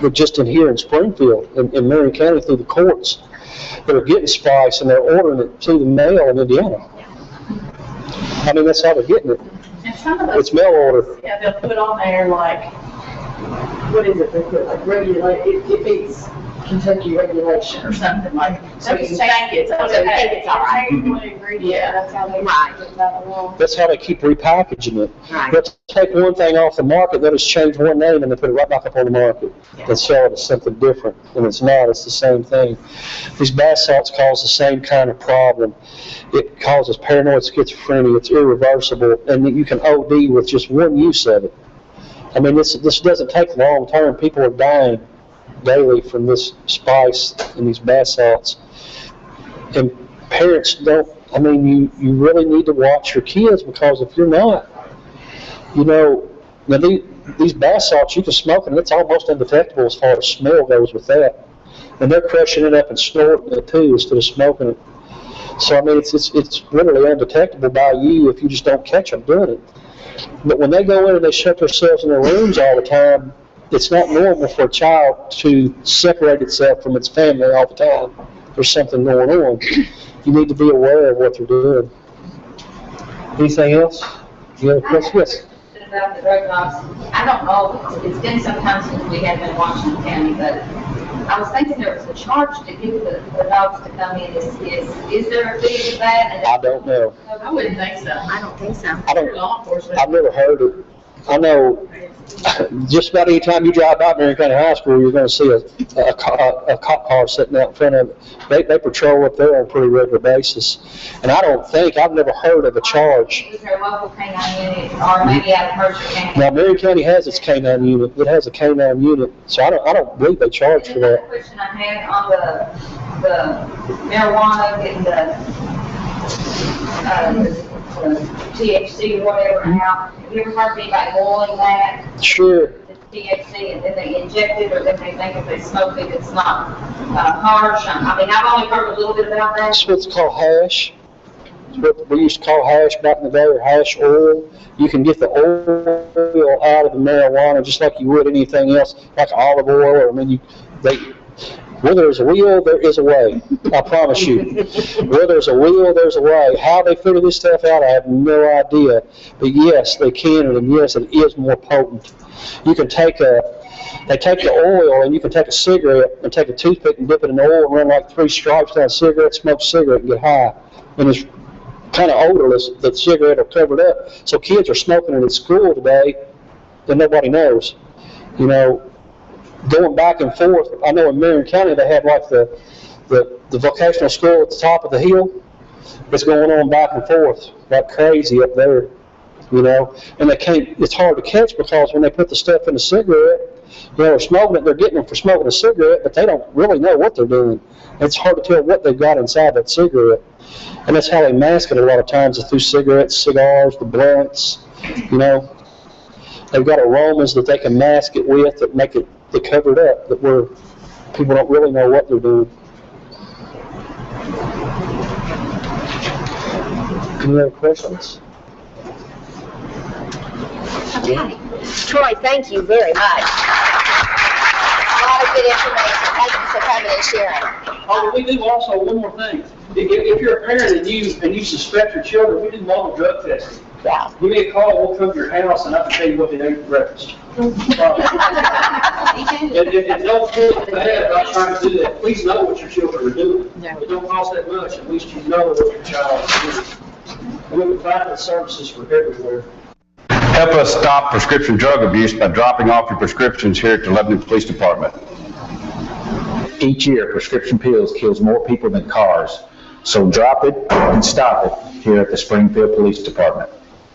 just in here in Springfield, in Marion County through the courts, that are getting spice and they're ordering it to the mail in Indiana. I mean, that's how they're getting it. And some of those, it's mail order. Yeah, they'll put on there like, what is it? They put like regulate. It beats Kentucky regulation or something like. So you think it's okay. It's all right. Yeah, that's how they get that along. That's how they keep repackaging it. Right. They'll take one thing off the market, they'll just change one name and they put it right back up on the market and sell it as something different. And it's not, it's the same thing. These bath salts cause the same kind of problem. It causes paranoid schizophrenia, it's irreversible, and you can OD with just one use of it. I mean, this doesn't take long term. People are dying daily from this spice and these bath salts. And parents don't, I mean, you really need to watch your kids, because if you're not, you know, now these bath salts, you can smoke it and it's almost undetectable as far as smell goes with that. And they're crushing it up and snorting it too instead of smoking it. So, I mean, it's literally undetectable by you if you just don't catch them doing it. But when they go in and they shut themselves in their rooms all the time, it's not normal for a child to separate itself from its family all the time. There's something going on. You need to be aware of what they're doing. Anything else? You have a question? Yes. About the drug dogs, I don't know, it's been some time since we have been in Washington County, but I was thinking there was a charge to give the dogs to come in. Is there a fee for that? I don't know. I wouldn't think so. I don't think so. Law enforcement. I've never heard it. I know just about any time you drive by Marion County High School, you're going to see a cop car sitting out in front of it. They patrol up there on a pretty regular basis. And I've never heard of a charge. Is there a local canine unit, or maybe out of Mercer County? Now, Marion County has its canine unit. It has a canine unit. So I don't believe they charge for Another that. question I had on the marijuana getting the THC or whatever out. Have you ever heard of anybody boiling that? Sure. The THC, and then they inject it, or then they think if they smoke it, it's not harsh. I mean, I've only heard a little bit about that. That's what's called hash. It's what we used to call hash back in the day, or hash oil. You can get the oil out of the marijuana just like you would anything else, like olive oil, or where there's a will, there is a way. I promise you. Where there's a will, there's a way. How they figure this stuff out, I have no idea. But yes, they can, and yes, it is more potent. You can they take the oil, and you can take a cigarette and take a toothpick and dip it in the oil and run like 3 stripes down a cigarette, smoke a cigarette, and get high. And it's kind of odorless. The cigarette will cover it up. So kids are smoking it in school today, and nobody knows. You know, going back and forth. I know in Marion County they have like the vocational school at the top of the hill. It's going on back and forth like crazy up there, you know. And it's hard to catch, because when they put the stuff in a cigarette, you know, they're smoking it, they're getting them for smoking a cigarette, but they don't really know what they're doing. It's hard to tell what they've got inside that cigarette. And that's how they mask it a lot of times, is through cigarettes, cigars, the blunts, you know. They've got aromas that they can mask it with that make it covered up, that where people don't really know what they're doing. Any other questions? Okay. Troy, thank you very much. A lot of good information. Thank you for coming and sharing. Oh, we do also one more thing. If you're a parent and you suspect your children, we do mobile drug testing. Yeah. Give me a call, we'll come to your house, and I can tell you what they ate for breakfast. And don't feel bad about trying to do that. Please know what your children are doing. Yeah. It don't cost that much. At least you know what your child is doing. And we provide services for everywhere. Help us stop prescription drug abuse by dropping off your prescriptions here at the Lebanon Police Department. Each year, prescription pills kills more people than cars. So drop it and stop it here at the Springfield Police Department.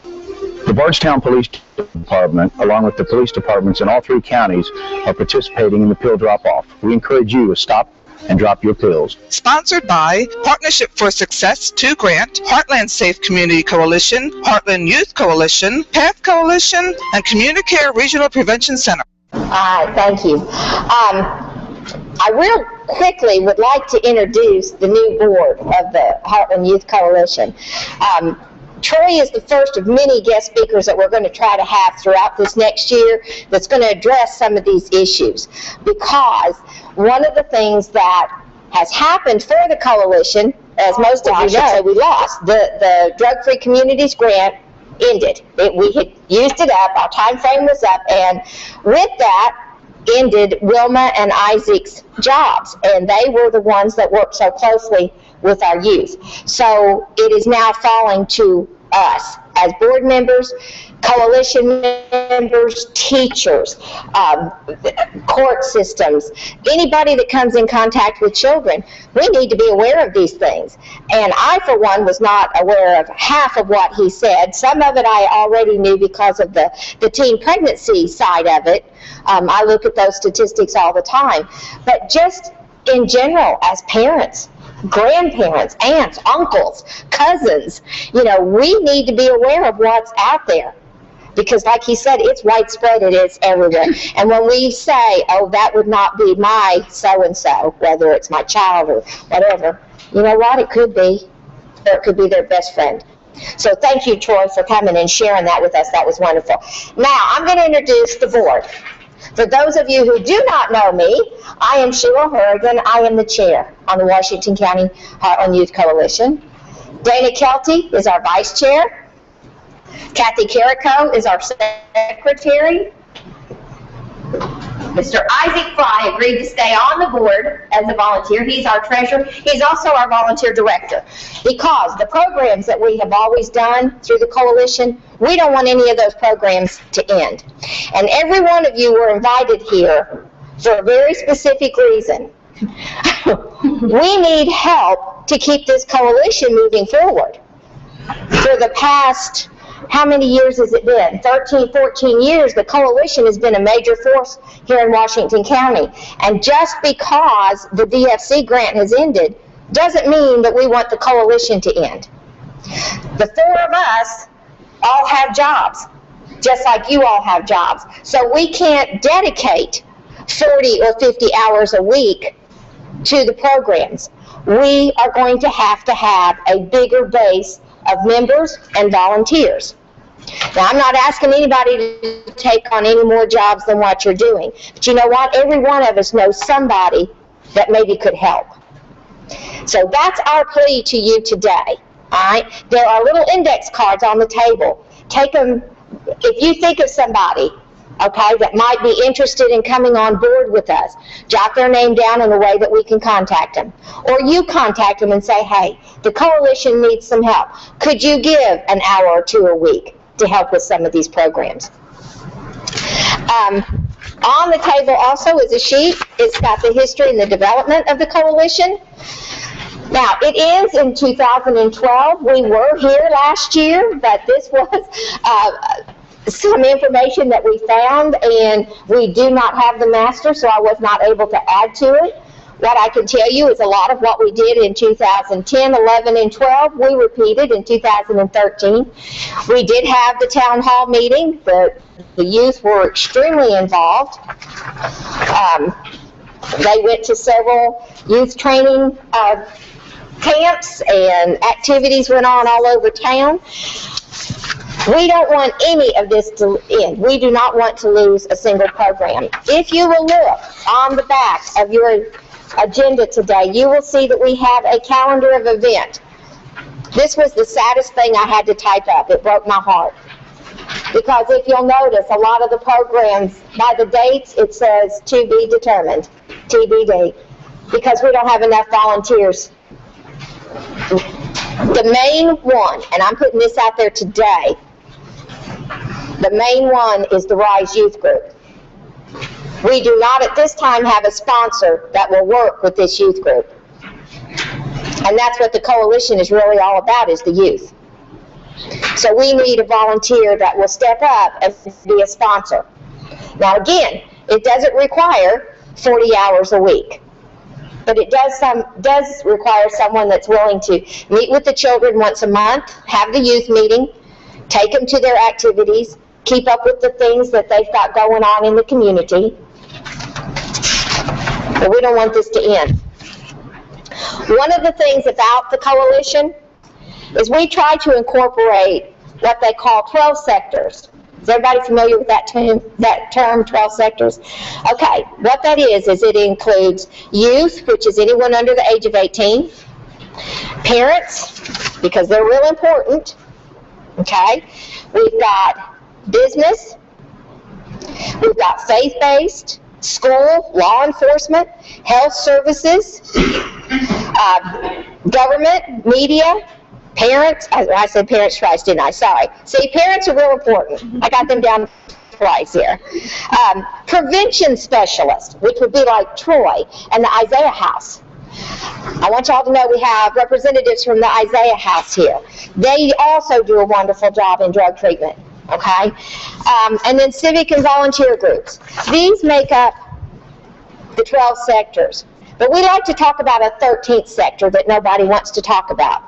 The Bardstown Police Department, along with the police departments in all 3 counties, are participating in the pill drop-off. We encourage you to stop and drop your pills. Sponsored by Partnership for Success 2 Grant, Heartland Safe Community Coalition, Heartland Youth Coalition, PATH Coalition, and CommuniCare Regional Prevention Center. All right, thank you. I real quickly would like to introduce the new board of the Heartland Youth Coalition. Troy is the first of many guest speakers that we're going to try to have throughout this next year that's going to address some of these issues. Because one of the things that has happened for the coalition, as most of you know, we lost. The Drug-Free Communities grant ended. We had used it up, our time frame was up, and with that ended Wilma and Isaac's jobs, and they were the ones that worked so closely with our youth. So it is now falling to us as board members, coalition members, teachers, court systems, anybody that comes in contact with children. We need to be aware of these things. And I, for one, was not aware of half of what he said. Some of it I already knew because of the teen pregnancy side of it. I look at those statistics all the time. But just in general, as parents, grandparents, aunts, uncles, cousins, you know, we need to be aware of what's out there. Because like he said, it's widespread, it is everywhere. And when we say, oh, that would not be my so-and-so, whether it's my child or whatever, you know what, it could be. Or it could be their best friend. So thank you, Troy, for coming and sharing that with us. That was wonderful. Now, I'm going to introduce the board. For those of you who do not know me, I am Sheila Horrigan. I am the chair on the Washington County Heartland Youth Coalition. Dana Kelty is our vice chair. Kathy Carrico is our secretary. Mr. Isaac Fry agreed to stay on the board as a volunteer. He's our treasurer. He's also our volunteer director. Because the programs that we have always done through the coalition, we don't want any of those programs to end. And every one of you were invited here for a very specific reason. We need help to keep this coalition moving forward. For the past, how many years has it been? 13, 14 years, the coalition has been a major force here in Washington County. And just because the DFC grant has ended doesn't mean that we want the coalition to end. The four of us all have jobs, just like you all have jobs. So we can't dedicate 40 or 50 hours a week to the programs. We are going to have a bigger base of members and volunteers. Now, I'm not asking anybody to take on any more jobs than what you're doing. But you know what? Every one of us knows somebody that maybe could help. So that's our plea to you today. All right? There are little index cards on the table. Take them. If you think of somebody, okay, that might be interested in coming on board with us, jot their name down in a way that we can contact them. Or you contact them and say, hey, the coalition needs some help. Could you give an hour or two a week to help with some of these programs? On the table also is a sheet. It's got the history and the development of the coalition. Now, it ends in 2012. We were here last year, but this was some information that we found, and we do not have the master, so I was not able to add to it. What I can tell you is a lot of what we did in 2010, 11, and 12, we repeated in 2013. We did have the town hall meeting. The youth were extremely involved. They went to several youth training camps, and activities went on all over town. We don't want any of this to end. We do not want to lose a single program. If you will look on the back of your agenda today, you will see that we have a calendar of events. This was the saddest thing I had to type up. It broke my heart. Because if you'll notice, a lot of the programs, by the dates, it says to be determined, TBD, because we don't have enough volunteers. The main one, and I'm putting this out there today, the main one is the RISE Youth Group. We do not at this time have a sponsor that will work with this youth group. And that's what the coalition is really all about, is the youth. So we need a volunteer that will step up and be a sponsor. Now again, it doesn't require 40 hours a week. But it does require someone that's willing to meet with the children once a month, have the youth meeting, take them to their activities, keep up with the things that they've got going on in the community. But we don't want this to end. One of the things about the coalition is we try to incorporate what they call 12 sectors. Is everybody familiar with that term, 12 sectors? Okay, what that is it includes youth, which is anyone under the age of 18, parents, because they're real important, okay? We've got business, we've got faith-based, school, law enforcement, health services, government, media, parents. I said parents twice, didn't I? Sorry. See, parents are real important. I got them down twice here. Prevention specialists, which would be like Troy and the Isaiah House. I want y'all to know we have representatives from the Isaiah House here. They also do a wonderful job in drug treatment, okay? And then civic and volunteer groups. These make up the 12 sectors. But we like to talk about a 13th sector that nobody wants to talk about.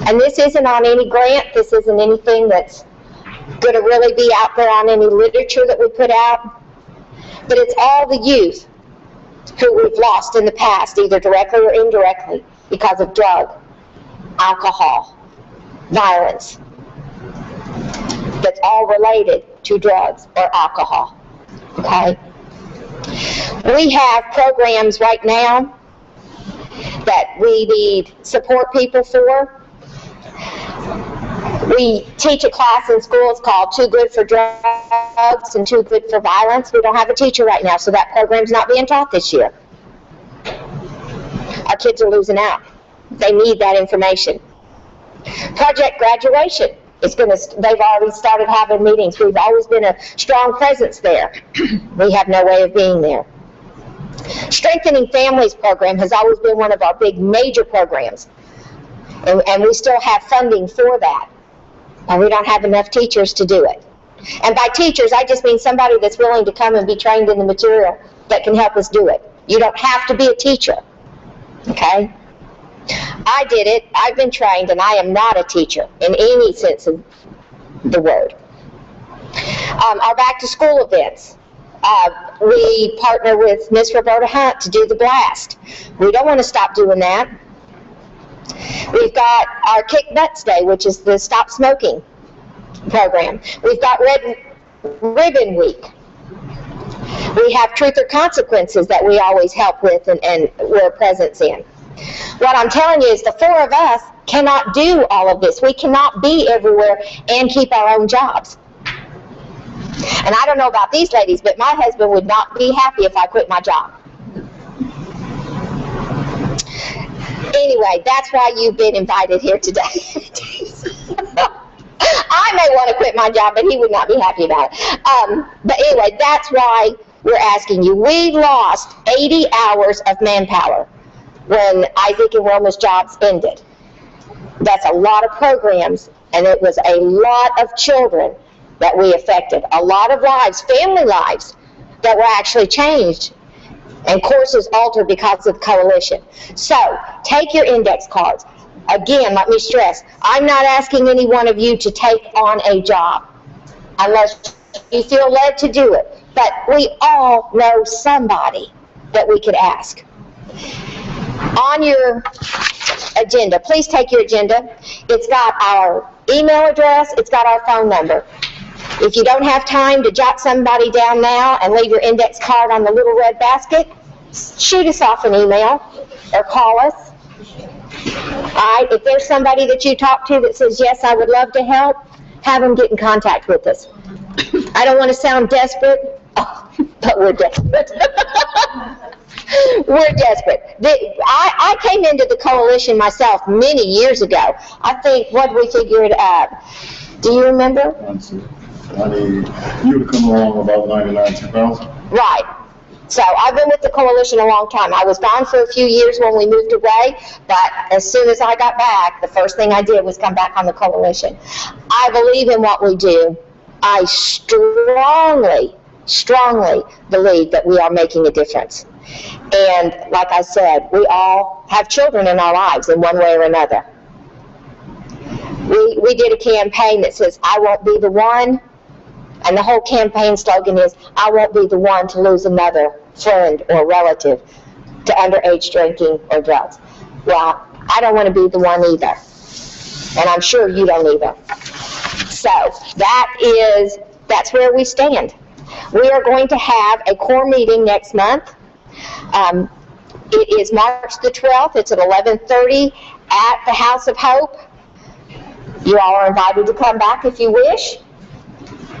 And this isn't on any grant. This isn't anything that's going to really be out there on any literature that we put out. But it's all the youth who we've lost in the past, either directly or indirectly, because of drug, alcohol, violence. That's all related to drugs or alcohol. Okay? We have programs right now that we need support people for. We teach a class in schools called Too Good for Drugs and Too Good for Violence. We don't have a teacher right now, so that program's not being taught this year. Our kids are losing out. They need that information. Project Graduation. They've already started having meetings. We've always been a strong presence there. We have no way of being there. Strengthening Families program has always been one of our big major programs. And we still have funding for that. And we don't have enough teachers to do it. And by teachers, I just mean somebody that's willing to come and be trained in the material that can help us do it. You don't have to be a teacher, okay? I did it, I've been trained, and I am not a teacher in any sense of the word. Our back to school events. We partner with Miss Roberta Hunt to do the blast. We don't want to stop doing that. We've got our Kick Butts Day, which is the Stop Smoking program. We've got Red Ribbon Week. We have Truth or Consequences that we always help with and we're a presence in. What I'm telling you is the four of us cannot do all of this. We cannot be everywhere and keep our own jobs. And I don't know about these ladies, but my husband would not be happy if I quit my job. Anyway, that's why you've been invited here today. I may want to quit my job, but he would not be happy about it. But anyway, that's why we're asking you. We lost 80 hours of manpower when Isaac and Wilma's jobs ended. That's a lot of programs, and it was a lot of children that we affected. A lot of lives, family lives, that were actually changed and courses altered because of the coalition. So, take your index cards. Again, let me stress, I'm not asking any one of you to take on a job unless you feel led to do it. But we all know somebody that we could ask. On your agenda, please take your agenda. It's got our email address, it's got our phone number. If you don't have time to jot somebody down now and leave your index card on the little red basket, shoot us off an email or call us. All right, if there's somebody that you talk to that says, yes, I would love to help, have them get in contact with us. I don't want to sound desperate, but we're desperate. We're desperate. I came into the coalition myself many years ago. I think, what we figured out. Do you remember? You would come along about 99, 2000. Right. So I've been with the coalition a long time. I was gone for a few years when we moved away, but as soon as I got back, the first thing I did was come back on the coalition. I believe in what we do. I strongly, strongly believe that we are making a difference. And like I said, we all have children in our lives in one way or another. We did a campaign that says, I won't be the one. And the whole campaign slogan is, I won't be the one to lose another friend or relative to underage drinking or drugs. Well, I don't want to be the one either. and I'm sure you don't either. So that's where we stand. We are going to have a core meeting next month. It is March the 12th. It's at 11:30 at the House of Hope. You all are invited to come back if you wish.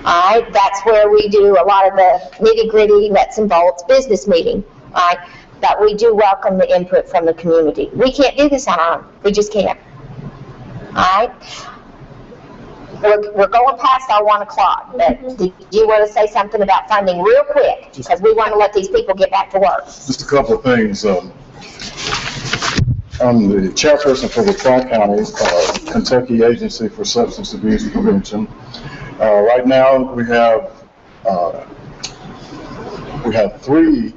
All right, that's where we do a lot of the nitty-gritty, nuts and bolts business meeting. All right, but we do welcome the input from the community. We can't do this on our own. We just can't. All right? We're going past our 1 o'clock, but did you want to say something about funding real quick? Because we want to let these people get back to work. Just a couple of things. I'm the chairperson for the Tri-County Kentucky Agency for Substance Abuse Prevention. Right now, we have 3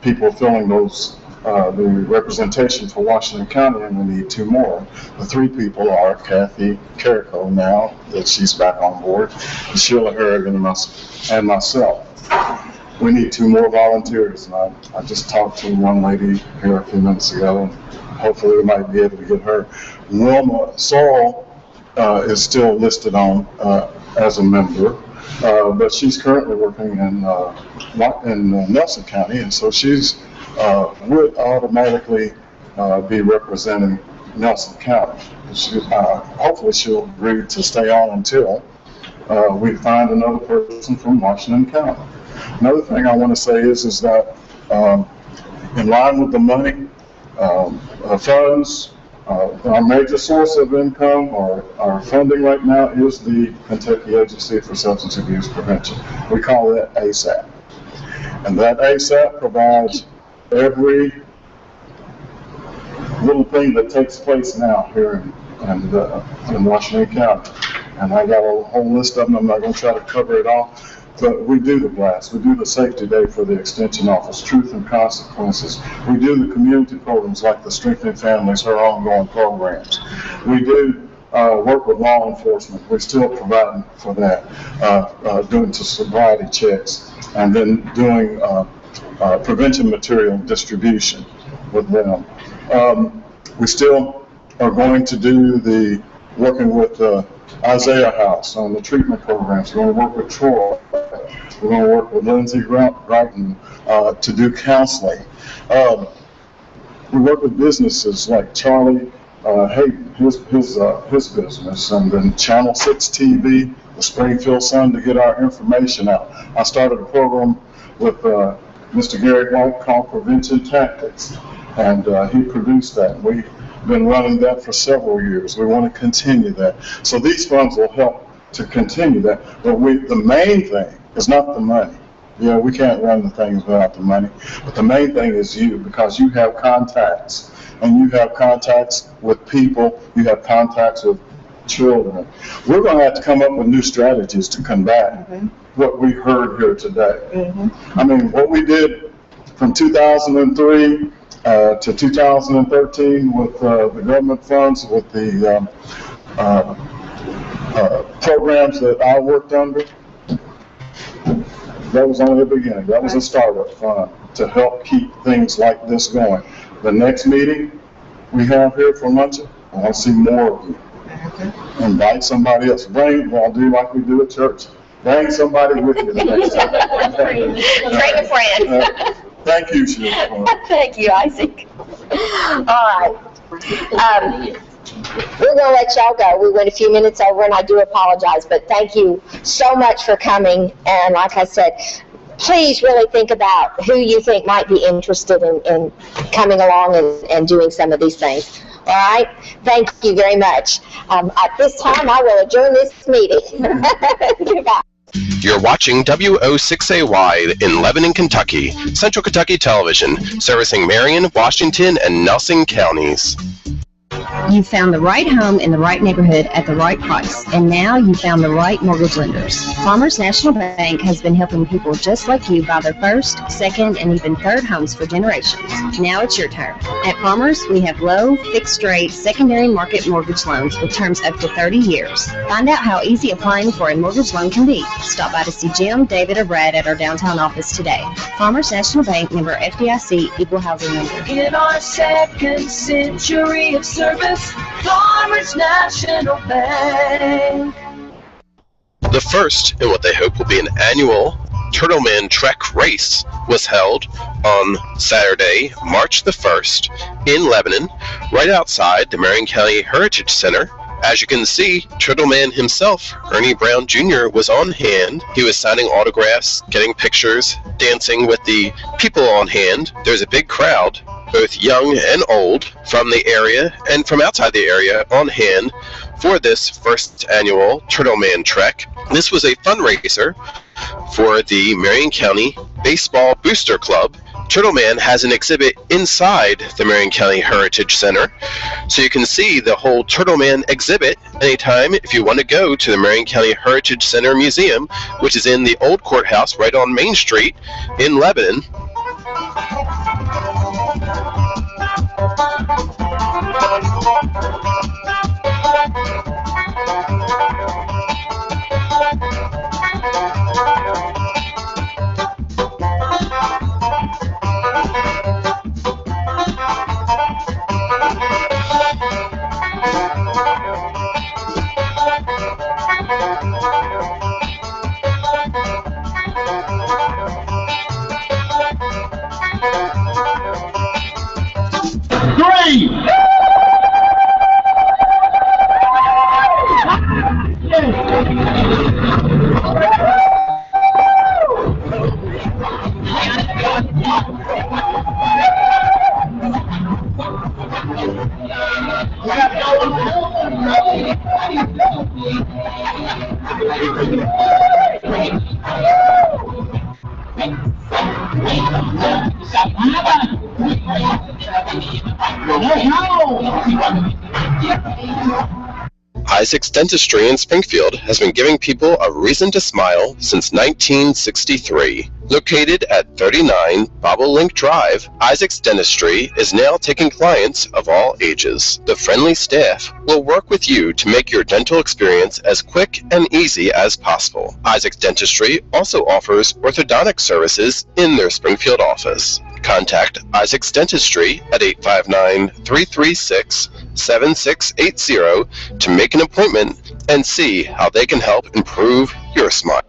people filling those the representation for Washington County, and we need 2 more. The 3 people are Kathy Carrico, now that she's back on board, and Sheila Harrigan and myself. We need 2 more volunteers, and I just talked to one lady here a few minutes ago, and hopefully we might be able to get her. Wilma Saul is still listed on as a member, but she's currently working in Nelson County, and so she's would automatically be representing Nelson County. Hopefully she'll agree to stay on until we find another person from Washington County. Another thing I want to say is that in line with the money, funds, our major source of income or our funding right now is the Kentucky Agency for Substance Abuse Prevention. We call that ASAP. And that ASAP provides every little thing that takes place now here in Washington County. And I got a whole list of them. I'm not going to try to cover it all. But we do the blast. We do the safety day for the Extension Office, Truth and Consequences. We do the community programs like the Strengthening Families, her ongoing programs. We do work with law enforcement. We're still providing for that, doing sobriety checks, and then doing prevention material distribution with them. We still are going to do the working with Isaiah House on the treatment programs. We're going to work with Troy. We're going to work with Lindsay Greiton to do counseling. We work with businesses like Charlie Hayden, his business, and then Channel 6 TV, the Springfield Sun, to get our information out. I started a program with Mr. Gary White called Prevention Tactics, and he produced that. We've been running that for several years. We want to continue that. So these funds will help to continue that. But the main thing is not the money. Yeah, we can't run the things without the money. But the main thing is you, because you have contacts. And you have contacts with people. You have contacts with children. We're going to have to come up with new strategies to combat what we heard here today. I mean, what we did from 2003 to 2013 with the government funds, with the programs that I worked under, that was only the beginning. That was a startup fund to help keep things like this going. The next meeting we have here for luncheon, I want to see more of you. Invite somebody else. I'll do like we do at church. Bring somebody with you the next time. Bring a friend. Thank you, Sheila. Thank you, Isaac. All right. We're going to let y'all go. We went a few minutes over, and I do apologize, but thank you so much for coming. And like I said, please really think about who you think might be interested in coming along and doing some of these things. All right? Thank you very much. At this time, I will adjourn this meeting. Goodbye. You're watching WO6AY in Lebanon, Kentucky, Central Kentucky Television, servicing Marion, Washington, and Nelson counties. You found the right home in the right neighborhood at the right price, and now you found the right mortgage lenders. Farmers National Bank has been helping people just like you buy their first, second, and even third homes for generations. Now it's your turn. At Farmers, we have low, fixed-rate, secondary market mortgage loans with terms up to 30 years. Find out how easy applying for a mortgage loan can be. Stop by to see Jim, David, or Brad at our downtown office today. Farmers National Bank, member FDIC, equal housing lender. In our second century of service, us, Farmers National Bank. The first in what they hope will be an annual Turtle Man Trek race was held on Saturday, March the 1st in Lebanon, right outside the Marion County Heritage Center. As you can see, Turtle Man himself, Ernie Brown Jr., was on hand. He was signing autographs, getting pictures, dancing with the people on hand. There's a big crowd, both young and old, from the area and from outside the area on hand for this first annual Turtle Man Trek. This was a fundraiser for the Marion County Baseball Booster Club. Turtle Man has an exhibit inside the Marion County Heritage Center, so you can see the whole Turtle Man exhibit anytime if you want to go to the Marion County Heritage Center Museum, which is in the old courthouse right on Main Street in Lebanon. Isaac's Dentistry in Springfield has been giving people a reason to smile since 1963. Located at 39 Bobolink Drive, Isaac's Dentistry is now taking clients of all ages. The friendly staff will work with you to make your dental experience as quick and easy as possible. Isaac's Dentistry also offers orthodontic services in their Springfield office. Contact Isaac's Dentistry at 859-336-7680 to make an appointment and see how they can help improve your smile.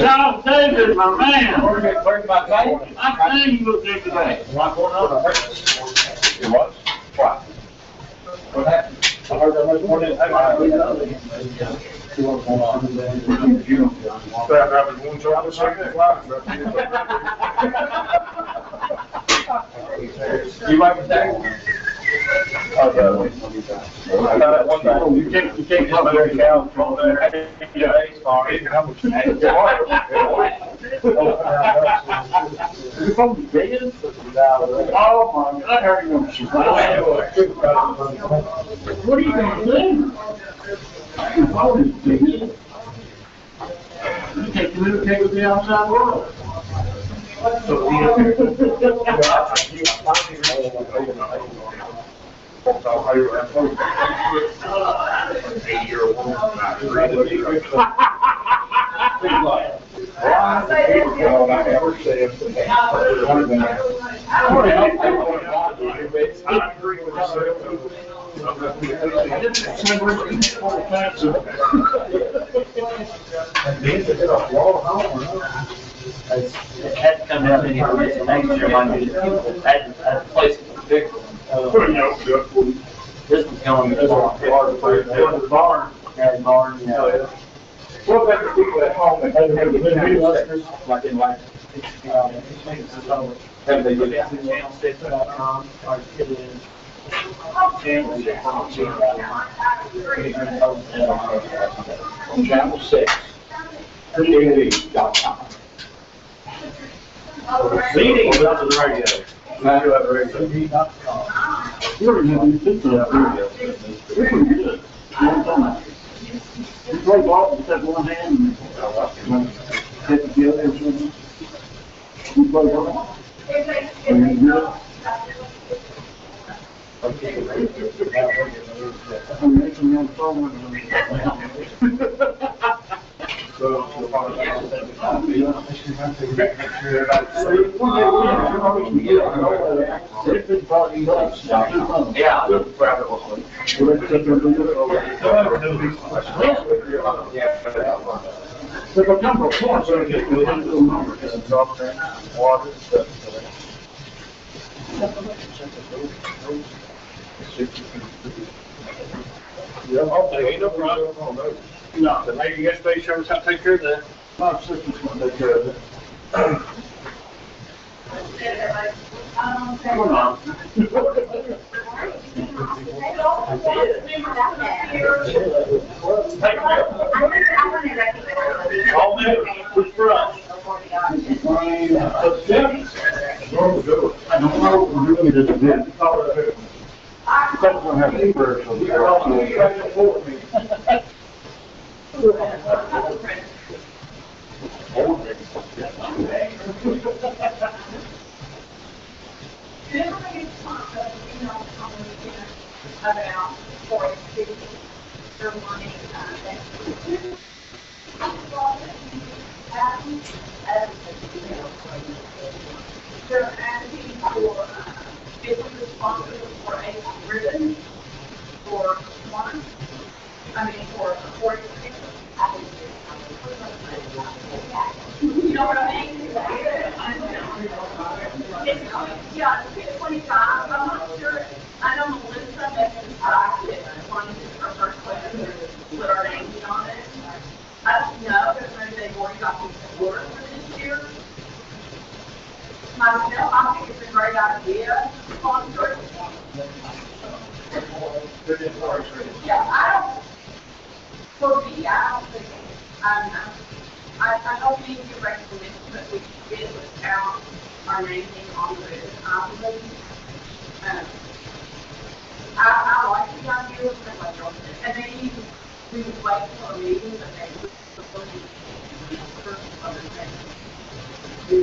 John Davis, my man. Where's my tape? I think you looked there today. What? What? What happened? I heard that much more than you like that? You can't come very down from there. You from Vegas? Oh my God, I heard you. What are you gonna do? You can't communicate with the outside world. Had to come down here next year, might be at place big. This one's going to the barn. And barn, yeah. What about the people at home that have been listeners, like in like, have they been at channelstation.com or get it in? Channel 6, community.com. Meetings up to the radio. I do have a radio. You're going to do that radio. We're pretty good. You play ball with that one hand and take the other or something. You play ball? Are you good? I'm making you on the phone. Ain't no problem. No, the lady gets space service, I'll take care of that. My sister's gonna take care of it. Come on. All new, who's for us? I don't know what we're doing this again. That's gonna have to be first. About 40, 50, or money, they're asking for, is it responsible for a ribbon for one? I mean, for 40, 50. You know what I mean? It's, yeah, it's 25, I'm not sure. I know Melissa mentioned practice, wanted her first question, put our names on it. I don't know, because maybe they've already got these orders for this year. Myself, I think it's a great idea, sponsor. Yeah, I don't, for me, I don't think, I don't mean to recommend, but we should get it without our name being on the ribbon, obviously. I like the idea of the like, and maybe we would wait for a meeting, but maybe we would other things. So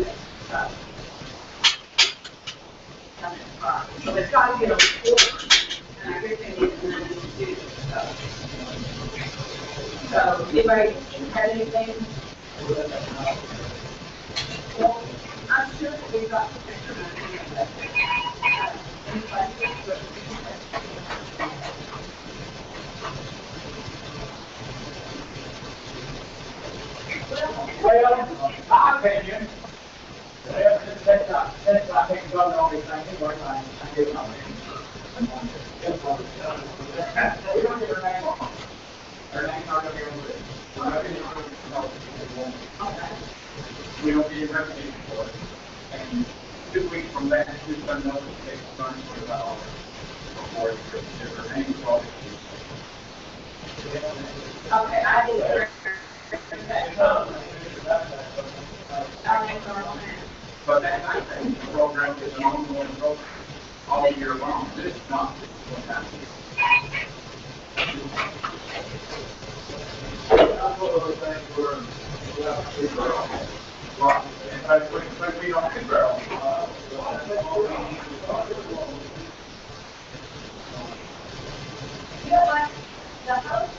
they've got to get a report, and I guess they need to know to do this stuff. So, anybody have anything? Well, I'm sure that we've got some information. Well, my opinion, since I think God always thank you, Lord, I give my opinion. We don't get her name on. Her name's not gonna be on the list. We don't get a reputation for it. And 2 weeks from that, we've done another case of $125 before her name's on it. Okay, I didn't. But that program is an ongoing program all year long. This is not what happens. That's one of those things where we have to figure out. In fact, when we don't figure out, You know what? The whole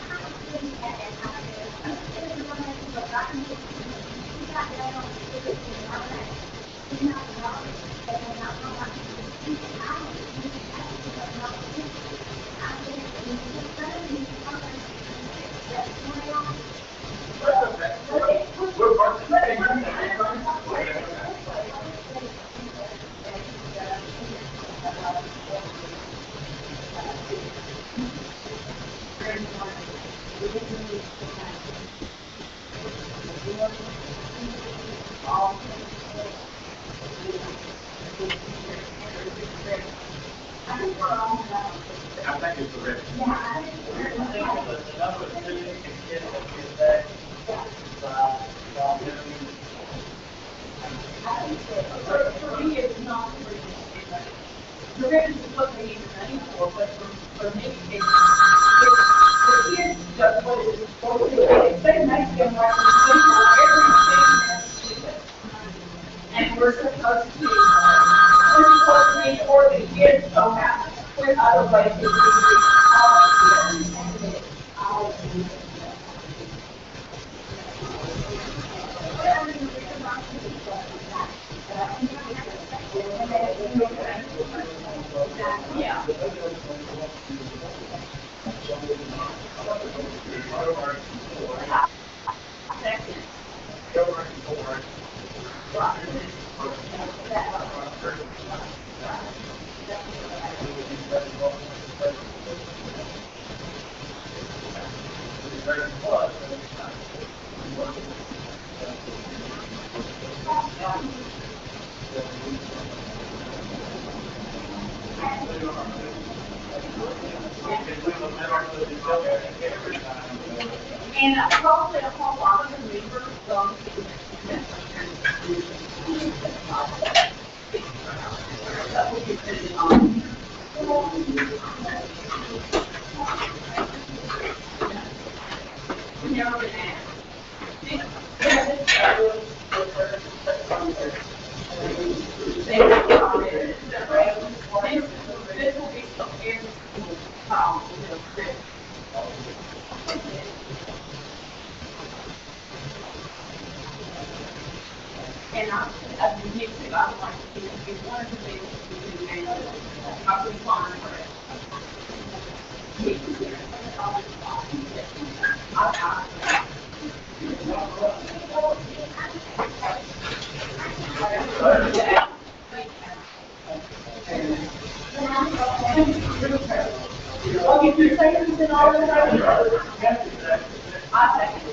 conversation and I think it's the rest. For me, it's not the rest is what they need money for, but for me, it's for kids, but what it is, they make them like everything that's stupid. And we're supposed to be for the kids, so now, with other ways to do all of this. Yeah. And probably a whole lot of the members don't And I'm like, if you wanted to be, I'll be fine for it. Okay, can you say anything all the time? I'll take it.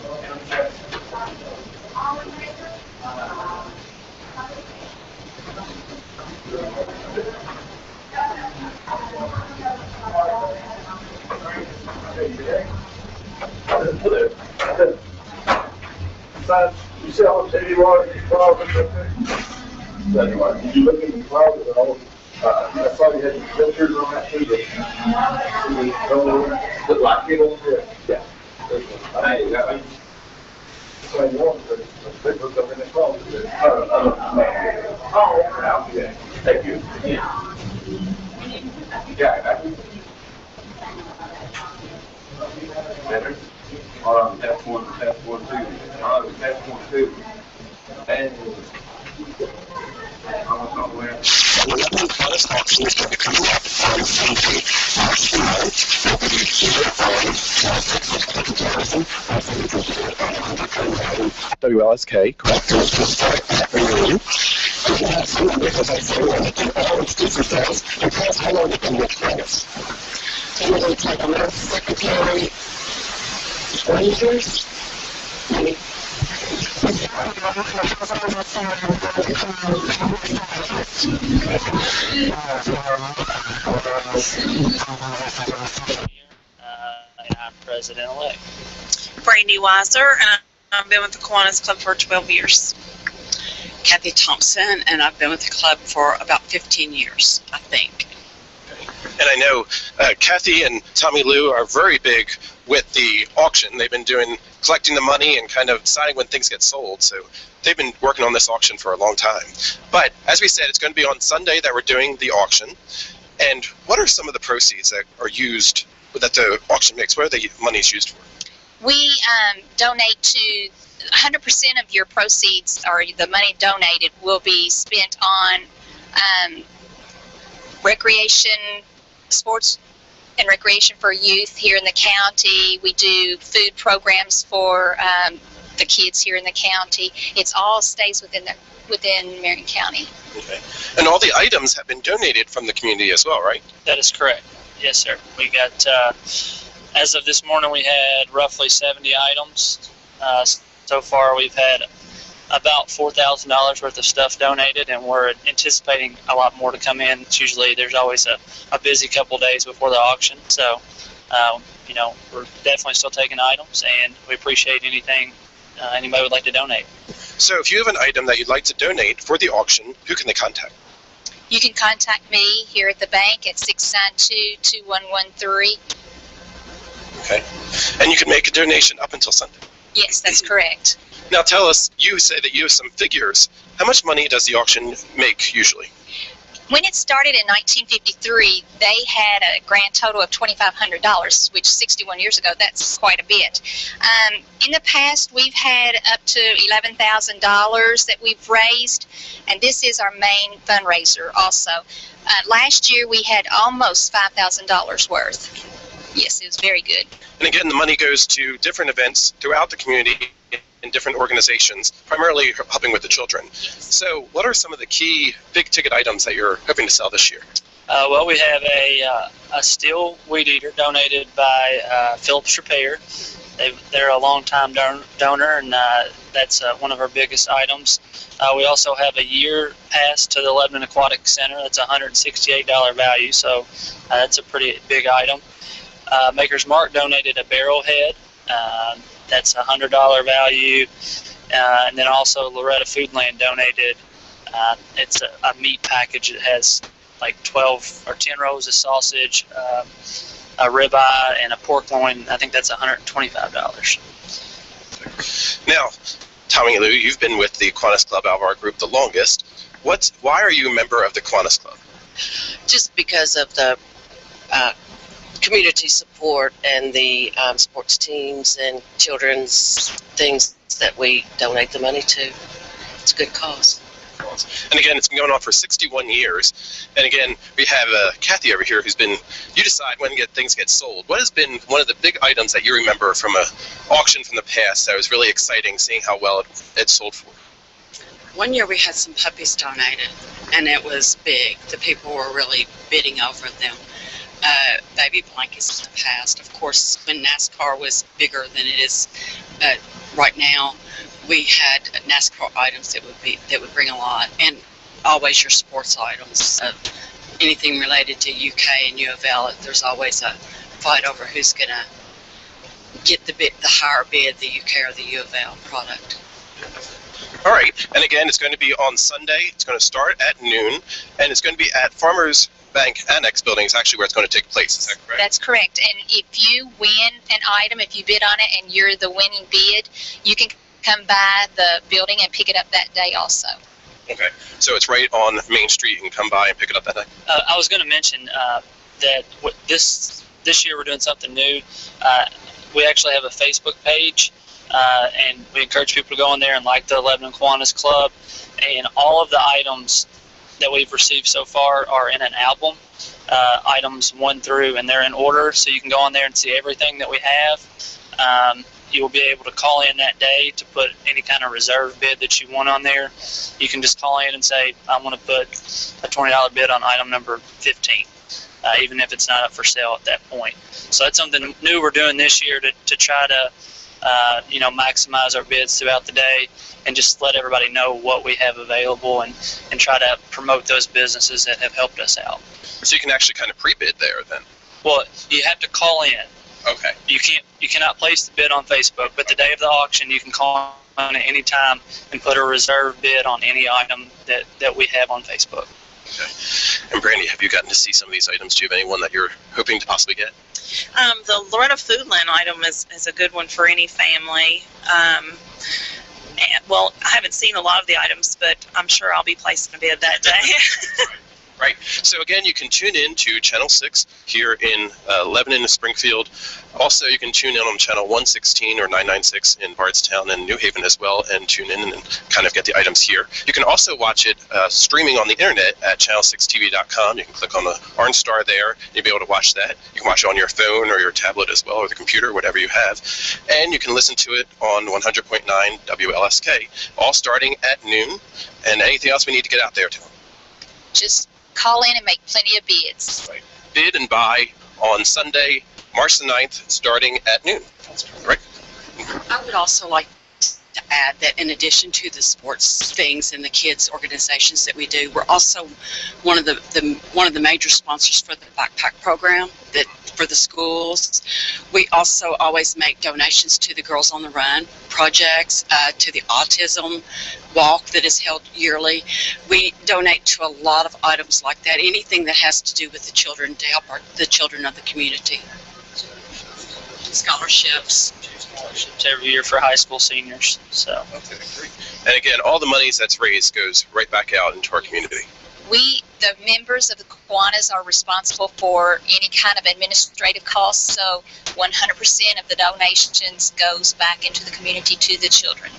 You see how much heavy water these closets up there? Anyway, did you look in the closet at all? I saw you had filters on that too. Look like it on there. Yeah. Hey, that means. Same one, but they put them in the closet. WLSK, correct? And I'm president-elect. Brandy Weiser, and I've been with the Kiwanis Club for 12 years. Kathy Thompson, and I've been with the club for about 15 years, I think. And I know Kathy and Tommy Lou are very big with the auction. They've been collecting the money and kind of deciding when things get sold. So they've been working on this auction for a long time. But as we said, it's going to be on Sunday that we're doing the auction. And what are some of the proceeds that are used, that the auction makes? What are the monies used for? We donate to 100% of your proceeds, or the money donated, will be spent on recreation, sports and recreation for youth here in the county. We do food programs for the kids here in the county. It's all stays within Marion County. Okay. And all the items have been donated from the community as well, right? That is correct. Yes, sir. We got, as of this morning, we had roughly 70 items. So far, we've had about $4,000 worth of stuff donated, and we're anticipating a lot more to come in. It's usually, there's always a busy couple days before the auction. So, we're definitely still taking items, and we appreciate anything anybody would like to donate. So if you have an item that you'd like to donate for the auction, who can they contact? You can contact me here at the bank at 692-2113. Okay. And you can make a donation up until Sunday? Yes, that's correct. Now tell us, you say that you have some figures. How much money does the auction make usually? When it started in 1953, they had a grand total of $2,500, which 61 years ago, that's quite a bit. In the past, we've had up to $11,000 that we've raised, and this is our main fundraiser also. Last year, we had almost $5,000 worth. Yes, it was very good. And again, the money goes to different events throughout the community in different organizations, primarily helping with the children. So what are some of the key big-ticket items that you're hoping to sell this year? Well, we have a steel weed eater donated by Phillips Repair. They're a long-time donor, and that's one of our biggest items. We also have a year pass to the Lebanon Aquatic Center. That's a $168 value, so that's a pretty big item. Maker's Mark donated a barrel head. That's a $100 value. And then also Loretta Foodland donated, it's a meat package. It has like 12 or 10 rows of sausage, a ribeye, and a pork loin. I think that's $125. Now, Tommy Lou, you've been with the Kiwanis Club Alvar Group the longest. Why are you a member of the Kiwanis Club? Just because of the community support and the sports teams and children's things that we donate the money to. It's a good cause. And again, it's been going on for 61 years. And again, we have Kathy over here who's been, you decide when things get sold. What has been one of the big items that you remember from an auction from the past that was really exciting, seeing how well it sold for? One year we had some puppies donated, and it was big. The people were really bidding over them. Baby blankets in the past. Of course, when NASCAR was bigger than it is right now, we had NASCAR items that would bring a lot, and always your sports items. Anything related to UK and U of L, there's always a fight over who's going to get the higher bid, the UK or the U of L product. All right, and again, it's going to be on Sunday. It's going to start at noon, and it's going to be at Farmers Bank Annex building is actually where it's going to take place. Is that correct? That's correct. And if you win an item, if you bid on it and you're the winning bid, you can come by the building and pick it up that day also. Okay, so it's right on Main Street. You can come by and pick it up that day. I was going to mention that this year we're doing something new. We actually have a Facebook page, and we encourage people to go in there and like the Lebanon Kiwanis Club. And all of the items that we've received so far are in an album, items 1 through, and they're in order, so you can go on there and see everything that we have. You will be able to call in that day to put any kind of reserve bid that you want on there. You can just call in and say, I want to put a $20 bid on item number 15, even if it's not up for sale at that point. So that's something new we're doing this year to try to maximize our bids throughout the day and just let everybody know what we have available and try to promote those businesses that have helped us out. So you can actually kind of pre-bid there then? Well, you have to call in. Okay. You cannot place the bid on Facebook, but the day of the auction you can call in at any time and put a reserve bid on any item that we have on Facebook. Okay. And Brandy, have you gotten to see some of these items? Do you have anyone that you're hoping to possibly get? The Loretta Foodland item is a good one for any family. Well, I haven't seen a lot of the items, but I'm sure I'll be placing a bid that day. Right. So again, you can tune in to Channel 6 here in Lebanon and Springfield. Also, you can tune in on Channel 116 or 996 in Bardstown and New Haven as well, and tune in and kind of get the items here. You can also watch it streaming on the internet at channel6tv.com. You can click on the orange star there, and you'll be able to watch that. You can watch it on your phone or your tablet as well, or the computer, whatever you have. And you can listen to it on 100.9 WLSK, all starting at noon. And anything else we need to get out there to? Just call in and make plenty of bids. Right. Bid and buy on Sunday, March the 9th, starting at noon. Right. I would also like to add that in addition to the sports things and the kids organizations that we do, we're also one of the major sponsors for the backpack program that for the schools. We also always make donations to the Girls on the Run projects, to the autism walk that is held yearly. We donate to a lot of items like that, anything that has to do with the children, to help the children of the community. Scholarships every year for high school seniors. So. Okay, great. And again, all the money that's raised goes right back out into our community. We, the members of the Kiwanis, are responsible for any kind of administrative costs, so 100% of the donations goes back into the community to the children.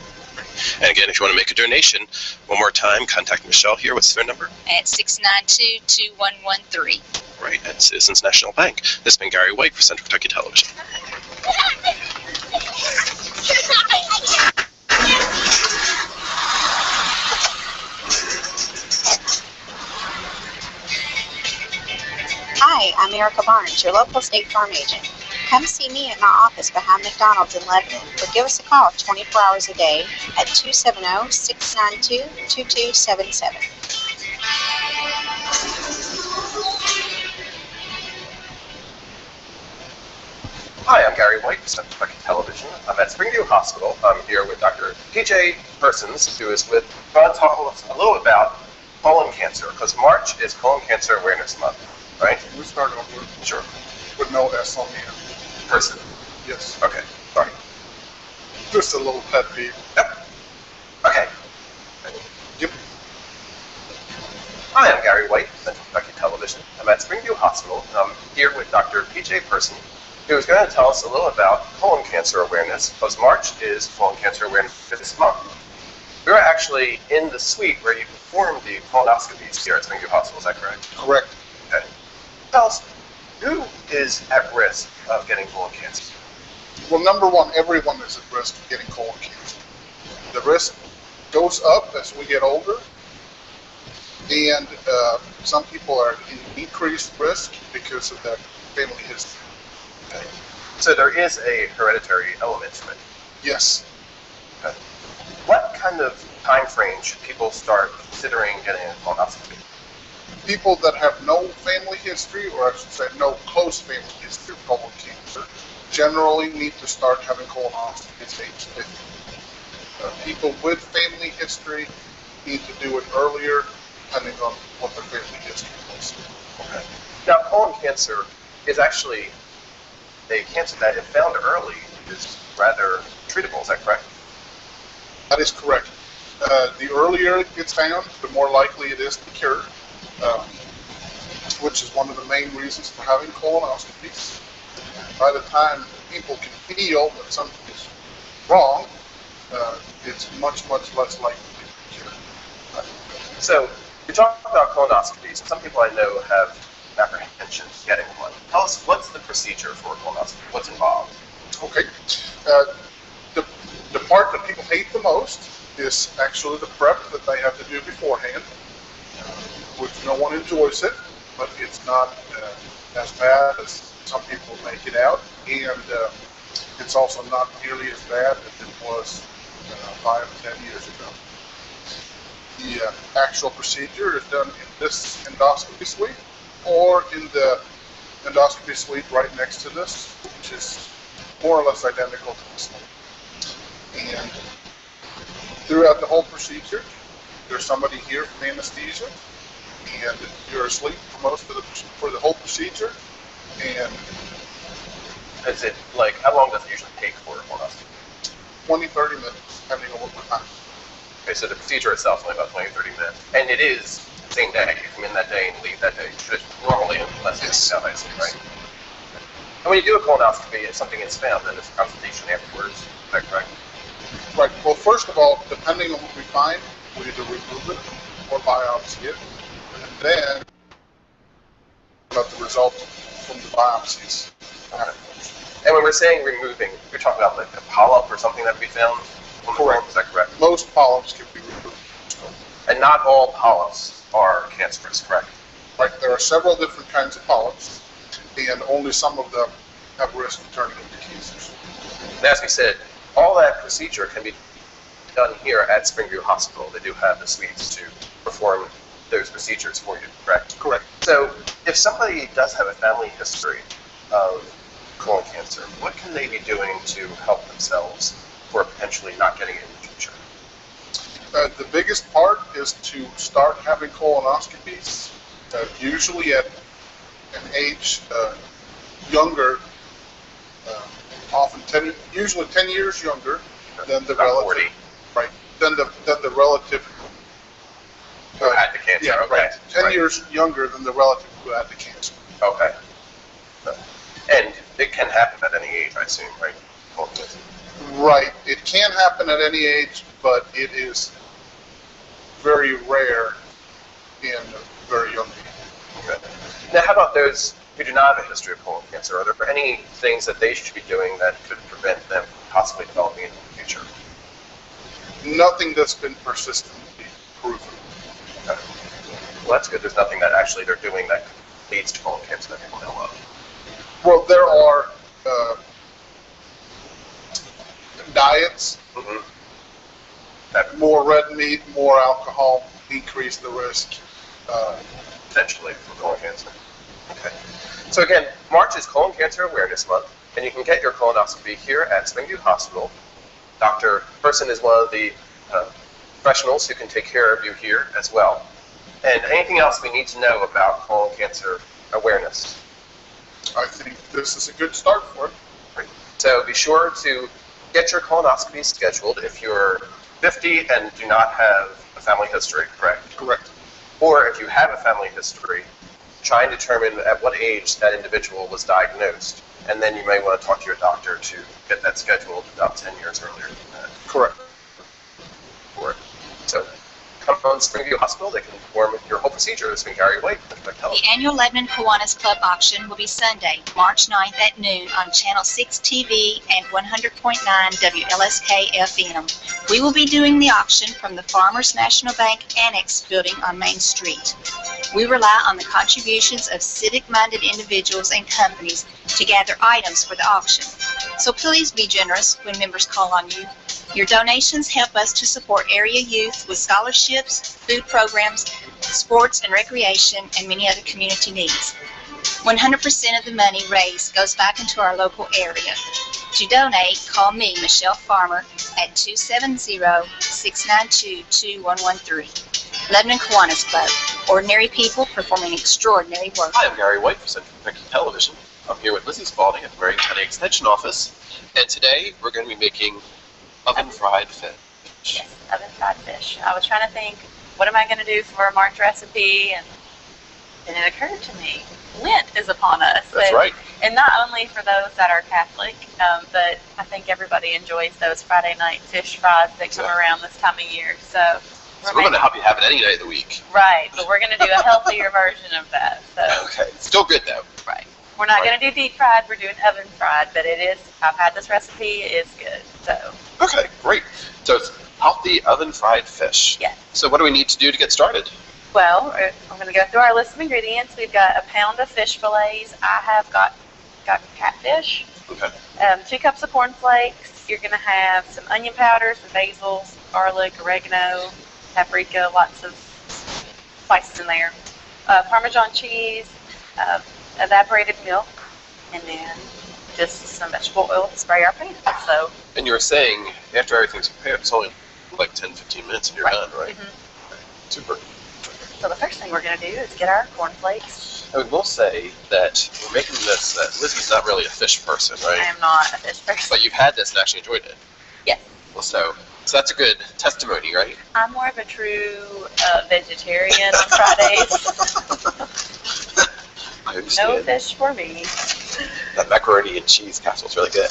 And again, if you want to make a donation, one more time, contact Michelle here. What's the phone number? At 692-2113. Right, at Citizens National Bank. This has been Gary White for Central Kentucky Television. Hi, I'm Erica Barnes, your local State Farm agent. Come see me at my office behind McDonald's in Lebanon, or give us a call 24 hours a day at 270-692-2277. Hi, I'm Gary White with Central Kentucky Television. I'm at Springview Hospital. I'm here with Dr. P.J. Persons, who is going to talk a little about colon cancer, because March is Colon Cancer Awareness Month, right? We start off with, sure, with no S on the end. Person. Yes. Okay, sorry. Just a little pet peeve. Yep. Okay. Yep. Hi, I'm Gary White with Central Kentucky Television. I'm at Springview Hospital, and I'm here with Dr. P.J. Person, who is going to tell us a little about colon cancer awareness, because March is Colon Cancer Awareness Month. We are actually in the suite where you perform the colonoscopies here at Springview Hospital, is that correct? Correct. Okay. Tell us, who is at risk of getting colon cancer? Well, number one, everyone is at risk of getting colon cancer. The risk goes up as we get older, and some people are in decreased risk because of their family history. Okay. So there is a hereditary element to it? Yes. Okay. What kind of time frame should people start considering getting a colonoscopy? People that have no family history, or I should say no close family history of colon cancer, generally need to start having colonoscopies at age 50. People with family history need to do it earlier, depending on what their family history was. Okay. Now, colon cancer is actually a cancer that, if found early, is rather treatable. Is that correct? That is correct. The earlier it gets found, the more likely it is to cure, which is one of the main reasons for having colonoscopies. By the time people can feel that something is wrong, it's much, much less likely to be cured. So, you talked about colonoscopies. Some people I know have apprehension getting one. Tell us, what's the procedure for a colonoscopy? What's involved? Okay. The part that people hate the most is actually the prep that they have to do beforehand, which no one enjoys it, but it's not as bad as some people make it out, and it's also not nearly as bad as it was 5 or 10 years ago. The actual procedure is done in this endoscopy suite or in the endoscopy suite right next to this, which is more or less identical to this one. And throughout the whole procedure, there's somebody here from anesthesia, and you're asleep for the whole procedure. And is it like, how long does it usually take for a colonoscopy? 20, 30 minutes, depending on what we're time. Okay, so the procedure itself is only about 20, 30 minutes. And it is the same day. You come in that day and leave that day. Normally, unless it's out, I see, right? And when you do a colonoscopy, if something is found, then there's a consultation afterwards. Is that correct? Right. Well, first of all, depending on what we find, we either remove it or biopsy it, and then about the result from the biopsies. And when we're saying removing, you're talking about like a polyp or something that would be found? Correct. Is that correct? Most polyps can be removed. And not all polyps are cancerous, correct? Right. There are several different kinds of polyps, and only some of them have risk of turning into cancers. And as we said, all that procedure can be done here at Springview Hospital. They do have the suites to perform those procedures for you, correct? Correct. So if somebody does have a family history of colon cancer, what can they be doing to help themselves for potentially not getting it in the future? The biggest part is to start having colonoscopies, usually at an age younger, often usually 10 years younger than the relative. 40. Right. Than the relative. Who had the cancer? Yeah, okay. right. 10 years younger than the relative who had the cancer. Okay. And it can happen at any age, I assume, right? Right. It can happen at any age, but it is very rare in very young people. Okay. Now, how about those who do not have a history of colon cancer? Are there any things that they should be doing that could prevent them from possibly developing it in the future? Nothing that's been persistently proven. Okay. Well, that's good. There's nothing that actually they're doing that leads to colon cancer that people know of. Well, there are diets, more red meat, more alcohol, increase the risk. Potentially for colon cancer. Okay. So again, March is Colon Cancer Awareness Month, and you can get your colonoscopy here at Springview Hospital. Dr. Person is one of the professionals who can take care of you here as well. And anything else we need to know about colon cancer awareness? I think this is a good start for it. Great. So be sure to get your colonoscopy scheduled if you're 50 and do not have a family history, correct? Correct. Or if you have a family history, try and determine at what age that individual was diagnosed. And then you may want to talk to your doctor to get that scheduled about 10 years earlier than that. Correct. Correct. So come on Springview Hospital, they can perform your whole procedure. It's been Gary White. The annual Lebanon Kiwanis Club auction will be Sunday, March 9th at noon on Channel 6 TV and 100.9 WLSK FM. We will be doing the auction from the Farmers National Bank Annex building on Main Street. We rely on the contributions of civic-minded individuals and companies to gather items for the auction. So please be generous when members call on you. Your donations help us to support area youth with scholarships, food programs, sports and recreation, and many other community needs. 100% of the money raised goes back into our local area. To donate, call me, Michelle Farmer, at 270-692-2113. Lebanon Kiwanis Club, ordinary people performing extraordinary work. Hi, I'm Gary White for Central Kentucky Television. I'm here with Lizzie Spalding at the Marion County Extension Office, and today we're going to be making oven-fried fish. Yes, oven-fried fish. I was trying to think, what am I going to do for a March recipe? And then it occurred to me, Lent is upon us. That's right. And not only for those that are Catholic, but I think everybody enjoys those Friday night fish fries that come around this time of year. So we're going to help you have it any day of the week. Right, but we're going to do a healthier version of that. So. Okay, still good though. Right. We're not going to do deep fried, we're doing oven fried, but it is, I've had this recipe, it's good, so. Okay, great. So it's healthy oven fried fish. Yes. So what do we need to do to get started? Well, I'm going to go through our list of ingredients. We've got a pound of fish fillets. I have got catfish. Okay. 2 cups of cornflakes. You're going to have some onion powder, some basil, garlic, oregano, paprika, lots of spices in there. Parmesan cheese, evaporated milk, and then just some vegetable oil to spray our pan. So. And you were saying after everything's prepared, it's only like 10-15 minutes and you're done, right? Mm-hmm. Okay. Super. So the first thing we're going to do is get our cornflakes. I will say that we're making this, that Lizzie's not really a fish person, right? I am not a fish person. But you've had this and actually enjoyed it. Yes. Well, so that's a good testimony, right? I'm more of a true vegetarian on Fridays. I understand. No fish for me. That macaroni and cheese casserole's really good.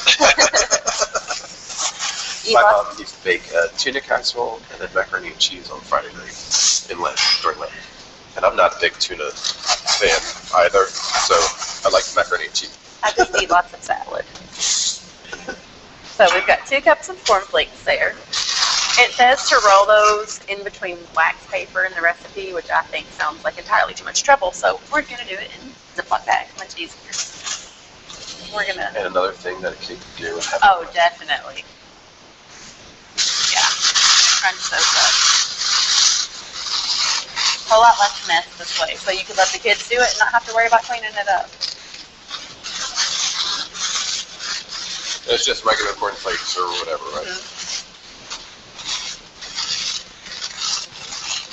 My mom used to bake a tuna casserole and then macaroni and cheese on Friday night in Lent, during Lent. And I'm not a big tuna fan either, so I like macaroni and cheese. I just eat lots of salad. So we've got 2 cups of cornflakes there. It says to roll those in between wax paper in the recipe, which I think sounds like entirely too much trouble, so we're going to do it in Ziploc bags, much easier. We're going to... And another thing that a kid could do is have... Oh, definitely. Yeah, crunch those up. A whole lot less mess this way, so you can let the kids do it and not have to worry about cleaning it up. It's just regular cornflakes or whatever, right? Mm-hmm.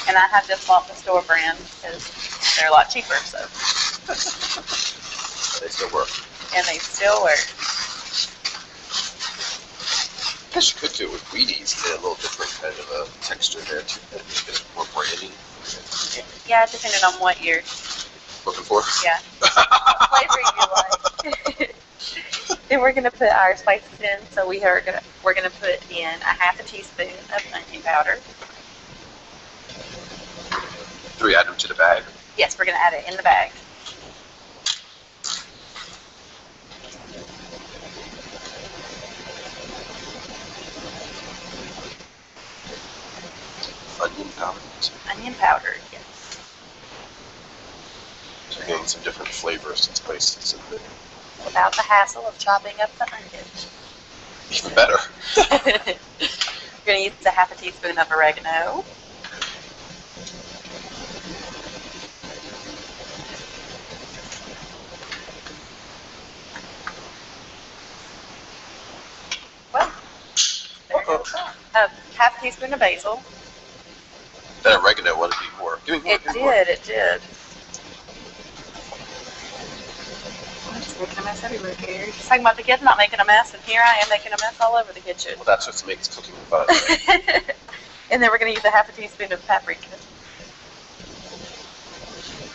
And I have just bought the store brand because they're a lot cheaper, so. They still work. And they still work. I guess you could do it with Wheaties, get a little different kind of a texture there too, and make it more brandy. Yeah, depending on what you're looking for. Yeah. What flavor you like. Then we're gonna put our spices in. So we're gonna put in a ½ teaspoon of onion powder. Do we add them to the bag? Yes, we're gonna add it in the bag. Onion powder. Onion powder, yes. So you're getting some different flavors and spices in there. Without the hassle of chopping up the onion. Even better. We're gonna use a ½ teaspoon of oregano. Well, there goes that. ½ teaspoon of basil. That oregano wanted to be more. Give me more. It did. It's making a mess everywhere, Gary. Just talking about the kids not making a mess, and here I am making a mess all over the kitchen. Well, that's what makes cooking fun. Right? And then we're going to use a ½ teaspoon of paprika.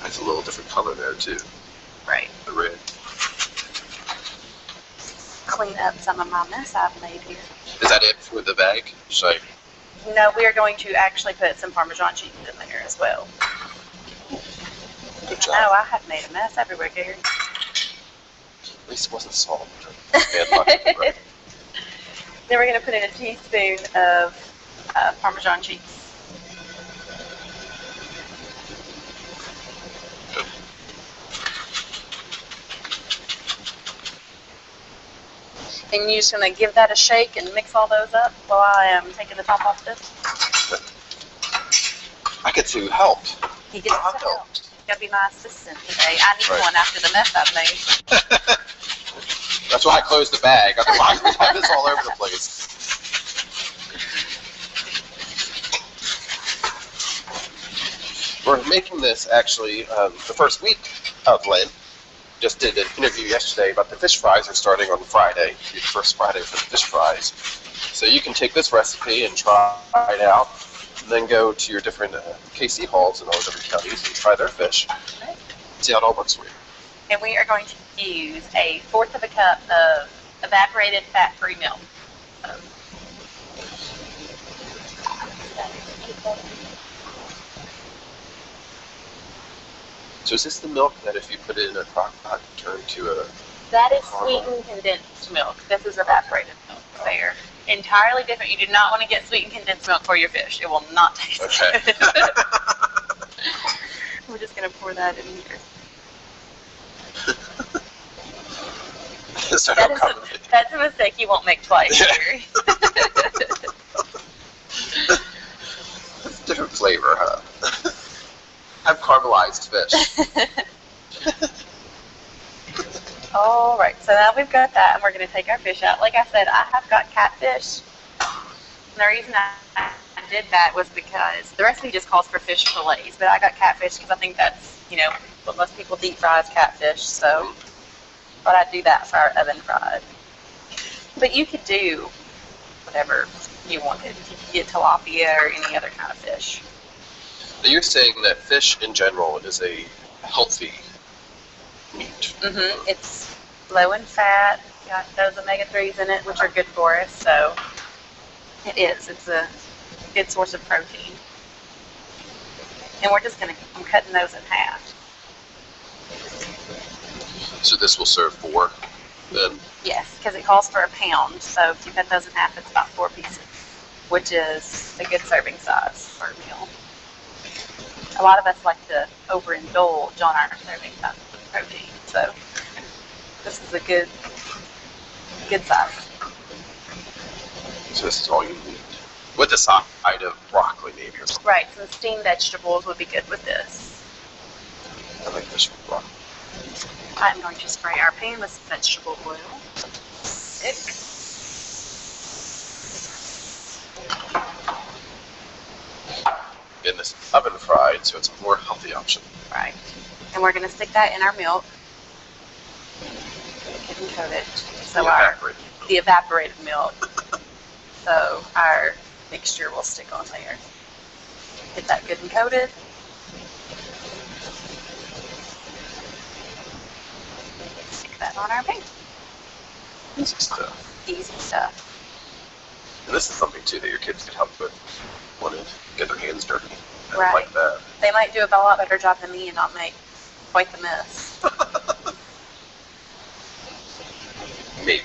That's a little different color there, too. Right. The red. Clean up some of my mess I've made here. Is that it for the bag? Should I... No, we are going to actually put some Parmesan cheese in there as well. Good job. No, I have made a mess everywhere, Gary. At least it wasn't salt. Bad luck, right? Then we're going to put in a teaspoon of Parmesan cheese. And you're just going to give that a shake and mix all those up while I am taking the top off this? I get to help. He gets to help. You got to be my assistant today. I need one after the mess I've made. That's why I closed the bag. Otherwise, we'd have this all over the place. We're making this actually the first week of Lent. Just did an interview yesterday about the fish fries are starting on Friday, the first Friday for the fish fries. So you can take this recipe and try it out, and then go to your different KC halls in all the different counties and try their fish. See how it all works for you. And we are going to use 1/4 of a cup of evaporated fat-free milk. So is this the milk that if you put it in a crock pot, turn to a... That is sweetened condensed milk. This is evaporated milk. They are entirely different. You do not want to get sweetened condensed milk for your fish. It will not taste good. We're just going to pour that in here. That's a mistake you won't make twice. Gary. It's a different flavor, huh? I've caramelized fish. All right, so now we've got that, and we're going to take our fish out. Like I said, I have got catfish. And the reason I did that was because the recipe just calls for fish fillets, but I got catfish because I think that's, you know, what most people deep fry is catfish. So thought I'd do that for our oven fried. But you could do whatever you wanted. You could get tilapia or any other kind of fish. But you're saying that fish in general is a healthy meat. It's low in fat, got those omega-3s in it, which are good for us, so it is. It's a good source of protein. And we're just I'm cutting those in half. So this will serve 4 then? Yes, because it calls for a pound, so if you cut those in half, it's about 4 pieces, which is a good serving size for a meal. A lot of us like to overindulge on our serving size of protein, so this is a good size. So this is all you need. With the side of broccoli maybe or something. Right, some steamed vegetables would be good with this. I like fish with broccoli. I'm going to spray our pan with some vegetable oil. And this is oven fried, so it's a more healthy option. Right. And we're going to stick that in our milk. Get and coat it. So the evaporated milk. So our mixture will stick on there. Get that good and coated. Stick that on our pan. Easy stuff. Easy stuff. And this is something too that your kids could help with. Want to get their hands dirty. Right. Like that. They might do a lot better job than me and not make quite the mess. Maybe.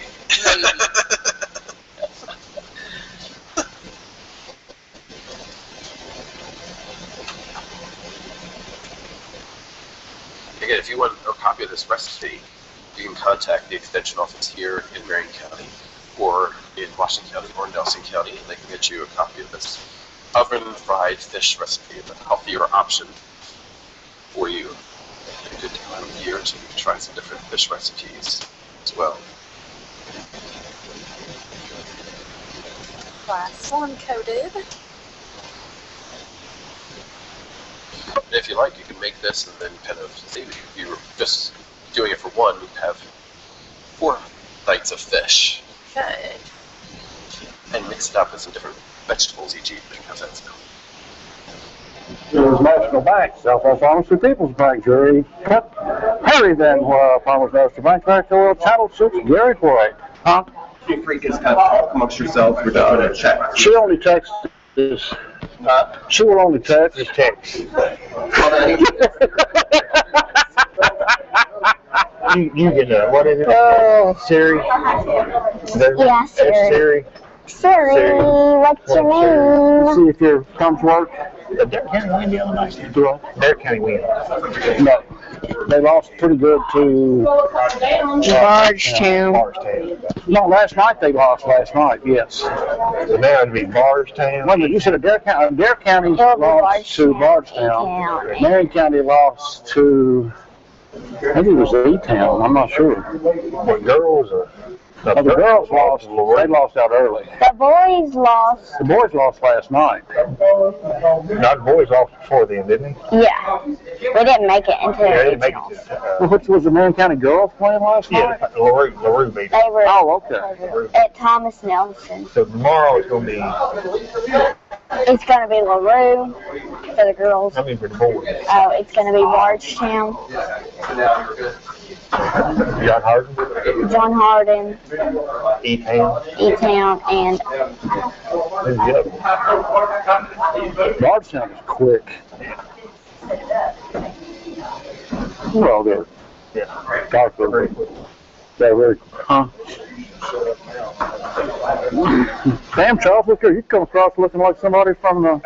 Again, if you want a copy of this recipe, you can contact the Extension office here in Marion County or in Washington County or Nelson County, and they can get you a copy of this oven-fried fish recipe, a healthier option for you. A good time of year to try some different fish recipes as well. Last one coated. And if you like, you can make this and then kind of say that you were just doing it for one, you have 4 bites of fish. Good. And mix it up with some different vegetables each evening. How's that sound? There's National Bank, Southwest Farmers and People's Bank, Jerry. Harry then, Farmers National Bank, back to World Channel 6, Gary Floyd. Huh? You freak is kind of talk amongst yourselves. We're just going to check. She only texts this. She will only text. Just text. You get that. What is it? Oh. Siri? Yeah, Siri. Siri, what's your name? See if your thumbs work. Derrick County win the other night. Do I? Derrick County win. No. They lost pretty good to Bardstown. No, last night they lost. Last night, yes. So now it'd be Bardstown. Well, you said Derrick County. Derrick County lost to Bardstown. Marion County lost to. Maybe it was E-Town. I'm not sure. What girls or? The girls lost. They lost out early. The boys lost. The boys lost last night. Not the boys lost before then, didn't they? Yeah. We didn't make it into Yeah, they the didn't make it to Which was the Marion County girls playing last night? Yeah, LaRue beat They were Oh, okay. at Thomas Nelson. So tomorrow it's going to be It's gonna be LaRue for the girls. I mean for the boys. Oh, it's gonna be Bardstown, John Harden. John Harden, E-Town. E-Town, and Who's the other one? Bardstown is quick. Well, they're, yeah, Darkville very quick. They're very quick. Huh? Damn, Charles, look here. You come across looking like somebody from the...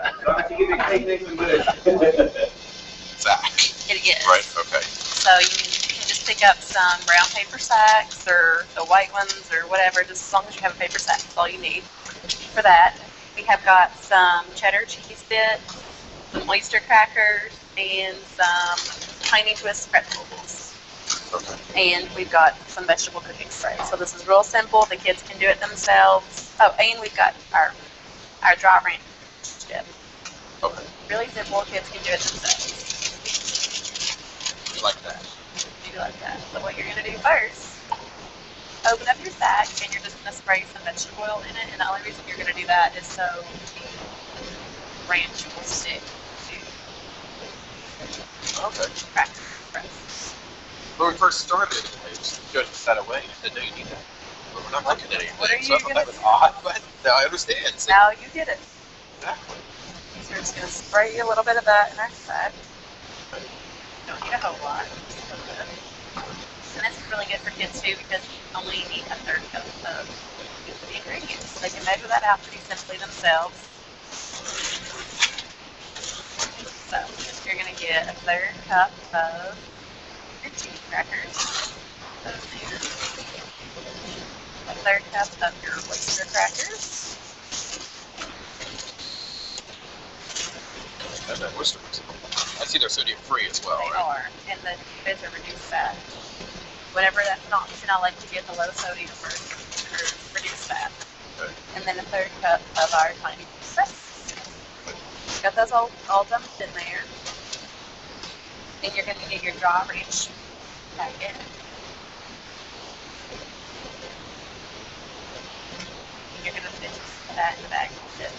Zach. It is. Right, okay. So you can just pick up some brown paper sacks or the white ones or whatever, just as long as you have a paper sack, that's all you need for that. We have got some cheddar cheese bits, some oyster crackers, and some tiny twist pretzels. And we've got some vegetable cooking spray. So this is real simple. The kids can do it themselves. Oh, and we've got our dry ranch dip. Okay. Really simple. Kids can do it themselves. Like that. Do like that. So what you're going to do first, open up your sack, and you're just going to spray some vegetable oil in it. And the only reason you're going to do that is so the ranch will stick to Okay. crackers. When we first started, Judge set away. I didn't know you need that. But we're not looking at anything. What are you So I thought gonna that was odd, but now I understand. So Now you get it. exactly. So we're just going to spray a little bit of that in our sack. Don't need a whole lot. Just a little bit. And this is really good for kids too because you only need a third cup of the ingredients. They can measure that out pretty simply themselves. So you're going to get a third cup of your cheese crackers. A third cup of your oyster crackers. And then oysters. I see they're sodium free as well, They right? are, and the bits are reduced fat. Whenever that's an option, I like to get the low sodium first, or reduced fat. Okay. And then a third cup of our tiny crisps. Got those all dumped in there. And you're going to get your dry ranch packet. And you're going to fix that in the bag with it.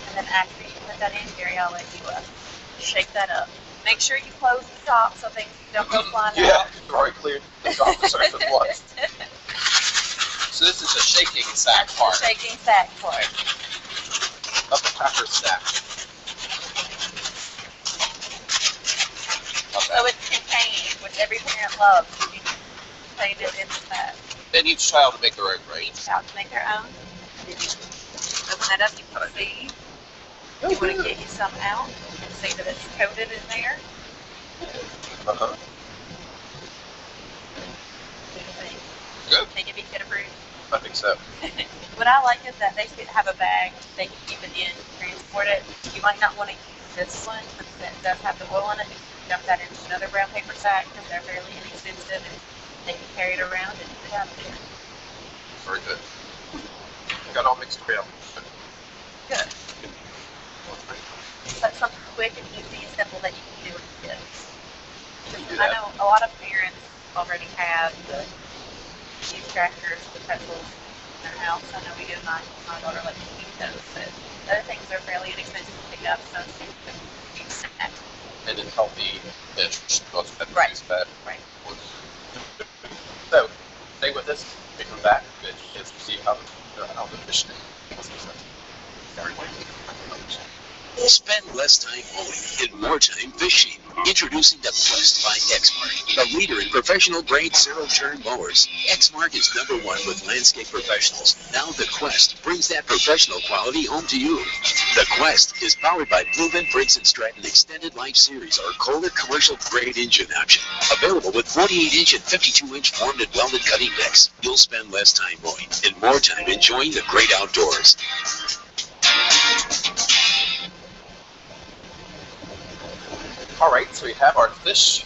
And then after you put that in, Gary, I'll let you shake that up. Make sure you close the top so things don't go flying Yeah, out. you've already cleared the top the surface once. So this is the shaking sack That's part the shaking sack part. of the cracker stack. So it's contained, which every parent loves. You contain it in the sack. And each child to make their own, right? Each child to make their own. Then you open that up, you can see. You want to get you some out and see that it's coated in there. Uh-huh. What do you think? Good. Think it'd be kid approved? I think so. What I like is that they could have a bag they can keep it in, transport it. You might not want to use this one since it does have the oil in it. You can dump that into another brown paper sack because they're fairly inexpensive and they can carry it around and put it out there. Very good. Got all mixed around. Good. That's something quick and easy and simple that you can do with kids. I know a lot of parents already have the cheese crackers, the pretzels in their house. I know we do. My daughter likes to eat those, but other things are fairly inexpensive to pick up, so it's a use that. And then healthy fish. Most of that Right. is fat. Right. So, stay with us. We come back and just see how the fish thing. Spend less time mowing and more time fishing. Introducing the Quest by Exmark, the leader in professional grade zero-turn mowers. Exmark is #1 with landscape professionals. Now the Quest brings that professional quality home to you. The Quest is powered by Bluevin, Briggs & Stratton Extended Life Series or Kohler commercial grade engine option. Available with 48-inch and 52-inch formed and welded cutting decks. You'll spend less time mowing and more time enjoying the great outdoors. All right, so we have our fish,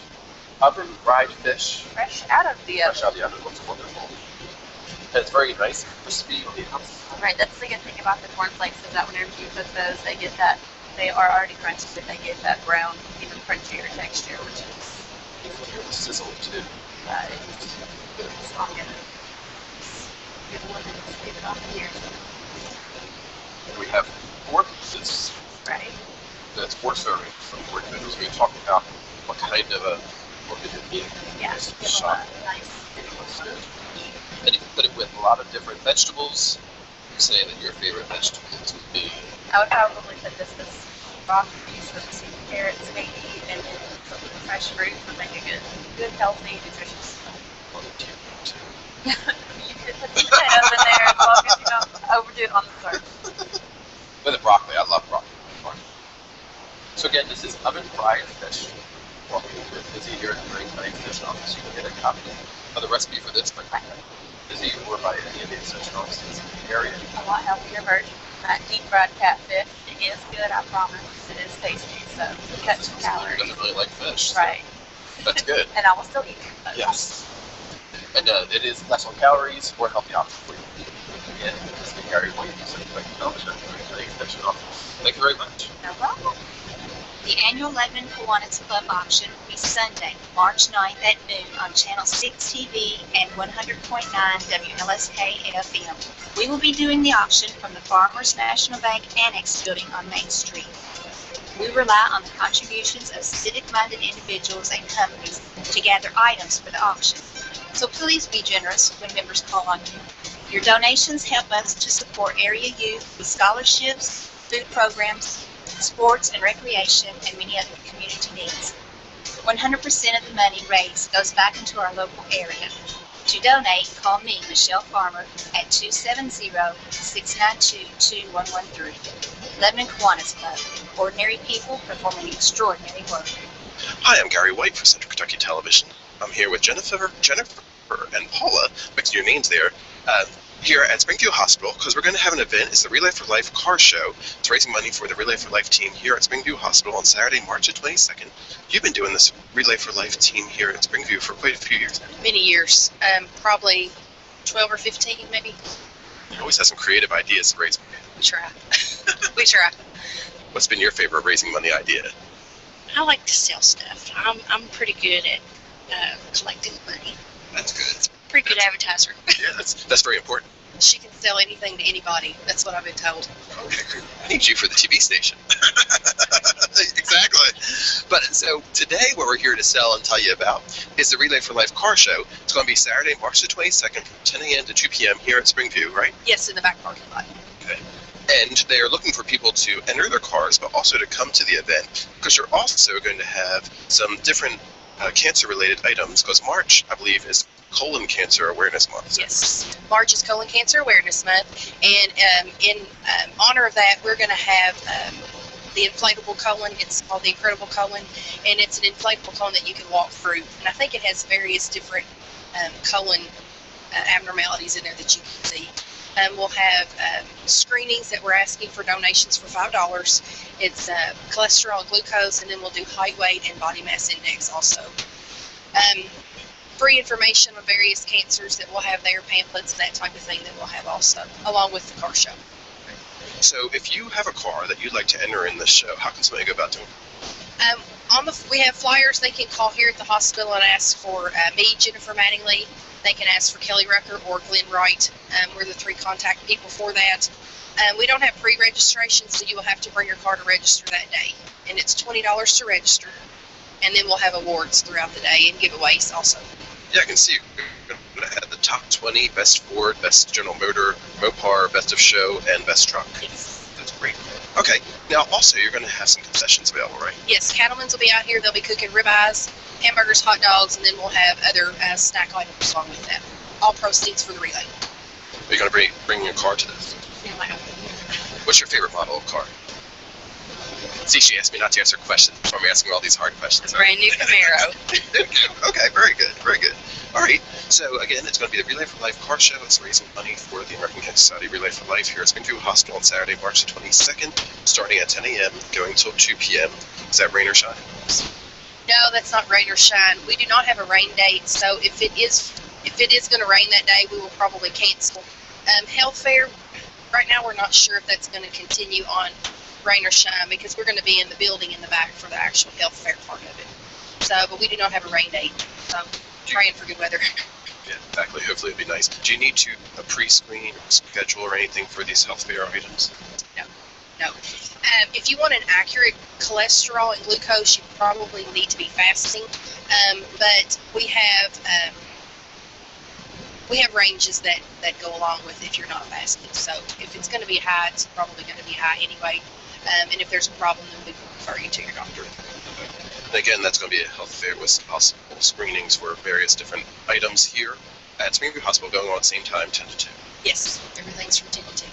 oven fried fish. Fresh out of the Fresh out oven. of the oven. Looks wonderful. And it's very nice and crispy on the outside. Right, that's the good thing about the cornflakes is that whenever you cook those, they get that, they are already crunchy, but they get that brown, even crunchier texture, which is Sizzle too. So I'm gonna get one and leave it on here. We have 4 pieces. Right. That's 4 servings from 4 individuals. We talk about what kind of a Yeah, give them a nice. And you can put it with a lot of different vegetables. You say that your favorite vegetables would be. I would probably put this with broccoli, some sweet carrots, maybe, and then some fresh fruit would make a good, healthy, nutritious. You could put some potatoes in there as long as you don't overdo it on the start. With the broccoli, I love broccoli. So again, this is oven fried fish. Walking with Izzy here at the Marine County Extension Office, you can get a copy of the recipe for this by Izzy or by any of the extension offices in the area. A lot healthier version. Deep fried catfish. It is good, I promise. It is tasty, so cut some calories. Who doesn't really like fish? So Right. that's good. And I will still eat it. Yes. And it is less on calories, more healthy option for you. Again, this is Gary Williams, Marine County Extension Office. Thank you very much. No problem. The annual Lebanon Kiwanis Club auction will be Sunday, March 9th at noon on Channel 6 TV and 100.9 WLSK FM. We will be doing the auction from the Farmers National Bank Annex building on Main Street. We rely on the contributions of civic-minded individuals and companies to gather items for the auction. So please be generous when members call on you. Your donations help us to support area youth with scholarships, food programs, sports and recreation, and many other community needs. 100% of the money raised goes back into our local area. To donate, call me, Michelle Farmer, at 270-692-2113. Lebanon Kiwanis Club, ordinary people performing extraordinary work. Hi, I'm Gary White for Central Kentucky Television. I'm here with Jennifer, and Paula, mixing your names there, here at Springfield Hospital, because we're going to have an event. It's the Relay for Life car show. It's raising money for the Relay for Life team here at Springfield Hospital on Saturday, March the 22nd. You've been doing this Relay for Life team here at Springfield for quite a few years now. Many years, probably 12 or 15 maybe. You always have some creative ideas to raise money. We try. We try. What's been your favorite raising money idea? I like to sell stuff. I'm pretty good at collecting money. That's good. Pretty good advertiser. Yeah, that's very important. She can sell anything to anybody. That's what I've been told. Okay, I need you for the TV station. Exactly. But so today what we're here to sell and tell you about is the Relay for Life car show. It's going to be Saturday, March the 22nd from 10 a.m. to 2 p.m. here at Springview, right? Yes, in the back parking lot. Okay. And they are looking for people to enter their cars, but also to come to the event, because you're also going to have some different cancer-related items, because March, I believe, is Colon Cancer Awareness Month. Yes. March is Colon Cancer Awareness Month, and in honor of that, we're going to have the inflatable colon. It's called the Incredible Colon, and it's an inflatable colon that you can walk through. And I think it has various different colon abnormalities in there that you can see. We'll have screenings that we're asking for donations for $5. It's cholesterol and glucose, and then we'll do height, weight, and body mass index also. Free information on various cancers that we'll have there, pamphlets, and that type of thing that we'll have also, along with the car show. So if you have a car that you'd like to enter in this show, how can somebody go about doing it? We have flyers. They can call here at the hospital and ask for me, Jennifer Mattingly. They can ask for Kelly Rucker or Glenn Wright. We're the 3 contact people for that. We don't have pre-registration, so you will have to bring your car to register that day. And it's $20 to register. And then we'll have awards throughout the day and giveaways also. Yeah, I can see you're going to have the top 20, best Ford, best General Motor, Mopar, best of show, and best truck. Yes. That's great. Okay, now also you're going to have some concessions available, right? Yes, Cattlemen's will be out here. They'll be cooking ribeyes, hamburgers, hot dogs, and then we'll have other snack items along with that. All proceeds for the relay. Are you going to bring your car to this? Yeah, my home. What's your favorite model of car? See, she asked me not to answer questions before me asking all these hard questions. A brand new Camaro. Okay, very good, very good. All right, so again, it's going to be the Relay for Life car show. It's raising money for the American Cancer Society Relay for Life here at Springfield Hospital on Saturday, March the 22nd, starting at 10 a.m., going till 2 p.m. Is that rain or shine? No, that's not rain or shine. We do not have a rain date, so if it is going to rain that day, we will probably cancel. Health fair, right now we're not sure if that's going to continue on rain or shine, because we're going to be in the building in the back for the actual health fair part of it. So, but we do not have a rain date. So praying for good weather. Yeah, exactly. Hopefully it'll be nice. Do you need to pre-screen or schedule or anything for these health fair items? No. If you want an accurate cholesterol and glucose, you probably need to be fasting. But we have ranges that go along with if you're not fasting. So if it's going to be high, it's probably going to be high anyway. And if there's a problem, then we will refer you to your doctor. And again, that's going to be a health fair with possible screenings for various different items here at Springview Hospital going on at the same time, 10 to 2. Yes, everything's from 10 to 2.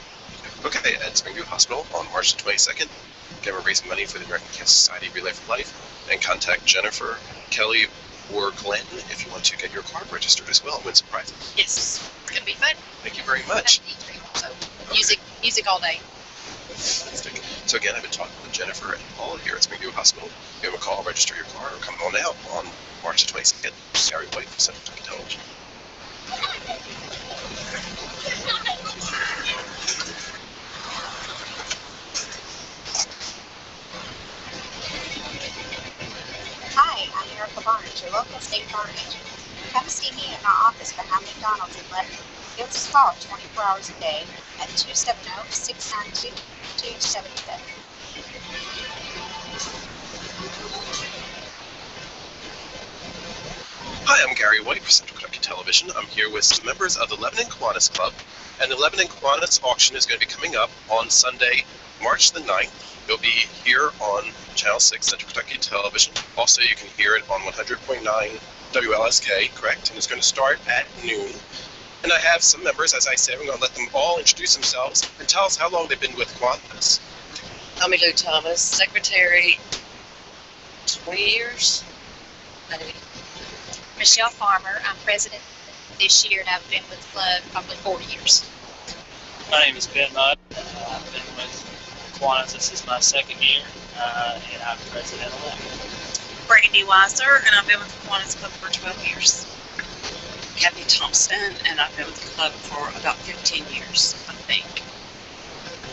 Okay, at Springview Hospital on March the 22nd. Again, we're raising money for the American Cancer Society Relay for Life. And contact Jennifer, Kelly, or Glenn if you want to get your card registered as well and win some prizes. Yes, it's going to be fun. Thank you very much. So, music all day. Fantastic. So again, I've been talking with Jennifer and Paul here at Springview Hospital. Give them a call, register your car, or come on out on March the 22nd. Gary White from Central Kentucky Television. Hi, I'm Erica Barnes, your local state farm agent. Come see me at my office behind McDonald's in Lebanon. Give us a call 24 hours a day at 270-692-2277. Hi, I'm Gary White for Central Kentucky Television. I'm here with some members of the Lebanon Kiwanis Club, and the Lebanon Kiwanis auction is going to be coming up on Sunday, March the 9th. It'll be here on Channel 6 Central Kentucky Television. Also, you can hear it on 100.9 WLSK, correct? And it's going to start at noon. And I have some members, as I said, we're going to let them all introduce themselves and tell us how long they've been with Kiwanis. I'm Lou Thomas, secretary, 20 years. Michelle Farmer, I'm president this year, and I've been with the club probably 40 years. My name is Ben Mudd. I've been with Kiwanis. This is my second year, and I'm president-elect. Brandy Weiser, and I've been with the Kiwanis Club for 12 years. Kathy Thompson, and I've been with the club for about 15 years, I think.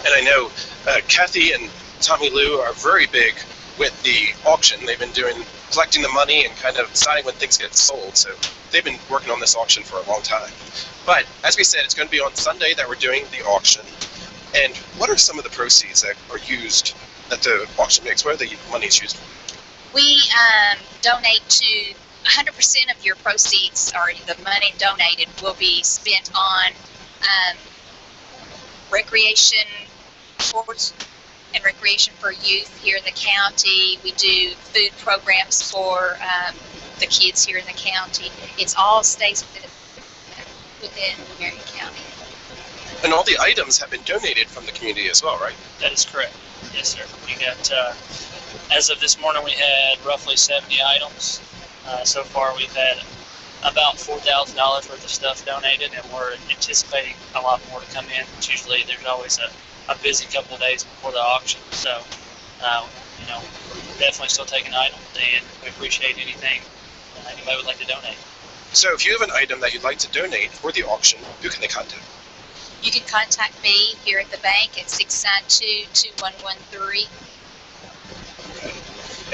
And I know Kathy and Tommy Lou are very big with the auction. They've been collecting the money and kind of deciding when things get sold. So they've been working on this auction for a long time. But as we said, it's going to be on Sunday that we're doing the auction. And what are some of the proceeds that are used that the auction makes? What are the monies used for? We donate to 100% of your proceeds, or the money donated, will be spent on recreation, sports, and recreation for youth here in the county. We do food programs for the kids here in the county. It's all stays within Marion County. And all the items have been donated from the community as well, right? That is correct. Yes, sir. We got, as of this morning, we had roughly 70 items. So far, we've had about $4,000 worth of stuff donated, and we're anticipating a lot more to come in. Usually, there's always a busy couple of days before the auction. So, we're definitely still taking items, and we appreciate anything anybody would like to donate. So if you have an item that you'd like to donate for the auction, who can they contact? You can contact me here at the bank at 692-2113.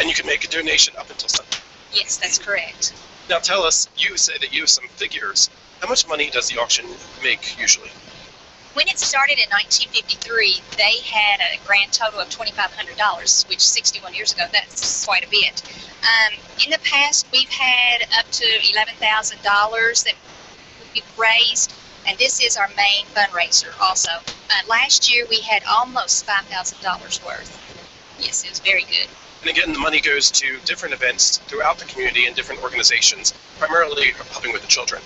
And you can make a donation up until Sunday. Yes, that's correct. Now tell us, you say that you have some figures. How much money does the auction make usually? When it started in 1953, they had a grand total of $2,500, which 61 years ago, that's quite a bit. In the past, we've had up to $11,000 that we've raised, and this is our main fundraiser also. Last year, we had almost $5,000 worth. Yes, it was very good. And again, the money goes to different events throughout the community and different organizations, primarily helping with the children.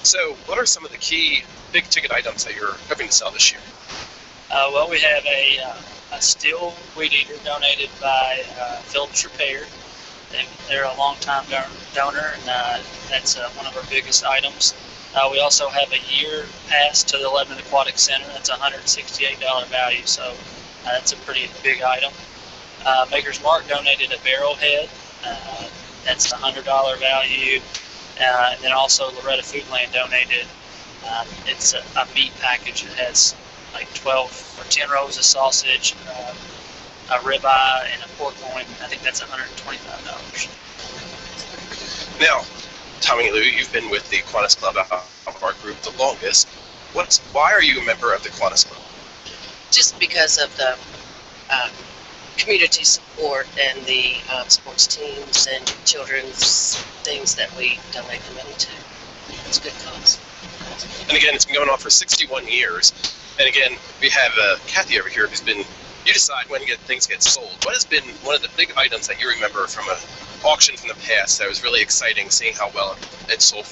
So what are some of the key big ticket items that you're hoping to sell this year? Well, we have a steel weed eater donated by Phillips Repair. They're a long-time donor, and that's one of our biggest items. We also have a year pass to the Lebanon Aquatic Center. That's a $168 value, so that's a pretty big item. Maker's Mark donated a barrel head. That's a $100 value. And then also Loretta Foodland donated, it's a meat package. It has like 12 or 10 rows of sausage, a ribeye, and a pork loin. I think that's $125. Now, Tommy Lou, you've been with the Kiwanis Club of our group the longest. Why are you a member of the Kiwanis Club? Just because of the community support and the sports teams and children's things that we donate the money to. It's a good cause. And again, it's been going on for 61 years. And again, we have Kathy over here who's been, you decide when things get sold. What has been one of the big items that you remember from an auction from the past that was really exciting, seeing how well it sold?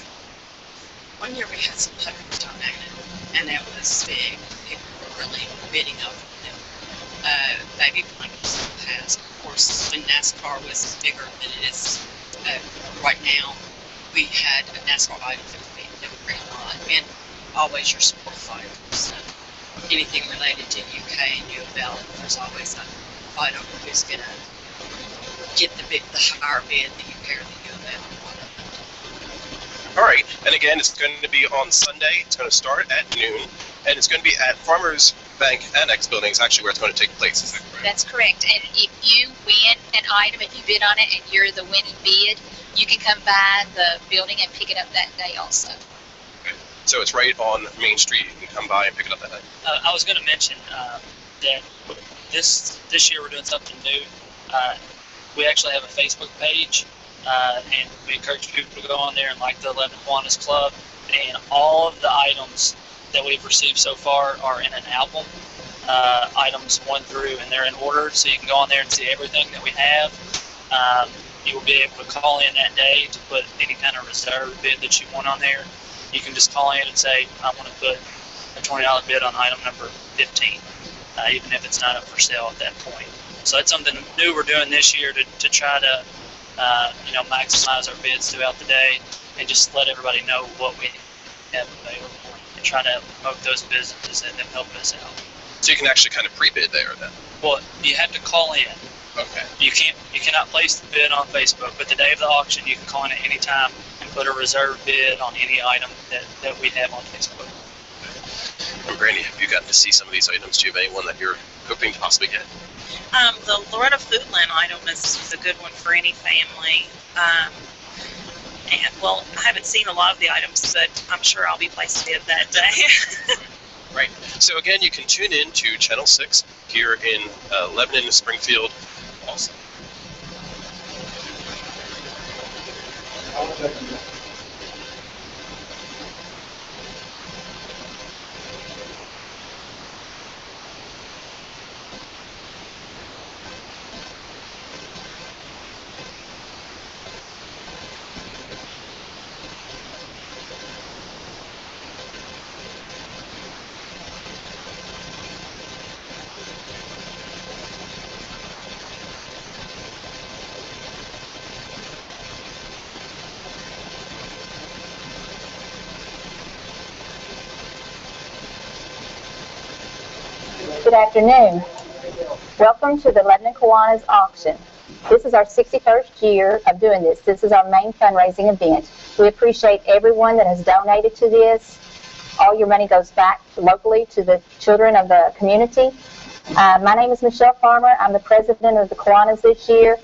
One year we had some puppies donated, and it was big. People were really bidding over them. Baby blankets in the past. Of course, when NASCAR was bigger than it is right now, we had a NASCAR item that we bring a lot. And always your sport fighters. So anything related to UK and UFL, there's always a fight over who's going to get the higher bid, the UK or the UFL. All right, and again, it's going to be on Sunday. It's going to start at noon, and it's going to be at Farmers Bank Annex Building is actually where it's going to take place. Is that correct? That's correct. And if you win an item, if you bid on it and you're the winning bid, you can come by the building and pick it up that day also. Okay. So it's right on Main Street. You can come by and pick it up that day. I was going to mention that this year we're doing something new. We actually have a Facebook page, and we encourage people to go on there and like the 11 Kiwanis Club. And all of the items that we've received so far are in an album, items 1 through, and they're in order, so you can go on there and see everything that we have. You will be able to call in that day to put any kind of reserve bid that you want on there. You can just call in and say, I want to put a $20 bid on item number 15, even if it's not up for sale at that point. So that's something new we're doing this year to try to maximize our bids throughout the day and just let everybody know what we have available and try to promote those businesses that help us out. So you can actually kind of pre-bid there then? Well, you have to call in. Okay. You cannot place the bid on Facebook, but the day of the auction you can call in at any time and put a reserve bid on any item that we have on Facebook. And Brandy, have you gotten to see some of these items? Do you have anyone that you're hoping to possibly get? The Loretta Foodland item is a good one for any family. And, well, I haven't seen a lot of the items, but I'm sure I'll be placing it that day. Right. So, again, you can tune in to Channel 6 here in Lebanon, Springfield also. Good afternoon. Welcome to the Lebanon Kiwanis auction. This is our 61st year of doing this. This is our main fundraising event. We appreciate everyone that has donated to this. All your money goes back locally to the children of the community. My name is Michelle Farmer. I'm the president of the Kiwanis this year.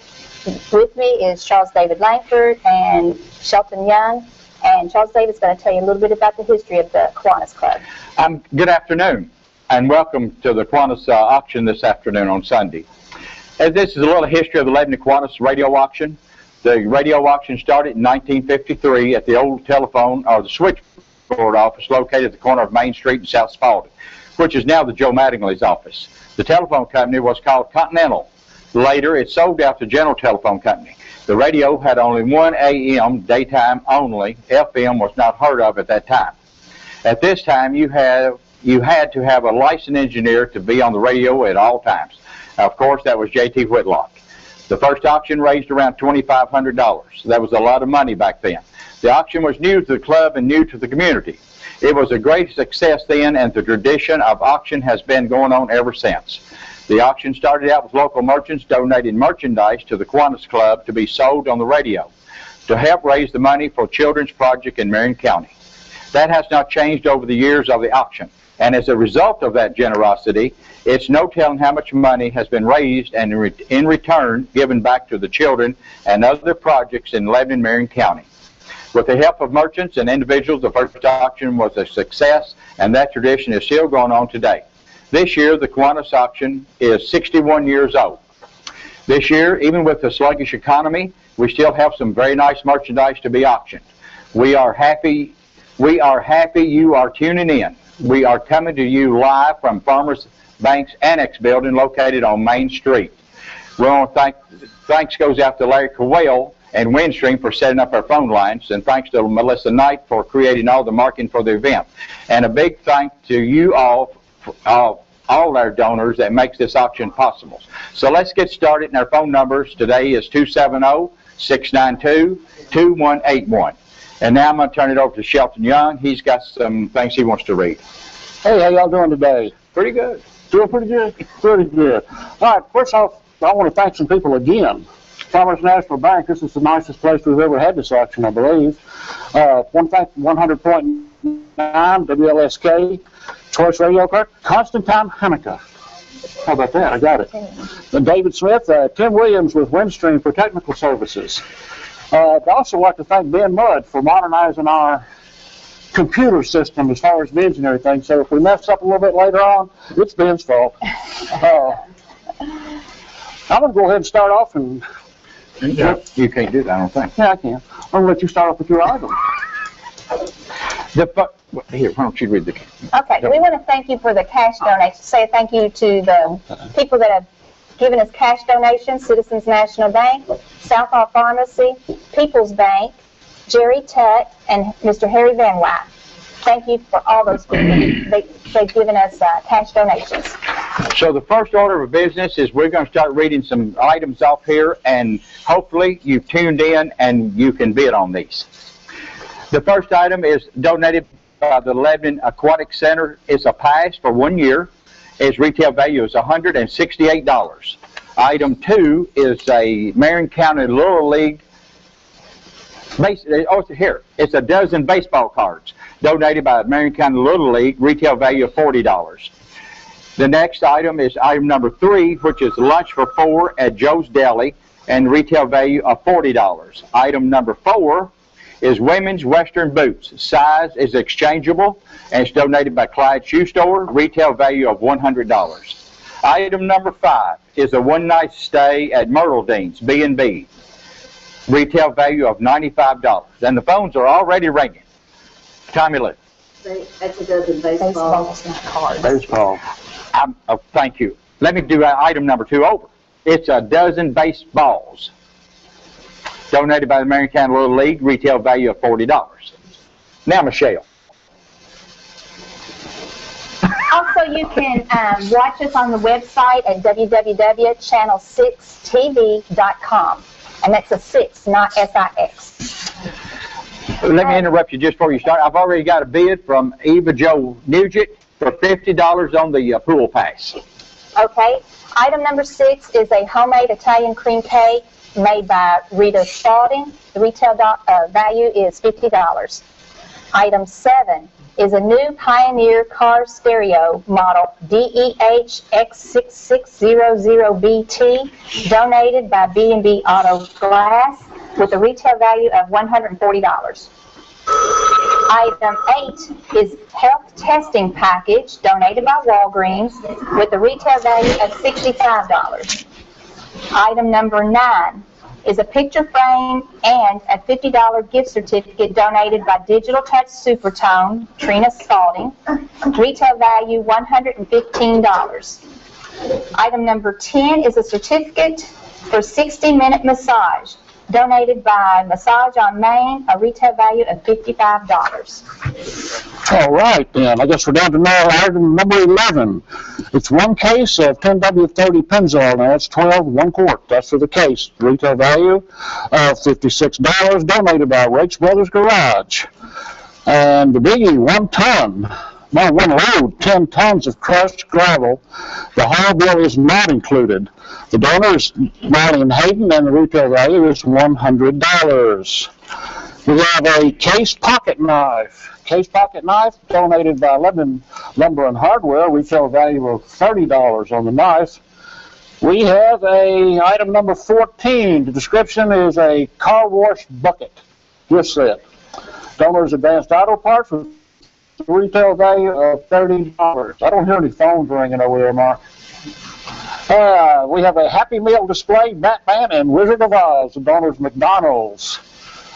With me is Charles David Langford and Shelton Young. And Charles David is going to tell you a little bit about the history of the Kiwanis Club. Good afternoon, and welcome to the Kiwanis auction this afternoon on Sunday. As this is a little history of the Lebanon Kiwanis radio auction. The radio auction started in 1953 at the old telephone or the switchboard office located at the corner of Main Street and South Spalding, which is now the Joe Mattingly's office. The telephone company was called Continental. Later, it sold out to General Telephone Company. The radio had only one AM, daytime only. FM was not heard of at that time. At this time, you had to have a licensed engineer to be on the radio at all times. Of course, that was J.T. Whitlock. The first auction raised around $2,500. That was a lot of money back then. The auction was new to the club and new to the community. It was a great success then, and the tradition of auction has been going on ever since. The auction started out with local merchants donating merchandise to the Kiwanis Club to be sold on the radio to help raise the money for Children's Project in Marion County. That has not changed over the years of the auction. And as a result of that generosity, it's no telling how much money has been raised and in return given back to the children and other projects in Lebanon, Marion County. With the help of merchants and individuals, the first auction was a success, and that tradition is still going on today. This year, the Kiwanis auction is 61 years old. This year, even with the sluggish economy, we still have some very nice merchandise to be auctioned. We are happy you are tuning in. We are coming to you live from Farmers Bank's Annex building located on Main Street. We want to thanks goes out to Larry Cowell and Windstream for setting up our phone lines, and thanks to Melissa Knight for creating all the marketing for the event. And a big thank to you all our donors that makes this auction possible. So let's get started, and our phone numbers today is 270-692-2181. And now I'm going to turn it over to Shelton Young. He's got some things he wants to read. Hey, how y'all doing today? Pretty good. Doing pretty good? Pretty good. All right, first off, I want to thank some people again. Farmers National Bank, this is the nicest place we've ever had this auction, I believe. One thank 100.9 WLSK, Choice Radio Clerk, Constantine Hanukkah. How about that? I got it. David Smith, Tim Williams with Windstream for technical services. I'd also like to thank Ben Mudd for modernizing our computer system as far as bids and everything. So if we mess up a little bit later on, it's Ben's fault. I'm going to go ahead and start off and... You can't do that, I don't think. Yeah, I can. I'm going to let you start off with your item. Here, why don't you read the... Okay, we want to thank you for the cash donation. Say thank you to the people that have given us cash donations: Citizens National Bank, Southall Pharmacy, People's Bank, Jerry Tutt, and Mr. Harry Van Wyck. Thank you for all those people. They've given us cash donations. So the first order of business is we're going to start reading some items off here, and hopefully you've tuned in and you can bid on these. The first item is donated by the Lebanon Aquatic Center. It's a pass for 1 year. Its retail value is $168. Item 2 is a Marion County Little League. Here, it's a dozen baseball cards donated by Marion County Little League, retail value of $40. The next item is item number 3, which is lunch for 4 at Joe's Deli, and retail value of $40. Item number 4 is women's Western boots. Size is exchangeable, and it's donated by Clyde Shoe Store, retail value of $100. Item number 5 is a one-night stay at Myrtle Dean's B&B. Retail value of $95. And the phones are already ringing. Tommy Lou. That's a dozen baseballs. Not cards. Baseball. Thank you. Let me do item number 2 over. It's a dozen baseballs. Donated by the Marion County Little League, retail value of $40. Now, Michelle. Also, you can watch us on the website at www.channel6tv.com. And that's a 6, not S-I-X. Let me interrupt you just before you start. I've already got a bid from Eva Jo Nugent for $50 on the pool pass. Okay. Item number 6 is a homemade Italian cream cake made by Rita Spalding. The retail value is $50. Item 7 is a new Pioneer car stereo model DEH-X6600BT donated by B&B Auto Glass with a retail value of $140. Item 8 is health testing package donated by Walgreens with a retail value of $65. Item number 9 is a picture frame and a $50 gift certificate donated by Digital Touch Supertone, Trina Spalding. Retail value $115. Item number 10 is a certificate for 60-minute massage donated by Massage on Main, a retail value of $55. All right, then. I guess we're down to now item number 11. It's 1 case of 10W30 Pennzoil. Now, it's 12, 1 quart. That's for the case. Retail value of $56, donated by Rake's Brothers Garage. And the biggie, 1 ton. No, 1 load, 10 tons of crushed gravel. The whole bill is not included. The donor is Marlene Hayden, and the retail value is $100. We have a case pocket knife. Case pocket knife donated by Lebanon Lumber and Hardware, retail value of $30 on the knife. We have a item number 14. The description is a car wash bucket gift set. Stoner's Advanced Auto Parts with a retail value of $30. I don't hear any phones ringing over there, Mark. We have a Happy Meal display, Batman and Wizard of Oz, the Donors McDonald's.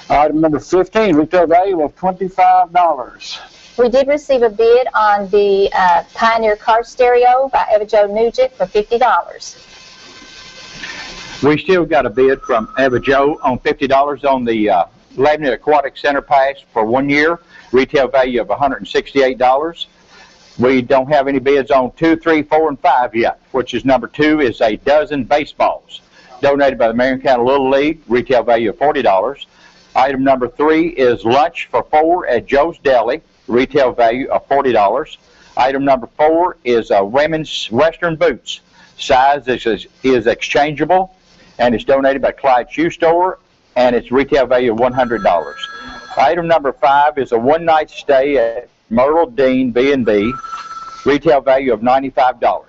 Item number 15, retail value of $25. We did receive a bid on the Pioneer car stereo by Eva Jo Nugent for $50. We still got a bid from Eva Jo on $50 on the Lebanon Aquatic Center Pass for 1 year, retail value of $168. We don't have any bids on 2, 3, 4, and 5 yet, which is number 2 is a dozen baseballs, donated by the Marion County Little League, retail value of $40. Item number 3 is lunch for 4 at Joe's Deli, retail value of $40. Item number 4 is women's Western boots. Size is exchangeable, and it's donated by Clyde Shoe Store, and its retail value of $100. Item number 5 is a one-night stay at Myrtle Dean B&B, retail value of $95.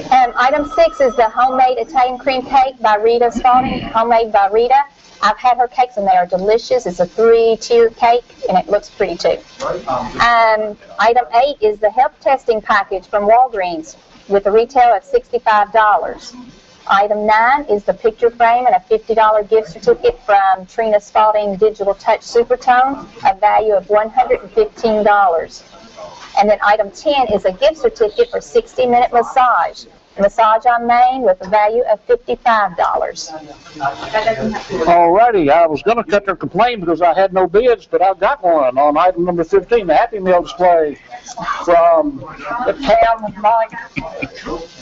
Item 6 is the homemade Italian cream cake by Rita Spalding, homemade by Rita. I've had her cakes and they are delicious. It's a 3-tier cake and it looks pretty too. Item 8 is the health testing package from Walgreens with a retail of $65. Item 9 is the picture frame and a $50 gift certificate from Trina Spalding Digital Touch Supertone, a value of $115. And then item 10 is a gift certificate for 60-minute massage on Main with a value of $55. Alrighty, I was going to cut their complaint because I had no bids, but I've got one on item number 15, the Happy Meal display from the Cam Knight.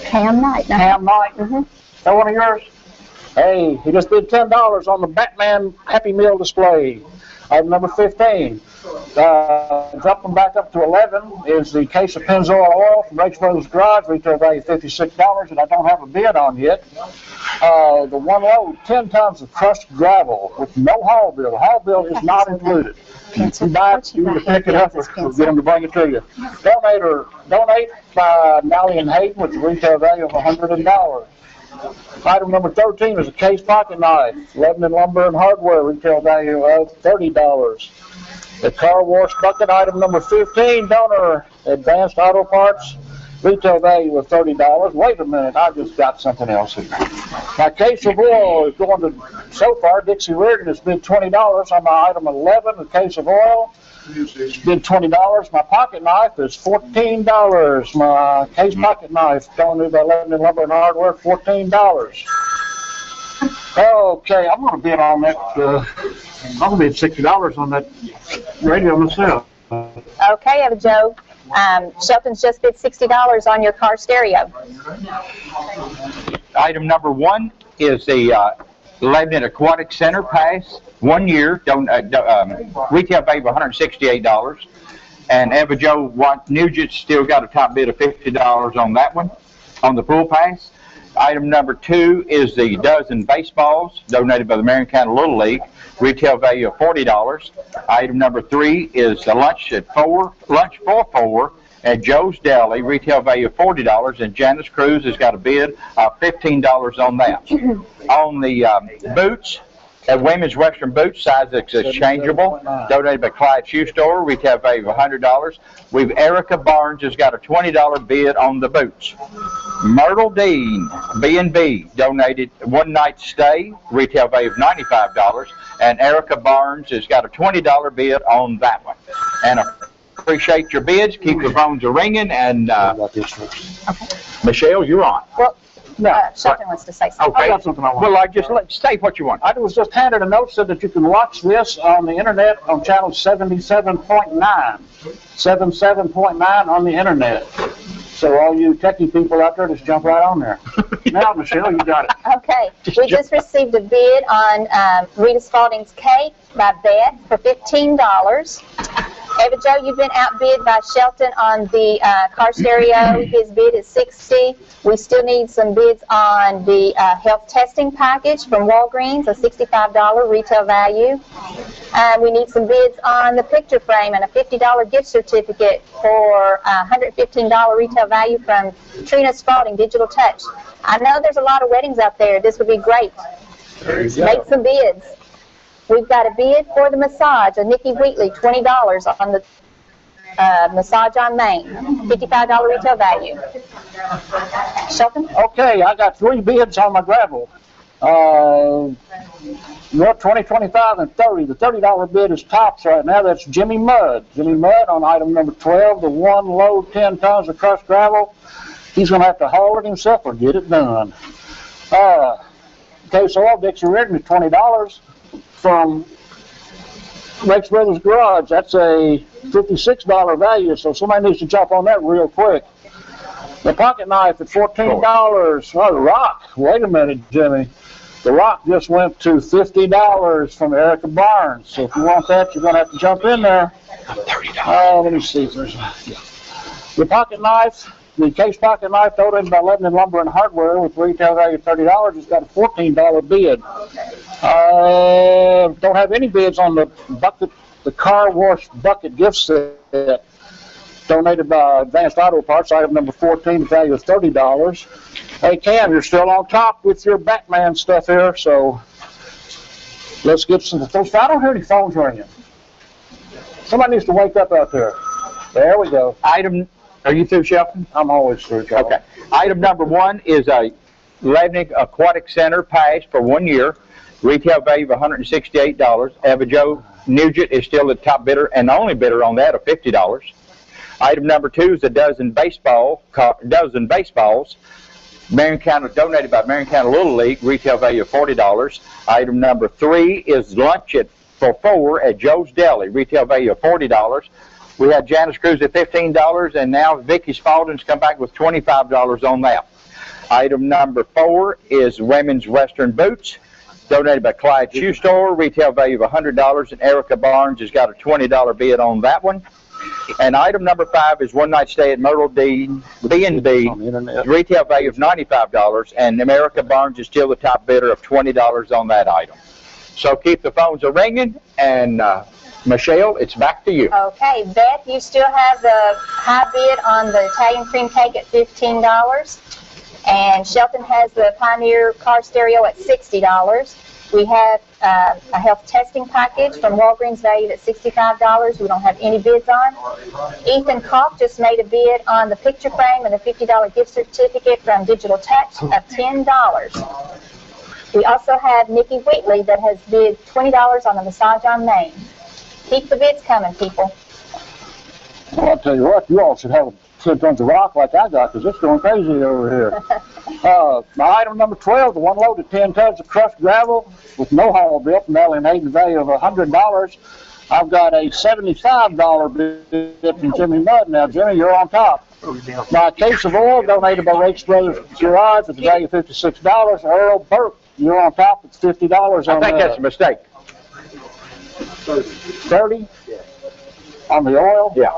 Cam Knight. Mm-hmm. Is that one of yours? Hey, he just bid $10 on the Batman Happy Meal display. Item number 15. Dropping back up to 11 is the case of Pennzoil oil from Rachel Brothers Garage, retail value $56, and I don't have a bid on yet. The one load, 10 tons of crushed gravel with no haul bill. The haul bill is not included. You buy it, you can pick it up, or get them to bring it to you. Donate by Nally and Hayden with a retail value of $100. Item number 13 is a case pocket knife, Lebanon Lumber and Hardware, retail value of $30. The car wash bucket, item number 15, Donor Advanced Auto Parts, retail value of $30. Wait a minute, I just got something else here. My case of oil is going to, so far, Dixie Reardon has bid $20 on my item 11, the case of oil. Bid $20. My pocket knife is $14. My case pocket knife, donated by Lebanon Lumber and Hardware, $14. Okay, I'm going to bid on that. I'm going to bid $60 on that radio myself. Okay, Eva Jo. Shelton's just bid $60 on your car stereo. Item number 1 is the Lebanon Aquatic Center Pass, 1 year, retail value of $168. And Eva Jo Nugent still got a top bid of $50 on that one, on the pool pass. Item number 2 is the dozen baseballs donated by the Marion County Little League, retail value of $40. Item number 3 is the lunch for 4 at Joe's Deli, retail value of $40, and Janice Cruz has got a bid of $15 on that. On the boots, women's Western boots, size is exchangeable, donated by Clyde Shoe Store, retail value of $100. Erica Barnes has got a $20 bid on the boots. Myrtle Dean B&B donated one night stay, retail value of $95, and Erica Barnes has got a $20 bid on that one. And appreciate your bids. Keep the phones ringing, and Michelle, you're on. Well, Shelton wants to say something. I got something I want. Well, say what you want. I was just handed a note said that you can watch this on the internet on channel 77.9. 77.9 on the internet. So all you techie people out there, just jump right on there. Now, Michelle, you got it. Okay. We just received a bid on Rita Spalding's cake by Beth for $15. Eva Jo, you've been outbid by Shelton on the car stereo. His bid is $60. We still need some bids on the health testing package from Walgreens, a $65 retail value. We need some bids on the picture frame and a $50 gift certificate for $115 retail value from Trina Spalding Digital Touch. I know there's a lot of weddings out there. This would be great. Make some bids. We've got a bid for the massage, a Nikki Wheatley, $20 on the massage on Main, $55 retail value. Shelton? Okay, I got 3 bids on my gravel. North 20, 25, and 30. The $30 bid is tops right now. That's Jimmy Mudd. Jimmy Mudd on item number 12, the 1 load 10 tons of crushed gravel. He's going to have to haul it himself or get it done. Case oil, Dixie Riggin is $20 from Rex Brothers Garage. That's a $56 value, so somebody needs to jump on that real quick. The pocket knife at $14. Oh, the rock. Wait a minute, Jimmy. The rock just went to $50 from Erica Barnes. So if you want that, you're going to have to jump in there. $30. Let me see if there's... Yeah. The pocket knife, the case pocket knife donated by Lebanon Lumber and Hardware with retail value of $30. It's got a $14 bid. Don't have any bids on the bucket, the car wash bucket gift set. Donated by Advanced Auto Parts, item number 14, the value of $30. Hey, Cam, you're still on top with your Batman stuff here, so let's get some. I don't hear any phones ringing. Somebody needs to wake up out there. There we go. Are you through, Shelton? I'm always through, Charles. Okay. Item number 1 is a Lebanon Aquatic Center pass for 1 year. Retail value of $168. Eva Joe Nugent is still the top bidder and the only bidder on that of $50. Item number 2 is a dozen baseballs, Marion County, donated by Marion County Little League, retail value of $40. Item number 3 is lunch for 4 at Joe's Deli, retail value of $40. We had Janice Cruz at $15, and now Vicky Spalding's come back with $25 on that. Item number 4 is women's Western boots, donated by Clyde Shoe Store, retail value of $100, and Erica Barnes has got a $20 bid on that one. And item number 5 is one night stay at Myrtle B&B, retail value of $95, and America Barnes is still the top bidder of $20 on that item. So keep the phones ringing, and Michelle, it's back to you. Okay, Beth, you still have the high bid on the Italian cream cake at $15, and Shelton has the Pioneer car stereo at $60. We have a health testing package from Walgreens valued at $65 we don't have any bids on. Ethan Koch just made a bid on the picture frame and a $50 gift certificate from Digital Touch of $10. We also have Nikki Wheatley that has bid $20 on the massage on Main. Keep the bids coming, people. Well, I'll tell you what, you all should have a 10 tons of rock like I got, because it's going crazy over here. My item number 12, the 1 load of 10 tons of crushed gravel with no haul bill from Ellie and Hayden, value of $100. I've got a $75 bid from Jimmy Mudd. Now, Jimmy, you're on top. My case of oil donated by Rex Brothers Garage with the value of $56. Earl Burke, you're on top. It's $50 on I think that's a mistake. 30 on the oil? Yeah.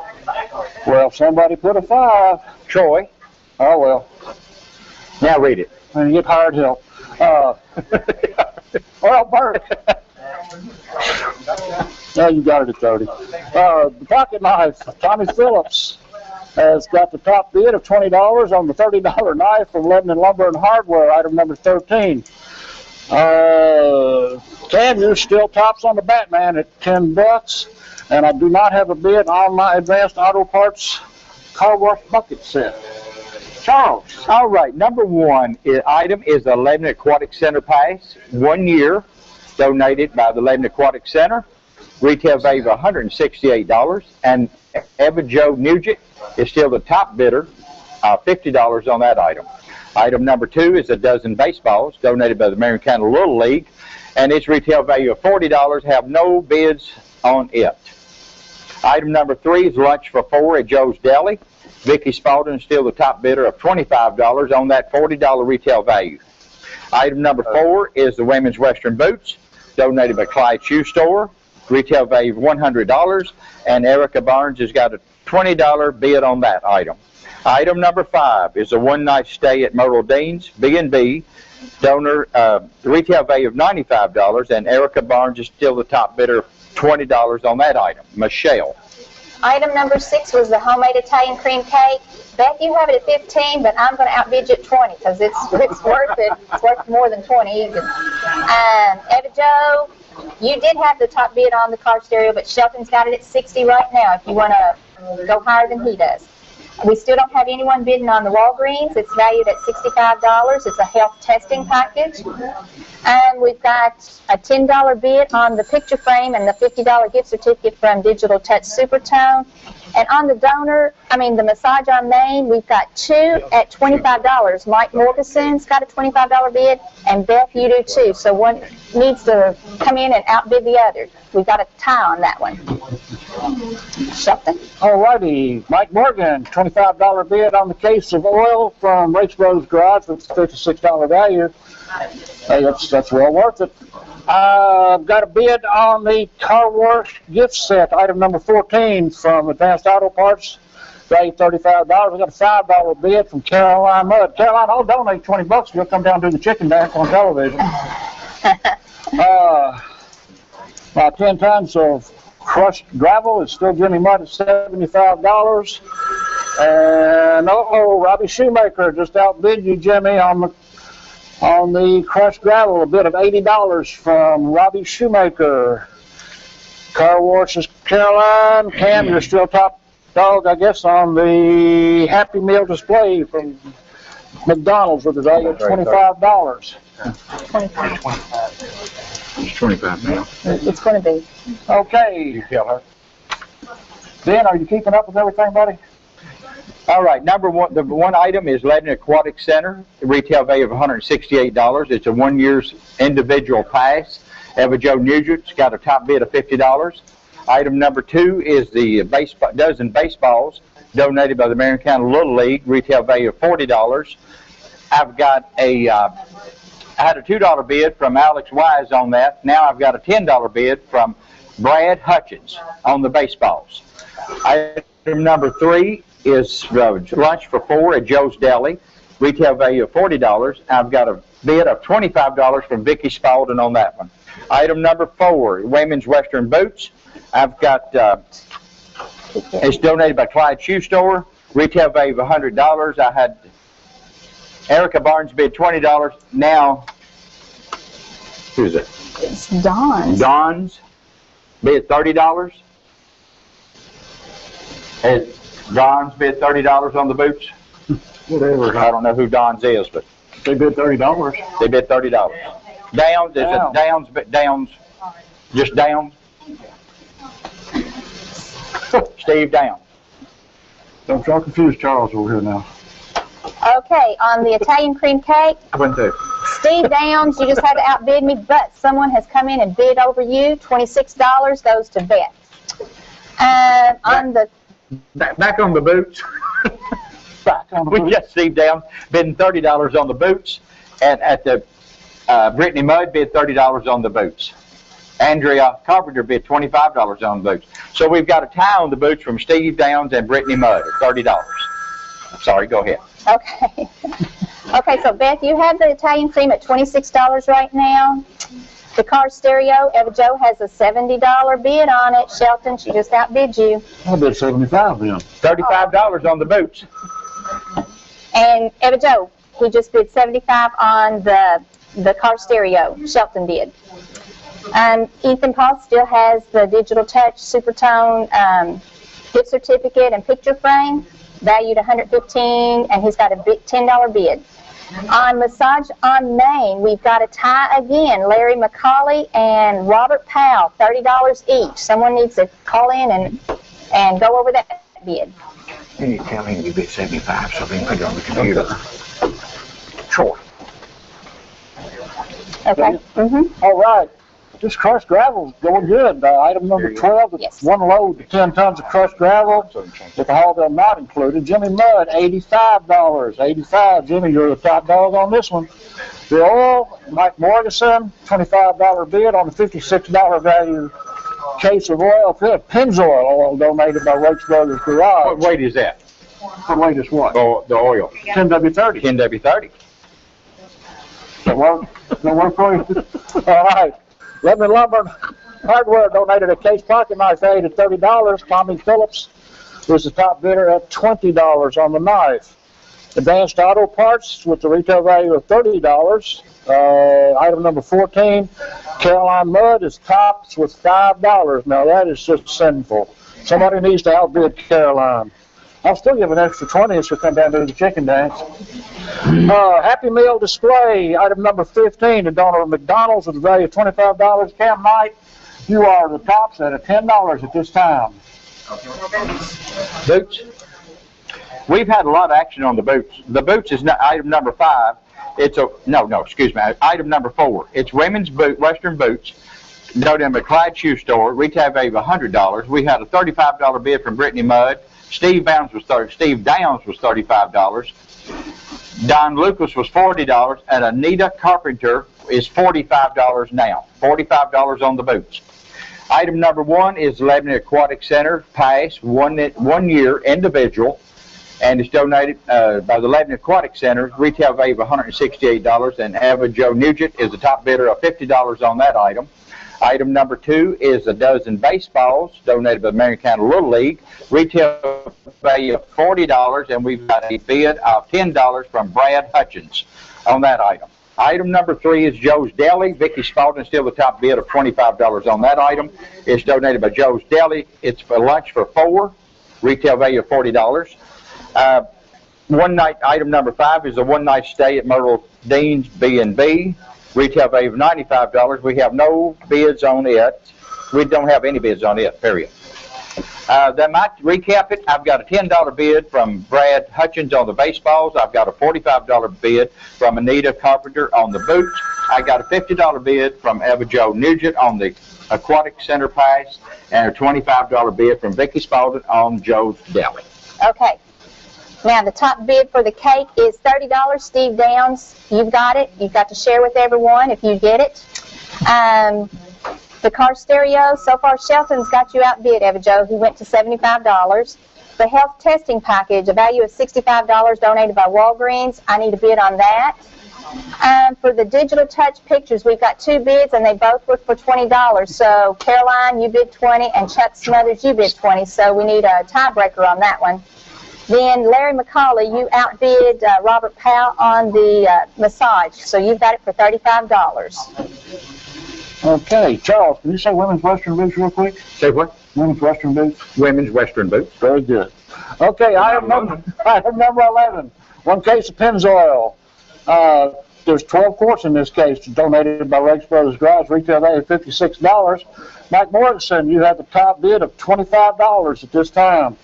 Well, somebody put a 5. Troy. Oh, well. Now read it. And you get hired help. Earl Burke. Yeah, you got it at 30. The pocket knife, Tommy Phillips, has got the top bid of $20 on the $30 knife from Lebanon Lumber and Hardware, item number 13. Cam, you're still tops on the Batman at $10, and I do not have a bid on my Advanced Auto Parts car wash bucket set. Charles. All right, number 1 item is the Lebanon Aquatic Center pass, 1 year, donated by the Lebanon Aquatic Center, retail value of $168, and Eva Joe Nugent is still the top bidder, $50 on that item. Item number 2 is a dozen baseballs, donated by the Marion County Little League, and its retail value of $40, have no bids on it. Item number 3 is lunch for 4 at Joe's Deli. Vicky Spalding is still the top bidder of $25 on that $40 retail value. Item number 4 is the women's Western boots, donated by Clyde Shoe Store, retail value of $100, and Erica Barnes has got a $20 bid on that item. Item number 5 is a one-night stay at Myrtle Dean's B&B, donor retail value of $95, and Erica Barnes is still the top bidder of $20 on that item. Michelle. Item number 6 was the homemade Italian cream cake. Beth, you have it at 15, but I'm going to outbid you at 20 because it's worth it. It's worth more than 20 even. Eva Joe, You did have the top bid on the car stereo, but Shelton's got it at 60 right now if you want to go higher than he does. We still don't have anyone bidding on the Walgreens. It's valued at $65. It's a health testing package. And we've got a $10 bid on the picture frame and the $50 gift certificate from Digital Touch Supertone. And on the the massage on Main, we've got two at $25. Mike Morgeson's got a $25 bid, and Beth, you do too. So one needs to come in and outbid the other. We've got a tie on that one. Something. All righty, Mike Morgan, $25 bid on the case of oil from Rachel Brothers Garage with $56 value. Hey, that's well worth it. I've got a bid on the car wash gift set, item number 14 from Advanced Auto Parts, value $35. I got a $5 bid from Caroline Mudd. Caroline, I'll donate $20 if you'll come down and do the chicken dance on television. About 10 tons of crushed gravel is still Jimmy Mudd at $75. And Robbie Shoemaker just outbid you, Jimmy, on the crushed gravel, a bid of $80 from Robbie Shoemaker. Car wash is Caroline. Cam, you're still top dog, I guess, on the Happy Meal display from McDonald's with a value of $25. 25. It's 25 now. It's going to be. Okay. You tell her. Ben, are you keeping up with everything, buddy? All right, number one, the one item is Lebanon Aquatic Center, retail value of $168. It's a 1 year's individual pass. Eva Joe Nugent's got a top bid of $50. Item number two is the dozen baseballs donated by the Marion County Little League, retail value of $40. I've got I had a $2 bid from Alex Wise on that. Now I've got a $10 bid from Brad Hutchins on the baseballs. Item number three is lunch for four at Joe's Deli, retail value of $40. I've got a bid of $25 from Vicki Spalding on that one. Item number four, Women's Western Boots. I've got, it's donated by Clyde Shoe Store, retail value of $100. I had Erica Barnes bid $20. Now, who's it? It's Dawn's. Dawn's bid $30. And Dawn's bid $30 on the boots. Whatever. I don't know who Dawn's is, but they bid $30. They bid $30. Downs, is it Downs? Downs, just Downs. Steve Downs. Don't y'all confuse Charles over here now. Okay, on the Italian cream cake, I went through. Steve Downs, you just had to outbid me, but someone has come in and bid over you. $26 goes to Beth. On the back on the boots. We got Steve Downs bidding $30 on the boots, and at the Brittany Mudd bid $30 on the boots. Andrea Carpenter bid $25 on the boots. So we've got a tie on the boots from Steve Downs and Brittany Mudd at $30. Sorry, go ahead. Okay. Okay, so Beth, you have the Italian cream at $26 right now. The car stereo, Eva Jo has a $70 bid on it. Shelton, she just outbid you. I bid $75 then. $35 on the boots. And Eva Jo, he just bid $75 on the car stereo. Shelton did. Ethan Paul still has the Digital Touch Supertone gift certificate and picture frame, valued $115, and he's got a big $10 bid. On Massage on Main, we've got a tie again. Larry McCauley and Robert Powell, $30 each. Someone needs to call in and go over that bid. You need to tell him you bid 75 so we can put it on the computer. Sure. Okay. Mm-hmm. All right. This crushed gravel's going good. Item number 12, yes. One load of 10 tons of crushed gravel with the haul bill not included. Jimmy Mudd, $85. 85. Jimmy, you're the top dog on this one. The oil, Mike Morgeson, $25 bid on the $56 value case of oil. Pennzoil donated by Rachel Brothers Garage. What weight is that? What weight is what? The oil. 10W30. 10W30. That work for you? All right. Lebanon Lumber Hardware donated a case pocket knife valued at $30. Tommy Phillips was the top bidder at $20 on the knife. Advanced auto parts with the retail value of $30. Item number 14, Caroline Mud is tops with $5. Now that is just sinful. Somebody needs to outbid Caroline. I'll still give an extra 20 if you come down to the chicken dance. Happy Meal display, item number 15, the Donald McDonald's with a value of $25. Cam Knight, you are the tops at $10 at this time. Boots. We've had a lot of action on the boots. The boots is item number 5. It's a excuse me. Item number 4. It's women's Western boots. Donated by Clyde Shoe Store. Retail value of $100. We had a $35 bid from Brittany Mudd. Steve Downs was $35. Don Lucas was $40, and Anita Carpenter is $45 now. $45 on the boots. Item number 1 is Lebanon Aquatic Center Pass, 1 year individual, and it's donated by the Lebanon Aquatic Center. Retail value of $168, and Eva Joe Nugent is the top bidder of $50 on that item. Item number 2 is a dozen baseballs donated by the Marion County Little League. Retail value of $40, and we've got a bid of $10 from Brad Hutchins on that item. Item number 3 is Joe's Deli. Vicky Spalding still the top bid of $25 on that item. It's donated by Joe's Deli. It's for lunch for 4. Retail value of $40. One night, item number 5 is a one-night stay at Myrtle Dean's B&B. Retail value of $95. We have no bids on it. We don't have any bids on it, period. That might recap it. I've got a $10 bid from Brad Hutchins on the baseballs. I've got a $45 bid from Anita Carpenter on the boots. I got a $50 bid from Eva Joe Nugent on the Aquatic Center Pass, and a $25 bid from Vicky Spalding on Joe's Deli. Okay. Now, the top bid for the cake is $30. Steve Downs, you've got it. You've got to share with everyone if you get it. The car stereo, so far Shelton's got you outbid, Eva Joe. He went to $75. The health testing package, a value of $65, donated by Walgreens. I need a bid on that. For the digital touch pictures, we've got 2 bids, and they both were for $20. So Caroline, you bid 20, and Chuck Smothers, you bid 20. So we need a tiebreaker on that one. Then Larry McCauley, you outbid Robert Powell on the massage. So you've got it for $35. Okay, Charles, can you say women's Western boots real quick? Say what? Women's Western boots? Women's Western boots. Very good. Okay, item number 11, 1 case of Pennzoil. There's 12 quarts in this case, donated by Rex Brothers Garage, retail value of $56. Mike Morrison, you have the top bid of $25 at this time.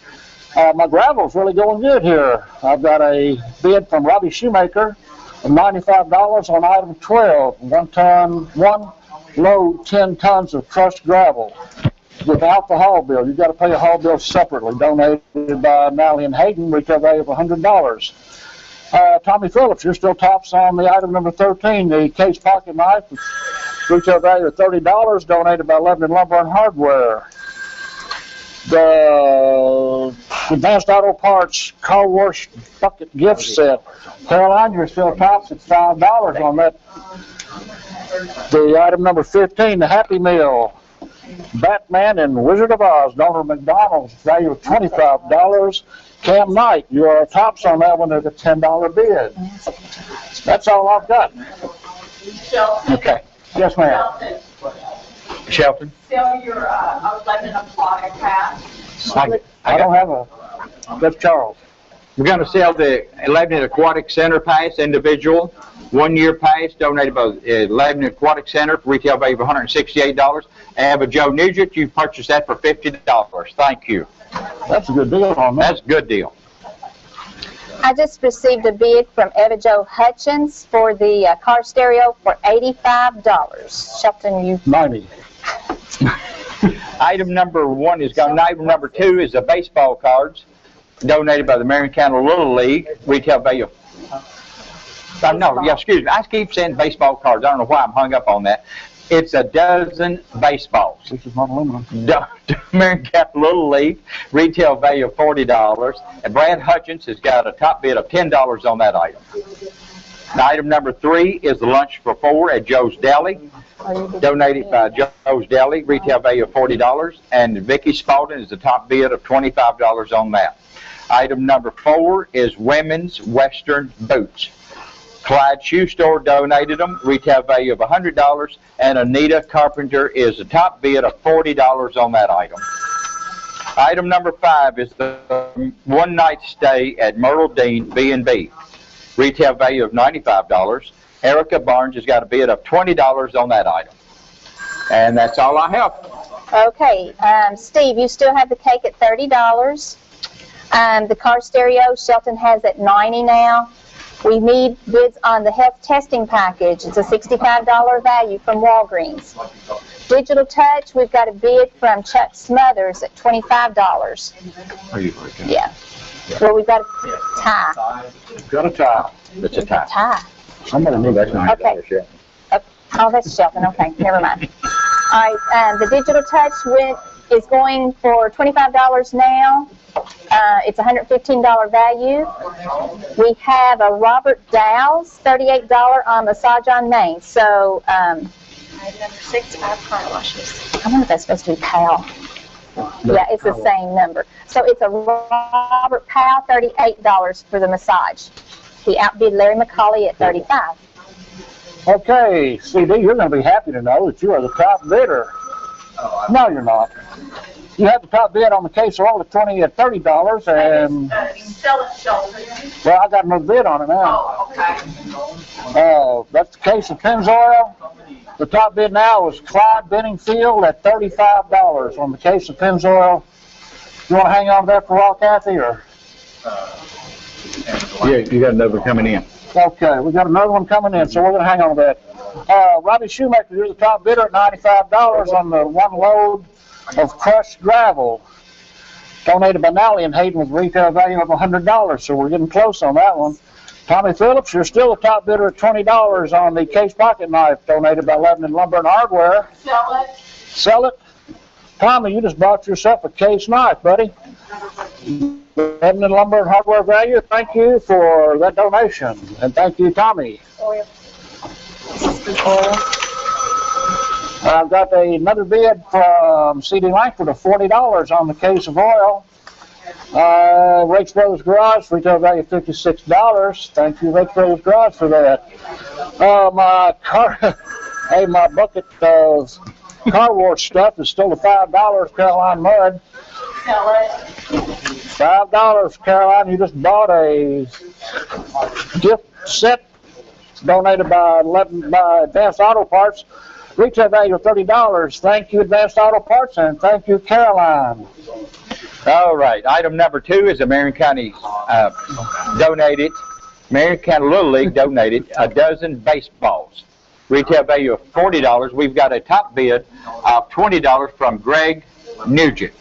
My gravel's really going good here. I've got a bid from Robbie Shoemaker of $95 on item 12. 1 load, 10 tons of crushed gravel without the haul bill. You've got to pay a haul bill separately. Donated by Mallian Hayden, retail value of $100. Tommy Phillips, you're still tops on the item number 13, the case pocket knife, retail value of $30, donated by Lebanon Lumber and Hardware. The Advanced Auto Parts Car Wash Bucket Gift Set, Caroline, you're still tops at $5 on that. The item number 15, the Happy Meal, Batman and Wizard of Oz, Donald McDonald's, value of $25. Cam Knight, you are tops on that one at a $10 bid. That's all I've got. Okay. Yes, ma'am. Shelton? Sell your Lebanon Aquatic Pass. I don't have a. That's Charles. We're going to sell the Lebanon Aquatic Center Pass individual, 1 year pass donated by Lebanon Aquatic Center, retail value of $168. Eva Joe Nugent, you purchased that for $50. Thank you. That's a good deal on that. That's a good deal. I just received a bid from Eva Jo Hutchins for the car stereo for $85. Shelton, you... 90. Item number 1 is gone. Item number 2 is the baseball cards donated by the Marion County Little League. Retail value of... excuse me. I keep saying baseball cards. I don't know why I'm hung up on that. It's a dozen baseballs. This is not aluminum. Marion County Little League, retail value of $40. And Brad Hutchins has got a top bid of $10 on that item. Item number 3 is the lunch for 4 at Joe's Deli, donated by Joe's Deli, retail value of $40. And Vicky Spalding is the top bid of $25 on that. Item number 4 is women's Western boots. Clyde Shoe Store donated them, retail value of $100, and Anita Carpenter is the top bid of $40 on that item. Item number 5 is the one-night stay at Myrtle Dean B&B, retail value of $95. Erica Barnes has got a bid of $20 on that item. And that's all I have. Okay, Steve, you still have the cake at $30. The car stereo, Shelton has at $90 now. We need bids on the health testing package. It's a $65 value from Walgreens. Digital touch, we've got a bid from Chuck Smothers at $25. Are you working? Yeah. Well, we've got a tie. Got a tie. It's a tie. Tie. Somebody knew that's not Okay. Oh, that's Shelton. Okay, never mind. All right, the digital touch is going for $25 now. It's a $115 value. We have a Robert Dow's $38 on Massage on Main. So, Number 6, 5 car washes. I wonder if that's supposed to be Powell. Yeah, it's the same number. So it's a Robert Powell, $38 for the massage. He outbid Larry McCauley at $35. Okay, CD, you're going to be happy to know that you are the top bidder. No, you're not. You have the top bid on the case oil at $30, and Sell it, Sheldon. well, I got another bid on it now. Oh, okay. That's the case of Pennzoil. The top bid now is Clyde Benningfield at $35 on the case of Pennzoil. You want to hang on there for a while, Kathy, or? Yeah, you got another coming in. Okay, we got another one coming in, so we're going to hang on to that. Robbie Shoemaker, you're the top bidder at $95 on the one load of crushed gravel. Donated by Nally and Hayden with retail value of $100, so we're getting close on that one. Tommy Phillips, you're still the top bidder at $20 on the case pocket knife donated by Lebanon Lumber and Hardware. Sell it. Sell it. Tommy, you just bought yourself a case knife, buddy. Lebanon Lumber and Hardware value, thank you for that donation. And thank you, Tommy. Oil. I've got another bid from C.D. Langford of $40 on the case of oil. Rakes Brothers Garage, retail value of $56. Thank you, Rakes Brothers Garage, for that. My bucket of car wash stuff is still at $5, Caroline Mudd. Sell it. $5, Caroline. You just bought a gift set donated by Advanced Auto Parts. Retail value of $30. Thank you, Advanced Auto Parts, and thank you, Caroline. All right. Item number 2 is the Marion County Marion County Little League donated a dozen baseballs. Retail value of $40. We've got a top bid of $20 from Greg Nugent.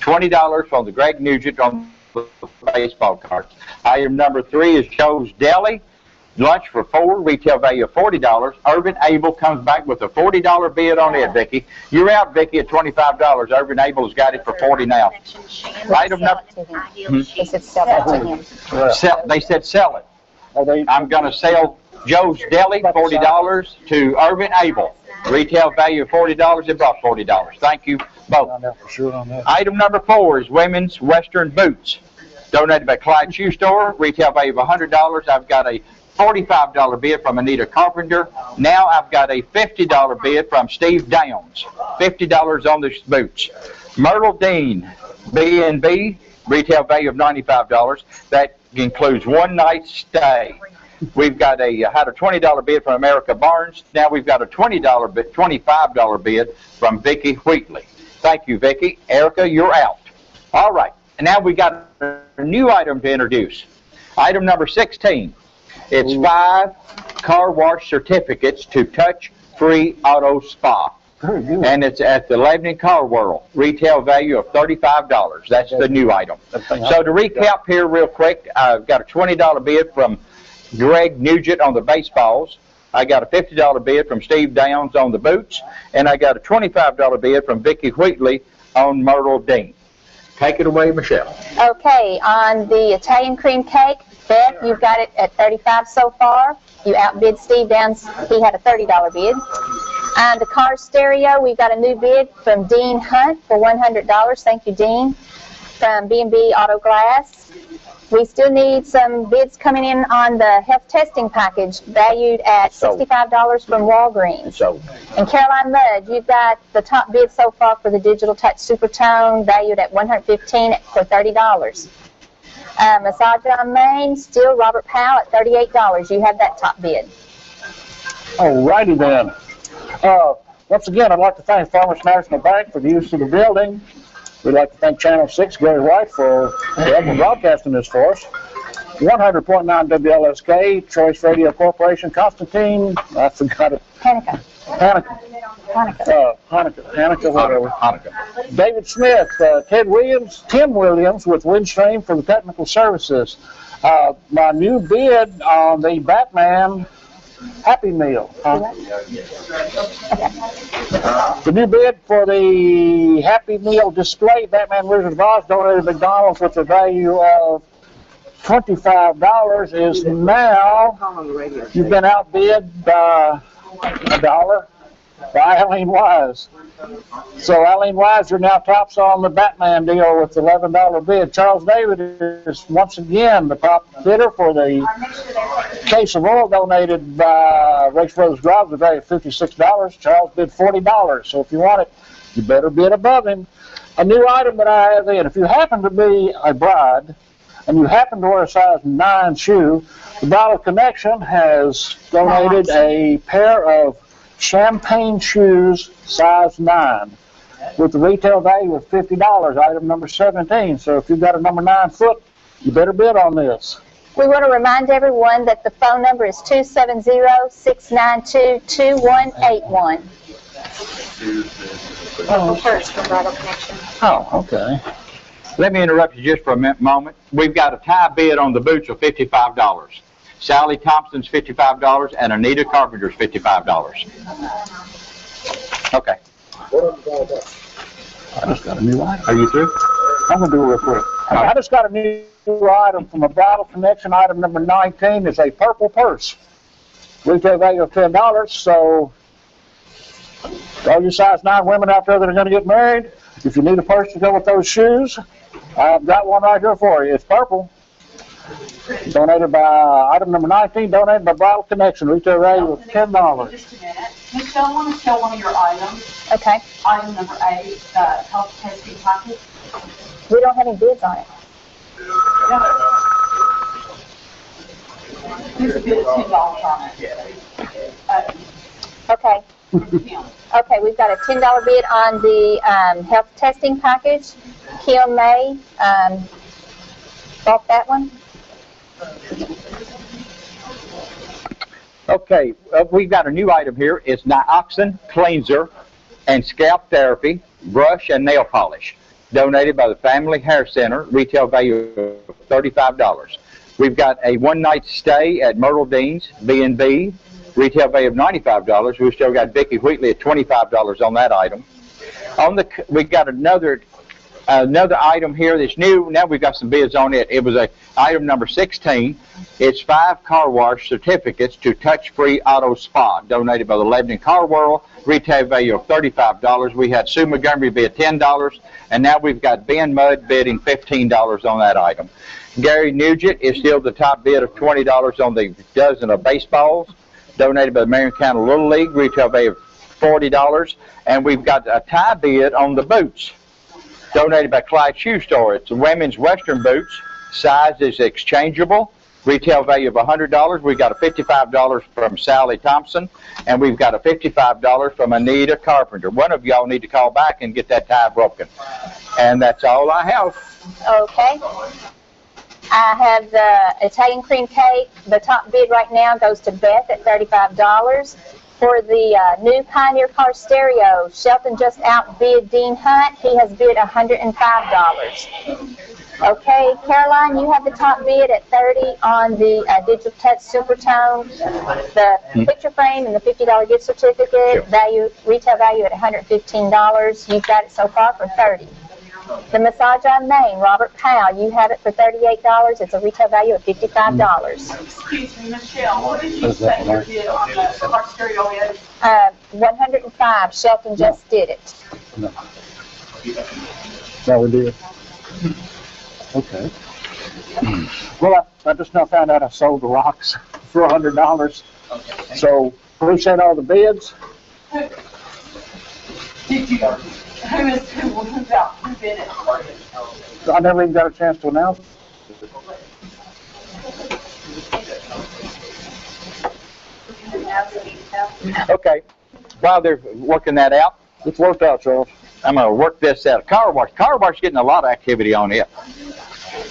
$20 from the Greg Nugent on the baseball cards. Item number 3 is Joe's Deli. Lunch for 4, retail value of $40. Urban Abel comes back with a $40 bid on it, Vicki. You're out, Vicki, at $25. Urban Abel's got it for $40 now. Item number... They said sell that to him. They said sell it. I'm going to sell Joe's Deli, $40, to Urban Abel. Retail value of $40 and brought $40. Thank you both. Item number 4 is women's Western boots. Donated by Clyde Shoe Store. Retail value of $100. I've got a $45 bid from Anita Carpenter. Now I've got a $50 bid from Steve Downs. $50 on the boots. Myrtle Dean B&B, retail value of $95. That includes one night stay. We've got had a $20 bid from Erica Barnes. Now we've got a $25 bid from Vicki Wheatley. Thank you, Vicki. Erica, you're out. All right. And now we got a new item to introduce. Item number 16. It's 5 car wash certificates to Touch Free Auto Spa. And it's at the Lebanon Car World. Retail value of $35. That's the new item. So to recap here real quick, I've got a $20 bid from Greg Nugent on the baseballs. I got a $50 bid from Steve Downs on the boots. And I got a $25 bid from Vicki Wheatley on Myrtle Dean. Take it away, Michelle. Okay, on the Italian cream cake, Beth, you've got it at $35 so far. You outbid Steve Downs. He had a $30 bid. On the car stereo, we've got a new bid from Dean Hunt for $100. Thank you, Dean. from B&B Auto Glass. We still need some bids coming in on the health testing package valued at $65 from Walgreens. So, And Caroline Mudd, you've got the top bid so far for the Digital Touch Supertone valued at $115 for $30. Massage on Main, still Robert Powell at $38. You have that top bid. all righty then. Once again, I'd like to thank Farmers National Bank for the use of the building. We'd like to thank Channel 6, Gary White, for broadcasting this for us. 100.9 WLSK, Choice Radio Corporation, Constantine, I forgot it. Hanukkah. Whatever. Hanukkah. David Smith, Tim Williams with Windstream for the technical services. My new bid on the Batman Happy Meal. The new bid for the Happy Meal display, Batman Wizard of Oz, donated to McDonald's with a value of $25 is now, you've been outbid by $1 by Eileen Wise. So Eileen Wise, you're now tops on the Batman deal with the $11 bid. Charles David is once again the top bidder for the case of oil donated by Race Brothers Drive, the value of $56. Charles bid $40. So if you want it, you better bid above him. A new item that I have in, if you happen to be a bride and you happen to wear a size 9 shoe, the Bottle Connection has donated a pair of champagne shoes, size 9, with the retail value of $50, item number 17. So if you've got a number 9 foot, you better bid on this. We want to remind everyone that the phone number is 270-692-2181. First for Bottle Connection. Oh, okay. Let me interrupt you just for a moment. We've got a tie bid on the boots of $55. Sally Thompson's $55 and Anita Carpenter's $55. Okay. I just got a new item. Are you through? I'm going to do it real quick. I just got a new item from a Bottle Connection. Item number 19 is a purple purse. Retail value of $10. So all you size 9 women out there that are going to get married, if you need a purse to go with those shoes, I've got one right here for you. It's purple. Donated by item number 19, donated by Bottle Connection, retail value of $10. Just a minute. Michelle, I want to show one of your items. Okay. Item number 8, health testing package. We don't have any bids on it. There's a bid of $10 on it. Okay. Okay, we've got a $10 bid on the health testing package. Kim May bought that one. Okay, we've got a new item here. It's Nioxin Cleanser and Scalp Therapy, Brush and Nail Polish, donated by the Family Hair Center, retail value of $35. We've got a one-night stay at Myrtle Dean's, B&B, retail value of $95. We've still got Vicki Wheatley at $25 on that item. We've got another item here that's new. Now we've got some bids on it. It was item number 16. It's 5 car wash certificates to Touch Free Auto Spa, donated by the Lebanon Car World, retail value of $35. We had Sue Montgomery bid $10, and now we've got Ben Mudd bidding $15 on that item. Gary Nugent is still the top bid of $20 on the dozen of baseballs, donated by the Marion County Little League, retail value of $40. And we've got a tie bid on the boots, donated by Clyde Shoe Store. It's women's Western boots. Size is exchangeable. Retail value of $100. We've got a $55 from Sally Thompson, and we've got a $55 from Anita Carpenter. One of y'all need to call back and get that tie broken. And that's all I have. Okay. I have the Italian cream cake. The top bid right now goes to Beth at $35. For the new Pioneer car stereo, Shelton just outbid Dean Hunt. He has bid $105. Okay, Caroline, you have the top bid at $30 on the Digital Touch Supertone, the picture frame and the $50 gift certificate, retail value at $115. You've got it so far for $30. The Massage on Main, Robert Powell, you have it for $38. It's a retail value of $55. Excuse me, Michelle, what did you say your bid on the car stereo is? 105. Shelton just did it. No, we did. Okay. Well, I just now found out I sold the rocks for $100. So appreciate all the bids. Did you, who bid it? I never even got a chance to announce it. Okay, while they're working that out, it's worked out, Charles. I'm going to work this out. Car wash. Car wash is getting a lot of activity on it.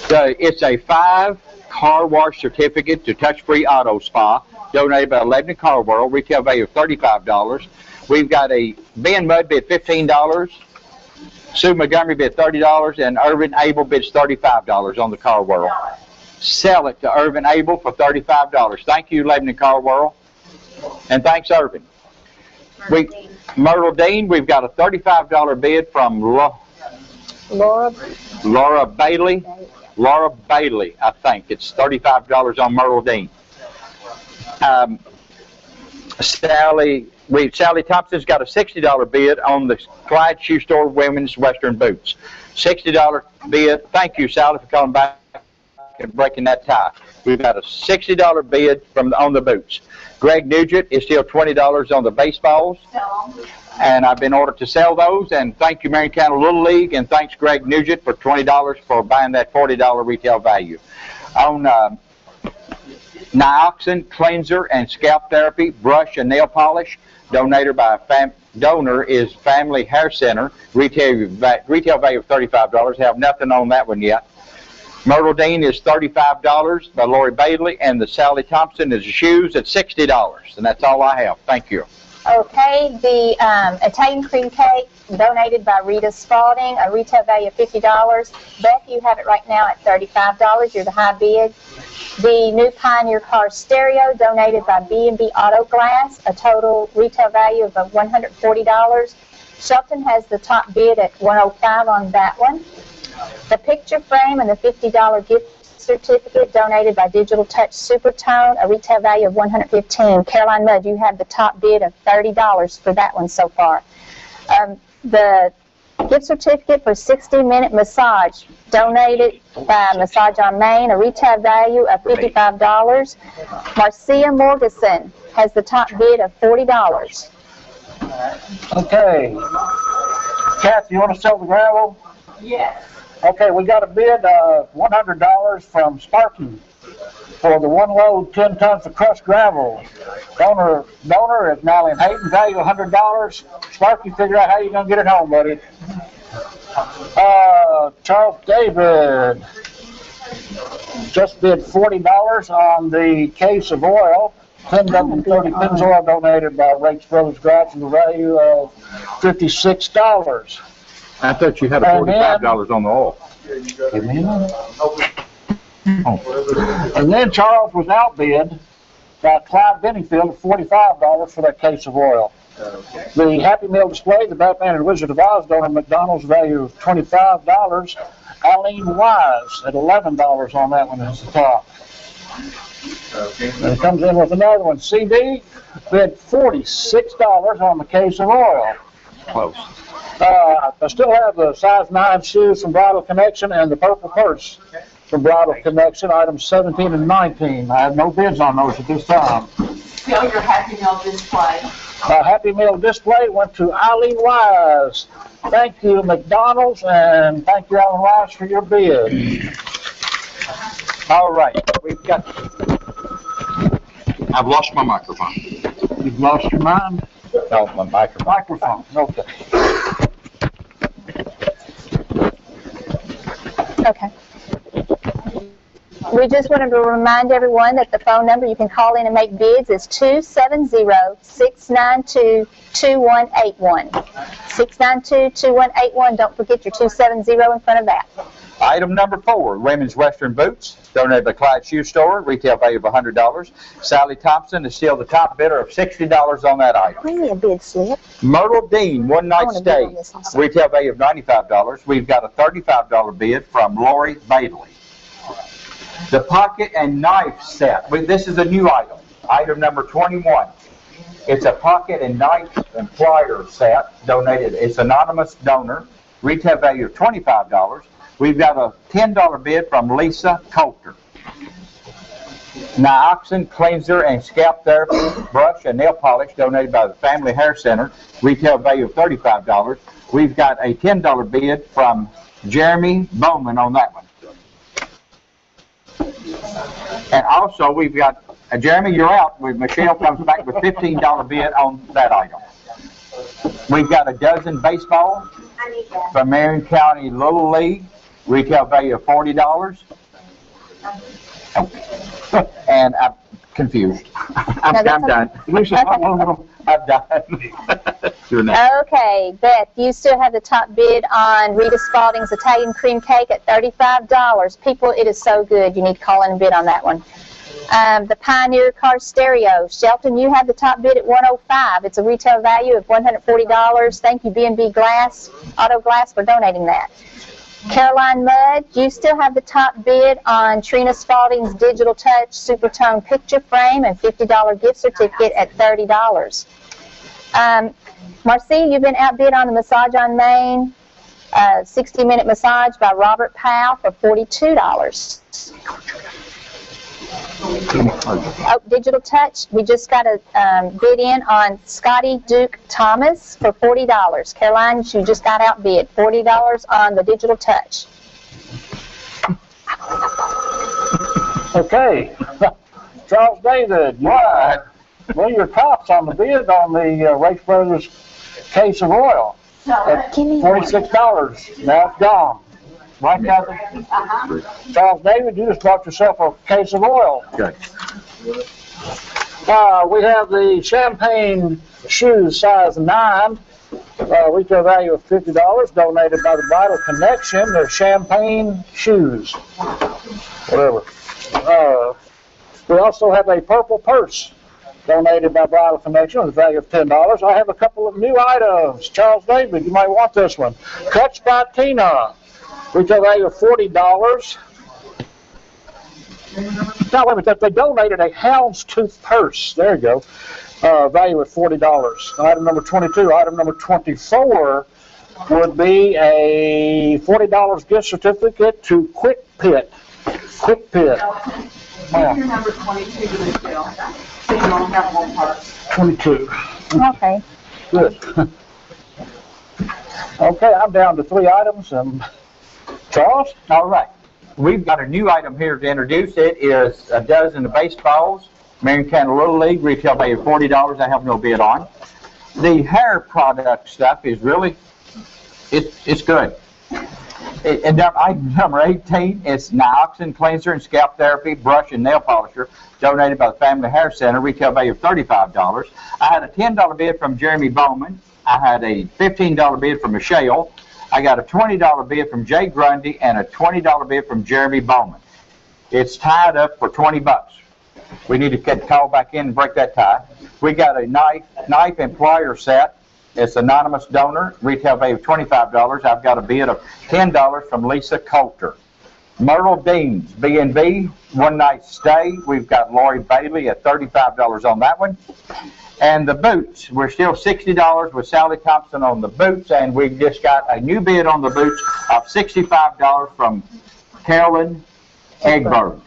It's a 5 car wash certificate to Touch Free Auto Spa, donated by Lebanon Car World, retail value of $35. We've got a Ben Mudd bid $15, Sue Montgomery bid $30, and Irvin Abel bids $35 on the Car World. Sell it to Irvin Abel for $35. Thank you, Lebanon Car World. And thanks, Irvin. Myrtle Dean, we've got a $35 bid from Laura Bailey. Laura Bailey, I think. It's $35 on Myrtle Dean. Sally Thompson's got a $60 bid on the Clyde Shoe Store women's Western boots. $60 bid. Thank you, Sally, for coming back and breaking that tie. We've got a $60 bid on the boots. Greg Nugent is still $20 on the baseballs, and I've been ordered to sell those. And thank you, Marion County Little League, and thanks Greg Nugent for $20 for buying that $40 retail value. On Nioxin cleanser and scalp therapy, brush and nail polish, donated by donor is Family Hair Center, retail value of $35. Have nothing on that one yet. Myrtle Dean is $35 by Lori Bailey, and the Sally Thompson is shoes at $60. And that's all I have. Thank you. Okay, the Italian cream cake donated by Rita Spalding, a retail value of $50. Beth, you have it right now at $35. You're the high bid. The new Pioneer car stereo donated by B&B Auto Glass, a total retail value of $140. Shelton has the top bid at $105 on that one. The picture frame and the $50 gift certificate donated by Digital Touch Supertone, a retail value of $115. Caroline Mudd, you have the top bid of $30 for that one so far. The gift certificate for 60-minute massage donated by Massage on Main, a retail value of $55. Marcia Morgeson has the top bid of $40. Okay. Kathy, you want to sell the gravel? Yes. Okay, we got a bid of $100 from Sparky for the one load 10 tons of crushed gravel. Donor is Natalie Hayden, value $100. Sparky, figure out how you're going to get it home, buddy. Charles David just bid $40 on the case of oil. 10W30 Pennzoil donated by Rakes Brothers Garage with a value of $56. I thought you had a $45 on the oil. And then Charles was outbid by Clyde Benningfield at $45 for that case of oil. The Happy Meal display, the Batman and Wizard of Oz donor McDonald's value of $25. Eileen Wise at $11 on that one is the top. And it comes in with another one. CD bid $46 on the case of oil. Close. I still have the size 9 shoes from Bridal Connection and the purple purse from Bridal Connection, items 17 and 19. I have no bids on those at this time. Fill your Happy Meal display. Happy Meal display went to Eileen Wise. Thank you, McDonald's, and thank you, Eileen Wise, for your bid. All right, we've got. I've lost my microphone. You've lost your mind? No, my microphone. Microphone, okay. Okay. We just wanted to remind everyone that the phone number you can call in and make bids is 270-692-2181. 692-2181. Don't forget your 270 in front of that. Item number 4, women's Western boots, donated by Clyde Shoe Store, retail value of $100. Sally Thompson is still the top bidder of $60 on that item. Bring me a bid slip. Myrtle Dean, one night stay, retail value of $95. We've got a $35 bid from Lori Bailey. The pocket and knife set, this is a new item, item number 21. It's a pocket and knife and plier set, donated, it's anonymous donor, retail value of $25. We've got a $10 bid from Lisa Coulter. Nioxin cleanser and scalp therapy brush and nail polish donated by the Family Hair Center, retail value of $35. We've got a $10 bid from Jeremy Bowman on that one. And also we've got, Jeremy, you're out. Michelle comes back with $15 bid on that item. We've got a dozen baseballs from Marion County Little League, retail value of $40. And I'm confused. I'm done. I'm done. Okay, Beth, you still have the top bid on Rita Spalding's Italian cream cake at $35. People, it is so good. You need to call in and bid on that one. The Pioneer car stereo. Shelton, you have the top bid at $105. It's a retail value of $140. Thank you, B&B Glass, Auto Glass, for donating that. Caroline Mudd, you still have the top bid on Trina Spalding's Digital Touch Supertone picture frame and $50 gift certificate at $30. Marcia, you've been outbid on the Massage on Main 60-minute massage by Robert Powell for $42. Oh, Digital Touch, we just got a bid in on Scotty Duke Thomas for $40. Caroline, you just got outbid, $40 on the Digital Touch. Okay. Charles David, what? Well, your tops on the bid on the Race Brothers case of oil at $46. Now it's gone. Right, Kathy? Charles David, you just bought yourself a case of oil. Good. We have the champagne shoes, size 9. Retail value of $50, donated by the Vital Connection. They're champagne shoes. Whatever. We also have a purple purse, donated by Vital Connection with a value of $10. I have a couple of new items. Charles David, you might want this one. Cuts by Tina. Retail value of $40. Now, wait a minute, they donated a houndstooth purse. There you go. Value of $40. Item number 22. Item number 24 would be a $40 gift certificate to Quick Pit. Quick Pit. Your number 22 to Michelle, so you only have one purse. 22. Okay. Good. Okay, I'm down to 3 items. Charles? All right. We've got a new item here to introduce. It is a dozen of baseballs, Marion County Little League, retail value of $40. I have no bid on. The hair product stuff is really, it's good. And item number 18 is Nioxin cleanser and scalp therapy brush and nail polisher, donated by the Family Hair Center, retail value of $35. I had a $10 bid from Jeremy Bowman. I had a $15 bid from Michelle. I got a $20 bid from Jay Grundy and a $20 bid from Jeremy Bowman. It's tied up for $20. We need to call back in and break that tie. We got a knife and plier set. It's anonymous donor, retail value of $25. I've got a bid of $10 from Lisa Coulter. Myrtle Dean's B&B, one night stay. We've got Lori Bailey at $35 on that one. And the boots, we're still $60 with Sally Thompson on the boots, and we just got a new bid on the boots of $65 from Carolyn Egbert.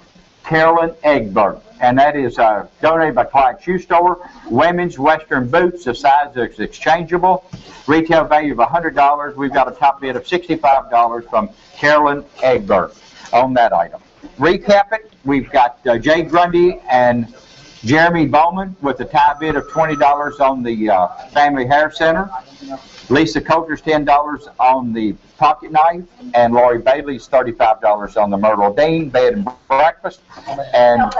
Carolyn Egbert. And that is donated by Clyde Shoe Store. Women's Western boots, the size is exchangeable. Retail value of $100. We've got a top bid of $65 from Carolyn Egbert on that item. Recap it, we've got Jay Grundy and Jeremy Bowman with a tie bid of $20 on the Family Hair Center. Lisa Coulter's $10 on the pocket knife, and Lori Bailey's $35 on the Myrtle Dean bed and breakfast. And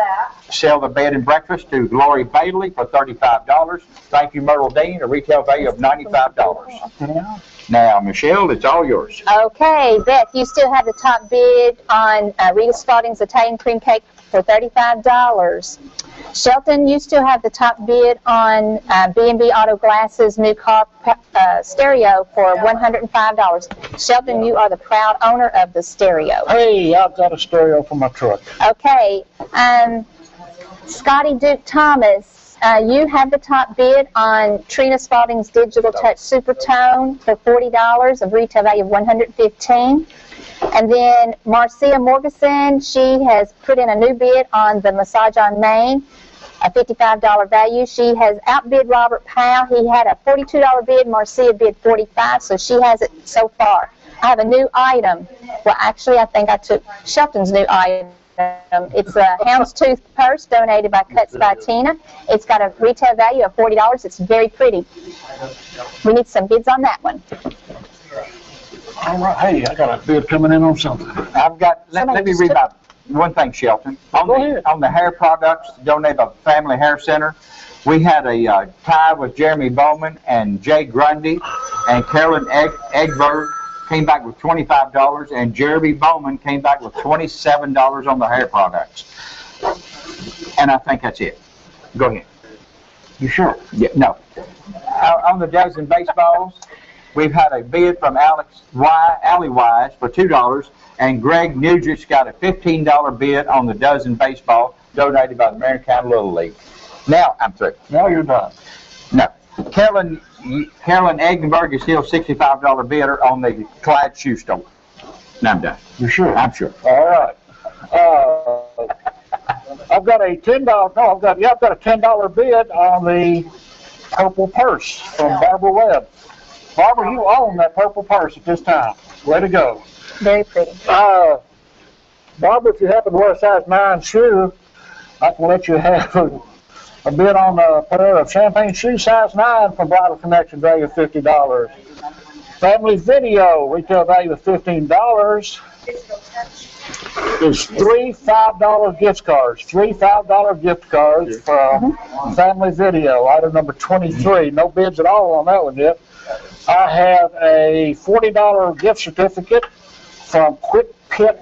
sell the bed and breakfast to Lori Bailey for $35. Thank you, Myrtle Dean, a retail value of $95. Now, Michelle, it's all yours. Okay, Beth, you still have the top bid on Rita Spalding's Italian cream cake for $35. Shelton, you still have the top bid on B&B Auto Glass's new car stereo for $105. Shelton, you are the proud owner of the stereo. Hey, I've got a stereo for my truck. Okay, Scotty Duke Thomas, you have the top bid on Trina Spalding's Digital Touch Supertone for $40, of retail value of $115. And then Marcia Morgeson, she has put in a new bid on the Massage on Main, a $55 value. She has outbid Robert Powell. He had a $42 bid. Marcia bid $45, so she has it so far. I have a new item. Well, actually, I think I took Shelton's new item. It's a houndstooth purse donated by Cuts by Tina. It's got a retail value of $40. It's very pretty. We need some bids on that one. All right, hey, I got a bid coming in on something. I've got, let me read about one thing, Shelton. On the hair products donated by Family Hair Center, we had a tie with Jeremy Bowman and Jay Grundy, and Carolyn Egberg came back with $25, and Jeremy Bowman came back with $27 on the hair products. And I think that's it. Go ahead. You sure? Yeah, no. On the dozen baseballs, we've had a bid from Allie Wise for $2, and Greg Nugent's got a $15 bid on the dozen baseball donated by the Marion County Little League. Now I'm through. Now you're done. No. Carolyn Eggenberg is still $65 bidder on the Clyde Shoe Store. Now I'm done. You sure? I'm sure. All right. I've got a $10. No, I've got a $10 bid on the purple purse from Barbara Webb. Barbara, you own that purple purse at this time. Way to go. Very pretty. Barbara, if you happen to wear a size 9 shoe, I can let you have a bid on a pair of champagne shoes, size 9 from Bridal Connection, value of $50. Family Video, retail value of $15. Is 3 $5 gift cards. 3 $5 gift cards from Family Video. Item number 23. No bids at all on that one yet. I have a $40 gift certificate from Quick Pit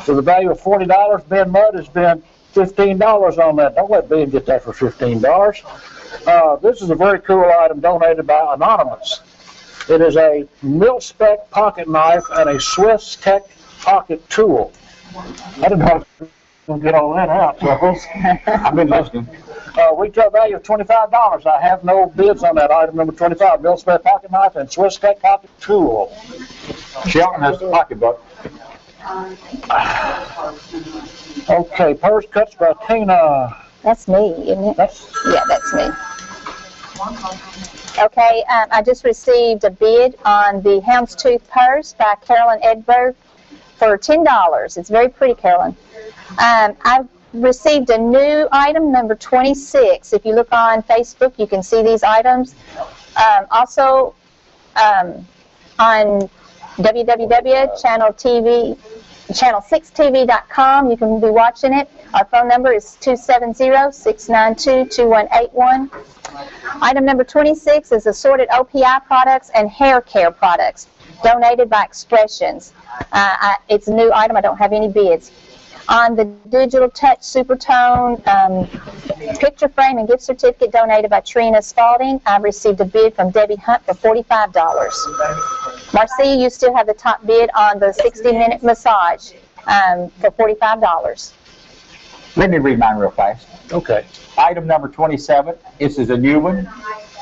to the value of $40. Ben Mudd has been $15 on that. Don't let Ben get that for $15. This is a very cool item donated by Anonymous. It is a mil-spec pocket knife and a Swiss Tech pocket tool. I didn't know I was going to get all that out, so I've been listening. Retail value of $25. I have no bids on that item number 25. Mil-spec pocket knife and Swiss Tech pocket tool. Shelton has the pocketbook. Okay, purse Cuts by Tina. That's me, isn't it? Yeah, that's me. Okay, I just received a bid on the houndstooth purse by Carolyn Edberg for $10. It's very pretty, Carolyn. I've received a new item, number 26. If you look on Facebook, you can see these items. Also, on channel6tv.com, you can be watching it. Our phone number is 270-692-2181. Item number 26 is assorted OPI products and hair care products donated by Expressions. It's a new item. I don't have any bids. On the Digital Touch Supertone picture frame and gift certificate donated by Trina Spalding, I've received a bid from Debbie Hunt for $45. Marcia, you still have the top bid on the 60-minute massage for $45. Let me read mine real fast. Okay. Item number 27. This is a new one.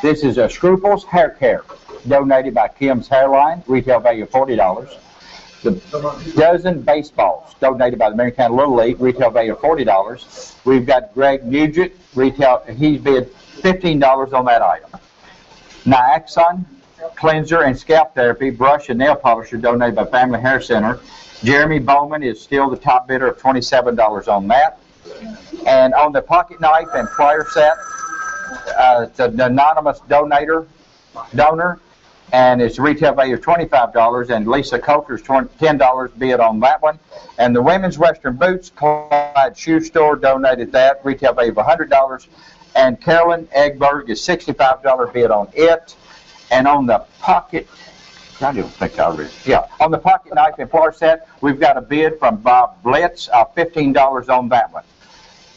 This is a Scruples Hair Care, donated by Kim's Hairline, retail value of $40. The dozen baseballs, donated by the Marion County Little League, retail value of $40. We've got Greg Nugent, retail, he's bid $15 on that item. Nyaxon Cleanser and Scalp Therapy, brush and nail polisher, donated by Family Hair Center. Jeremy Bowman is still the top bidder of $27 on that. And on the pocket knife and plier set, it's an anonymous donor, and its retail value of $25, and Lisa Coulter's $10 bid on that one. And the women's Western Boots, Clyde Shoe Store donated that, retail value of $100, and Carolyn Egberg is $65 bid on it. And on the pocket, I don't think I read. Yeah, on the pocket knife and plier set, we've got a bid from Bob Blitz of $15 on that one.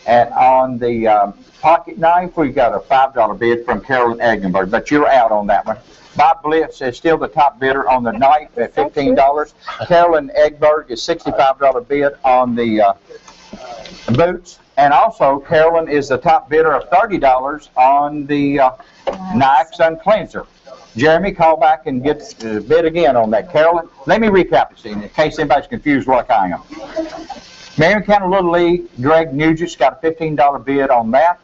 And on the pocket knife, we've got a $5 bid from Carolyn Eggenberg, but you're out on that one. Bob Blitz is still the top bidder on the knife at $15. Carolyn Egberg is $65 bid on the boots. And also, Carolyn is the top bidder of $30 on the Nyaxon Cleanser. Jeremy, call back and get bid again on that. Carolyn, let me recap it, in case anybody's confused like I am. Marion County Little League, Greg Nugent's got a $15 bid on that.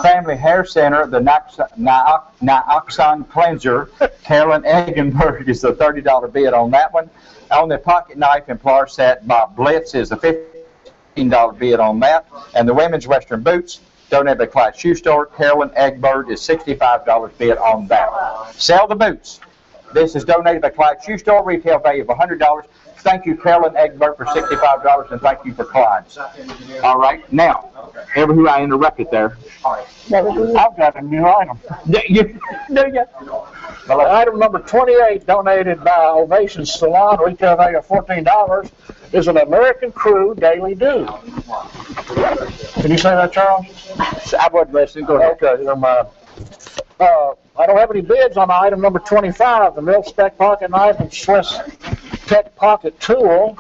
Family Hair Center, the Nioxin Cleanser, Carolyn Eggenberg is the $30 bid on that one. On the pocket knife and flower set, Bob Blitz is the $15 bid on that. And the women's Western boots, donated by Clyde Shoe Store, Carolyn Egberg is $65 bid on that. Sell the boots. This is donated by Clyde Shoe Store, retail value of $100. Thank you, Carolyn Egberg, for $65, and thank you for Clyde's. All right, now, ever who I interrupted there. I've got a new item. Item number 28, donated by Ovation Salon, retail value of $14, is an American Crew Daily Dew. Can you say that, Charles? I wasn't listening. Go ahead. Okay, never mind. I don't have any bids on item number 25, the Mil-Spec pocket knife and Swiss Tech pocket tool.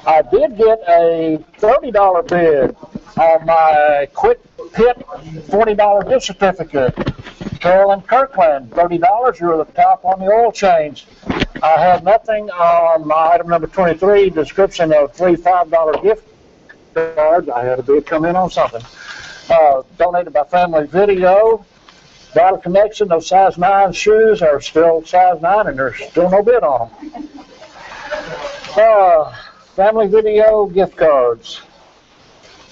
I did get a $30 bid on my Quick Pit $40 gift certificate. Carolyn Kirkland, $30. You're the top on the oil change. I have nothing on my item number 23, description of three $5 gift cards. I had a bid come in on something. Donated by Family Video. Battle Connection, those size 9 shoes are still size 9 and there's still no bid on them. Family Video gift cards.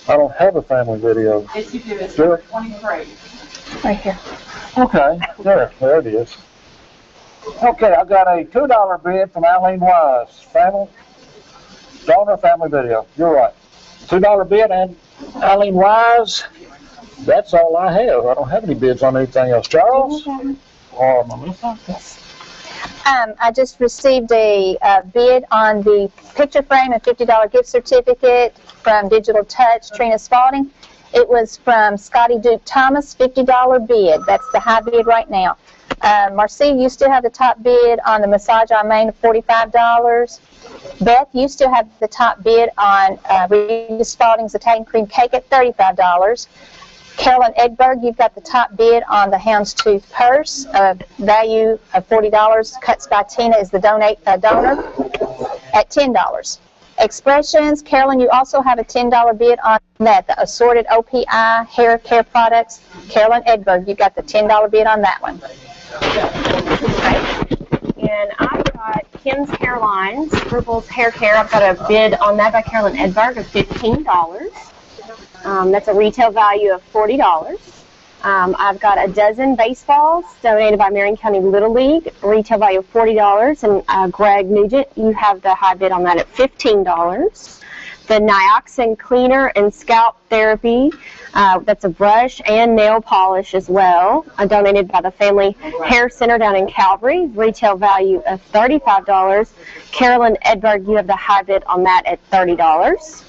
I don't have a Family Video. Yes, you do. It's Do it? 23. Right here. Okay, there it is. Okay, I got a $2 bid from Eileen Wise. Family Video. You're right. $2 bid and Eileen Wise. That's all I have. I don't have any bids on anything else. Charles? Or Melissa? Yes. I just received a bid on the picture frame and $50 gift certificate from Digital Touch, Trina Spalding. It was from Scotty Duke Thomas, $50 bid. That's the high bid right now. Marcy, you still have the top bid on the massage on Main of $45. Beth, you still have the top bid on Rita Spalding's Italian cream cake at $35. Carolyn Egberg, you've got the top bid on the Houndstooth purse, value of $40. Cuts by Tina is the donor at $10. Expressions, Carolyn, you also have a $10 bid on that, the assorted OPI hair care products. Carolyn Egberg, you've got the $10 bid on that one. And I've got Kim's Hairlines, Ripple's Hair Care. I've got a bid on that by Carolyn Edberg of $15. That's a retail value of $40. I've got a dozen baseballs donated by Marion County Little League, retail value of $40. And Greg Nugent, you have the high bid on that at $15. The Nioxin Cleaner and Scalp Therapy, that's a brush and nail polish as well, donated by the Family Hair Center down in Calvary, retail value of $35. Carolyn Edberg, you have the high bid on that at $30.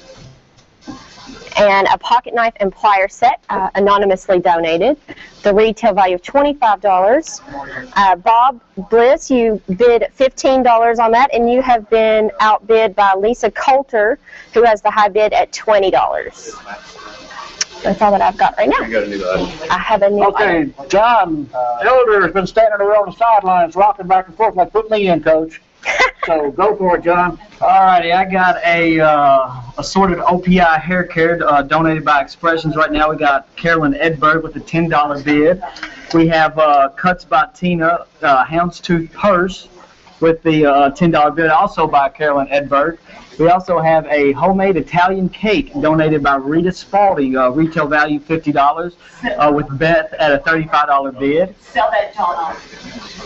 And a pocket knife and plier set, anonymously donated, the retail value of $25. Bob Bliss, you bid $15 on that, and you have been outbid by Lisa Coulter, who has the high bid at $20. That's all that I've got right now. I have a new item. Okay, John Elder has been standing there on the sidelines rocking back and forth like, put me in, coach. So go for it, John. Alrighty, I got a assorted OPI hair care donated by Expressions. Right now we got Carolyn Edberg with a $10 bid. We have Cuts by Tina Houndstooth purse with the $10 bid, also by Carolyn Edberg. We also have a homemade Italian cake donated by Rita Spalding, retail value $50, with Beth at a $35 bid. Sell that, John.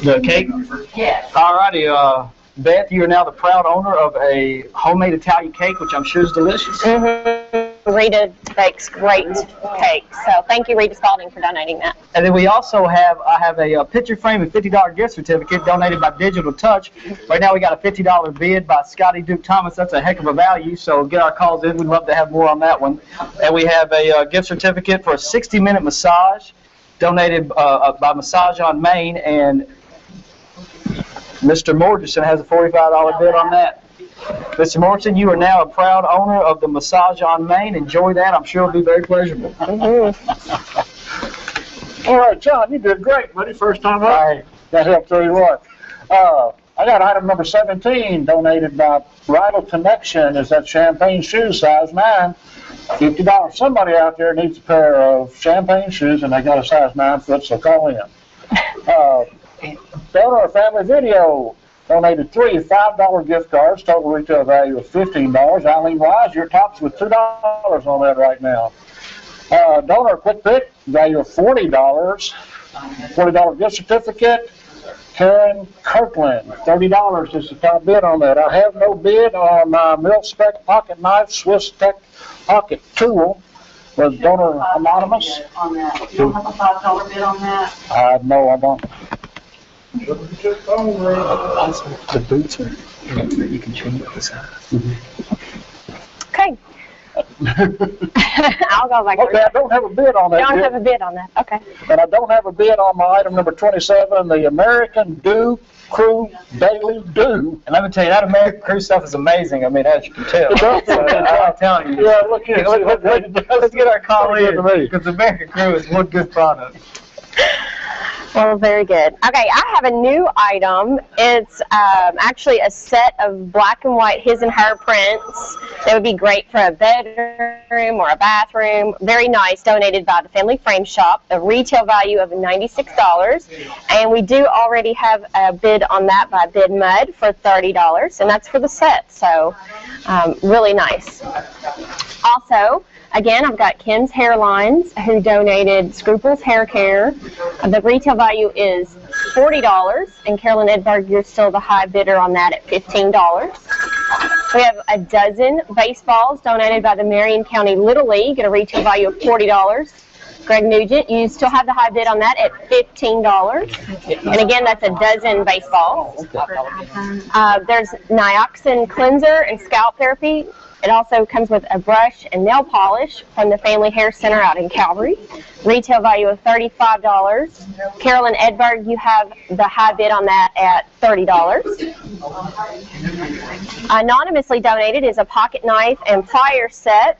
The cake? Yes. Alrighty, Beth, you are now the proud owner of a homemade Italian cake, which I'm sure is delicious. Mm-hmm. Rita bakes great cakes, so thank you, Rita Spalding, for donating that. And then we also have, I have a picture frame and $50 gift certificate donated by Digital Touch. Right now we got a $50 bid by Scotty Duke Thomas. That's a heck of a value, so get our calls in. We'd love to have more on that one. And we have a gift certificate for a 60-minute massage donated by Massage on Main, and Mr. Morrison has a $45 bid on that. Mr. Morrison, you are now a proud owner of the Massage on Main. Enjoy that. I'm sure it'll be very pleasurable. All right, John, you did great, buddy. First time up. All right. That helped 31. I got item number 17 donated by Bridal Connection. Is that champagne shoes, size 9. $50. Somebody out there needs a pair of champagne shoes, and they got a size 9 foot, so call in. Donor Family Video donated 3 $5 gift cards, total retail value of $15. Eileen Wise, your tops with $2 on that right now. Donor Quick Pick, value of $40. $40 gift certificate. Karen Kirkland, $30 is the top bid on that. I have no bid on my mil-spec pocket knife, Swiss Tech pocket tool. Was donor anonymous? On that. You don't have a $5 bid on that? No, I don't. The boots are, you can change the size. Okay. I'll go back. Okay, I don't have a bid on that. You don't have a bid on that. Okay. And I don't have a bid on my item number 27, the American Dew Crew Daily Dew. And let me tell you, that American Crew stuff is amazing. I mean, as you can tell. I'm telling you. Yeah, look here. Let's get our call in, because American Crew is one good product. Well, very good. Okay, I have a new item. It's actually a set of black and white his and her prints that would be great for a bedroom or a bathroom. Very nice, donated by the Family Frame Shop. A retail value of $96. And we do already have a bid on that by Bid Mud for $30, and that's for the set. So really nice. Also, again, I've got Kim's Hairlines, who donated Scruples Hair Care. The retail value is $40, and Carolyn Edberg, you're still the high bidder on that at $15. We have a dozen baseballs donated by the Marion County Little League at a retail value of $40. Greg Nugent, you still have the high bid on that at $15. And again, that's a dozen baseballs. There's Nioxin Cleanser and Scalp Therapy. It also comes with a brush and nail polish from the Family Hair Center out in Calvary. Retail value of $35. Carolyn Edberg, you have the high bid on that at $30. Anonymously donated is a pocket knife and plier set.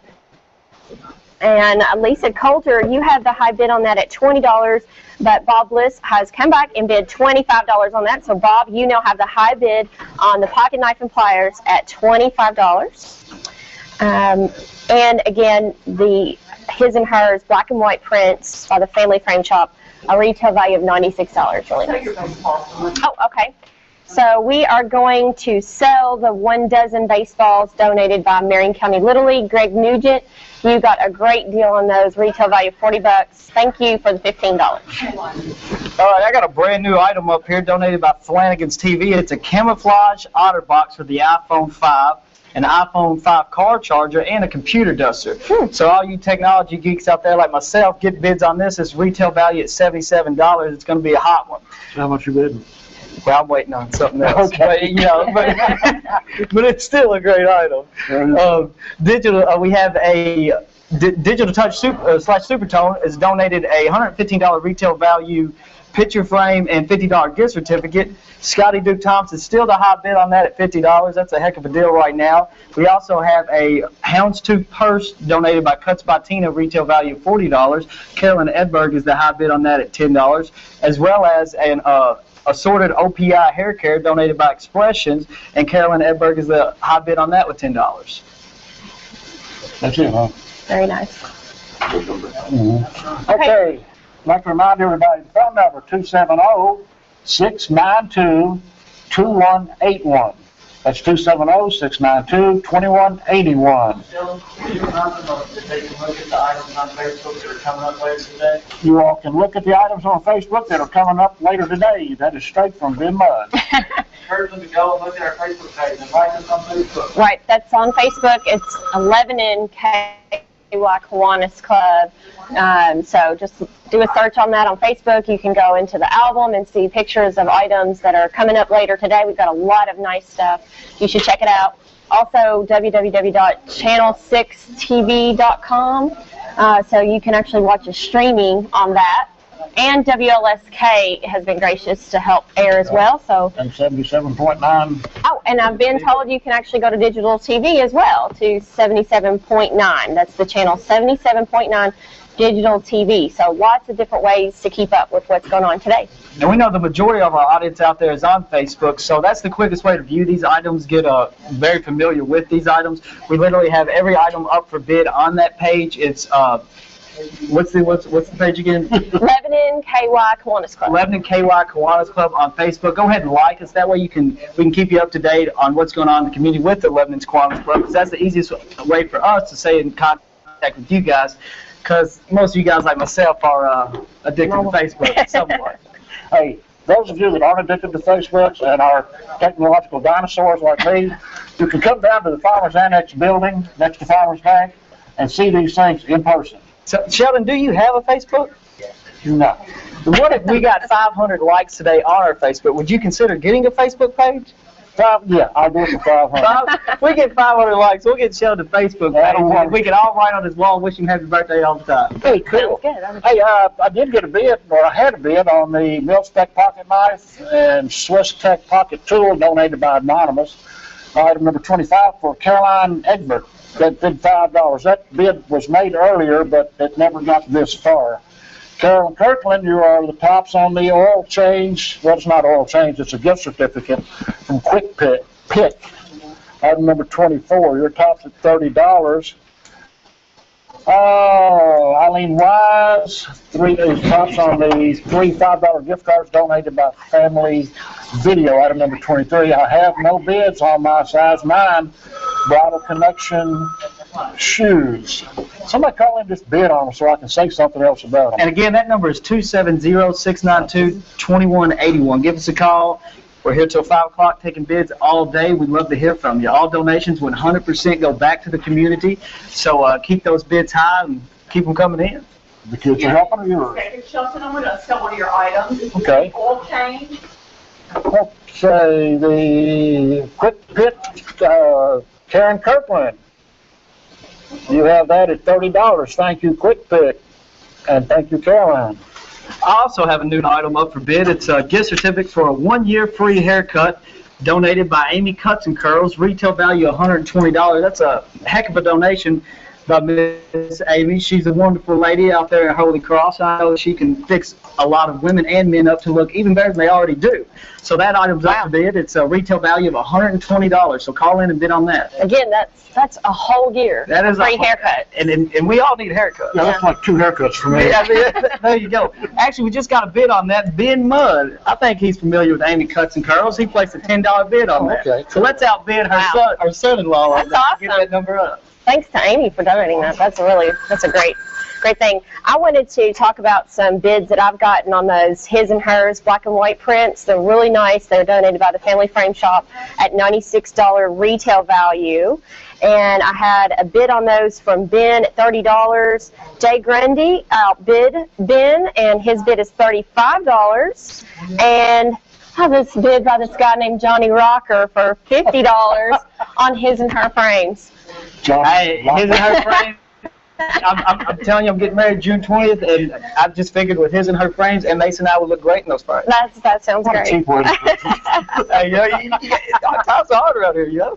And Lisa Coulter, you have the high bid on that at $20, but Bob Bliss has come back and bid $25 on that. So Bob, you now have the high bid on the pocket knife and pliers at $25. And again, the his and hers black and white prints by the Family Frame Shop, a retail value of $96. Really nice. Oh, okay. So we are going to sell the 1 dozen baseballs donated by Marion County Little League. Greg Nugent, you got a great deal on those, retail value of $40. Thank you for the $15. All right, I got a brand new item up here donated by Flanagan's TV. It's a camouflage otter box for the iPhone 5, an iPhone 5 car charger, and a computer duster. So all you technology geeks out there like myself, get bids on this. It's retail value at $77. It's going to be a hot one. How much you bidding? Well, I'm waiting on something else. Okay. But it's still a great item. Digital, we have a Digital Touch Supertone is donated a $115 retail value picture frame and $50 gift certificate. Scotty Duke Thompson still the hot bid on that at $50. That's a heck of a deal right now. We also have a Houndstooth purse donated by Cuts by Tina, retail value of $40. Carolyn Edberg is the high bid on that at $10, as well as an assorted OPI hair care donated by Expressions, and Carolyn Edberg is the high bid on that with $10. That's it, huh? Very nice. Okay. I'd like to remind everybody, the phone number 270-692-2181. That's 270-692-2181. You all can look at the items on Facebook that are coming up later today. That is straight from Bid Mud. Encourage them to go and look at our Facebook page and like us on Facebook. Right, that's on Facebook. It's 11NK. Kiwanis Club. So just do a search on that on Facebook. You can go into the album and see pictures of items that are coming up later today. We've got a lot of nice stuff. You should check it out. Also, www.channel6tv.com. So you can actually watch a streaming on that. And WLSK has been gracious to help air as well. So. And 77.9. Oh, and I've been told you can actually go to digital TV as well to 77.9. That's the channel 77.9 digital TV. So lots of different ways to keep up with what's going on today. And we know the majority of our audience out there is on Facebook, so that's the quickest way to view these items, get very familiar with these items. We literally have every item up for bid on that page. It's what's the page again? Lebanon KY Kiwanis Club. Lebanon KY Kiwanis Club on Facebook. Go ahead and like us. That way we can keep you up to date on what's going on in the community with the Lebanon Kiwanis Club, because that's the easiest way for us to stay in contact with you guys, because most of you guys, like myself, are addicted to Facebook somewhat. Hey, those of you that aren't addicted to Facebook and are technological dinosaurs like me, you can come down to the Farmers Annex building next to Farmers Bank and see these things in person. So, Sheldon, do you have a Facebook? No. What if we got 500 likes today on our Facebook? Would you consider getting a Facebook page? Yeah, I'll do it for 500. If we get 500 likes, we'll get Sheldon a Facebook page. And we can all write on his wall, wish him happy birthday all the time. Hey, cool. Hey, I did get a bid, or I had a bid on the Mil-Spec pocket knife and Swiss Tech pocket tool donated by Anonymous. Item number 25 for Caroline Egbert. That bid $5. That bid was made earlier, but it never got this far. Carolyn Kirkland, you are the tops on the oil change. Well, it's not oil change, it's a gift certificate from Quick Pick. Item number 24, your tops at $30. Eileen Wise, tops on the three $5 gift cards donated by Family Video. Item number 23, I have no bids on my size 9 Bridal Connection shoes. Somebody call in this bid on them so I can say something else about them. And again, that number is 270-692-2181. Give us a call. We're here till 5 o'clock taking bids all day. We'd love to hear from you. All donations 100% go back to the community. So keep those bids high and keep them coming in. The kids are helping you. Shelton, I'm going to sell one of your items. Okay. Oil change. Okay, the Quick Pit, Karen Kirkland. You have that at $30. Thank you, Quick Pick. And thank you, Caroline. I also have a new item up for bid. It's a gift certificate for a 1-year free haircut donated by Amy Cuts and Curls. Retail value $120. That's a heck of a donation by Miss Amy. She's a wonderful lady out there at Holy Cross. I know she can fix a lot of women and men up to look even better than they already do. So that item's up for bid. It's a retail value of $120. So call in and bid on that. Again, that's a whole year. That is free haircut. And we all need haircuts. Yeah, that's like 2 haircuts for me. Yeah, there you go. Actually, we just got a bid on that. Ben Mudd, I think he's familiar with Amy Cuts and Curls. He placed a $10 bid on that. Okay. So let's outbid her son-in-law on That's that. awesome. Get that number up. Thanks to Amy for donating that. That's a great thing. I wanted to talk about some bids that I've gotten on those his and hers black and white prints. They're really nice. They're donated by the Family Frame Shop at $96 retail value. And I had a bid on those from Ben at $30. Jay Grundy outbid Ben, and his bid is $35. And I have this bid by this guy named Johnny Rocker for $50 on his and her frames. Hey, his and her frames. I'm telling you, I'm getting married June 20th, and I just figured with his and her frames, and Mason and I would look great in those frames. That sounds great. Hey, times are hard around here, you know.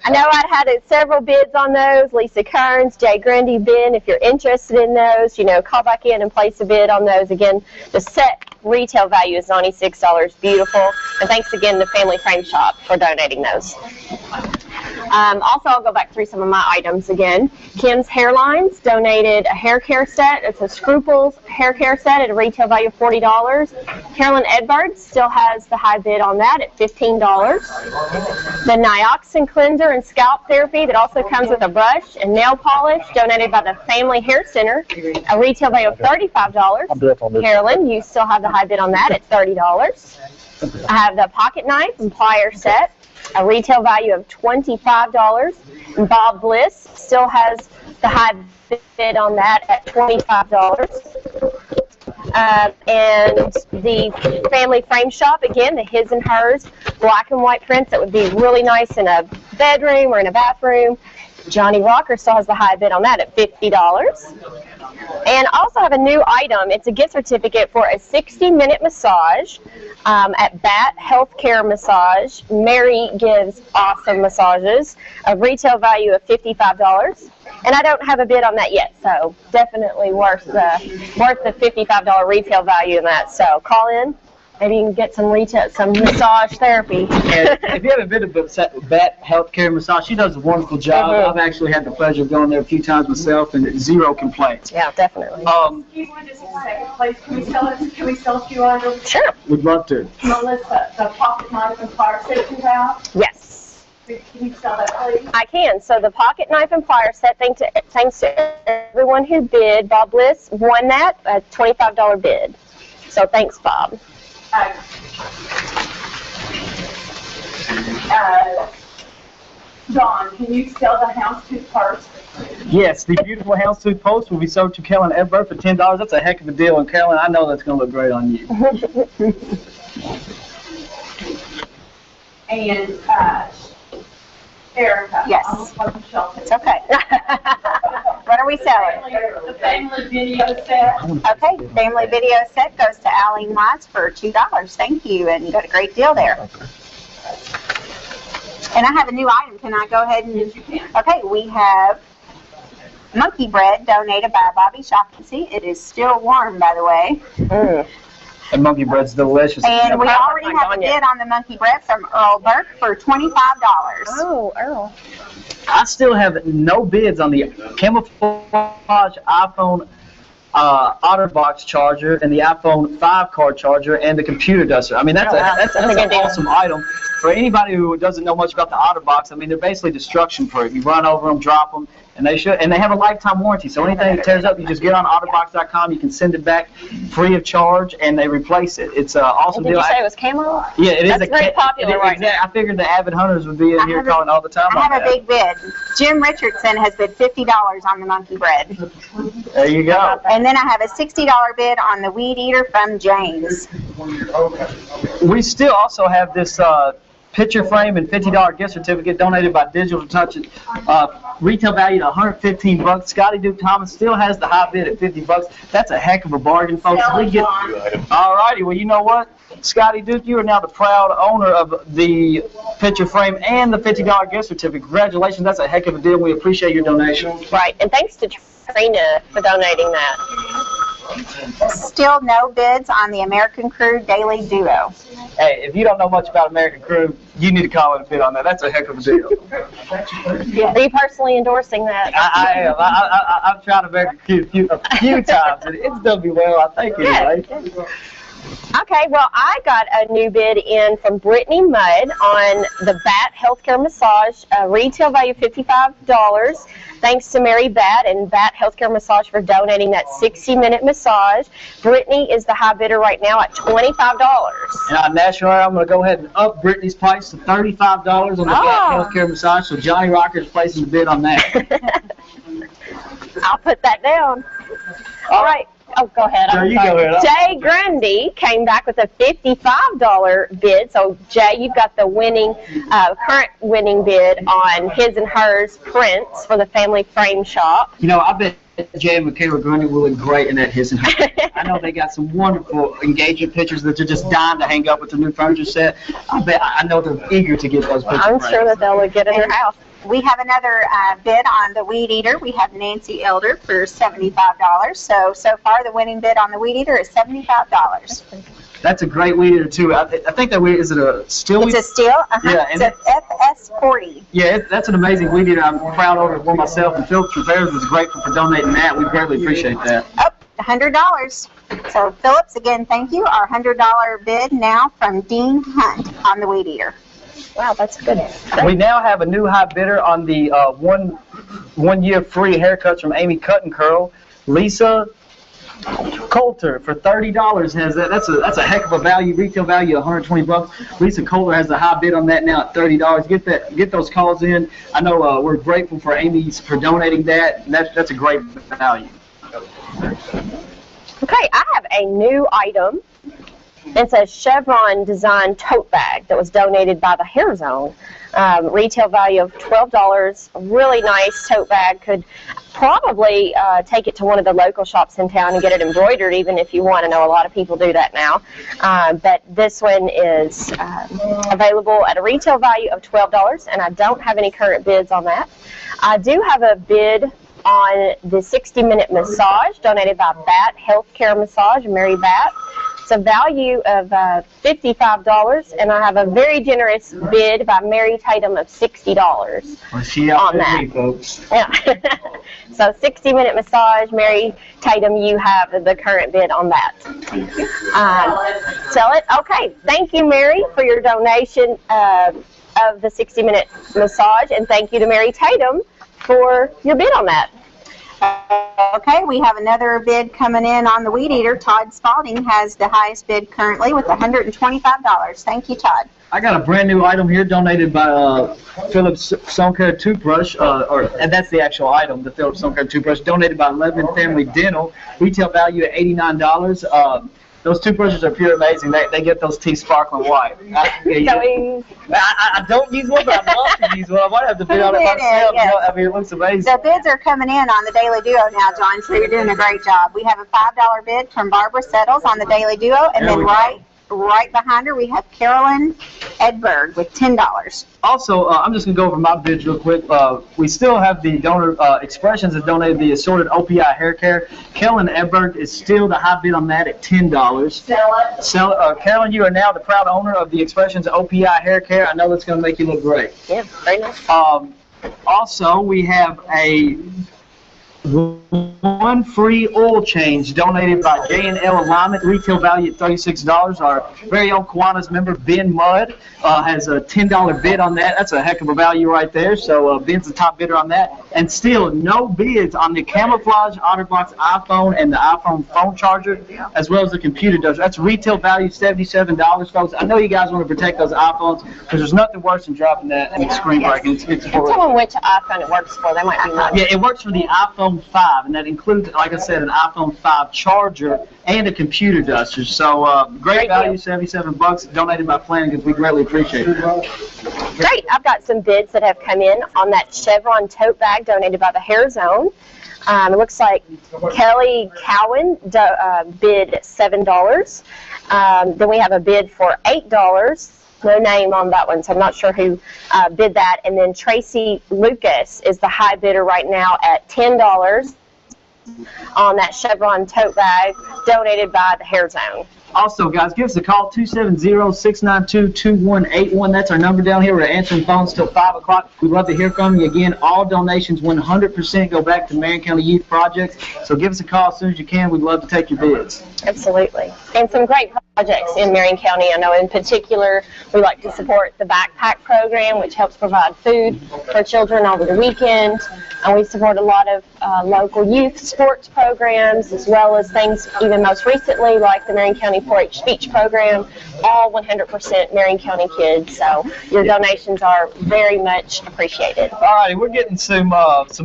I know I'd had several bids on those. Lisa Kearns, Jay Grundy, Ben. If you're interested in those, call back in and place a bid on those. Again, the set retail value is $96. Beautiful. And thanks again to Family Frame Shop for donating those. Also, I'll go back through some of my items again. Kim's Hairlines donated a hair care set. It's a Scruples hair care set at a retail value of $40. Carolyn Edwards still has the high bid on that at $15. The Nioxin cleanser and scalp therapy that also comes with a brush and nail polish donated by the Family Hair Center, a retail value of $35. Carolyn, you still have the high bid on that at $30. I have the pocket knife and plier set, a retail value of $25. And Bob Bliss still has the high bid on that at $25. And the Family Frame Shop, again, the his and hers black and white prints that would be really nice in a bedroom or in a bathroom. Johnny Rocker still has the high bid on that at $50. And I also have a new item. It's a gift certificate for a 60-minute massage At Bat Healthcare Massage, Mary gives awesome massages, a retail value of $55. And I don't have a bid on that yet, so definitely worth the $55 retail value in that. So call in. Maybe you can get some massage therapy. And if you haven't been to Bat Healthcare Massage, she does a wonderful job. I've actually had the pleasure of going there a few times myself, and zero complaints. Yeah, definitely. You want just a second place? Can we sell a few items? Sure. We'd love to. Melissa, the pocket knife and plier set you have? Yes. Can you sell that, please? I can. So the pocket knife and plier set, thanks to everyone who bid. Bob Bliss won that, a $25 bid. So thanks, Bob. Dawn, can you sell the houndstooth purse? Yes, the beautiful houndstooth purse will be sold to Carolyn Edberg for $10. That's a heck of a deal, and Carolyn, I know that's going to look great on you. And Erica. Yes. It's okay. What are we selling? The family video set. Okay, family video set goes to Allie Watts for $2. Thank you, and you got a great deal there. And I have a new item. Can I go ahead and? Yes, you can. Okay, we have monkey bread donated by Bobby Shaughnessy. It is still warm, by the way. And monkey bread's delicious. And we already have a bid on the monkey bread from Earl Burke for $25. Oh, Earl. I still have no bids on the camouflage iPhone OtterBox charger and the iPhone 5 card charger and the computer duster. I mean, that's an awesome item. For anybody who doesn't know much about the OtterBox, I mean, they're basically destruction proof. You run over them, drop them, and they have a lifetime warranty. So anything that tears up, you just get on OtterBox.com, you can send it back free of charge, and they replace it. It's an awesome deal. Did you say it was camo? Yeah, it is. That's very popular right now. I figured the avid hunters would be in here calling all the time. I have a big bid. Jim Richardson has bid $50 on the monkey bread. There you go. And then I have a $60 bid on the weed eater from James. We still also have this picture frame and $50 gift certificate donated by Digital Touch. Retail value at $115. Scotty Duke Thomas still has the high bid at $50. That's a heck of a bargain, folks. All righty. Well, you know what? Scotty Duke, you are now the proud owner of the picture frame and the $50 gift certificate. Congratulations. That's a heck of a deal. We appreciate your donation. Right. And thanks to Trina for donating that. Still no bids on the American Crew Daily Duo. Hey, if you don't know much about American Crew, you need to call in and bid on that. That's a heck of a deal. Yeah. Are you personally endorsing that? I am. I've tried American Crew a few times, and it's done me well, I think, anyway. Okay, well, I got a new bid in from Brittany Mudd on the Bat Healthcare Massage, retail value $55. Thanks to Mary Bat and Bat Healthcare Massage for donating that 60-minute massage. Brittany is the high bidder right now at $25. And on National Air, I'm going to go ahead and up Brittany's price to $35 on the Bat Healthcare Massage, so Johnny Rocker's placing the bid on that. I'll put that down. All right. Oh, go ahead. No, you go ahead. Jay Grundy came back with a $55 bid. So, Jay, you've got the current winning bid on his and hers prints for the family frame shop. You know, I bet Jay and Michaela Grundy will look great in that his and hers. I know they got some wonderful engagement pictures that they're just dying to hang up with the new furniture set. I know they're eager to get those pictures. I'm sure that they'll look good in their house. We have another bid on the weed eater. We have Nancy Elder for $75. So far the winning bid on the weed eater is $75. That's a great weed eater too. I think that weed, is it a steel weed? It's a steel. Yeah, it's a FS40. Yeah, that's an amazing weed eater. I'm proud owner of one myself, and Phillips Repairs was grateful for donating that. We greatly appreciate that. Oh, $100. So Phillips, again, thank you. Our $100 bid now from Dean Hunt on the weed eater. Wow, that's good. We now have a new high bidder on the one year free haircuts from Amy Cut and Curl. Lisa Coulter for $30 has that. That's a heck of a value. Retail value $120. Lisa Coulter has the high bid on that now at $30. Get those calls in. I know we're grateful for Amy for donating that. And that's a great value. Okay, I have a new item It's a Chevron design tote bag that was donated by the Hair Zone. Retail value of $12. A really nice tote bag. Could probably take it to one of the local shops in town and get it embroidered, even if you want. I know a lot of people do that now. But this one is available at a retail value of $12, and I don't have any current bids on that. I do have a bid on the 60-minute massage donated by Bat Healthcare Massage, Mary Bat. It's a value of $55, and I have a very generous bid by Mary Tatum of $60 Well, she out on with that. me, folks. Yeah. So 60-minute massage, Mary Tatum, you have the current bid on that. Sell it? Okay. Thank you, Mary, for your donation of the 60-minute massage, and thank you to Mary Tatum for your bid on that. Okay, we have another bid coming in on the Weed Eater. Todd Spalding has the highest bid currently with $125. Thank you, Todd. I got a brand new item here donated by Philips Sun Care toothbrush, and that's the actual item, the Philips Sun Care toothbrush, donated by Lebanon Family Dental. Retail value at $89. Those toothbrushes are pure amazing. They get those teeth sparkling white. I don't use one, but I love to use one. I might have to bid on it myself. Yes. I mean, it looks amazing. The bids are coming in on the Daily Duo now, John, so you're doing a great job. We have a $5 bid from Barbara Settles on the Daily Duo, and then right behind her we have Carolyn Edberg with $10. Also, I'm just going to go over my bids real quick. We still have the donor expressions that donated the assorted OPI hair care. Carolyn Edberg is still the high bid on that at $10. Sell it. Carolyn, you are now the proud owner of the expressions OPI hair care. I know that's going to make you look great. Yeah, very nice. Also, we have a one free oil change donated by J&L Alignment, retail value at $36. Our very own Kiwanis member, Ben Mudd, has a $10 bid on that. That's a heck of a value right there. So Ben's the top bidder on that. And still no bids on the Camouflage OtterBox iPhone and the iPhone phone charger, as well as the computer dozer. That's retail value $77, folks. I know you guys want to protect those iPhones, because there's nothing worse than dropping that and screen breaking. It's Tell them which iPhone it works for. They might be nice. Yeah, it works for the iPhone 5, and that includes, like I said, an iPhone 5 charger and a computer duster. So great value, $77, donated by Flanagan's. We greatly appreciate it. Great. I've got some bids that have come in on that Chevron tote bag donated by the Hair Zone. It looks like Kelly Cowan bid $7. Then we have a bid for $8. No name on that one, so I'm not sure who bid that. And then Tracy Lucas is the high bidder right now at $10 on that Chevron tote bag donated by the Hair Zone. Also, guys, give us a call, 270-692-2181. That's our number down here. We're answering phones till 5 o'clock. We'd love to hear from you. Again, all donations 100% go back to Marion County Youth Projects. So give us a call as soon as you can. We'd love to take your bids. Absolutely. And some great projects in Marion County. I know in particular we like to support the backpack program, which helps provide food for children over the weekend. And we support a lot of local youth sports programs, as well as things even most recently like the Marion County 4-H speech program, all 100% Marion County kids. So your donations are very much appreciated. All right, we're getting some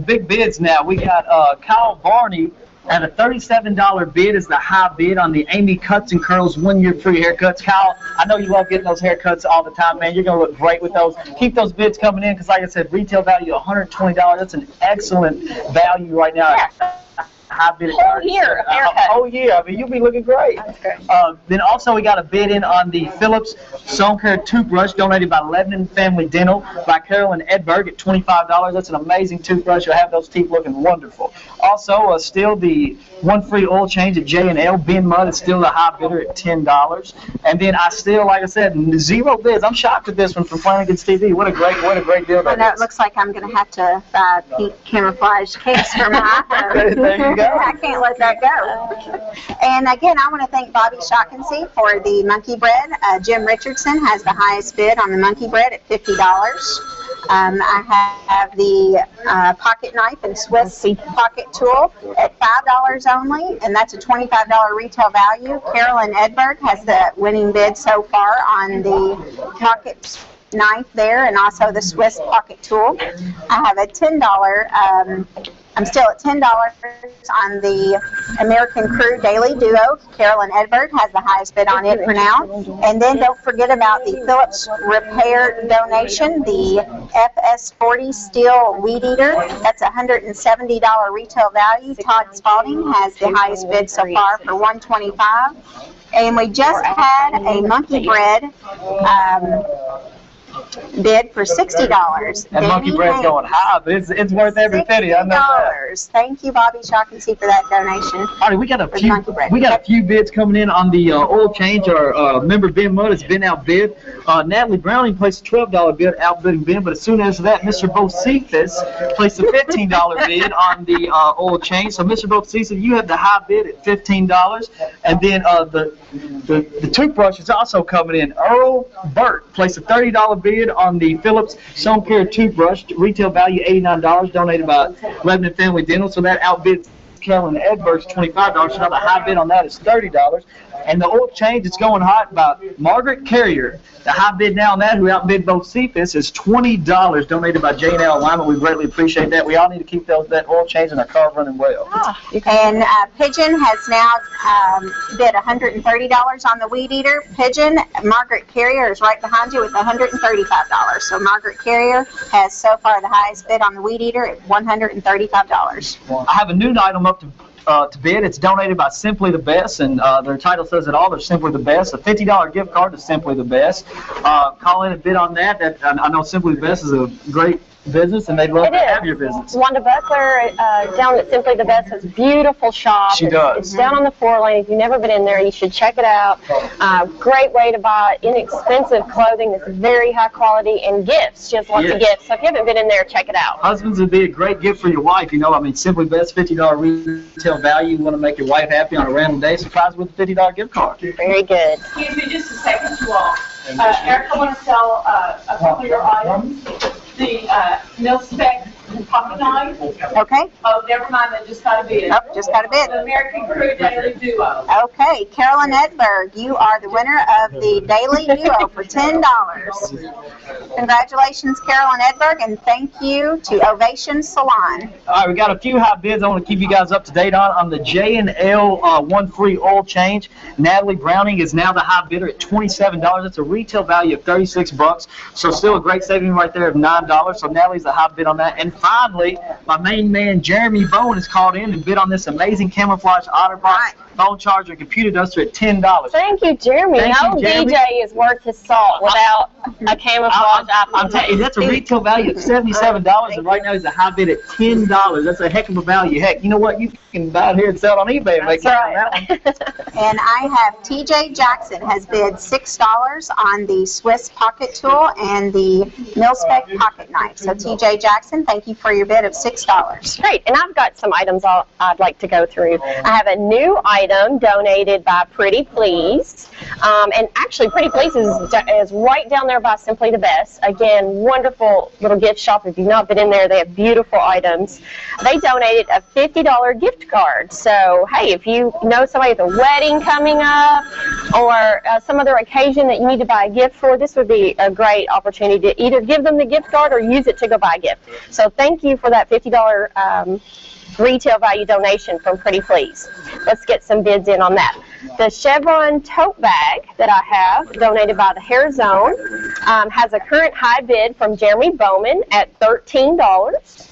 big bids now. We got Kyle Barney at a $37 bid is the high bid on the Amy Cuts and Curls 1-year free haircuts. Kyle, I know you love getting those haircuts all the time, man. You're going to look great with those. Keep those bids coming in, because like I said, retail value $120. That's an excellent value right now. Yeah. Whole year haircut. Whole year. I mean, you'll be looking great. That's great. Then also we got a bid in on the Philips Sun Care toothbrush donated by Lebanon Family Dental by Carolyn Edberg at $25. That's an amazing toothbrush. You'll have those teeth looking wonderful. Also, still the one free oil change at J&L. Ben Mudd is still the high bidder at $10. And then I still, like I said, 0 bids. I'm shocked at this one from Flanagan's TV. What a great deal that I know, is. it looks like I'm going to have to buy a pink camouflage case for my iPhone. There you go. I can't let that go. And again, I want to thank Bobby Shaughnessy for the monkey bread. Jim Richardson has the highest bid on the monkey bread at $50. I have the pocket knife and Swiss pocket tool at $5 only, and that's a $25 retail value. Carolyn Edberg has the winning bid so far on the pocket knife there, and also the Swiss pocket tool. I have a $10 I'm still at $10 on the American Crew Daily Duo. Carolyn Edberg has the highest bid on it for now. And then don't forget about the Phillips Repair donation, the FS40 Steel Weed Eater. That's a $170 retail value. Todd Spalding has the highest bid so far for $125. And we just had a Monkey Bread bid for $60. That monkey bread's going high, but it's worth every penny. I know that. Thank you, Bobby Shaughnessy, for that donation. All right, we got a few bids coming in on the oil change. Our member Ben Mudd has been outbid. Natalie Browning placed a $12 bid, outbidding Ben, but as soon as that, Mr. Bocephus placed a $15 bid on the oil change. So, Mr. Bocephus, you have the high bid at $15, and then the toothbrush is also coming in. Earl Burt placed a $30 bid on the Philips Sun Care toothbrush, retail value $89, donated by Lebanon Family Dental. So that outbids Carolyn Edberg's $25. So now the high bid on that is $30. And the oil change that's going hot by Margaret Carrier. The high bid now on that, who outbid both Cephas, is $20, donated by Jane L. Lyman. We greatly appreciate that. We all need to keep that oil change in our car running well. And Pigeon has now bid $130 on the Weed Eater. Pigeon, Margaret Carrier is right behind you with $135. So Margaret Carrier has so far the highest bid on the Weed Eater at $135. I have a new item up to bid. It's donated by Simply the Best, and their title says it all. They're Simply the Best. A $50 gift card to Simply the Best. Call in and bid on that. I know Simply the Best is a great business, and they'd love to have your business. Wanda Buckler down at Simply the Best has a beautiful shop. She does. It's down on the 4 lane. If you've never been in there, you should check it out. Great way to buy inexpensive clothing that's very high quality, and gifts. She has lots of gifts. So if you haven't been in there, check it out. Husbands would be a great gift for your wife. You know, I mean, Simply Best, $50 retail value. You want to make your wife happy on a random day, surprise her with a $50 gift card. Very good. Excuse me just a second, you all. Erica wants to sell a couple of your items. The mil-spec pocket knife. Okay. Oh, never mind, they just got a bid. Oh, just got a bid. The American Crew Daily Duo. Okay, Carolyn Edberg, you are the winner of the Daily Duo for $10. Congratulations, Carolyn Edberg, and thank you to Ovation Salon. All right, we got a few hot bids I want to keep you guys up to date on the J&L 1 free oil change. Natalie Browning is now the high bidder at $27. That's a retail value of $36, so still a great saving right there of $9. So Natalie's the high bid on that. And finally, my main man Jeremy Bowen has called in and bid on this amazing camouflage OtterBox phone charger and computer duster at $10. Thank you, Jeremy. No DJ is worth his salt without a camouflage I'm telling you, that's a retail value of $77, and right now he's a high bid at $10. That's a heck of a value. Heck, you know what? You can buy it here and sell it on eBay and make money on that one. And I have TJ Jackson has bid $6 on the Swiss pocket tool and the mil-spec pocket knife. So TJ Jackson, thank you for your bid of $6. Great, and I've got some items I'd like to go through. I have a new item donated by Pretty Please, and actually Pretty Please is right down there by Simply the Best. Again, wonderful little gift shop. If you've not been in there, they have beautiful items. They donated a $50 gift card. So, hey, if you know somebody with a wedding coming up or some other occasion that you need to buy a gift for, this would be a great opportunity to either give them the gift card or use it to go buy a gift. So thank you for that $50 retail value donation from Pretty Please. Let's get some bids in on that. The Chevron tote bag that I have, donated by the Hair Zone, has a current high bid from Jeremy Bowman at $13.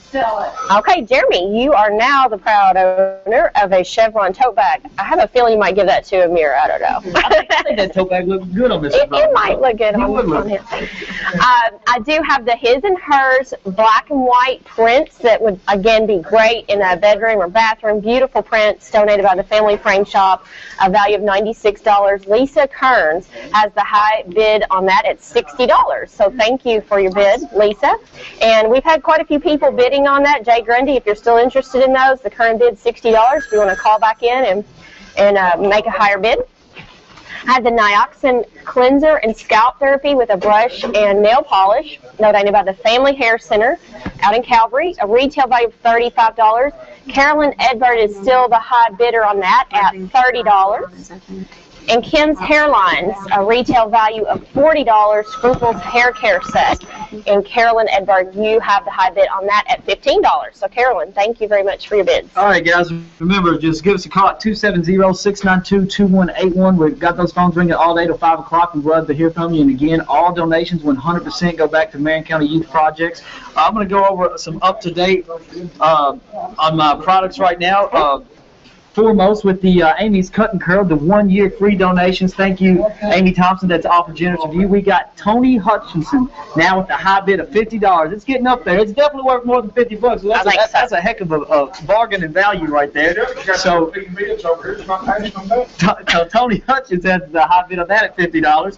Okay, Jeremy, you are now the proud owner of a Chevron tote bag. I have a feeling you might give that to Amir. I don't know. I think that tote bag looks good on this. It might look good on him. I do have the His and Hers black and white prints that would, again, be great in a bedroom or bathroom. Beautiful prints donated by the Family Frame Shop, a value of $96. Lisa Kearns has the high bid on that at $60. So thank you for your bid, Lisa. And we've had quite a few people bidding on that. Jay Grundy, if you're still interested in those, the current bid $60. If you want to call back in and make a higher bid. I had the Nioxin cleanser and scalp therapy with a brush and nail polish, donated by the Family Hair Center out in Calvary, a retail value of $35. Carolyn Edberg is still the high bidder on that at $30. And Kim's Hairlines, a retail value of $40, Scruples hair care set. in Carolyn Edberg, you have the high bid on that at $15. So Carolyn, thank you very much for your bids. All right, guys, remember, just give us a call at 270-692-2181. We've got those phones ringing all day till 5 o'clock. We'd love to hear from you. And again, all donations 100% go back to Marion County Youth Projects. I'm going to go over some up-to-date on my products right now. Foremost with the Amy's Cut and Curl, the 1-year free donations. Thank you, Amy Thompson, that's offered generous of you. We got Tony Hutchinson now with the high bid of $50. It's getting up there. It's definitely worth more than $50. So that's a heck of a bargain and value right there. So Tony Hutchins has the high bid of that at $50.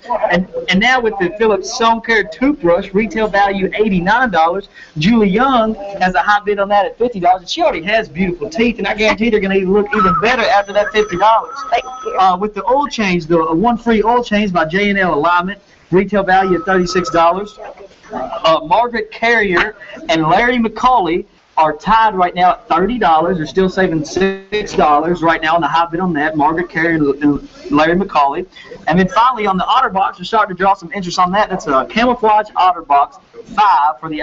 And now with the Philips Stone Care toothbrush, retail value $89. Julie Young has a high bid on that at $50. And she already has beautiful teeth, and I guarantee they're going to look even better after that $50. Thank you. With the oil change, the one free oil change by J&L Alignment, retail value at $36. Margaret Carrier and Larry McCauley are tied right now at $30. They're still saving $6 right now on the high bid on that. Margaret Carrier and Larry McCauley. And then finally on the OtterBox, we're starting to draw some interest on that. That's a camouflage OtterBox 5 for the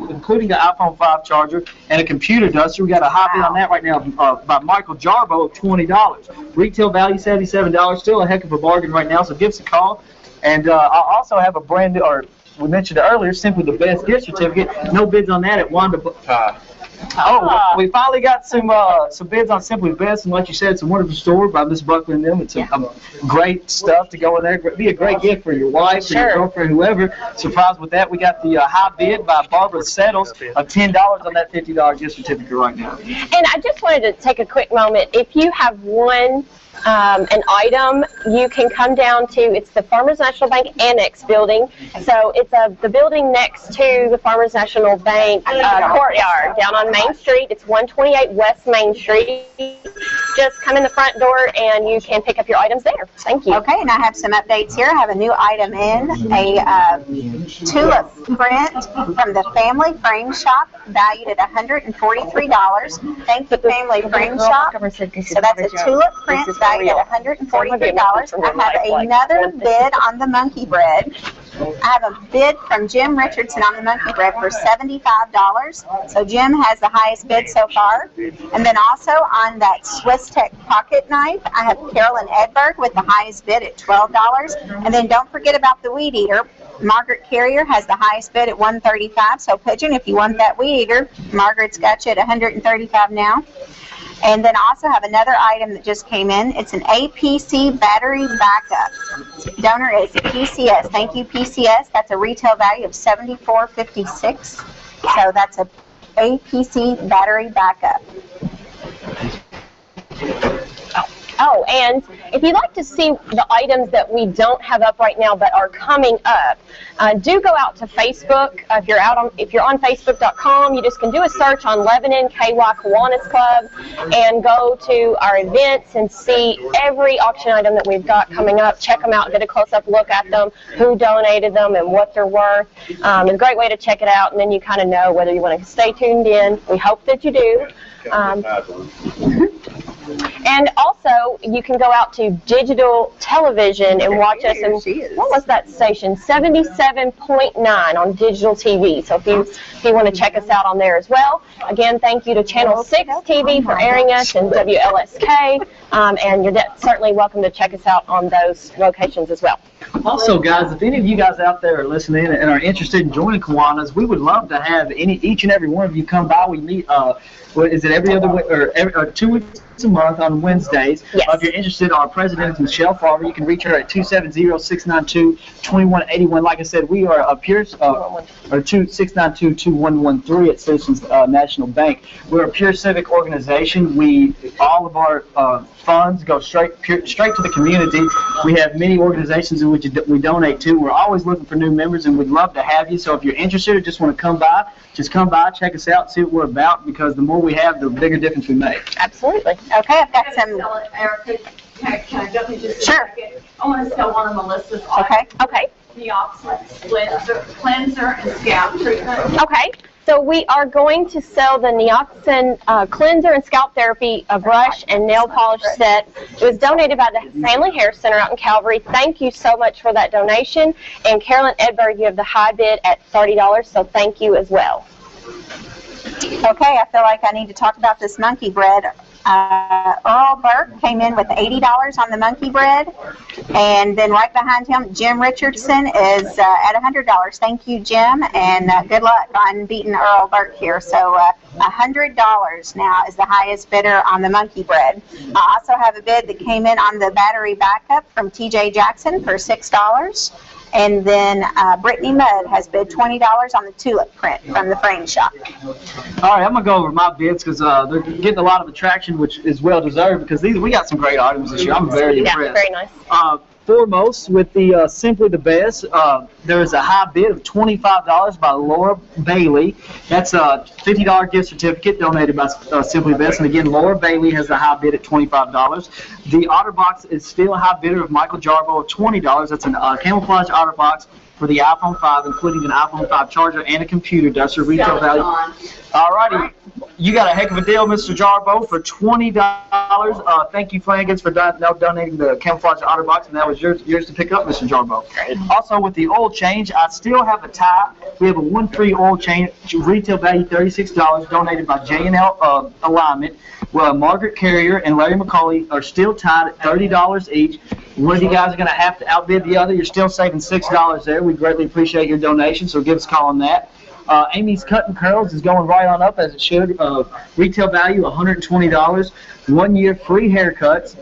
including the iPhone 5 charger and a computer duster. We got a high bid on that right now by Michael Jarbo of $20. Retail value $77. Still a heck of a bargain right now. So give us a call. And I also have a brand new, or we mentioned it earlier, Simply the Best gift certificate. No bids on that at Wanda. We finally got some bids on Simply the Best, and like you said, it's a wonderful store by Miss Buckley and them. It's great stuff to go in there. Be a great gift for your wife, or your girlfriend, whoever. Surprised with that. We got the high bid by Barbara Settles of $10 on that $50 gift certificate right now. And I just wanted to take a quick moment. If you have an item, you can come down to, it's the Farmers National Bank Annex building. So it's the building next to the Farmers National Bank courtyard down on Main Street. It's 128 West Main Street. Just come in the front door and you can pick up your items there. Thank you. Okay, and I have some updates here. I have a new item in, a tulip print from the Family Frame Shop, valued at $143. Thank you, Family Frame Shop. So that's a tulip print valued at $143. I have another bid on the monkey bread. I have a bid from Jim Richardson on the monkey bread for $75. So Jim has the highest bid so far. And then also on that Swiss Tech pocket knife, I have Carolyn Edberg with the highest bid at $12. And then don't forget about the weed eater. Margaret Carrier has the highest bid at $135. So Pigeon, if you want that weed eater, Margaret's got you at $135 now. And then also have another item that just came in. It's an APC battery backup. Donor is PCS. Thank you, PCS. That's a retail value of $74.56. So that's a APC battery backup. Oh, and if you'd like to see the items that we don't have up right now but are coming up, do go out to Facebook. If you're on Facebook.com, you just can do a search on Lebanon KY Kiwanis Club and go to our events and see every auction item that we've got coming up. Check them out, get a close-up look at them, who donated them, and what they're worth. It's a great way to check it out, and then you kind of know whether you want to stay tuned in. We hope that you do. And also, you can go out to digital television and watch us. And what was that station? 77.9 on digital TV. So if you want to check us out on there as well. Again, thank you to Channel 6 TV for airing us and WLSK. And you're certainly welcome to check us out on those locations as well. Also, guys, if any of you guys out there are listening and are interested in joining Kiwanis, we would love to have each and every one of you come by. We meet, every other or 2 weeks a month on Wednesdays. Yes. If you're interested, our president is Michelle Farber. You can reach her at 270-692-2181. Like I said, we are a pure, or 692-2113 at Citizens National Bank. We're a pure civic organization. All of our funds go straight to the community. We have many organizations in which we donate to. We're always looking for new members, and we'd love to have you. So if you're interested or just want to come by, just come by, check us out, see what we're about, because the more we have, the bigger difference we make. Absolutely. Okay, I've got some. Erica, can I jump in just a Sure. second? I want to sell one of Melissa's Okay. Okay. the oxalate cleanser and scalp treatment. Okay. So we are going to sell the Neoxin cleanser and scalp therapy brush and nail polish set. It was donated by the Family Hair Center out in Calvary. Thank you so much for that donation. And Carolyn Edberg, you have the high bid at $30, so thank you as well. Okay, I feel like I need to talk about this monkey bread. Earl Burke came in with $80 on the monkey bread, and then right behind him, Jim Richardson is at $100. Thank you, Jim, and good luck on beating Earl Burke here. So $100 now is the highest bidder on the monkey bread. I also have a bid that came in on the battery backup from TJ Jackson for $6. And then Brittany Mudd has bid $20 on the tulip print from the frame shop. All right, I'm going to go over my bids because they're getting a lot of attraction, which is well-deserved because we got some great items this year. I'm very impressed. Very nice. Foremost, with the Simply the Best, there is a high bid of $25 by Laura Bailey. That's a $50 gift certificate donated by Simply the Best. And again, Laura Bailey has the high bid at $25. The OtterBox is still a high bidder of Michael Jarbo of $20. That's a camouflage OtterBox for the iPhone 5, including an iPhone 5 charger and a computer. That's your retail value. All righty. You got a heck of a deal, Mr. Jarbo, for $20. Thank you, Flanagan's, for donating the camouflage OtterBox, and that was yours to pick up, Mr. Jarbo. Also, with the oil change, I still have a tie. We have a 1-free oil change, retail value $36, donated by J&L Alignment. Well, Margaret Carrier and Larry McCauley are still tied at $30 each. One of you guys are going to have to outbid the other. You're still saving $6 there. We greatly appreciate your donation, so give us a call on that. Amy's Cut and Curls is going right on up as it should. Retail value $120. 1 year free haircuts.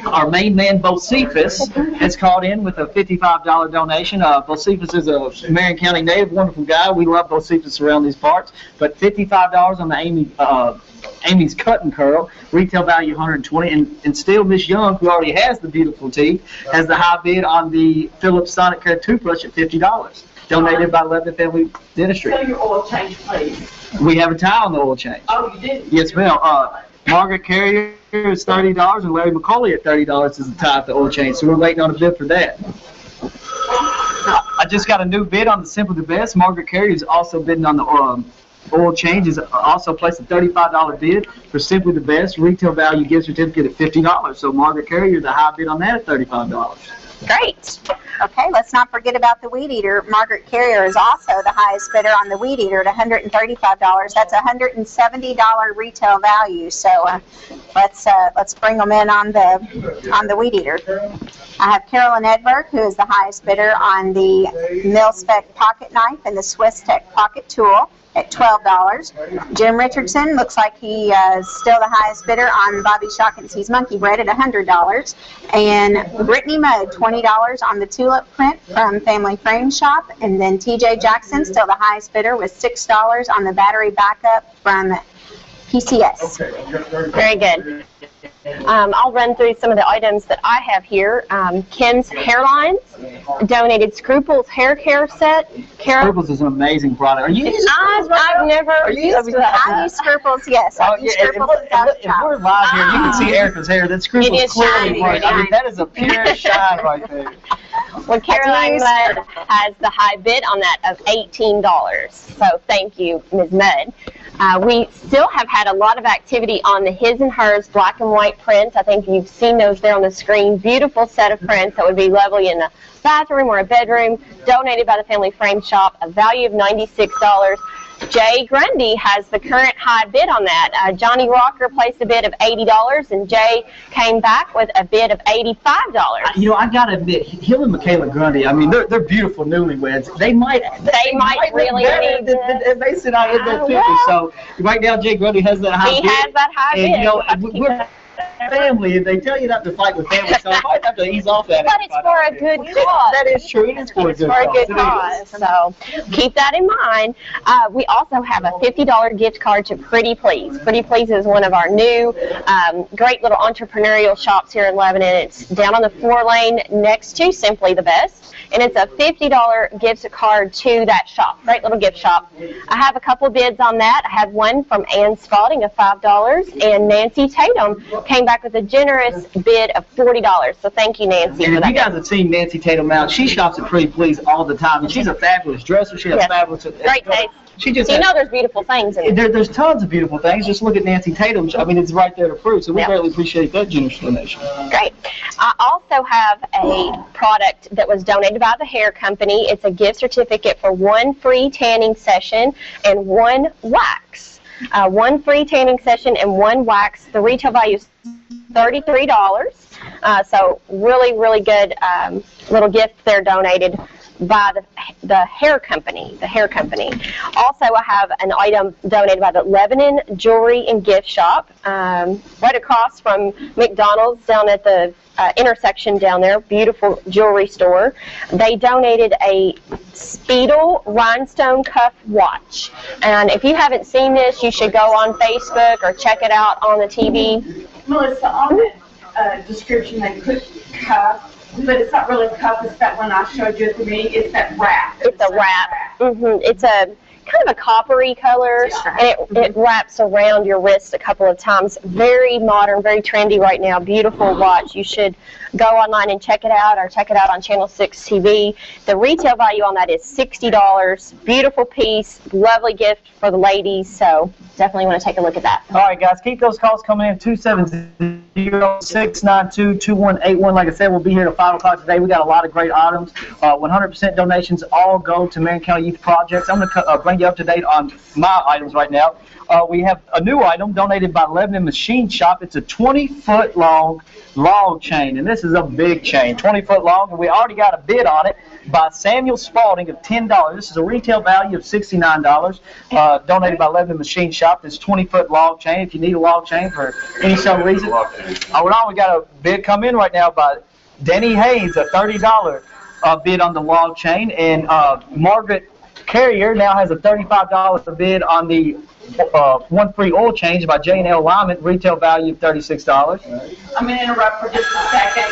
Our main man Bocephus has called in with a $55 donation. Bocephus is a Marion County native, wonderful guy. We love Bocephus around these parts. But $55 on the Amy's Cut and Curl, retail value $120, and still Miss Young, who already has the beautiful teeth, has the high bid on the Philips Sonic Care toothbrush at $50, donated by Lebanon Family Dentistry. So your oil change, please. We have a tie on the oil change. Oh, you did? Yes, ma'am. Margaret Carrier is $30, and Larry McCauley at $30 is the tie at the oil change, so we're waiting on a bid for that. I just got a new bid on the Simply the Best. Margaret Carrier is also bidding on the oil change, is also placed a $35 bid for Simply the Best. Retail value gift certificate at $50. So Margaret Carrier, the high bid on that at $35. Great. Okay, let's not forget about the Weed Eater. Margaret Carrier is also the highest bidder on the Weed Eater at $135. That's a $170 retail value. So let's bring them in on the Weed Eater. I have Carolyn Edberg, who is the highest bidder on the Mil-Spec pocket knife and the Swiss Tech pocket tool at $12. Jim Richardson looks like he is still the highest bidder on Bobby Shawkinsy's monkey bread at $100. And Brittany Mudd, $20 on the tulip print from Family Frame Shop. And then TJ Jackson, still the highest bidder, with $6 on the battery backup from PCS. Very good. I'll run through some of the items that I have here. Kim's Hairlines donated Scruples hair care set. Scruples is an amazing product. Are you using I've never used that. I use Scruples, yes. I use Scruples. If we're live here, you can see Erica's hair. That Scruples clearly works. I mean, that is a pure shine right there. Well, Caroline Mudd has the high bid on that of $18. So thank you, Ms. Mudd. We still have had a lot of activity on the His and Hers black and white prints. I think you've seen those there on the screen. Beautiful set of prints that would be lovely in a bathroom or a bedroom. Donated by the Family Frame Shop, a value of $96. Jay Grundy has the current high bid on that. Johnny Rocker placed a bid of $80, and Jay came back with a bid of $85. You know, I gotta admit, him and Michaela Grundy, I mean, they're beautiful newlyweds. They might really need than they said I had that 50. So right now, Jay Grundy has that high bid. He has that high bid. And you know, we're family, and they tell you not to fight with family, so I might have to ease off that. But it's for a good cause. That is true. It is for a good cause. So keep that in mind. We also have a $50 gift card to Pretty Please. Pretty Please is one of our new great little entrepreneurial shops here in Lebanon. It's down on the 4 lane next to Simply the Best. And it's a $50 gift card to that shop. Great little gift shop. I have a couple bids on that. I have one from Ann Spalding of $5, and Nancy Tatum came back back with a generous bid of $40. So thank you, Nancy, And for if that. you guys have seen Nancy Tatum out, she shops at Pretty Please all the time, and she's a fabulous dresser. She has Yes. fabulous. Great taste. She just So you know there's beautiful things in it. there's tons of beautiful things. Just look at Nancy Tatum. I mean, it's right there to prove. So we greatly appreciate that generous donation. Great. I also have a product that was donated by the hair company. It's a gift certificate for 1 free tanning session and 1 wax. 1 free tanning session and 1 wax. The retail value is $33. So really, really good little gift there donated by the hair company. Also, I have an item donated by the Lebanon Jewelry and Gift Shop, right across from McDonald's down at the intersection down there. Beautiful jewelry store. They donated a Speedle rhinestone cuff watch. And if you haven't seen this, you should go on Facebook or check it out on the TV. Melissa, on the description they put cuff, but it's not really cuff, it's that one I showed you at the meeting, it's that wrap. It's a wrap. It's a kind of a coppery color, and it wraps around your wrist a couple of times. Very modern, very trendy right now. Beautiful watch. You should go online and check it out, or check it out on Channel 6 TV. The retail value on that is $60. Beautiful piece, lovely gift for the ladies, so definitely want to take a look at that. All right, guys, keep those calls coming in. 270-692-2181. Like I said, we'll be here till 5 o'clock today. We got a lot of great items. 100% donations all go to Marion County Youth Projects. I'm going to bring you up to date on my items right now. We have a new item donated by Lebanon Machine Shop. It's a 20-foot long log chain, and this is a big chain, 20-foot long, and we already got a bid on it by Samuel Spalding of $10. This is a retail value of $69, donated by Lebanon Machine Shop. This 20-foot log chain, if you need a log chain for any some reason. Hold on, we got a bid come in right now by Denny Hayes, a $30 bid on the log chain, and Margaret Carrier now has a $35 bid on the 1 free oil change by J&L Lyman, retail value of $36. I'm going to interrupt for just a second.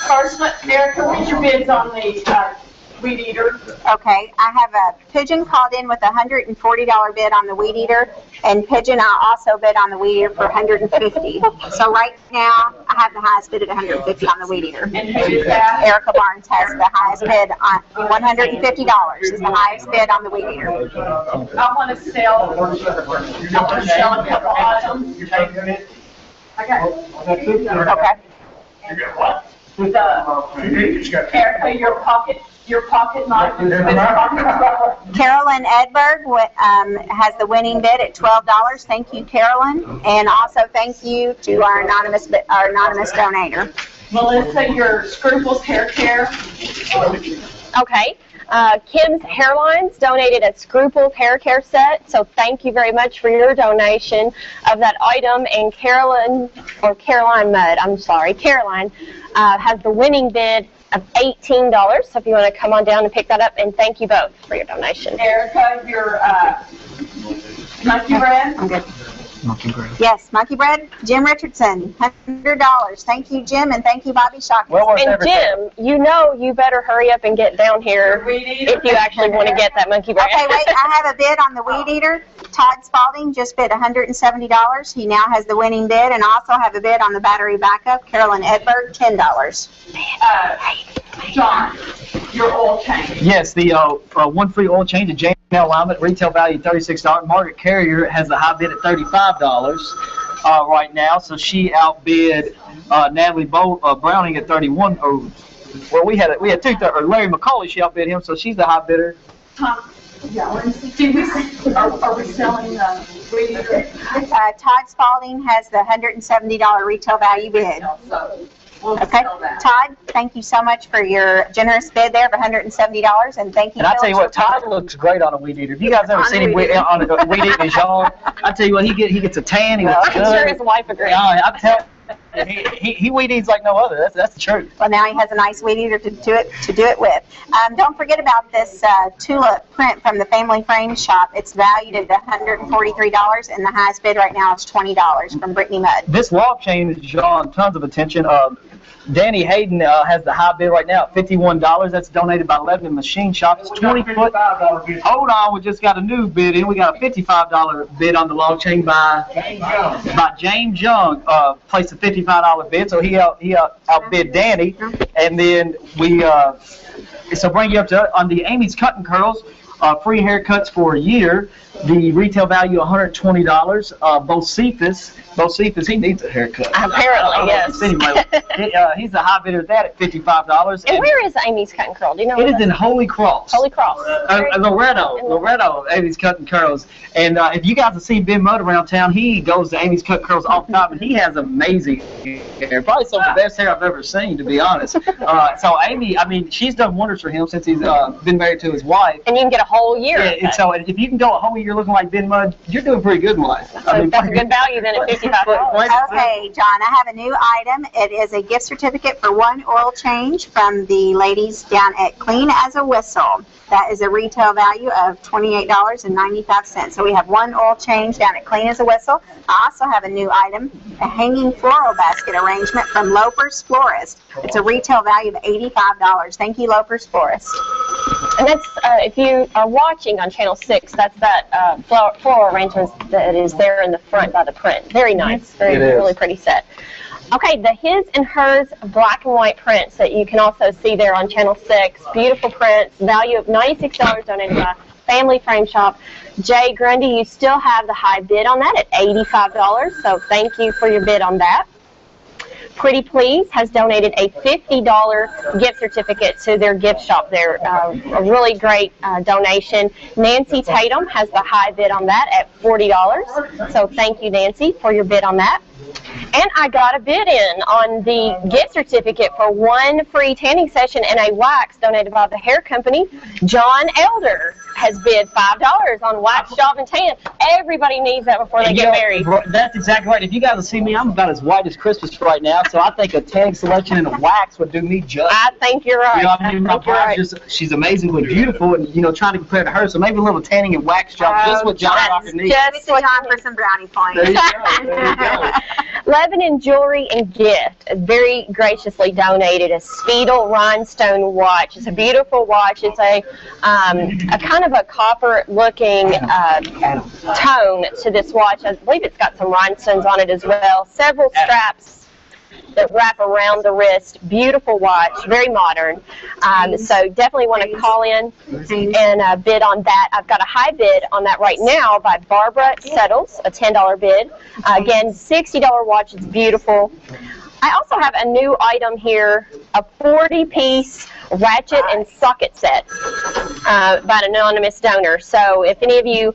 First, Erica, what's your bids on the weed eater? Okay, I have a Pigeon called in with a $140 bid on the weed eater, and Pigeon I also bid on the weed eater for $150. So right now, I have the highest bid at $150 on the weed eater. And who is that? Erica Barnes has the highest bid on $150 is the highest bid on the weed eater. I want to sell a couple items. I got it. Okay. You got what? Erica, your pocket knife. Carolyn Edberg has the winning bid at $12. Thank you, Carolyn. And also thank you to our anonymous donator. Melissa, your Scruples hair care. Okay. Kim's Hairlines donated a Scruples hair care set, so thank you very much for your donation of that item. And Caroline has the winning bid of $18. So if you want to come on down and pick that up, and thank you both for your donation. Erica, your monkey bread. I'm good. Yes, Monkey Bread, Jim Richardson, $100. Thank you, Jim, and thank you, Bobby Shocking. And Jim, you know you better hurry up and get down here if you actually want to get that monkey bread. Okay, wait, I have a bid on the weed eater. Todd Spalding just bid $170. He now has the winning bid, and I also have a bid on the battery backup. Carolyn Edberg, $10. John, your oil change. Yes, the 1 free oil change at J&L Lyman, retail value $36. Margaret Carrier has the high bid at $35 right now, so she outbid Natalie Browning at $31. We had two. Larry McCauley, she outbid him, so she's the high bidder. Are we selling weed eater? Todd Spalding has the $170 retail value bid. Okay, Todd, thank you so much for your generous bid there of $170, and thank you. And I tell you what, Todd looks great on a weed eater. If you guys ever seen him on a weed eater in his yard, I tell you what, he gets a tan. He looks good. I'm sure his wife agrees. I'm telling you, he weed eats like no other. That's the truth. Well, now he has a nice weed eater to do it with. Don't forget about this tulip print from the Family Frame Shop. It's valued at $143, and the highest bid right now is $20 from Brittany Mudd. This log chain is drawing tons of attention. Danny Hayden has the high bid right now at $51. That's donated by Lebanon Machine Shop. It's 20-foot. Hold on, we just got a new bid in. We got a $55 bid on the log chain by James Young. Placed a $55 bid, so he outbid Danny. And then so bring you up to on the Amy's Cutting Curls. Free haircuts for a year. The retail value $120. Bocephus, he needs a haircut. Apparently, yes. Anyway, he's a high bidder at that at $55. And where is Amy's Cutting Curl? Do you know? It is in Holy Cross. Holy Cross. Loretto, Amy's Cutting Curls. And if you guys have seen Ben Mudd around town, he goes to Amy's Cutting Curls all the time, and he has amazing hair. Probably some of the best hair I've ever seen, to be honest. So Amy, I mean, she's done wonders for him since he's been married to his wife. And you can get a whole year. Yeah, and so if you can go a whole year looking like Ben Mudd, you're doing pretty good in life. So that's a good value then at $55. Okay, John, I have a new item. It is a gift certificate for one oil change from the ladies down at Clean as a Whistle. That is a retail value of $28.95. So we have one oil change down at Clean as a Whistle. I also have a new item, a hanging floral basket arrangement from Loper's Florist. It's a retail value of $85. Thank you, Loper's Florist. And that's, if you are watching on Channel 6, that's that floral arrangement that is there in the front by the print. Very nice. Really pretty set. Okay, the His and Hers black and white prints that you can also see there on Channel 6. Beautiful prints, value of $96 donated by Family Frame Shop. Jay Grundy, you still have the high bid on that at $85, so thank you for your bid on that. Pretty Please has donated a $50 gift certificate to their gift shop there. A really great donation. Nancy Tatum has the high bid on that at $40. So thank you, Nancy, for your bid on that. And I got a bid in on the gift certificate for one free tanning session and a wax donated by the hair company. John Elder has bid $5 on wax, job, and tan. Everybody needs that before they get married. That's exactly right. If you guys will see me, I'm about as white as Christmas right now, so I think a tanning selection and a wax would do me justice. I think you're right. You know what I mean? My wife she's amazingly beautiful, and trying to compare to her, so maybe a little tanning and wax job, just what John Rocker needs. Just what John for some brownie points. There you go. There you go. Lebanon Jewelry and Gift very graciously donated a Speedle rhinestone watch. It's a beautiful watch. It's a kind of a copper-looking tone to this watch. I believe it's got some rhinestones on it as well. Several straps that wrap around the wrist. Beautiful watch, very modern. So definitely want to call in and bid on that. I've got a high bid on that right now by Barbara Settles, a $10 bid. Again, $60 watch. It's beautiful. I also have a new item here, a 40-piece ratchet and socket set by an anonymous donor. So if any of you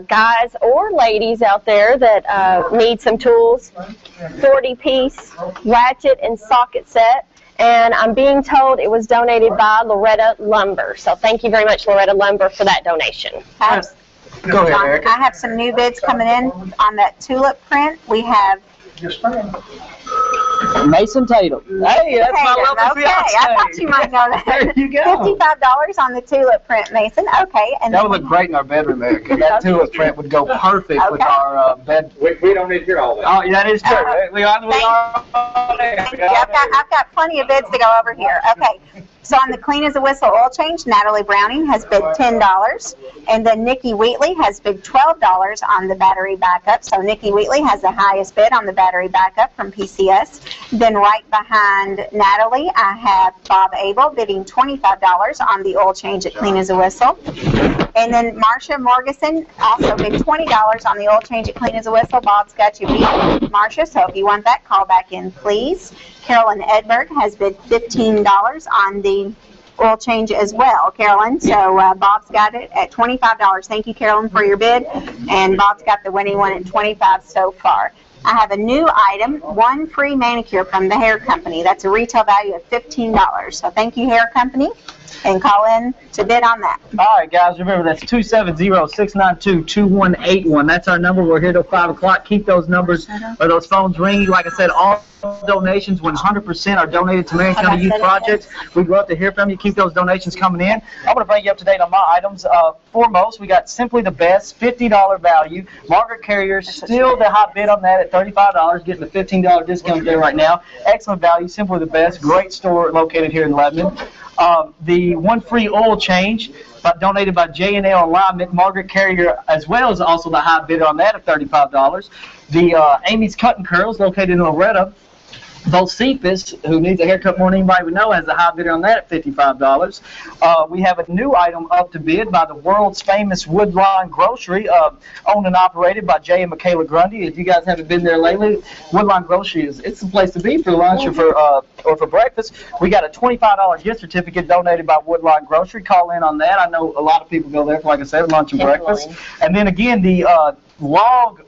guys or ladies out there that need some tools, 40-piece ratchet and socket set. And I'm being told it was donated by Loretta Lumber. So thank you very much, Loretta Lumber, for that donation. Go ahead, Eric. I have some new bids coming in on that tulip print. We have Mason Tatum. Hey, that's my lovely fiance. I thought you might know that. There you go. $55 on the tulip print, Mason. Okay. And that would look great in our bedroom, Eric. That tulip print would go perfect with our bed. We don't need to hear all that. Oh, yeah, that is true. I've got plenty of bids to go over here. Okay. So on the Clean as a Whistle oil change, Natalie Browning has bid $10. And then Nikki Wheatley has bid $12 on the battery backup. So Nikki Wheatley has the highest bid on the battery backup from PCS. Then right behind Natalie, I have Bob Abel bidding $25 on the oil change at Clean as a Whistle. And then Marcia Morgeson also bid $20 on the oil change at Clean as a Whistle. Bob's got you beat, Marcia, so if you want that, call back in, please. Carolyn Edberg has bid $15 on the oil change as well, Carolyn. So Bob's got it at $25. Thank you, Carolyn, for your bid. And Bob's got the winning one at $25 so far. I have a new item, one free manicure from the hair company. That's a retail value of $15. So thank you, hair company. and call in to bid on that. All right, guys, remember that's 270-692-2181. That's our number. We're here till 5 o'clock. Keep those numbers or those phones ringing. Like I said, all donations 100% are donated to Marion County Youth Projects. We'd love to hear from you. Keep those donations coming in. I'm going to bring you up to date on my items. Foremost, we got Simply the Best, $50 value. Margaret Carrier, still the hot bid on that at $35, getting a $15 discount there right now. Excellent value, Simply the Best. Great store located here in Lebanon. The one free oil change donated by J&L Alignment, Margaret Carrier, as well as also the high bid on that at $35. The Amy's Cut and Curls, located in Loretta. Both Cephas, who needs a haircut more than anybody we know, has a high bidder on that at $55. We have a new item up to bid by the world's famous Woodline Grocery, owned and operated by Jay and Michaela Grundy. If you guys haven't been there lately, Woodline Grocery it's the place to be for lunch or for breakfast. We got a $25 gift certificate donated by Woodline Grocery. Call in on that. I know a lot of people go there for, like I said, lunch and breakfast. And then again, the log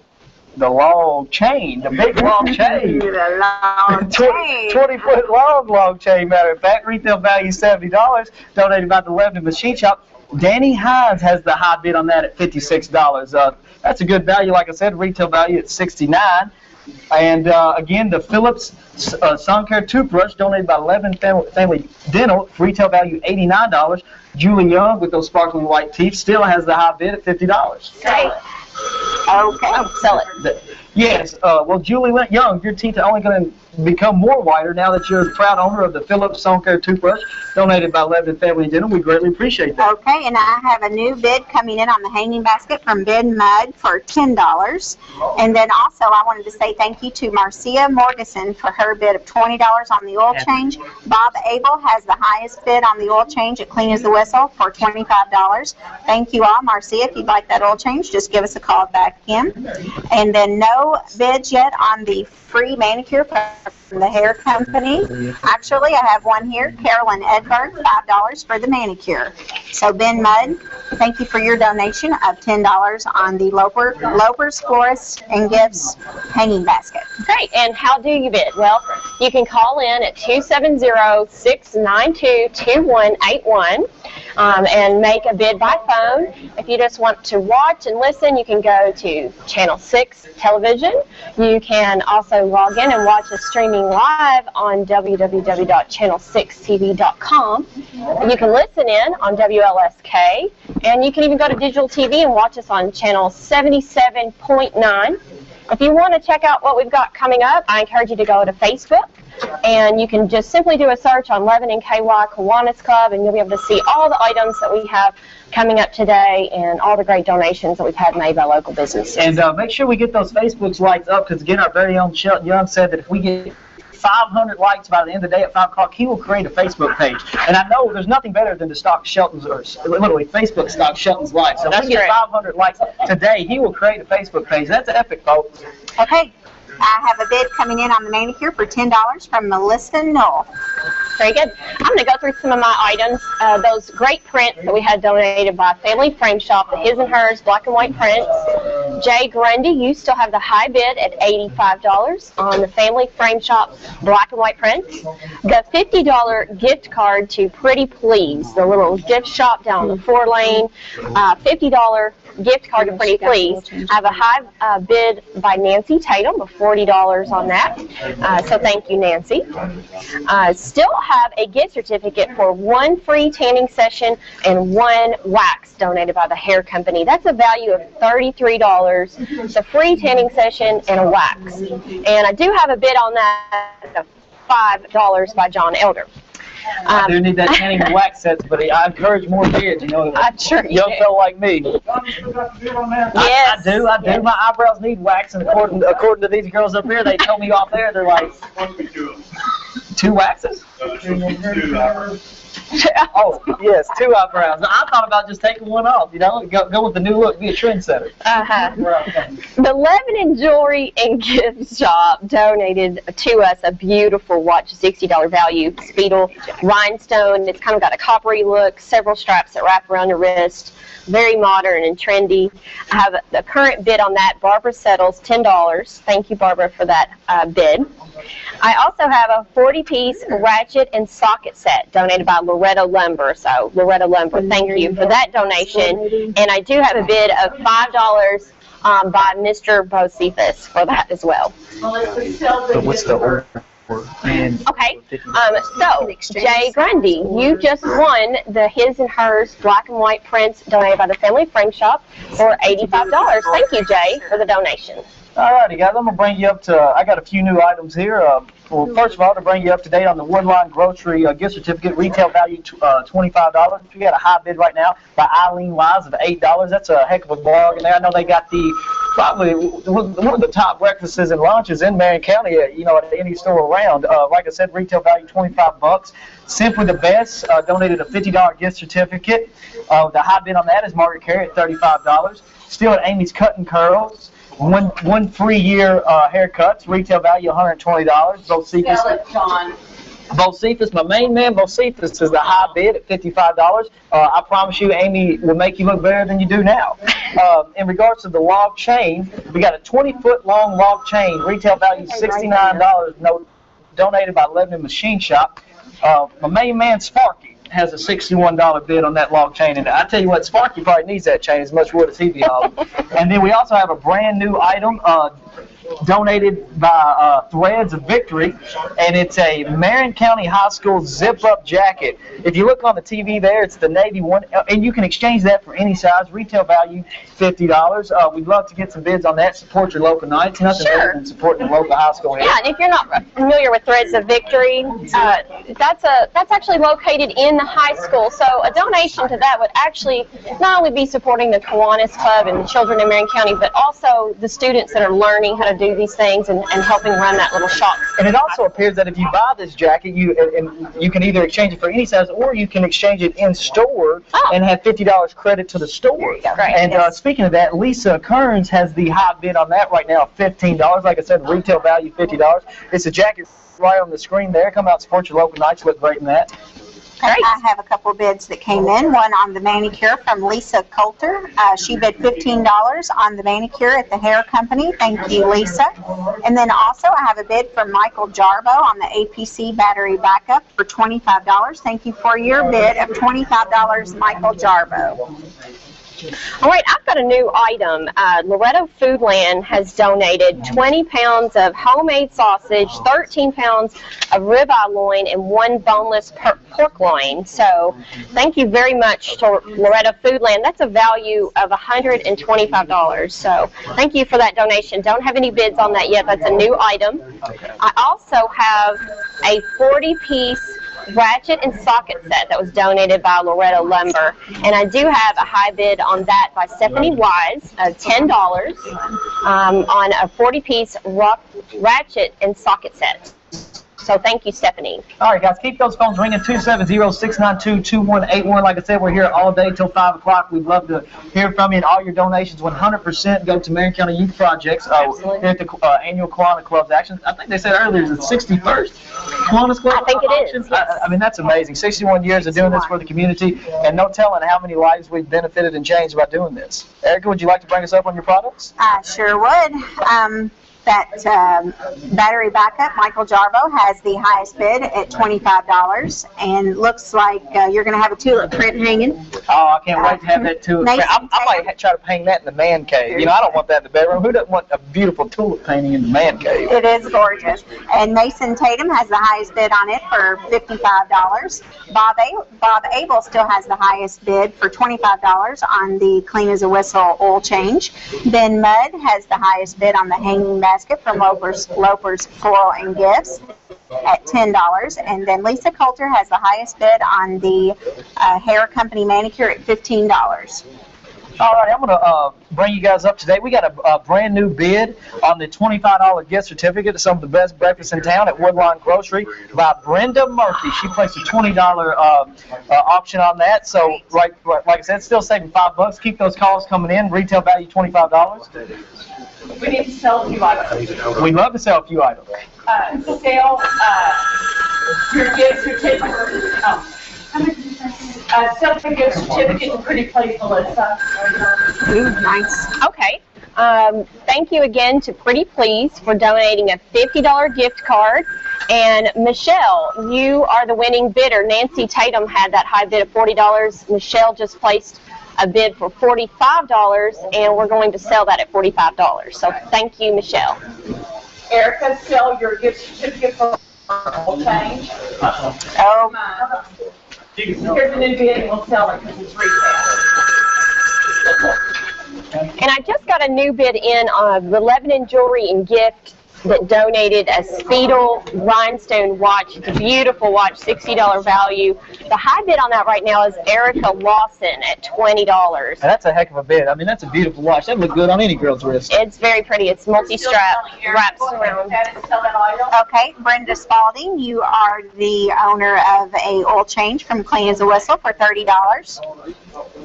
chain, the big log chain. The long chain. 20-foot log chain, matter of fact. Retail value $70, donated by the Lebanon Machine Shop. Danny Hines has the high bid on that at $56. That's a good value, like I said, retail value at $69. And again, the Philips Sun Care toothbrush, donated by Lebanon Family Dental, retail value $89. Julie Young, with those sparkling white teeth, still has the high bid at $50. Great. Okay, sell it. Yes, well, Julie Young, your teeth are only going to become more whiter now that you're a proud owner of the Philips Sun Care toothbrush, donated by Lebanon Family Dental. We greatly appreciate that. Okay, and I have a new bid coming in on the hanging basket from Bid Mud for $10. And then also I wanted to say thank you to Marcia Morgeson for her bid of $20 on the oil change. Bob Abel has the highest bid on the oil change at Clean as the Whistle for $25. Thank you all. Marcia, if you'd like that oil change, just give us a call back in. And then no bids yet on the free manicure from the hair company. Actually, I have one here, Carolyn Edberg, $5 for the manicure. So Ben Mudd, thank you for your donation of $10 on the Lopers Florist and Gifts hanging basket. Great, and how do you bid? Well, you can call in at 270-692-2181 and make a bid by phone. If you just want to watch and listen, you can go to Channel 6 television. You can also log in and watch us streaming live on www.channel6tv.com. You can listen in on WLSK, and you can even go to digital TV and watch us on channel 77.9. If you want to check out what we've got coming up, I encourage you to go to Facebook, and you can just simply do a search on Lebanon KY Kiwanis Club, and you'll be able to see all the items that we have coming up today and all the great donations that we've had made by local businesses. And make sure we get those Facebook likes up, because again, our very own Shelton Young said that if we get 500 likes by the end of the day at 5 o'clock, he will create a Facebook page. And I know there's nothing better than to stock Shelton's, or literally Facebook stock Shelton's likes. So if we get 500 likes today, he will create a Facebook page. That's epic, folks. Okay. I have a bid coming in on the manicure for $10 from Melissa Knoll. Very good. I'm going to go through some of my items. Those great prints that we had donated by Family Frame Shop, the His and Hers black and white prints. Jay Grundy, you still have the high bid at $85 on the Family Frame Shop black and white prints. The $50 gift card to Pretty Please, the little gift shop down the 4-lane, $50 gift card to Pretty Please. I have a high bid by Nancy Tatum of $40 on that. So thank you, Nancy. Still have a gift certificate for one free tanning session and one wax donated by the hair company. That's a value of $33. It's a free tanning session and a wax. And I do have a bid on that of $5 by John Elder. I do need that tanning and wax sets, but I encourage more bids. You know, I'm sure young fellow like me. Yes. I do. My eyebrows need wax, and according to these girls up here, they told me off there, they're like 2 waxes. Oh, yes, 2 eyebrows. I thought about just taking one off, you know, go with the new look, be a trendsetter. The Lebanon Jewelry and Gift Shop donated to us a beautiful watch, $60 value, Speedle rhinestone. It's kind of got a coppery look, several straps that wrap around your wrist, very modern and trendy. I have the current bid on that. Barbara Settles, $10. Thank you, Barbara, for that bid. I also have a 40-piece ratchet and socket set donated by Loretto Lumber. So Loretto Lumber, thank you for that donation. And I do have a bid of $5 by Mr. Bocephus for that as well. So what's the order? Okay, so Jay Grundy, you just won the His and Hers black and white prints donated by the Family Frame Shop for $85. Thank you, Jay, for the donation. Alrighty, guys, I'm gonna bring you up to. I got a few new items here. Well, first of all, to bring you up to date on the Woodline Grocery gift certificate, retail value $25. We got a high bid right now by Eileen Wise of $8. That's a heck of a bargain there. I know they got probably one of the top breakfasts and lunches in Marion County, at any store around. Like I said, retail value $25. Simply the Best donated a $50 gift certificate. The high bid on that is Margaret Carey at $35. Still at Amy's Cut and Curls. One free year haircuts, retail value $120. Bocephus, my main man, Bocephus is the high bid at $55. I promise you, Amy will make you look better than you do now. In regards to the log chain, we got a 20-foot long log chain, retail value $69, donated by Lebanon Machine Shop. My main man, Sparky, has a $61 bid on that log chain, and I tell you what, Sparky probably needs that chain as much wood as he be hauling. And then we also have a brand new item donated by Threads of Victory, and it's a Marion County High School zip-up jacket. If you look on the TV there, it's the navy one, and you can exchange that for any size. Retail value $50. We'd love to get some bids on that. Support your local Knights. Nothing better than supporting the local high school here. Yeah, and if you're not familiar with Threads of Victory, that's actually located in the high school. So a donation to that would actually not only be supporting the Kiwanis Club and the children in Marion County, but also the students that are learning how to do these things and helping run that little shop. And it also appears that if you buy this jacket, you can either exchange it for any size, or you can exchange it in store and have $50 credit to the store. And speaking of that, Lisa Kearns has the high bid on that right now, $15. Like I said, retail value $50. It's a jacket right on the screen there. Come out and support your local Knights. Look great in that. I have a couple bids that came in. One on the manicure from Lisa Coulter. She bid $15 on the manicure at the hair company. Thank you, Lisa. And then also I have a bid from Michael Jarbo on the APC battery backup for $25. Thank you for your bid of $25, Michael Jarbo. All right, I've got a new item. Loretto Foodland has donated 20 pounds of homemade sausage, 13 pounds of ribeye loin, and 1 boneless pork loin. So thank you very much to Loretto Foodland. That's a value of $125. So thank you for that donation. Don't have any bids on that yet. That's a new item. I also have a 40-piece ratchet and socket set that was donated by Loretto Lumber, and I do have a high bid on that by Stephanie Wise of $10 on a 40-piece ratchet and socket set. So thank you, Stephanie. All right, guys, keep those phones ringing, 270-692-2181. Like I said, we're here all day till 5 o'clock. We'd love to hear from you, and all your donations 100% go to Marion County Youth Projects here at the annual Kiwanis Club's Action. I think they said earlier it's the 61st Kiwanis Club. I think it is. Yes. I mean, that's amazing. 61 years of doing this for the community, and no telling how many lives we've benefited and changed by doing this. Erica, would you like to bring us up on your products? I sure would. That battery backup, Michael Jarbo has the highest bid at $25, and looks like you're going to have a tulip print hanging. Oh, I can't wait to have that tulip print. I might try to paint that in the man cave. You know, I don't want that in the bedroom. Who doesn't want a beautiful tulip painting in the man cave? It is gorgeous. And Mason Tatum has the highest bid on it for $55. Bob Abel still has the highest bid for $25 on the Clean as a Whistle oil change. Ben Mudd has the highest bid on the hanging basket from Loper's Floral and Gifts at $10, and then Lisa Coulter has the highest bid on the hair company manicure at $15. All right, I'm going to bring you guys up today. We got a brand new bid on the $25 gift certificate to some of the best breakfasts in town at Woodline Grocery by Brenda Murphy. She placed a $20 option on that. So, like I said, still saving $5. Keep those calls coming in. Retail value $25. We need to sell a few items. We'd love to sell a few items. Sell your gift certificate. Sell your gift certificate to Pretty Please, Melissa. Nice. Okay. Thank you again to Pretty Please for donating a $50 gift card And Michelle, you are the winning bidder. Nancy Tatum had that high bid of $40. Michelle just placed a bid for $45, and we're going to sell that at $45. So thank you, Michelle. Erica, sell your gift certificate for change. Oh. Here's the new bid, and we'll sell it because it's retail. And I just got a new bid in on the Lebanon Jewelry and Gift that donated a Speedle rhinestone watch. It's a beautiful watch, $60 value. The high bid on that right now is Erica Lawson at $20. That's a heck of a bid. I mean, that's a beautiful watch. That would look good on any girl's wrist. It's very pretty. It's multi-strap, wraps around. Okay, Brenda Spalding, you are the owner of a oil change from Clean as a Whistle for $30.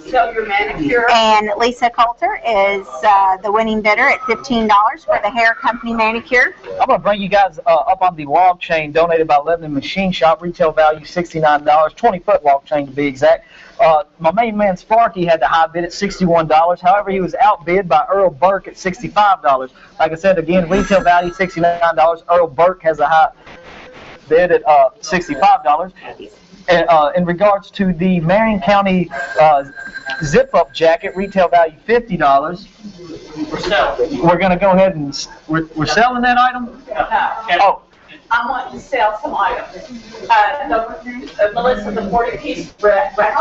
Sell your manicure. And Lisa Coulter is the winning bidder at $15 for the hair company manicure. I'm going to bring you guys up on the log chain donated by Lebanon Machine Shop. Retail value $69, 20-foot log chain to be exact. My main man Sparky had the high bid at $61. However, he was outbid by Earl Burke at $65. Like I said, again, retail value $69. Earl Burke has a high bid at $65. And, in regards to the Marion County zip-up jacket, retail value $50. We're going to go ahead and we're selling that item. Oh, I want to sell some items. Melissa, the 40-piece breakfast set.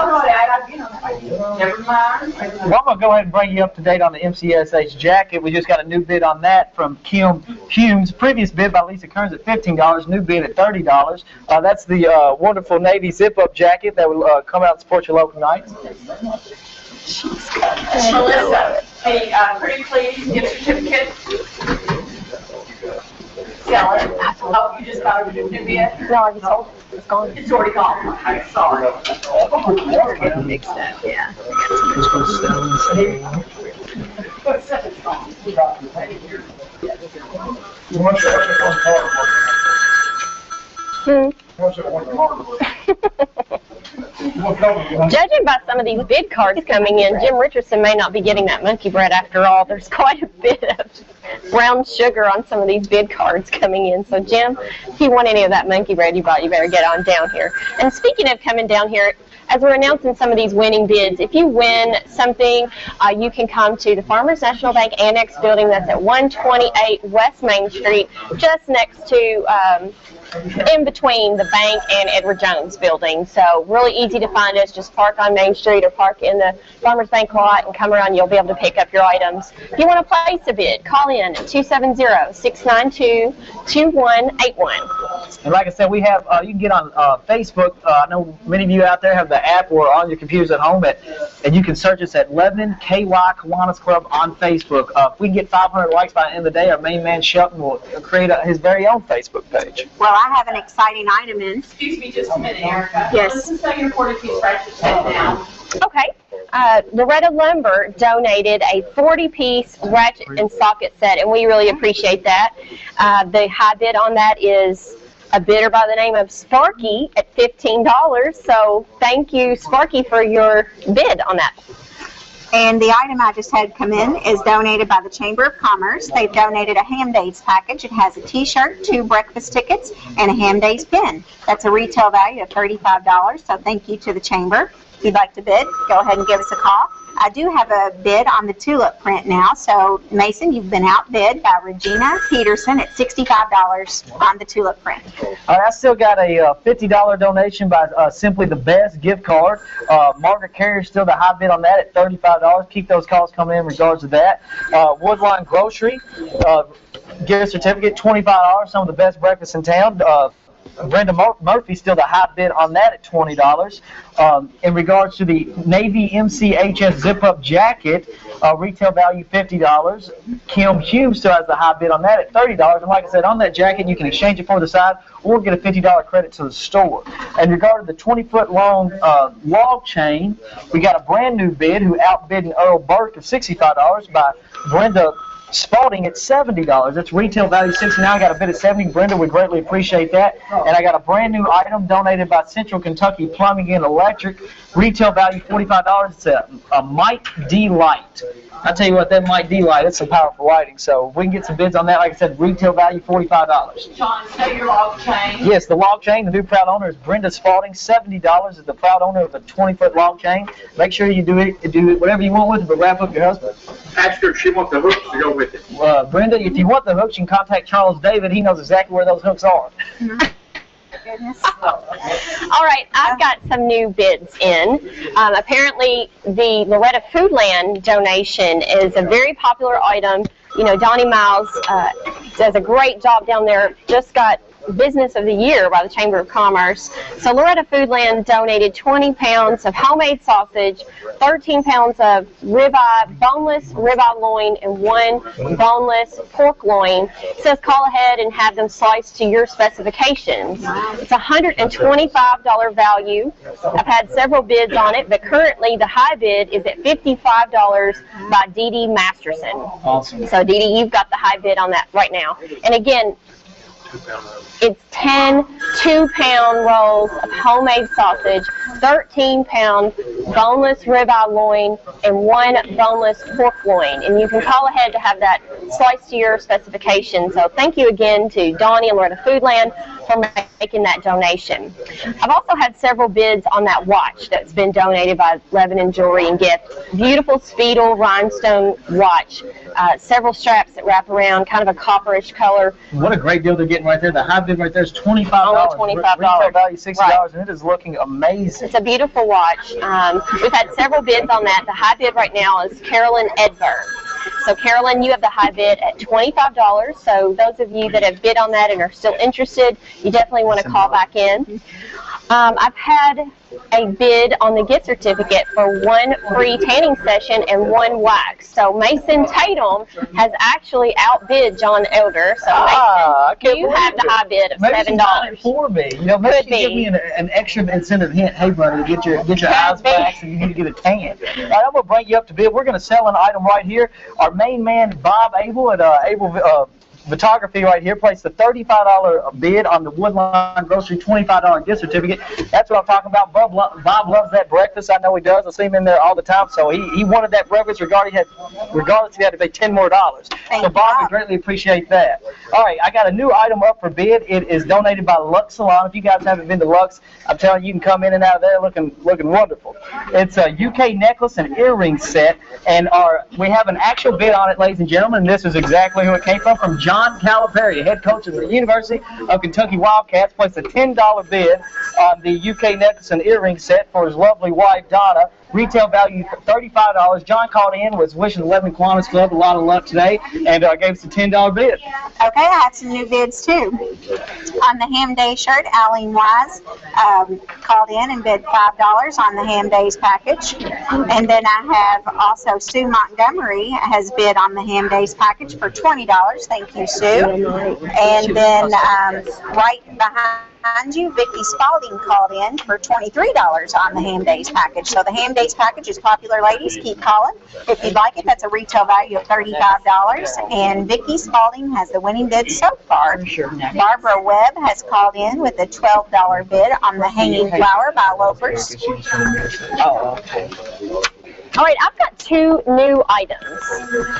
Never mind. Well, I'm going to go ahead and bring you up to date on the MCSH jacket. We just got a new bid on that from Kim Humes. Previous bid by Lisa Kearns at $15. New bid at $30. That's the wonderful Navy zip-up jacket that will come out and support your local nights. Melissa, hey, pretty please, gift certificate. Sell it. Oh, you just got a new bid? No, I just sold it. It's gone. It's already gone. I'm sorry. Getting mixed up, yeah. Judging by some of these bid cards coming in, Jim Richardson may not be getting that monkey bread after all. There's quite a bit of brown sugar on some of these bid cards coming in. So Jim, if you want any of that monkey bread you bought, you better get on down here. And speaking of coming down here, as we're announcing some of these winning bids, if you win something, you can come to the Farmers National Bank Annex building that's at 128 West Main Street, just next to, in between the bank and Edward Jones building. So really easy to find us. Just park on Main Street or park in the Farmers Bank lot and come around. You'll be able to pick up your items. If you want to place a bid, call in at 270-692-2181. And like I said, we have, you can get on Facebook. I know many of you out there have the app or on your computers at home, and you can search us at Lebanon KY Kiwanis Club on Facebook. If we can get 500 likes by the end of the day, our main man Shelton will create his very own Facebook page. Well, I have an exciting item in. Excuse me just a minute, Erica. Yes. Let's sell your 40-piece ratchet set now. Okay. Loretta Lumber donated a 40-piece ratchet and socket set, and we really appreciate that. The high bid on that is a bidder by the name of Sparky at $15. So thank you, Sparky, for your bid on that. And the item I just had come in is donated by the Chamber of Commerce. They've donated a Ham Days package. It has a t-shirt, 2 breakfast tickets, and a Ham Days pin. That's a retail value of $35, so thank you to the Chamber. If you'd like to bid, go ahead and give us a call. I do have a bid on the tulip print now, so Mason, you've been outbid by Regina Peterson at $65 on the tulip print. I still got a $50 donation by Simply the Best gift card. Margaret Carrier's still the high bid on that at $35. Keep those calls coming in regards to that. Woodline Grocery, gift certificate, $25, some of the best breakfast in town. Brenda Murphy still the high bid on that at $20. In regards to the Navy MCHS zip-up jacket, retail value $50. Kim Humes still has the high bid on that at $30. And like I said, on that jacket, you can exchange it for the side or get a $50 credit to the store. In regard to the 20-foot long log chain, we got a brand new bid who outbid Earl Burke of $65 by Brenda Spalding at $70. It's retail value $69. I got a bid at $70. Brenda would greatly appreciate that. And I got a brand new item donated by Central Kentucky Plumbing and Electric. Retail value $45. It's a Mike D light. I tell you what, that Mike D light, it's some powerful lighting. So we can get some bids on that. Like I said, retail value $45. John, say your log chain. Yes, the log chain. The new proud owner is Brenda Spalding. $70 is the proud owner of the 20-foot log chain. Make sure you do whatever you want with it, but wrap up your husband. Ask her if she wants the hooks to go with it. Brenda, if you want the hooks, you can contact Charles David. He knows exactly where those hooks are. Goodness. All right, I've got some new bids in. Apparently, the Loretta Foodland donation is a very popular item. You know, Donnie Miles does a great job down there. Just got Business of the Year by the Chamber of Commerce. So Loretta Foodland donated 20 pounds of homemade sausage, 13 pounds of ribeye, boneless ribeye loin, and 1 boneless pork loin. It says call ahead and have them sliced to your specifications. It's a $125 value. I've had several bids on it, but currently the high bid is at $55 by Dee Dee Masterson. Awesome. So Dee Dee, you've got the high bid on that right now. And again, it's 10 2-pound rolls of homemade sausage, 13-pound boneless ribeye loin, and 1 boneless pork loin. And you can call ahead to have that sliced to your specifications. So thank you again to Donnie and Loretta Foodland for making that donation. I've also had several bids on that watch that's been donated by Lebanon Jewelry and Gift. Beautiful Speedle rhinestone watch. Several straps that wrap around, kind of a copperish color. What a great deal they're getting right there. The high bid right there is $25. Only $25. Retail value $60, Right. and it is looking amazing. It's a beautiful watch. We've had several bids on that. The high bid right now is Carolyn Edberg. So Carolyn, you have the high bid at $25. So those of you that have bid on that and are still interested, you definitely want to call back in. I've had a bid on the gift certificate for 1 free tanning session and 1 wax. So Mason Tatum has actually outbid John Elder. So Mason, you have the high bid of $7. For me, you know, maybe give me an extra incentive hint. Hey, buddy, get your eyes waxed and you need to get a tan. All right, I'm gonna bring you up to bid. We're gonna sell an item right here. Our main man Bob Abel at Abel Photography right here placed a $35 bid on the Woodline Grocery $25 gift certificate. That's what I'm talking about. Bob loves that breakfast. I know he does. I see him in there all the time. So he wanted that breakfast regardless he had to pay $10 more. So Bob would greatly appreciate that. All right, I got a new item up for bid. It is donated by Lux Salon. If you guys haven't been to Lux, I'm telling you, you can come in and out of there looking wonderful. It's a UK necklace and earring set, and we have an actual bid on it, ladies and gentlemen. And this is exactly who it came from John Calipari, head coach of the University of Kentucky Wildcats, placed a $10 bid on the UK necklace and earring set for his lovely wife, Donna. Retail value $35. John called in, was wishing the Lebanon Kiwanis Club a lot of luck today, and gave us a $10 bid. Okay, I have some new bids too. On the Ham Day shirt, Aline Wise called in and bid $5 on the Ham Days package. And then I have also Sue Montgomery has bid on the Ham Days package for $20. Thank you, Sue. And then right behind you, Vicki Spalding called in for $23 on the Ham Days package. So the Ham Days package is popular, ladies. Keep calling. If you'd like it, that's a retail value of $35. And Vicki Spalding has the winning bid so far. Barbara Webb has called in with a $12 bid on the Hanging Flower by Loafers. Oh, okay. All right, I've got 2 new items.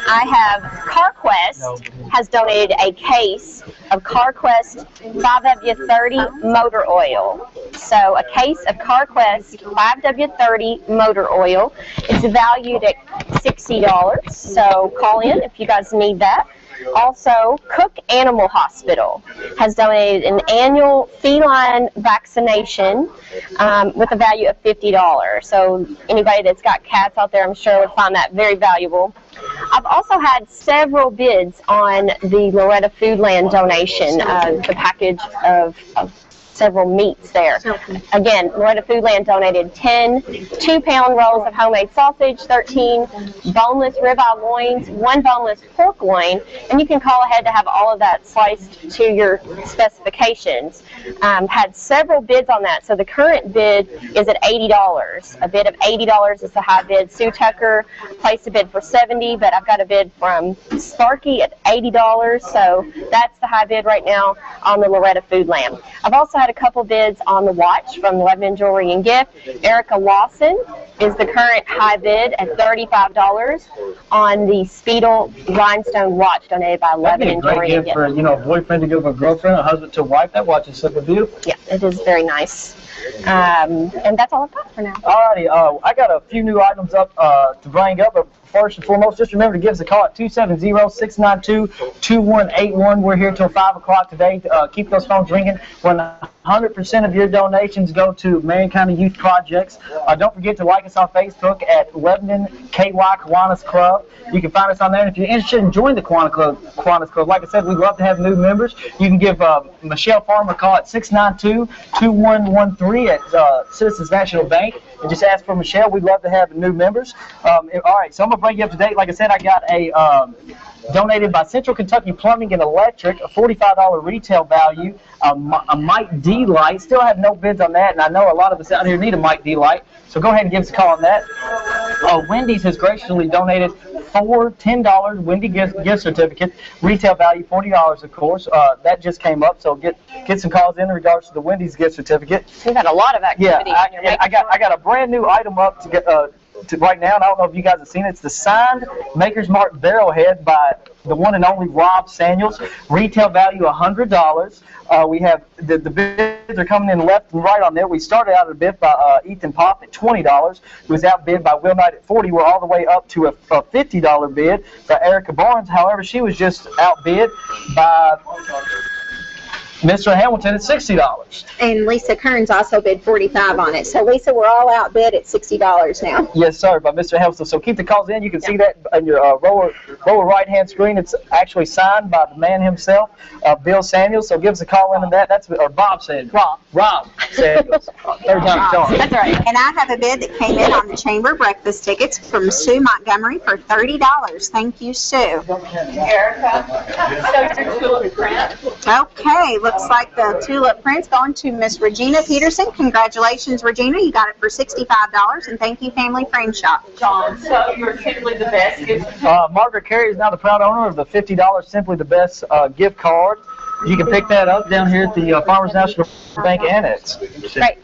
I have CarQuest has donated a case of CarQuest 5W30 motor oil. So a case of CarQuest 5W30 motor oil. It's valued at $60. So call in if you guys need that. Also, Cook Animal Hospital has donated an annual feline vaccination with a value of $50. So anybody that's got cats out there, I'm sure, would find that very valuable. I've also had several bids on the Loretta Foodland donation, the package of several meats there. Again, Loretta Foodland donated 10 2-pound rolls of homemade sausage, 13 boneless ribeye loins, 1 boneless pork loin, and you can call ahead to have all of that sliced to your specifications. Had several bids on that, so the current bid is at $80. A bid of $80 is the high bid. Sue Tucker placed a bid for $70, but I've got a bid from Sparky at $80, so that's the high bid right now on the Loretta Foodland. I've also had a couple bids on the watch from Lebanon Jewelry and Gift. Erica Lawson is the current high bid at $35 on the Speedle rhinestone watch donated by Lebanon Jewelry and Gift. For, a boyfriend to give a girlfriend, a husband to a wife. That watch is super beautiful. Yeah, it is very nice. And that's all I've got for now. Alrighty, I got a few new items up to bring up, but first and foremost, just remember to give us a call at 270-692-2181. We're here till 5 o'clock today. Keep those phones ringing. 100% of your donations go to Marion County Youth Projects. Don't forget to like us on Facebook at Lebanon KY Kiwanis Club. You can find us on there, and if you're interested in joining the Kiwanis Club, like I said, we'd love to have new members. You can give Michelle Farmer a call at 692-2113 at Citizens National Bank, and just ask for Michelle. We'd love to have new members. All right, so I'm going to bring you up to date. Like I said, I got a donated by Central Kentucky Plumbing and Electric, a $45 retail value, a Mike D light. Still have no bids on that, and I know a lot of us out here need a Mike D light, so go ahead and give us a call on that. Wendy's has graciously donated 4 $10 Wendy gift certificates, retail value $40, of course. That just came up, so get some calls in regards to the Wendy's gift certificate. We've had a lot of activity. Yeah, I got a brand new item up to get right now, and I don't know if you guys have seen it. It's the signed Maker's Mark Barrelhead by the one and only Rob Samuels. Retail value $100. We have the bids are coming in left and right on there. We started out at a bid by Ethan Pop at $20. It was outbid by Will Knight at $40. We're all the way up to a $50 bid by Erica Barnes. However, she was just outbid by Mr. Hamilton at $60. And Lisa Kearns also bid $45 on it. So Lisa, we're all outbid at $60 now. Yes, sir, by Mr. Hamilton. So keep the calls in. You can see that on your lower right-hand screen. It's actually signed by the man himself, Bill Samuels. So give us a call in on that. Or Bob said. Rob Samuels. Third time charm. That's right. And I have a bid that came in on the chamber breakfast tickets from Sue Montgomery for $30. Thank you, Sue. Erica. Okay, looks like the tulip print's going to Miss Regina Peterson. Congratulations, Regina. You got it for $65, and thank you, Family Frame Shop. John, so you're Simply the Best gift. Margaret Carey is now the proud owner of the $50 Simply the Best gift card. You can pick that up down here at the Farmers National Bank Annex. Great.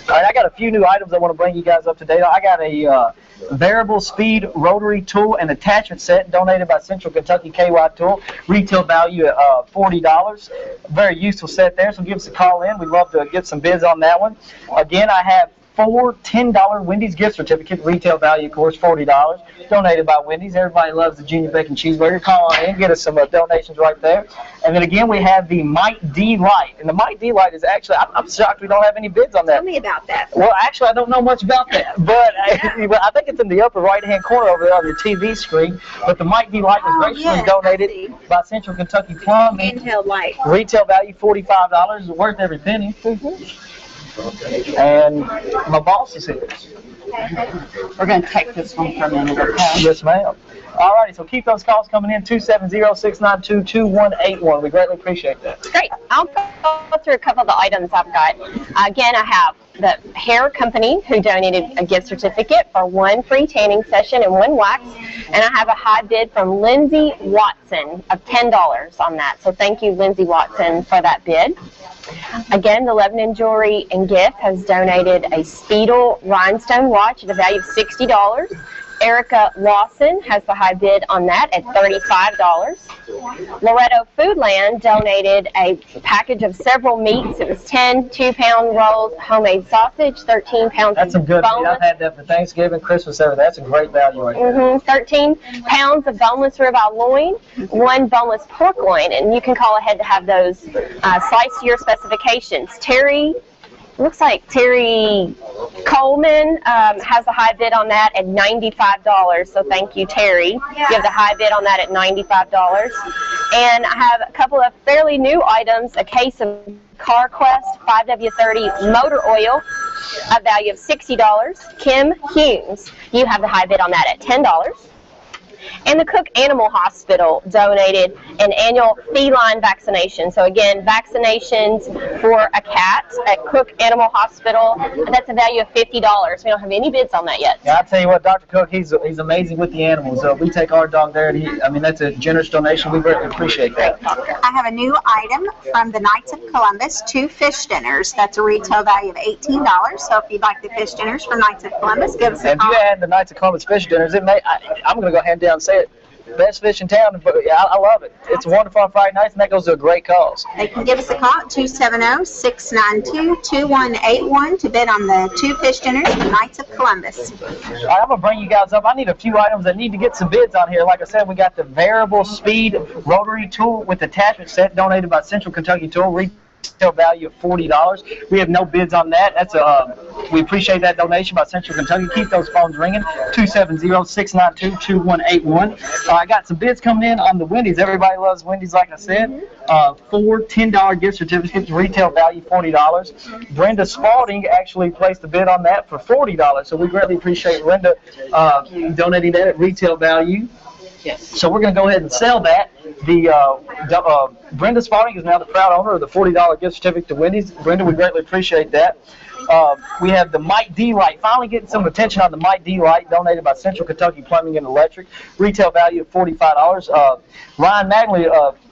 All right, I got a few new items I want to bring you guys up to date. I got a variable speed rotary tool and attachment set donated by Central Kentucky KY Tool. Retail value at $40. Very useful set there, so give us a call in. We'd love to get some bids on that one. Again, I have 4 $10 Wendy's gift certificates, retail value, of course, $40, donated by Wendy's. Everybody loves the Junior Bacon Cheeseburger. Call on in, get us some donations right there. And then again, we have the Mike D light. And the Mike D light is actually, I'm shocked we don't have any bids on that. Tell me about that. Well, actually, I don't know much about that, but I think it's in the upper right-hand corner over there on your TV screen. But the Mike D light was graciously donated by Central Kentucky Plumbing. Handheld light. Retail value $45, worth every penny. And my boss is here. We're going to take this one for a minute, okay? Yes, ma'am. All righty, so keep those calls coming in, 270-692-2181. We greatly appreciate that. Great. I'll go through a couple of the items I've got. Again, I have the hair company who donated a gift certificate for 1 free tanning session and 1 wax. And I have a high bid from Lindsay Watson of $10 on that. So thank you, Lindsay Watson, for that bid. Again, the Lebanon Jewelry and Gift has donated a Speedle rhinestone watch at a value of $60. Erica Lawson has the high bid on that at $35. Loretto Foodland donated a package of several meats. It was 10 2-pound rolls, homemade sausage, 13 pounds That's some good meat. I've had that for Thanksgiving, Christmas, everything. That's a great value right there. 13 pounds of boneless ribeye loin, 1 boneless pork loin, and you can call ahead to have those sliced to your specifications. Terry, looks like Terry Coleman has a high bid on that at $95, so thank you, Terry. You have the high bid on that at $95. And I have a couple of fairly new items, a case of CarQuest 5W30 motor oil, a value of $60. Kim Humes, you have the high bid on that at $10. And the Cook Animal Hospital donated an annual feline vaccination. So again, vaccinations for a cat at Cook Animal Hospital. That's a value of $50. We don't have any bids on that yet. Yeah, I'll tell you what, Dr. Cook, he's amazing with the animals. We take our dog there, and that's a generous donation. We really appreciate that. I have a new item from the Knights of Columbus, 2 fish dinners. That's a retail value of $18. So if you'd like the fish dinners from Knights of Columbus, give us a call. If you add the Knights of Columbus fish dinners, I'm going to go ahead and down and say it. Best fish in town, but I love it. It's wonderful on Friday nights, and that goes to a great cause. They can give us a call at 270-692-2181 to bid on the 2 fish dinners from Knights of Columbus. All right, I'm going to bring you guys up. I need a few items that need to get some bids on here. Like I said, we got the variable speed rotary tool with attachment set donated by Central Kentucky Tool. Retail value of $40. We have no bids on that. That's we appreciate that donation by Central Kentucky. Keep those phones ringing. 270-692-2181. I got some bids coming in on the Wendy's. Everybody loves Wendy's, like I said. 4 $10 gift certificates, retail value $40. Brenda Spalding actually placed a bid on that for $40. So we greatly appreciate Brenda donating that at retail value. Yes. So we're going to go ahead and sell that. Brenda Spalding is now the proud owner of the $40 gift certificate to Wendy's. Brenda, we greatly appreciate that. We have the Mike D light, finally getting some attention on the Mike D light, donated by Central Kentucky Plumbing and Electric. Retail value of $45. Ryan Magley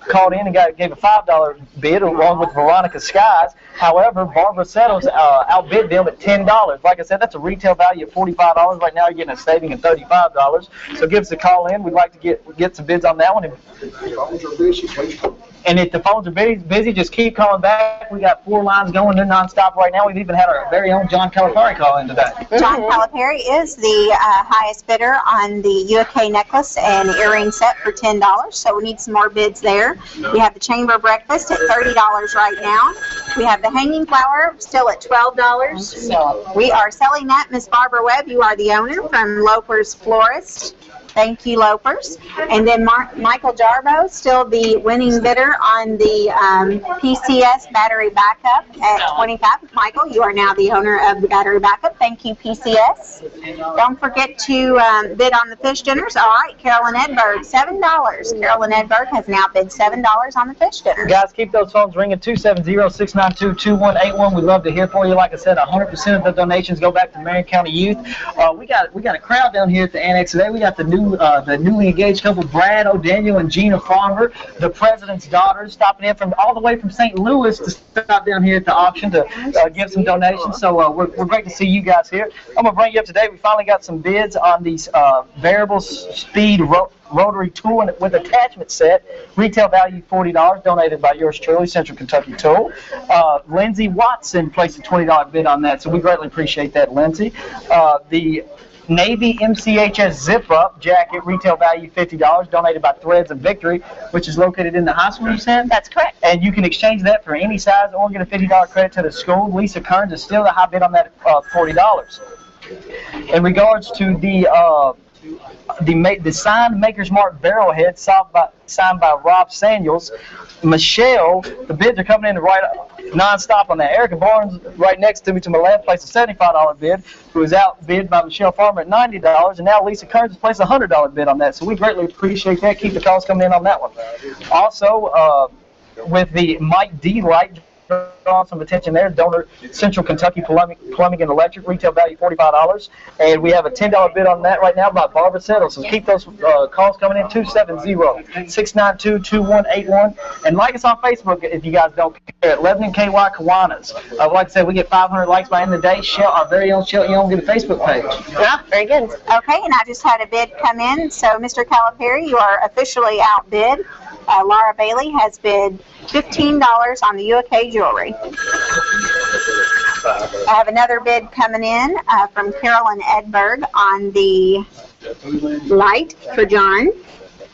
called in and gave a $5 bid along with Veronica Skies. However, Barbara Settles outbid them at $10. Like I said, that's a retail value of $45. Right now, you're getting a saving of $35. So give us a call in. We'd like to get some bids on that one. And if the phones are busy, just keep calling back. We got 4 lines going. They're nonstop right now. We've even had our very own John Calipari call in today. John Calipari is the highest bidder on the UK necklace and earring set for $10. So we need some more bids there. We have the chamber breakfast at $30 right now. We have the hanging flower still at $12. We are selling that. Miss Barbara Webb, you are the owner from Loper's Florist. Thank you, Lopers. And then Michael Jarbo, still the winning bidder on the PCS battery backup at $25. Michael, you are now the owner of the battery backup. Thank you, PCS. Don't forget to bid on the fish dinners. All right, Carolyn Edberg, $7. Carolyn Edberg has now bid $7 on the fish dinner. Guys, keep those phones ringing, 270-692-2181. We'd love to hear from you. Like I said, 100% of the donations go back to Marion County Youth. We got a crowd down here at the annex today. We got the newly engaged couple, Brad O'Daniel and Gina Farmer, the president's daughters, stopping in from all the way from St. Louis to stop down here at the auction to give some donations. So we're great to see you guys here. I'm going to bring you up to date. We finally got some bids on these variable speed rotary tool with attachment set. Retail value $40, donated by yours truly, Central Kentucky Tool. Lindsay Watson placed a $20 bid on that, so we greatly appreciate that, Lindsay. The Navy MCHS zip-up jacket, retail value $50, donated by Threads of Victory, which is located in the high school, you said? That's correct. And you can exchange that for any size or get a $50 credit to the school. Lisa Kearns is still the high bid on that $40. In regards to the signed Maker's Mark barrelhead signed by Rob Samuels, Michelle, the bids are coming in right non-stop on that. Erica Barnes, right next to me to my left, placed a $75 bid, who was outbid by Michelle Farmer at $90, and now Lisa Kearns has placed a $100 bid on that. So we greatly appreciate that. Keep the calls coming in on that one. Also, with the Mike D light, draw some attention there. Donor Central Kentucky Plumbing and Electric, retail value $45, and we have a $10 bid on that right now by Barbara Settles. So keep those calls coming in, 270-692-2181, and like us on Facebook if you guys don't care, at Lebanon KY Kiwanis. Like I said, we get 500 likes by the end of the day. Our very own Shelton Young get a Facebook page. Yeah, very good. Okay, and I just had a bid come in. So Mr. Calipari, you are officially outbid. Laura Bailey has bid $15 on the UK jewelry. I have another bid coming in from Carolyn Edberg on the light for John.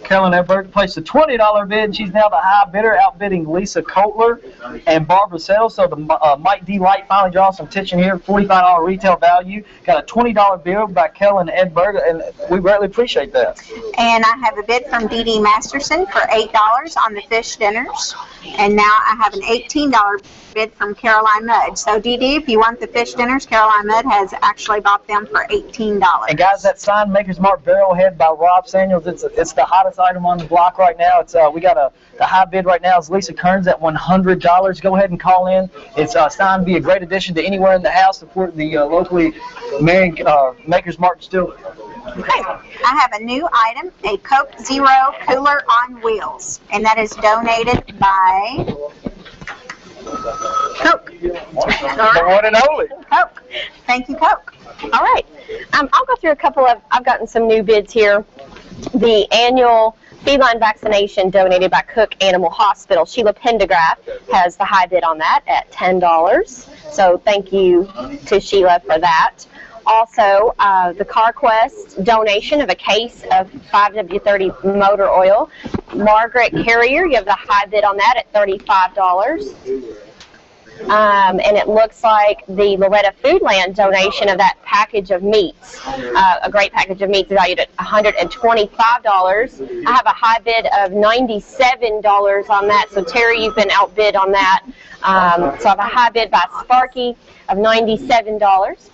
Carolyn Edberg placed a $20 bid. She's now the high bidder, outbidding Lisa Kotler and Barbara Sells. So the Mike D. Light finally draws some attention here. $45 retail value. Got a $20 bid by Carolyn Edberg, and we greatly appreciate that. And I have a bid from Dee Dee Masterson for $8 on the fish dinners. And now I have an $18 bid from Caroline Mudd. So Dee Dee, if you want the fish dinners, Caroline Mudd has actually bought them for $18. And guys, that sign Maker's Mark Barrelhead by Rob Samuels, it's the hottest item on the block right now. It's we got the high bid right now is Lisa Kearns at $100. Go ahead and call in. It's signed to be a great addition to anywhere in the house. Support the locally Maker's Mark distillery. Okay. I have a new item, a Coke Zero cooler on wheels, and that is donated by Coke. The one and only. Coke. Thank you, Coke. All right. I'll go through a couple of, I've gotten some new bids here. The annual feline vaccination donated by Cook Animal Hospital. Sheila Pendergraft has the high bid on that at $10. So thank you to Sheila for that. Also, the CarQuest donation of a case of 5W30 motor oil. Margaret Carrier, you have the high bid on that at $35. And it looks like the Loretta Foodland donation of that package of meats, a great package of meats valued at $125. I have a high bid of $97 on that. So Terry, you've been outbid on that. So I have a high bid by Sparky of $97.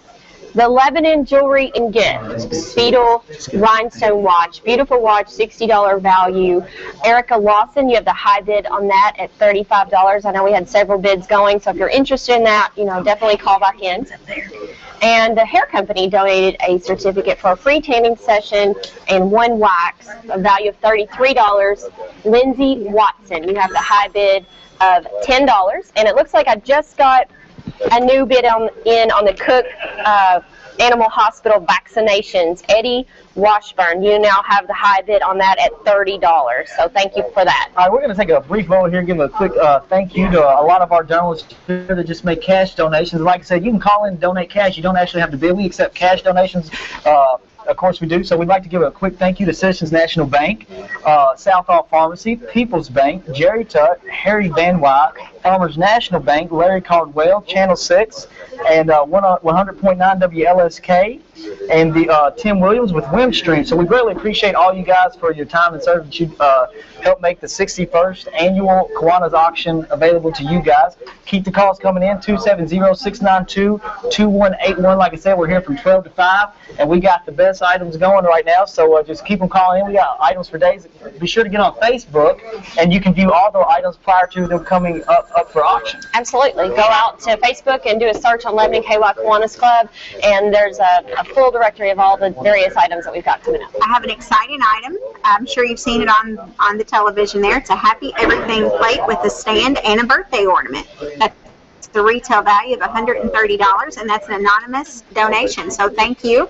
The Lebanon Jewelry and Gifts, Beetle Rhinestone Watch, beautiful watch, $60 value. Erica Lawson, you have the high bid on that at $35. I know we had several bids going, so if you're interested in that, definitely call back in. And the hair company donated a certificate for a free tanning session and one wax, a value of $33. Lindsay Watson, you have the high bid of $10. And it looks like I just got a new bid on the Cook Animal Hospital vaccinations. Eddie Washburn, you now have the high bid on that at $30. So thank you for that. All right, we're going to take a brief moment here and give a quick thank you to a lot of our journalists here that just make cash donations. Like I said, you can call in and donate cash. You don't actually have to bid. We accept cash donations. Of course we do. So we'd like to give a quick thank you to Citizens National Bank, Southall Pharmacy, People's Bank, Jerry Tutt, Harry Van Wyck, Farmers National Bank, Larry Caldwell, Channel 6, and 100.9 WLSK, and the Tim Williams with Wimstream. So we greatly appreciate all you guys for your time and service that you helped make the 61st annual Kiwanis auction available to you guys. Keep the calls coming in, 270-692-2181. Like I said, we're here from 12 to 5, and we got the best items going right now, so just keep them calling in. We got items for days. Be sure to get on Facebook, and you can view all the items prior to them coming up for auction. Absolutely. Go out to Facebook and do a search on Lebanon KY Kiwanis Club, and there's a full directory of all the various items that we've got coming up. I have an exciting item. I'm sure you've seen it on the television there. It's a Happy Everything plate with a stand and a birthday ornament. That's the retail value of $130, and that's an anonymous donation. So thank you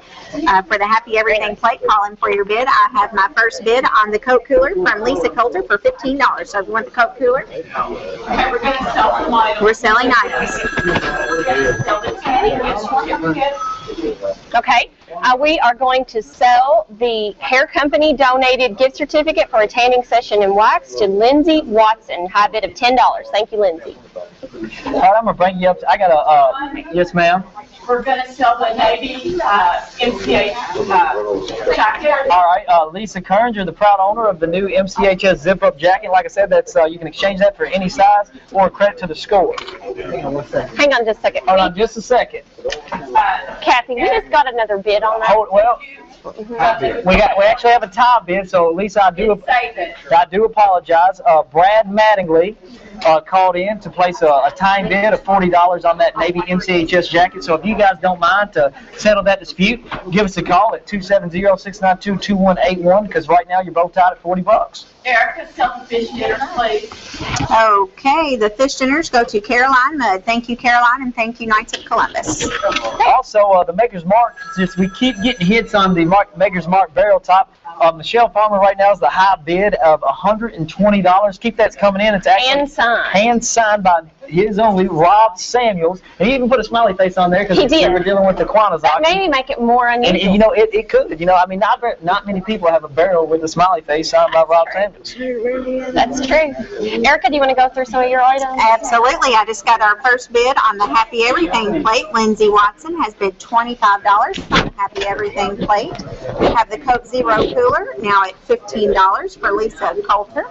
for the Happy Everything plate. Call in for your bid. I have my first bid on the Coke cooler from Lisa Coulter for $15. So if you want the Coke cooler, we're selling items. Okay, we are going to sell the hair company donated gift certificate for a tanning session and wax to Lindsay Watson, high bid of $10. Thank you, Lindsay. All right, I'm going to bring you up. I got a, yes, ma'am. We're going to sell the Navy MCH jacket. All right, Lisa Kearns, you're the proud owner of the new MCHS zip-up jacket. Like I said, that's you can exchange that for any size or credit to the store. Hang on just a second. Hold on just a second. Kathy, we just got another bid on that. Hold, well, we actually have a tie bid, so Lisa, I do apologize. Brad Mattingly called in to place a time bid of $40 on that Navy MCHS jacket. So if you guys don't mind to settle that dispute, give us a call at 270-692-2181, because right now you're both tied at $40. Erica, sell the fish dinners, please. Okay, the fish dinners go to Caroline Mudd. Thank you, Caroline, and thank you, Knights of Columbus. Also, the Maker's Mark, we keep getting hits on the Maker's Mark barrel top. Michelle Farmer right now is the high bid of $120. Keep that coming in. It's actually hand signed by his only Rob Samuels, and he even put a smiley face on there because we were dealing with the Kiwanis auction. Maybe make it more unusual. And you know, it could. You know, I mean, not many people have a barrel with a smiley face signed by Rob Samuels. That's true. Erica, do you want to go through some of your items? Absolutely. I just got our first bid on the Happy Everything plate. Lindsay Watson has bid $25 on the Happy Everything plate. We have the Coke Zero cooler now at $15 for Lisa Coulter.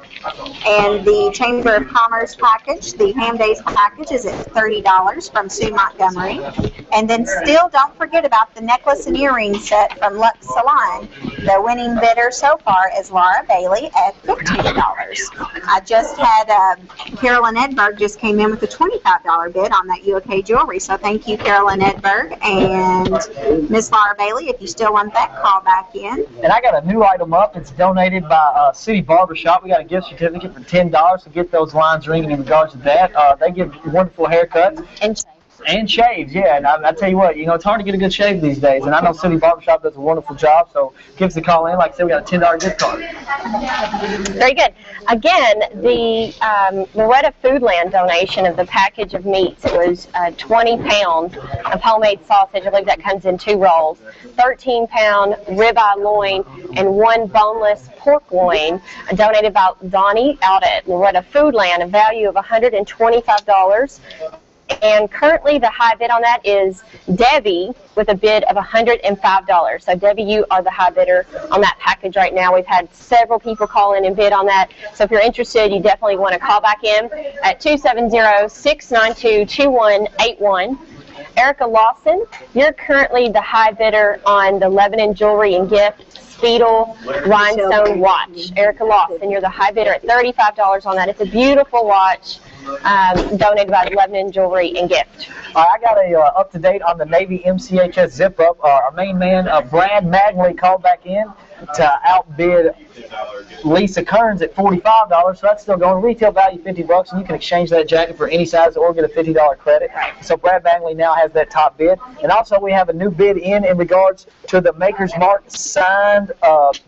And the Chamber of Commerce package, the Ham Days package, is at $30 from Sue Montgomery. And then still don't forget about the necklace and earring set from Lux Salon. The winning bidder so far is Laura Bailey at $15. I just had Carolyn Edberg just came in with a $25 bid on that UK jewelry. So thank you, Carolyn Edberg. And Miss Laura Bailey, if you still want that, call back in. And I got a new item up. It's donated by City Barbershop. We got a gift certificate for $10 to get those lines ringing in regards to that. They give wonderful haircuts. And shaves, yeah. And I tell you what, you know, it's hard to get a good shave these days. And I know City Barbershop does a wonderful job, so give us a call in. Like I said, we got a $10 gift card. Very good. Again, the Loretta Foodland donation of the package of meats, it was 20 pounds of homemade sausage. I believe that comes in 2 rolls. 13-pound ribeye loin and 1 boneless pork loin, donated by Donnie out at Loretta Foodland, a value of $125. And currently the high bid on that is Debbie with a bid of $105. So Debbie, you are the high bidder on that package right now. We've had several people call in and bid on that. So if you're interested, you definitely want to call back in at 270-692-2181. Erica Lawson, you're currently the high bidder on the Lebanon Jewelry and Gift Speedle Rhinestone watch. Erica Lawson, you're the high bidder at $35 on that. It's a beautiful watch. Donated by Lebanon Jewelry and Gift. I got a up-to-date on the Navy MCHS zip-up. Our main man, Brad Magnley, called back in to outbid Lisa Kearns at $45, so that's still going. Retail value $50, and you can exchange that jacket for any size or get a $50 credit. So Brad Magnley now has that top bid. And also we have a new bid in regards to the Maker's Mark signed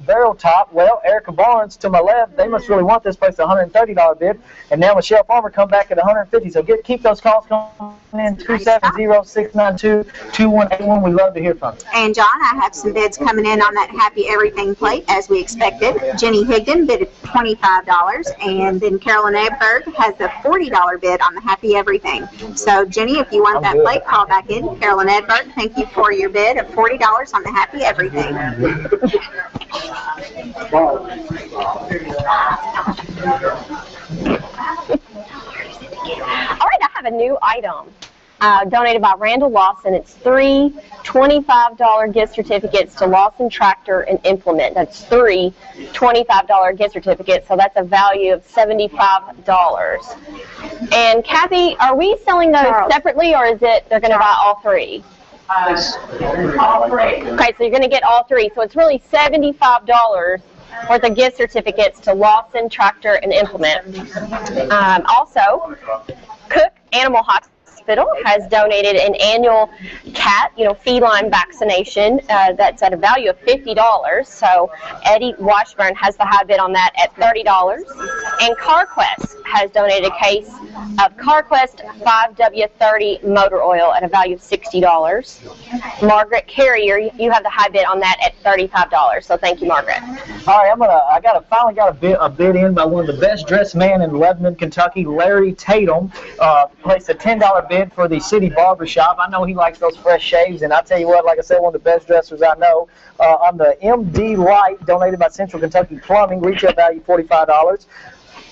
barrel top. Well, Erica Barnes to my left, they must really want this place, a $130 bid. And now Michelle Farmer come back at $150. So keep those calls coming in, 270-692-2181. We love to hear from you. And John, I have some bids coming in on that Happy Everything plate as we expected. Jenny Higdon bid at $25, and then Carolyn Edberg has a $40 bid on the Happy Everything. So Jenny, if you want that plate, call back in. Carolyn Edberg, thank you for your bid of $40 on the Happy Everything. All right, I have a new item. Donated by Randall Lawson. It's 3 $25 gift certificates to Lawson Tractor and Implement. That's 3 $25 gift certificates, so that's a value of $75. And Kathy, are we selling those separately, or is it they're going to buy all 3? All 3. Okay, so you're going to get all 3. So it's really $75 worth of gift certificates to Lawson Tractor and Implement. Also, Cook Animal Hospital has donated an annual cat, feline vaccination that's at a value of $50. So Eddie Washburn has the high bid on that at $30. And CarQuest has donated a case of CarQuest 5W30 motor oil at a value of $60. Margaret Carrier, you have the high bid on that at $35. So thank you, Margaret. All right, I finally got a bid in by one of the best dressed men in Lebanon, Kentucky, Larry Tatum. Placed a $10 bid for the City Barbershop. I know he likes those fresh shaves, and I tell you what, like I said, one of the best dressers I know. On the MD Light, donated by Central Kentucky Plumbing, retail value $45.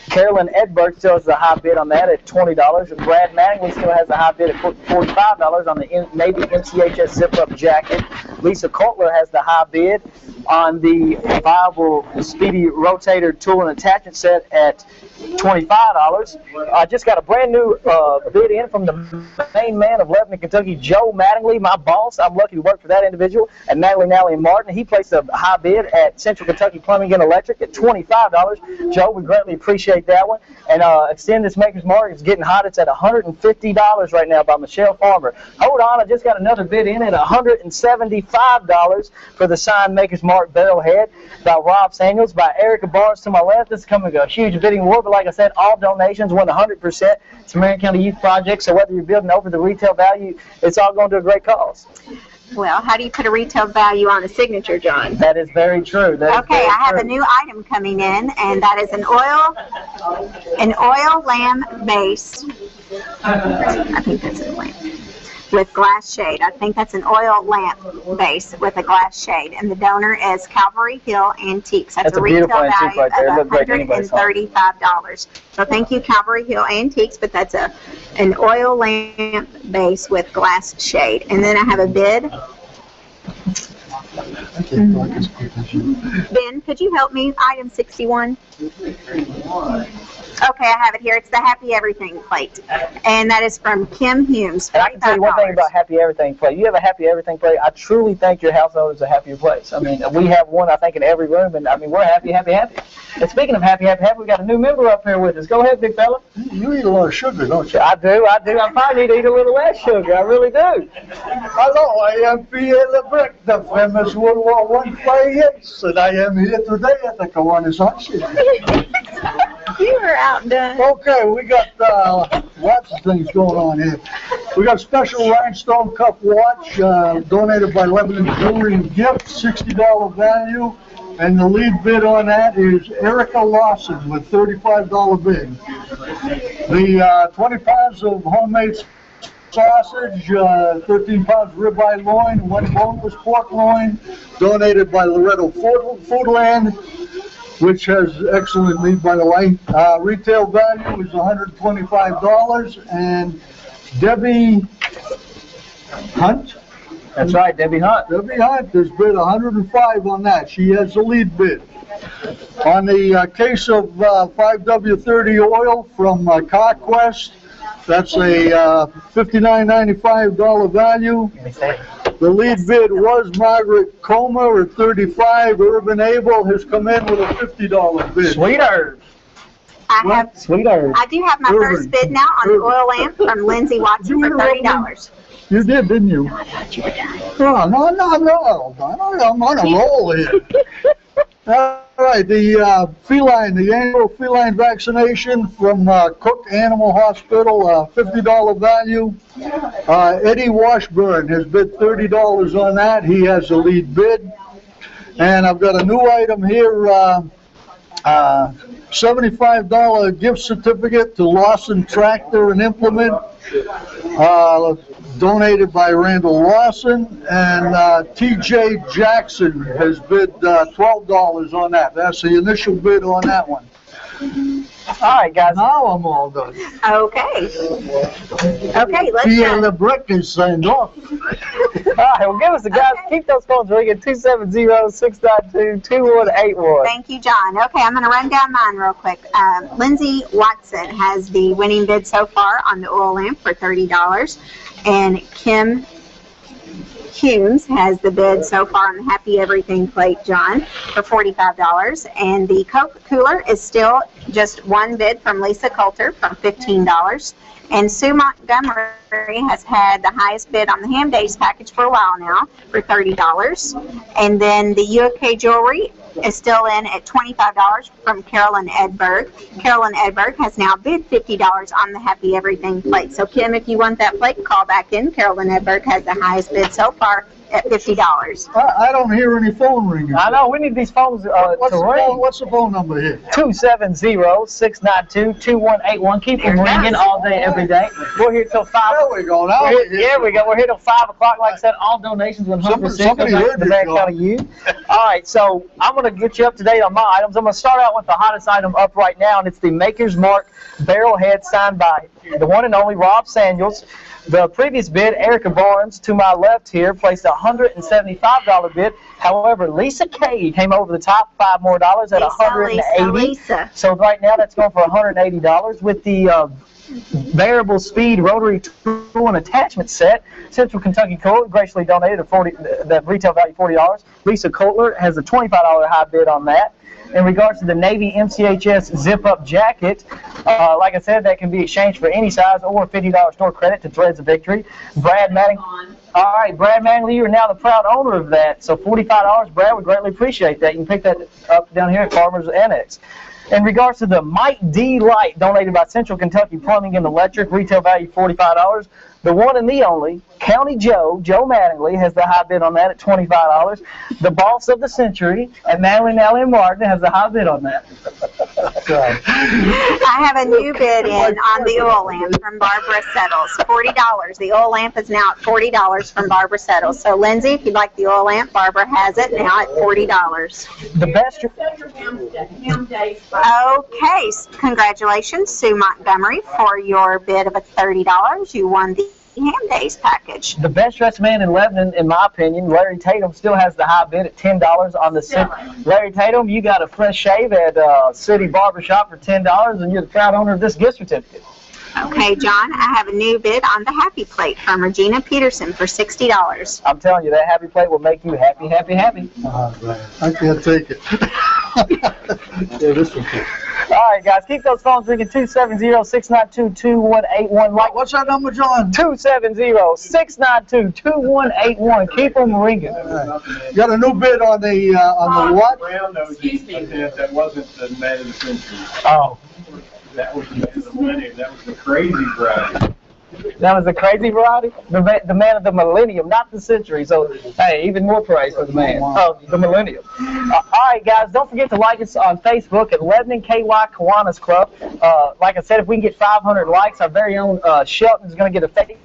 Carolyn Edberg still has a high bid on that at $20. And Brad Mattingly still has a high bid at $45 on the Navy MCHS zip-up jacket. Lisa Coulter has the high bid on the Viable Speedy Rotator tool and attachment set at $25. I just got a brand new bid in from the main man of Lebanon, Kentucky, Joe Mattingly, my boss. I'm lucky to work for that individual. And Natalie and Martin, he placed a high bid at Central Kentucky Plumbing and Electric at $25. Joe, we greatly appreciate that one. And extend this Maker's Mark. It's getting hot. It's at $150 right now by Michelle Farmer. Hold on, I just got another bid in at $175 for the signed Maker's Mark Mark Barrelhead by Rob Samuels, by Erica Barnes to my left. This is coming to a huge bidding war, but like I said, all donations went 100%. It's a Marion County Youth Project, so whether you're building over the retail value, it's all going to a great cause. Well, how do you put a retail value on a signature, John? That is very true. Okay, I have a new item coming in, and that is an oil lamp base. I think that's a lamp with glass shade. I think that's an oil lamp base with a glass shade, and the donor is Calvary Hill Antiques. That's a retail value of $135. So thank you, Calvary Hill Antiques, but that's an oil lamp base with glass shade. And then I have a bid. Ben, could you help me? Item 61. Okay, I have it here. It's the Happy Everything plate. And that is from Kim Humes. And I can tell you one thing about Happy Everything plate. You have a Happy Everything plate, I truly think your household is a happier place. I mean, we have one, I think, in every room, and I mean, we're happy, happy, happy. And speaking of happy, happy, happy, we got a new member up here with us. Go ahead, big fella. You eat a lot of sugar, don't you? I do. I probably need to eat a little less sugar. I really do. Hello, I am Pierre LeBrec, the famous World War I player, and I am here today at the Kiwanis auction. You are outdone. Okay, we got lots of things going on here. We got a special rhinestone cup watch donated by Lebanon Jewelry and Gift, $60 value. And the lead bid on that is Erica Lawson with $35 bid. The 20 pounds of homemade sausage, 13 pounds ribeye loin, 1 boneless pork loin, donated by Loretto Foodland, which has excellent meat, by the way. Retail value is $125, and Debbie Hunt. That's right, Debbie Hunt. Debbie Hunt has bid $105 on that. She has the lead bid. On the case of 5W30 oil from CarQuest, that's a $59.95 value. The lead bid was Margaret Comer at $35. Urban Able has come in with a $50 bid. Sweet herb. Sweet herb. I do have my first bid now on the oil lamp from Lindsay Watson for $30. You did, didn't you? No, I thought you were done. No. I'm on a roll here. All right, the annual feline vaccination from Cook Animal Hospital, $50 value. Eddie Washburn has bid $30 on that. He has the lead bid. And I've got a new item here, $75 gift certificate to Lawson Tractor and Implement, donated by Randall Lawson, and TJ Jackson has bid $12 on that. That's the initial bid on that one. All right, guys. Now I'm all done. Okay. Okay, let's Pierre LeBrec is signed off. All right, well, give us the guys. Okay. Keep those phones ringing, 270-692-2181. Thank you, John. Okay, I'm going to run down mine real quick. Lindsay Watson has the winning bid so far on the oil lamp for $30, and Kim Humes has the bid so far on the Happy Everything plate, John, for $45. And the Coke cooler is still just one bid from Lisa Coulter for $15. And Sue Montgomery has had the highest bid on the Ham Days package for a while now for $30. And then the UK Jewelry is still in at $25 from Carolyn Edberg. Carolyn Edberg has now bid $50 on the Happy Everything plate. So Kim, if you want that plate, call back in. Carolyn Edberg has the highest bid so far at $50. I don't hear any phone ringing. I know, we need these phones to ring. What's the phone number here? 270-692-2181. Keep them ringing all day, every day. We're here till 5. There we go. Now We're here till 5 o'clock. Like I said, all donations 100%. Somebody heard the Marion County Youth. All right, so I'm going to get you up to date on my items. I'm going to start out with the hottest item up right now, and it's the Maker's Mark Barrelhead signed by the one and only Rob Samuels. The previous bid, Erica Barnes, to my left here, placed a $175 bid. However, Lisa Cade came over the top $5 more at $180. Lisa. So right now that's going for $180 with the variable speed rotary tool and attachment set. Central Kentucky Coal graciously donated the retail value $40. Lisa Coulter has a $25 high bid on that. In regards to the Navy MCHS zip-up jacket, like I said, that can be exchanged for any size or $50 store credit to Threads of Victory. Brad Mattingly. All right, Brad Mangley, you are now the proud owner of that. So $45, Brad, would greatly appreciate that. You can pick that up down here at Farmers Annex. In regards to the Mike D light donated by Central Kentucky Plumbing and Electric, retail value $45. The one and the only, County Joe Mattingly, has the high bid on that at $25. The boss of the century at Manley, Nally, and Martin has the high bid on that. I have a new bid in on the oil lamp from Barbara Settles, $40. The oil lamp is now at $40 from Barbara Settles. So Lindsay, if you'd like the oil lamp, Barbara has it now at $40. The best. Okay, congratulations, Sue Montgomery, for your bid of $30. You won the Ham Days package. The best dressed man in Lebanon, in my opinion, Larry Tatum, still has the high bid at $10 on the Larry Tatum, you got a fresh shave at City Barbershop for $10, and you're the proud owner of this gift certificate. Okay, John, I have a new bid on the Happy Plate from Regina Peterson for $60. I'm telling you, that Happy Plate will make you happy, happy, happy. Oh, man. I can't take it. Yeah, this one. All right, guys, keep those phones ringing, 270-692-2181. Like, what's that number, John? 270-692-2181. Keep them ringing. You got a new bid on the what? That wasn't the man of the century. Oh. That was the man of the millennium. That was the crazy variety. That was the crazy variety? The man of the millennium, not the century. So, hey, even more praise for the man of the millennium. All right, guys, don't forget to like us on Facebook at Lebanon KY Kiwanis Club. Like I said, if we can get 500 likes, our very own Shelton is going to get a Facebook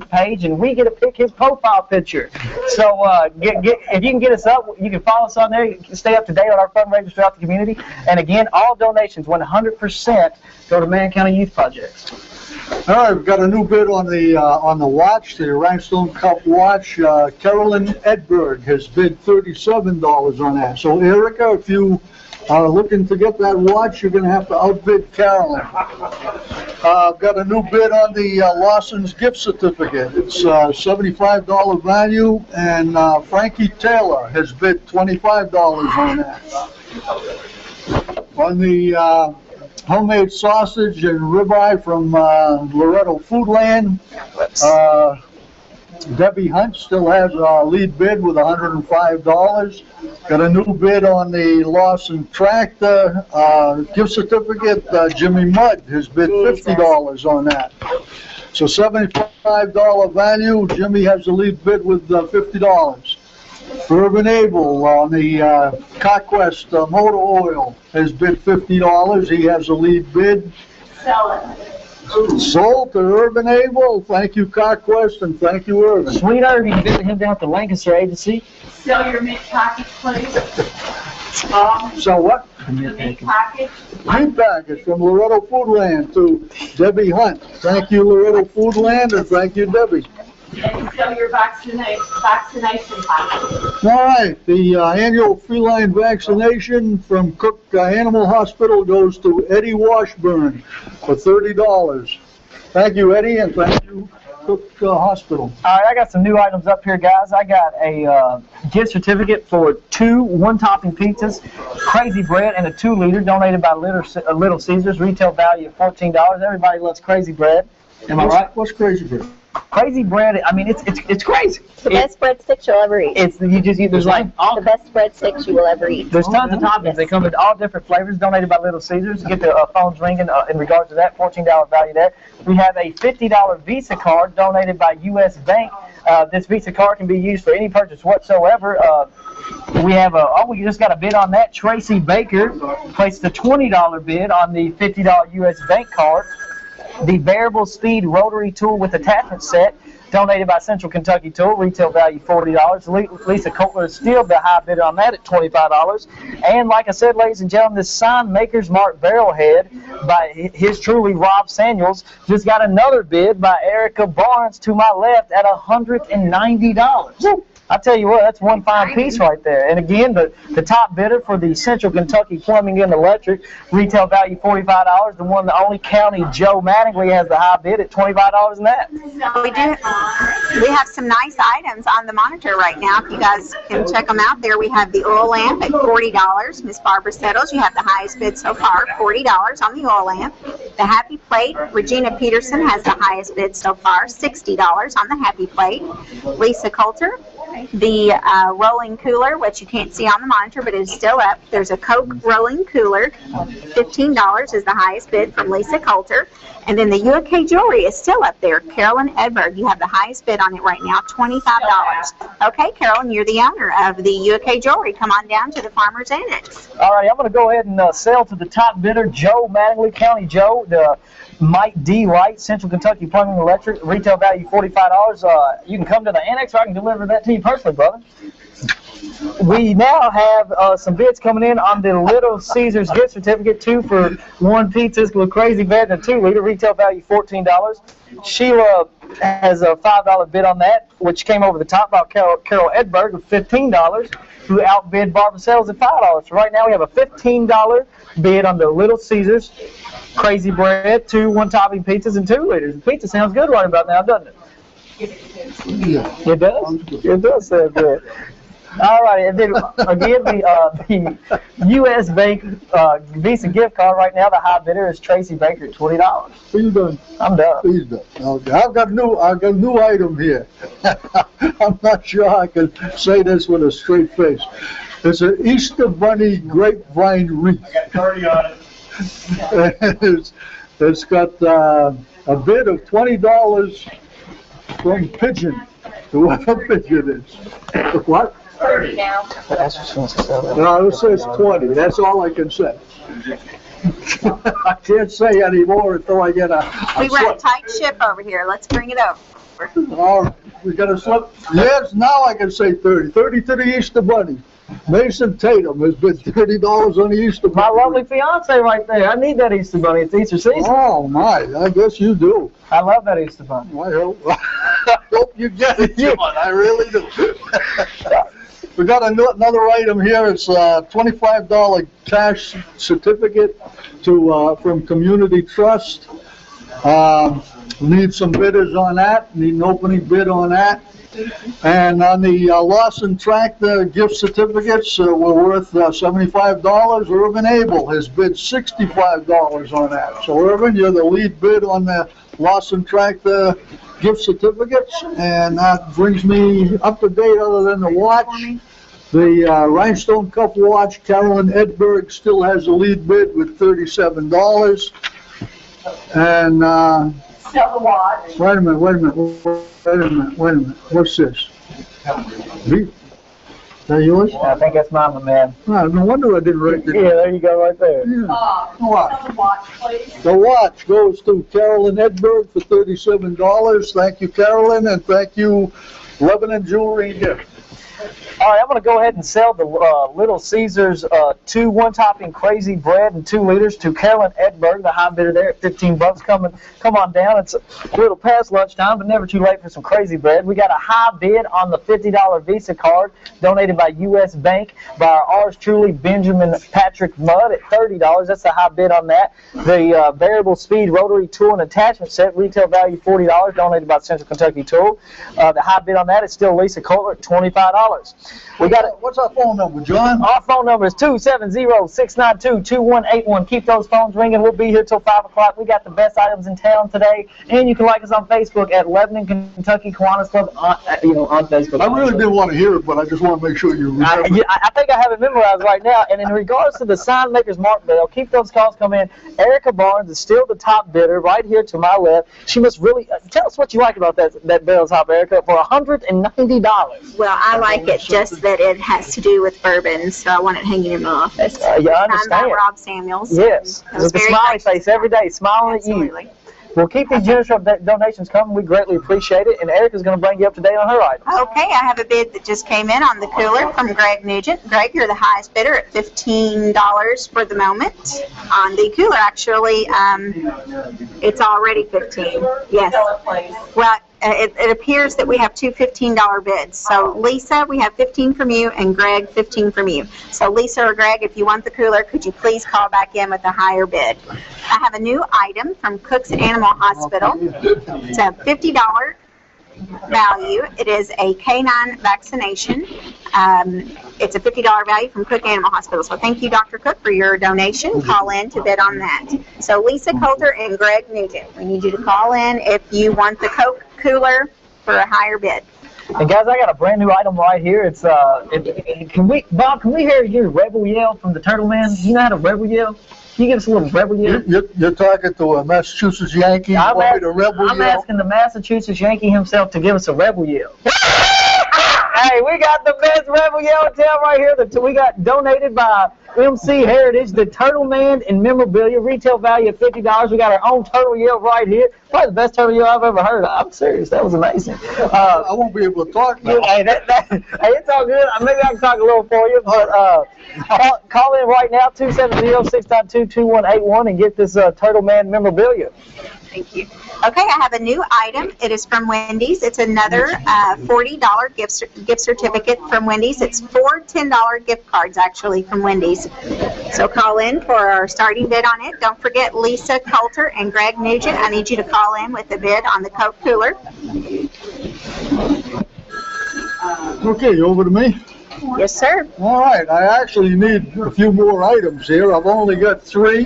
page, and we get to pick his profile picture. So if you can get us up, you can follow us on there. You can stay up to date on our fundraisers throughout the community. And again, all donations, 100%, go to Man County Youth Projects. All right, we've got a new bid on the watch, the Rhinestone Cup watch. Carolyn Edberg has bid $37 on that. So Erica, if you are looking to get that watch, you're going to have to outbid Carolyn. I've got a new bid on the Lawson's gift certificate. It's $75 value, and Frankie Taylor has bid $25 on that. On the homemade sausage and ribeye from Loretto Foodland, Debbie Hunt still has a lead bid with $105. Got a new bid on the Lawson Tractor gift certificate. Jimmy Mudd has bid $50 on that. So $75 value. Jimmy has the lead bid with $50. Urban Abel on the Conquest motor oil has bid $50. He has a lead bid. Sell it. Sold to Urban Abel. Thank you, Conquest, and thank you, Urban. Sweet Irving, you can visit him down at the Lancaster Agency. Sell your meat package, please. So what? Meat package. Meat package from Loretto Foodland to Debbie Hunt. Thank you, Loretto Foodland, and thank you, Debbie. And sell your vaccination package. All right, the annual feline vaccination from Cook Animal Hospital goes to Eddie Washburn for $30. Thank you, Eddie, and thank you, Cook Hospital. All right, I got some new items up here, guys. I got a gift certificate for 2 one-topping pizzas, Crazy Bread, and a 2-liter donated by Little Caesars. Retail value of $14. Everybody loves Crazy Bread. Am I right? What's Crazy Bread? Crazy Bread, I mean, it's crazy. The best breadsticks you'll ever eat. There's like all the best breadsticks you will ever eat. There's tons of toppings. Yes. They come in all different flavors, donated by Little Caesars. You get the phones ringing in regards to that, $14 value there. We have a $50 Visa card donated by U.S. Bank. This Visa card can be used for any purchase whatsoever. We just got a bid on that. Tracy Baker placed a $20 bid on the $50 U.S. Bank card. The variable speed rotary tool with attachment set, donated by Central Kentucky Tool, retail value $40. Lisa Kotler is still the high bidder on that at $25. And like I said, ladies and gentlemen, this sign Maker's Mark Barrelhead by his truly Rob Samuels just got another bid by Erica Barnes to my left at $190. I tell you what, that's one fine piece right there. And again, the top bidder for the Central Kentucky Plumbing and Electric, retail value $45. The one, the only county, Joe Mattingly, has the high bid at $25 in that. We have some nice items on the monitor right now. If you guys can check them out there, we have the oil lamp at $40. Miss Barbara Settles, you have the highest bid so far, $40 on the oil lamp. The Happy Plate, Regina Peterson has the highest bid so far, $60 on the Happy Plate. Lisa Coulter, the rolling cooler, which you can't see on the monitor, but it is still up. There's a Coke rolling cooler, $15 is the highest bid from Lisa Coulter. And then the UK jewelry is still up there. Carolyn Edberg, you have the highest bid on it right now, $25. Okay, Carolyn, you're the owner of the UK jewelry. Come on down to the Farmers Annex. All right, I'm going to go ahead and sell to the top bidder, Joe Mattingly, County Joe, the Mike D. Wright, Central Kentucky Plumbing and Electric, retail value $45. You can come to the annex, or I can deliver that to you personally, brother. We now have some bids coming in on the Little Caesars gift certificate, 2 for 1 pizza, with crazy bed and a 2-liter, retail value $14. Sheila has a $5 bid on that, which came over the top by Carol Edberg with $15, who outbid Barbara Settles at $5. So right now we have a $15 bid on the Little Caesars crazy bread, 2 one-topping pizzas, and 2 liters. The pizza sounds good right about now, doesn't it? Yeah. It does? It does sound good. All right, and then again, the U.S. Bank Visa gift card right now, the high bidder is Tracy Baker at $20. Are you done? I'm done. He's done. Okay. I've got a new item here. I'm not sure I can say this with a straight face. It's an Easter Bunny grapevine wreath. I got 30 on it. It's got a bid of $20 from Pigeon, whoever Pigeon is. What? 30 now. No, it says 20. That's all I can say. I can't say anymore until I get a We run a tight ship over here. Let's bring it over. All right, we got a slip. Yes, now I can say 30. 30 to the Easter Bunny. Mason Tatum has bid $30 on the Easter Bunny. My lovely fiance right there. I need that Easter Bunny. It's Easter season. Oh, my. I guess you do. I love that Easter Bunny. I hope you get it, John. I really do. We got another item here. It's a $25 cash certificate from Community Trust. Need some bidders on that. Need an opening bid on that. And on the Lawson Tractor gift certificates, we're worth $75. Irvin Abel has bid $65 on that. So Irvin, you're the lead bid on the Lawson Tractor gift certificates, and that brings me up to date other than the watch. The Rhinestone Cup watch, Carolyn Edberg still has the lead bid with $37. And Sell the watch. wait a minute. What's this? Is that yours? I think that's mine, my man. Oh, no wonder I didn't write it. Yeah, there you go, right there. Yeah. Sell the watch, please. The watch goes to Carolyn Edberg for $37. Thank you, Carolyn, and thank you, Lebanon Jewelry and Gift. All right, I'm going to go ahead and sell the Little Caesars 2 one-topping crazy bread and 2 liters to Carolyn Edberg, the high bidder there at $15. Come on down. It's a little past lunchtime, but never too late for some crazy bread. We got a high bid on the $50 Visa card donated by U.S. Bank by ours truly, Benjamin Patrick Mudd at $30. That's the high bid on that. The variable speed rotary tool and attachment set, retail value $40, donated by Central Kentucky Tool. The high bid on that is still Lisa Kohler at $25. We got it. What's our phone number, John? Our phone number is 270-692-2181. Keep those phones ringing. We'll be here till 5 o'clock. We got the best items in town today. And you can like us on Facebook at Lebanon, Kentucky Kiwanis Club on Facebook. I really didn't want to hear it, but I just want to make sure you remember. I think I have it memorized right now. And in regards to the sign makers Mark Bell, keep those calls coming in. Erica Barnes is still the top bidder right here to my left. She must really tell us what you like about that Bell top, Erica, for $190. Well, I like it just that it has to do with bourbon, so I want it hanging in my office. Yeah, I understand. Signed by Rob Samuels. Yes, with the smiley face every day, smiling Absolutely. at you. Well, keep these generous donations coming. We greatly appreciate it. And Erica's going to bring you up to date on her items. Okay, I have a bid that just came in on the cooler from Greg Nugent. Greg, you're the highest bidder at $15 for the moment. On the cooler, actually, it's already $15. Yes. Well, it appears that we have two $15 bids. So Lisa, we have 15 from you, and Greg, 15 from you. So Lisa or Greg, if you want the cooler, could you please call back in with a higher bid? I have a new item from Cook's Animal Hospital. It's a $50 value. It is a canine vaccination. It's a $50 value from Cook Animal Hospital. So thank you, Dr. Cook, for your donation. Call in to bid on that. So Lisa Coulter and Greg Nugent, we need you to call in if you want the Coke cooler for a higher bid. And guys, I got a brand new item right here. It's Bob, can we hear your rebel yell from the Turtle Man? You know how to rebel yell? Can you give us a little rebel yell? You're talking to a Massachusetts Yankee. I'm I'm asking the Massachusetts Yankee himself to give us a rebel yell. Hey, we got the best rebel yell in town right here. We got donated by MC Heritage, the Turtle Man in memorabilia, retail value of $50. We got our own turtle yell right here. Probably the best turtle yell I've ever heard. I'm serious. That was amazing. I won't be able to talk now. Hey, hey, it's all good. Maybe I can talk a little for you, but call in right now, 270-692-2181, and get this Turtle Man memorabilia. Thank you. Okay, I have a new item. It is from Wendy's. It's another $40 gift certificate from Wendy's. It's 4 $10 gift cards, actually, from Wendy's. So call in for our starting bid on it. Don't forget Lisa Coulter and Greg Nugent. I need you to call in with the bid on the Coke cooler. Okay, over to me. Yes, sir. All right, I actually need a few more items here. I've only got 3.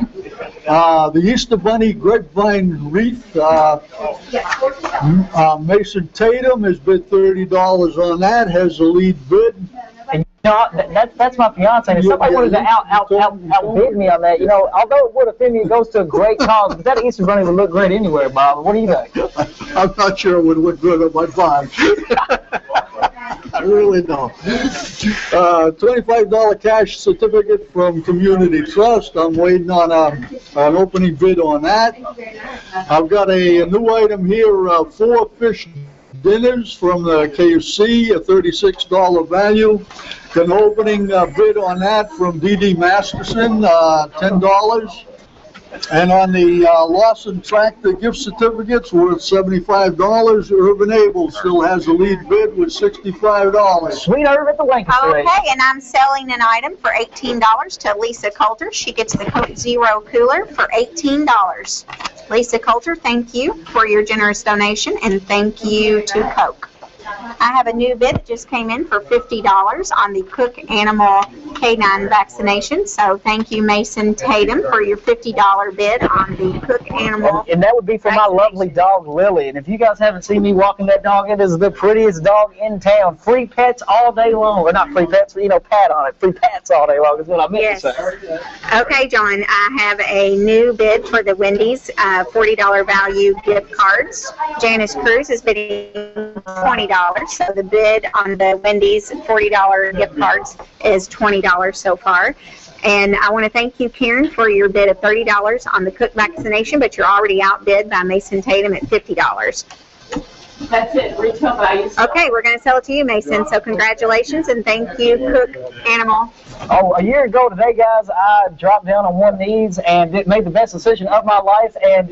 The Easter Bunny grapevine wreath. Mason Tatum has bid $30 on that, has the lead bid. And you know, that's my fiance. And if somebody wanted to outbid me on that, you know, although it would offend me, it goes to a great cause. But that Easter Bunny would look great anywhere, Bob. What do you think? I'm not sure it would look good on my farm. I really don't. $25 cash certificate from Community Trust. I'm waiting on an opening bid on that. I've got a new item here, 4 fish dinners from the KFC, a $36 value. An opening bid on that from D.D. Masterson, $10. And on the Lawson Tractor gift certificates worth $75. Urban Able still has the lead bid with $65. Sweet Herb at the Lancaster. Okay, and I'm selling an item for $18 to Lisa Coulter. She gets the Coke Zero cooler for $18. Lisa Coulter, thank you for your generous donation, and thank you to Coke. I have a new bid that just came in for $50 on the Cook Animal Canine vaccination. So thank you, Mason Tatum, for your $50 bid on the Cook Animal. And that would be for my lovely dog, Lily. And if you guys haven't seen me walking that dog, it is the prettiest dog in town. Free pets all day long. Or not free pets, but, you know, pat on it. Free pets all day long is what I meant to say. Okay, John, I have a new bid for the Wendy's $40 value gift cards. Janice Cruz is bidding $20. So the bid on the Wendy's $40 gift cards is $20 so far. And I want to thank you, Karen, for your bid of $30 on the Cook vaccination, but you're already outbid by Mason Tatum at $50. That's it, retail value. Okay, we're going to sell it to you, Mason. So congratulations and thank you, Cook Animal. Oh, a year ago today, guys, I dropped down on one knee and made the best decision of my life. And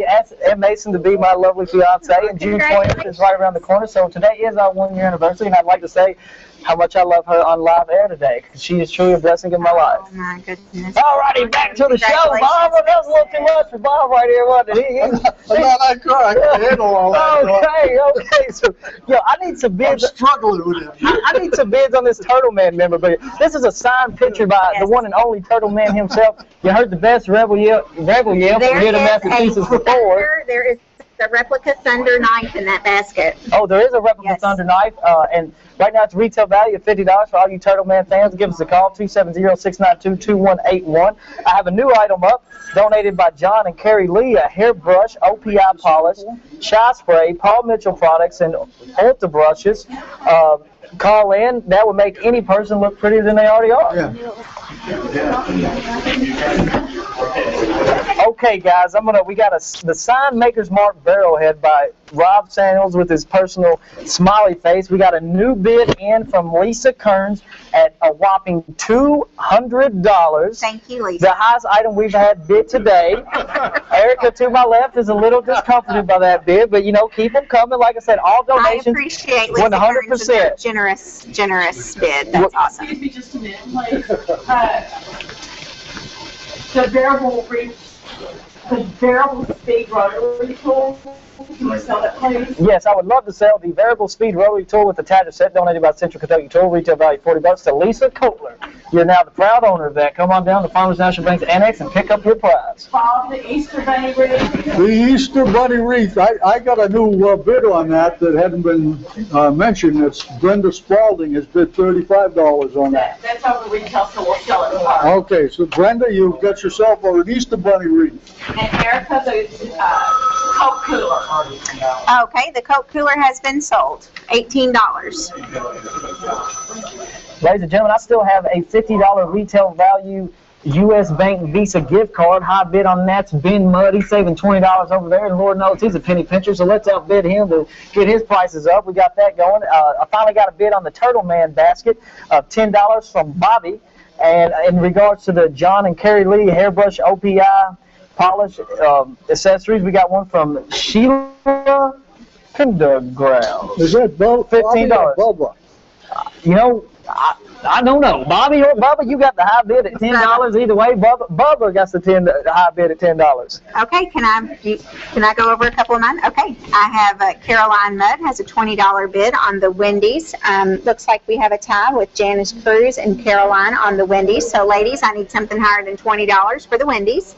asked Mason to be my lovely fiance. And June 20th is right around the corner. So today is our 1-year anniversary, and I'd like to say how much I love her on live air today, because she is truly a blessing in my life. Oh, my goodness. All righty, back to the show, Bob. That was a little too much for Bob right here, wasn't it? I'm not that car. I can handle all that. Okay. So, I need some bids. I'm struggling with it. I need some bids on this Turtle Man memorabilia. This is a signed picture by the one and only Turtle Man himself. You heard the best Rebel Yell from here to Massachusetts before. There is a replica Thunder knife in that basket. Oh, there is a replica Thunder knife, and right now it's retail value of $50 for all you Turtle Man fans. Give us a call, 270-692-2181. I have a new item up, donated by John and Carrie Lee, a hairbrush, OPI polish, Shy Spray, Paul Mitchell products, and Ulta brushes. Call in. That would make any person look prettier than they already are. Yeah. Okay, guys, we got the Sign Maker's Mark Barrelhead by Rob Samuels with his personal smiley face. We got a new bid in from Lisa Kearns at a whopping $200. Thank you, Lisa. The highest item we've had bid today. Erica, to my left, is a little discomforted by that bid, but keep them coming. Like I said, all donations. I appreciate Lisa Kearns' 100%. generous bid. That's awesome. Excuse me just a minute, please. The variable speed rotary tool, can you sell that, please? Yes, I would love to sell the variable speed rotary tool with attacher set donated by Central Kentucky Tool, retail value $40 to Lisa Kotler. You're now the proud owner of that. Come on down to Farmers National Bank's Annex and pick up your prize. Bob, the Easter Bunny wreath. The Easter Bunny wreath, I got a new bid on that hadn't been mentioned. It's Brenda Spalding has bid $35 on that. That's over retail, so we'll sell it tomorrow. Okay, so Brenda, you've got yourself an Easter Bunny wreath. And Erica, the Coke cooler. Okay, the Coke cooler has been sold. $18. Ladies and gentlemen, I still have a $50 retail value U.S. Bank Visa gift card. High bid on that's Ben Mudd. He's saving $20 over there, and Lord knows he's a penny pincher, so let's outbid him to get his prices up. We got that going. I finally got a bid on the Turtle Man basket of $10 from Bobby. And in regards to the John and Carrie Lee hairbrush OPI polish accessories, we got one from Sheila Penderground. Is that $15? Bubba? I don't know. Bobby or Bubba, you got the high bid at $10. Either way, Bubba got the high bid at $10. Okay, can I go over a couple of mine? Okay, I have Caroline Mudd has a $20 bid on the Wendy's. Looks like we have a tie with Janice Cruz and Caroline on the Wendy's. So ladies, I need something higher than $20 for the Wendy's.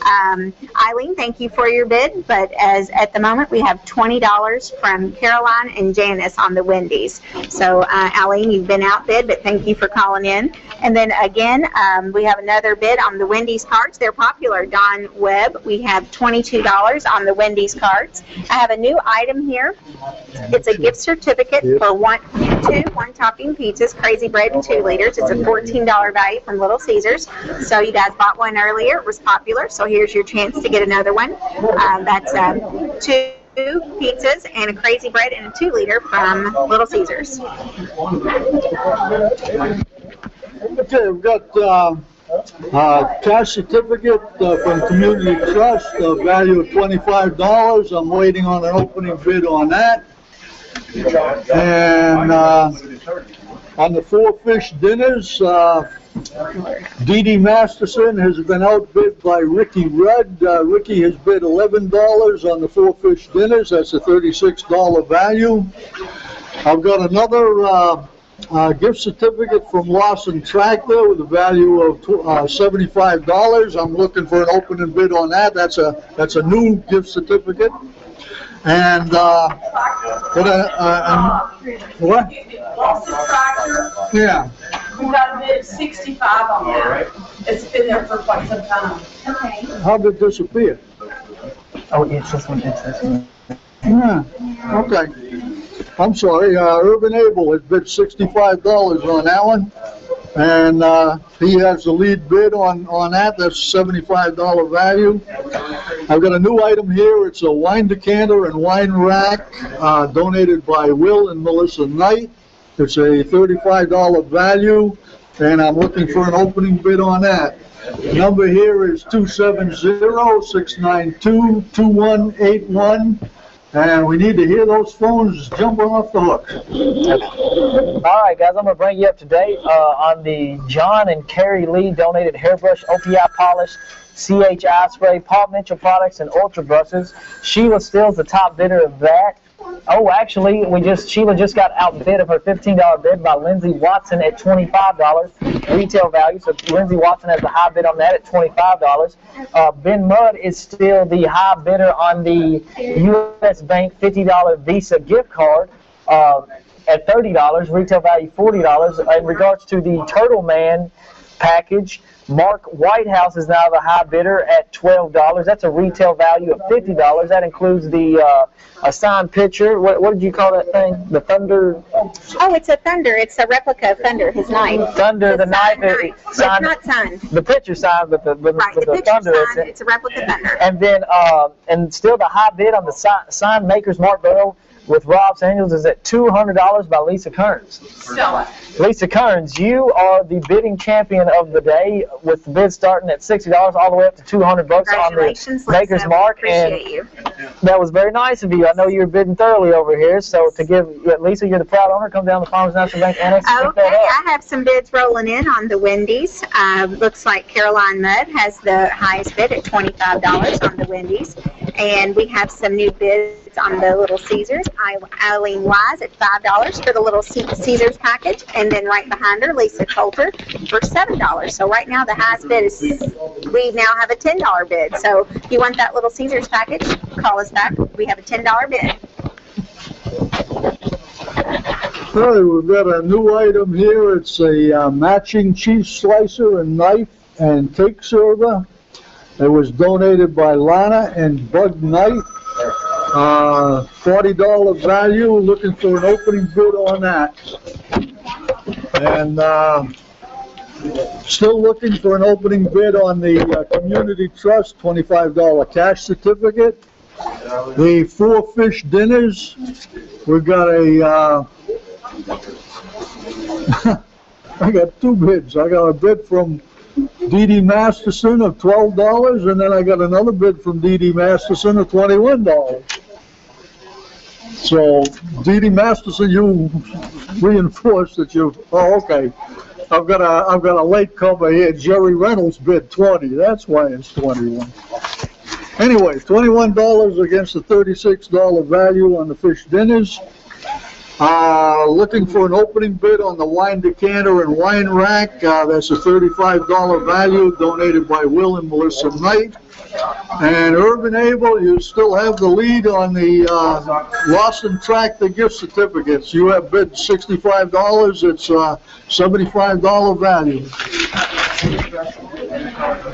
Eileen, thank you for your bid, but as at the moment we have $20 from Caroline and Janice on the Wendy's. So Eileen, you've been outbid, but thank you for calling in. And then again, we have another bid on the Wendy's cards. They're popular. Don Webb, we have $22 on the Wendy's cards. I have a new item here. It's a gift certificate for two one-topping pizzas, Crazy Bread and 2 liters. It's a $14 value from Little Caesars. So you guys bought one earlier. It was popular. So here's your chance to get another one. That's 2 pizzas and a Crazy Bread and a 2-liter from Little Caesars. Okay, we've got cash certificate from Community Trust, value of $25. I'm waiting on an opening bid on that. And on the 4 fish dinners, Dee Dee Masterson has been outbid by Ricky Rudd. Ricky has bid $11 on the 4 fish dinners. That's a $36 value. I've got another gift certificate from Lawson Tractor with a value of $75. I'm looking for an opening bid on that. That's a new gift certificate. And what? Yeah. We got a bid 65 on that. It's been there for quite some time. Okay. How did it disappear? Oh, it's this one. It's this one. Yeah. Okay. I'm sorry. Urban Able has bid $65 on that one. And he has the lead bid on that. That's $75 value. I've got a new item here. It's a wine decanter and wine rack donated by Will and Melissa Knight. It's a $35 value, and I'm looking for an opening bid on that. The number here is 270-692-2181. And we need to hear those phones jumping off the hook. All right, guys, I'm going to bring you up to date on the John and Carrie Lee donated hairbrush, OPI polish, CHI spray, Paul Mitchell products, and ultra brushes. Sheila Still's the top bidder of that. Oh, actually, Sheila just got outbid of her $15 bid by Lindsay Watson at $25 retail value. So Lindsay Watson has the high bid on that at $25. Ben Mudd is still the high bidder on the U.S. Bank $50 Visa gift card at $30, retail value $40. In regards to the Turtle Man package. Mark Whitehouse is now the high bidder at $12. That's a retail value of $50. That includes the assigned picture. What did you call that thing? The Thunder? Oh, it's a Thunder. It's a replica of Thunder, his knife. Thunder, the knife. It's not signed. The picture signed, but the picture Thunder. signed, it's a replica Thunder. And then, and still the high bid on the signed makers Mark Bell with Rob Samuels is at $200 by Lisa Kearns. Lisa Kearns, you are the bidding champion of the day with the bid starting at $60 all the way up to $200 on the maker's mark. Appreciate you. That was very nice of you. I know you're bidding thoroughly over here, so to give Lisa, you're the proud owner. Come down to Farmers National Bank Annex and pick that up. I have some bids rolling in on the Wendy's. Looks like Caroline Mudd has the highest bid at $25 on the Wendy's. And we have some new bids on the Little Caesars. Eileen Wise at $5 for the Little Caesars package. And then right behind her, Lisa Coulter for $7. So right now the highest bid is, we now have a $10 bid. So if you want that Little Caesars package, call us back. We have a $10 bid. All right, we've got a new item here. It's a matching cheese slicer and knife and cake server. It was donated by Lana and Bug Knife. $40 value. Looking for an opening bid on that. And still looking for an opening bid on the Community Trust $25 cash certificate. The 4 fish dinners. We've got a I got 2 bids. I got a bid from Dee Dee Masterson of $12, and then I got another bid from Dee Dee Masterson of $21. So, Dee Dee Masterson, you reinforced that you. Oh, okay. I've got a late comer here. Jerry Reynolds bid 20. That's why it's 21. Anyway, $21 against the $36 value on the fish dinners. Looking for an opening bid on the wine decanter and wine rack. That's a $35 value donated by Will and Melissa Knight. And Urban Able, you still have the lead on the Lost and Tractor gift certificates. You have bid $65. It's $75 value.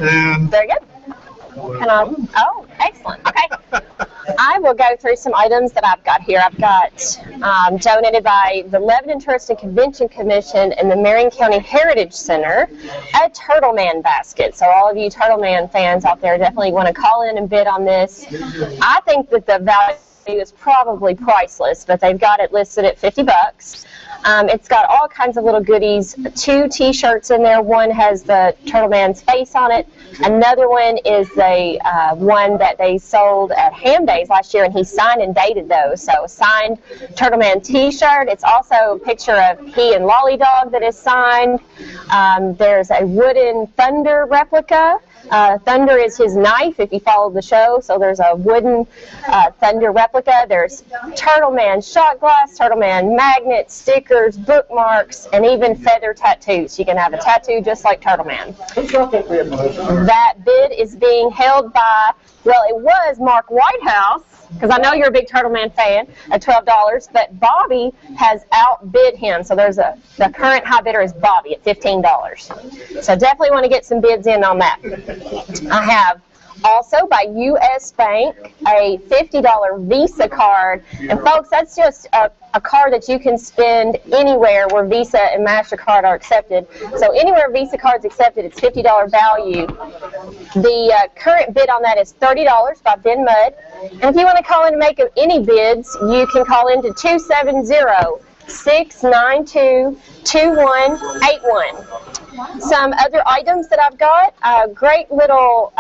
And very good. Oh, excellent. Okay. I will go through some items that I've got here. I've got donated by the Lebanon Tourist and Convention Commission and the Marion County Heritage Center, a Turtle Man basket. So all of you Turtle Man fans out there definitely want to call in and bid on this. I think that the value is probably priceless, but they've got it listed at $50. It's got all kinds of little goodies, 2 t-shirts in there. One has the Turtle Man's face on it. Another one is the one that they sold at Ham Days last year, and he signed and dated those. So a signed Turtle Man t-shirt. It's also a picture of he and Lolly Dog that is signed. There's a wooden Thunder replica. Thunder is his knife, if you followed the show. So there's a wooden Thunder replica. There's Turtle Man shot glass, Turtle Man magnets, stickers, bookmarks, and even feather tattoos. You can have a tattoo just like Turtle Man. That bid is being held by, well, it was Mark Whitehouse, because I know you're a big Turtle Man fan, at $12, but Bobby has outbid him. So there's the current high bidder is Bobby at $15. So definitely want to get some bids in on that. I have also by U.S. Bank a $50 Visa card. And folks, that's just a card that you can spend anywhere where Visa and MasterCard are accepted. So anywhere Visa card's accepted, it's $50 value. The current bid on that is $30 by Ben Mudd. And if you want to call in and make any bids, you can call in to 270-692-2181. Some other items that I've got, a great little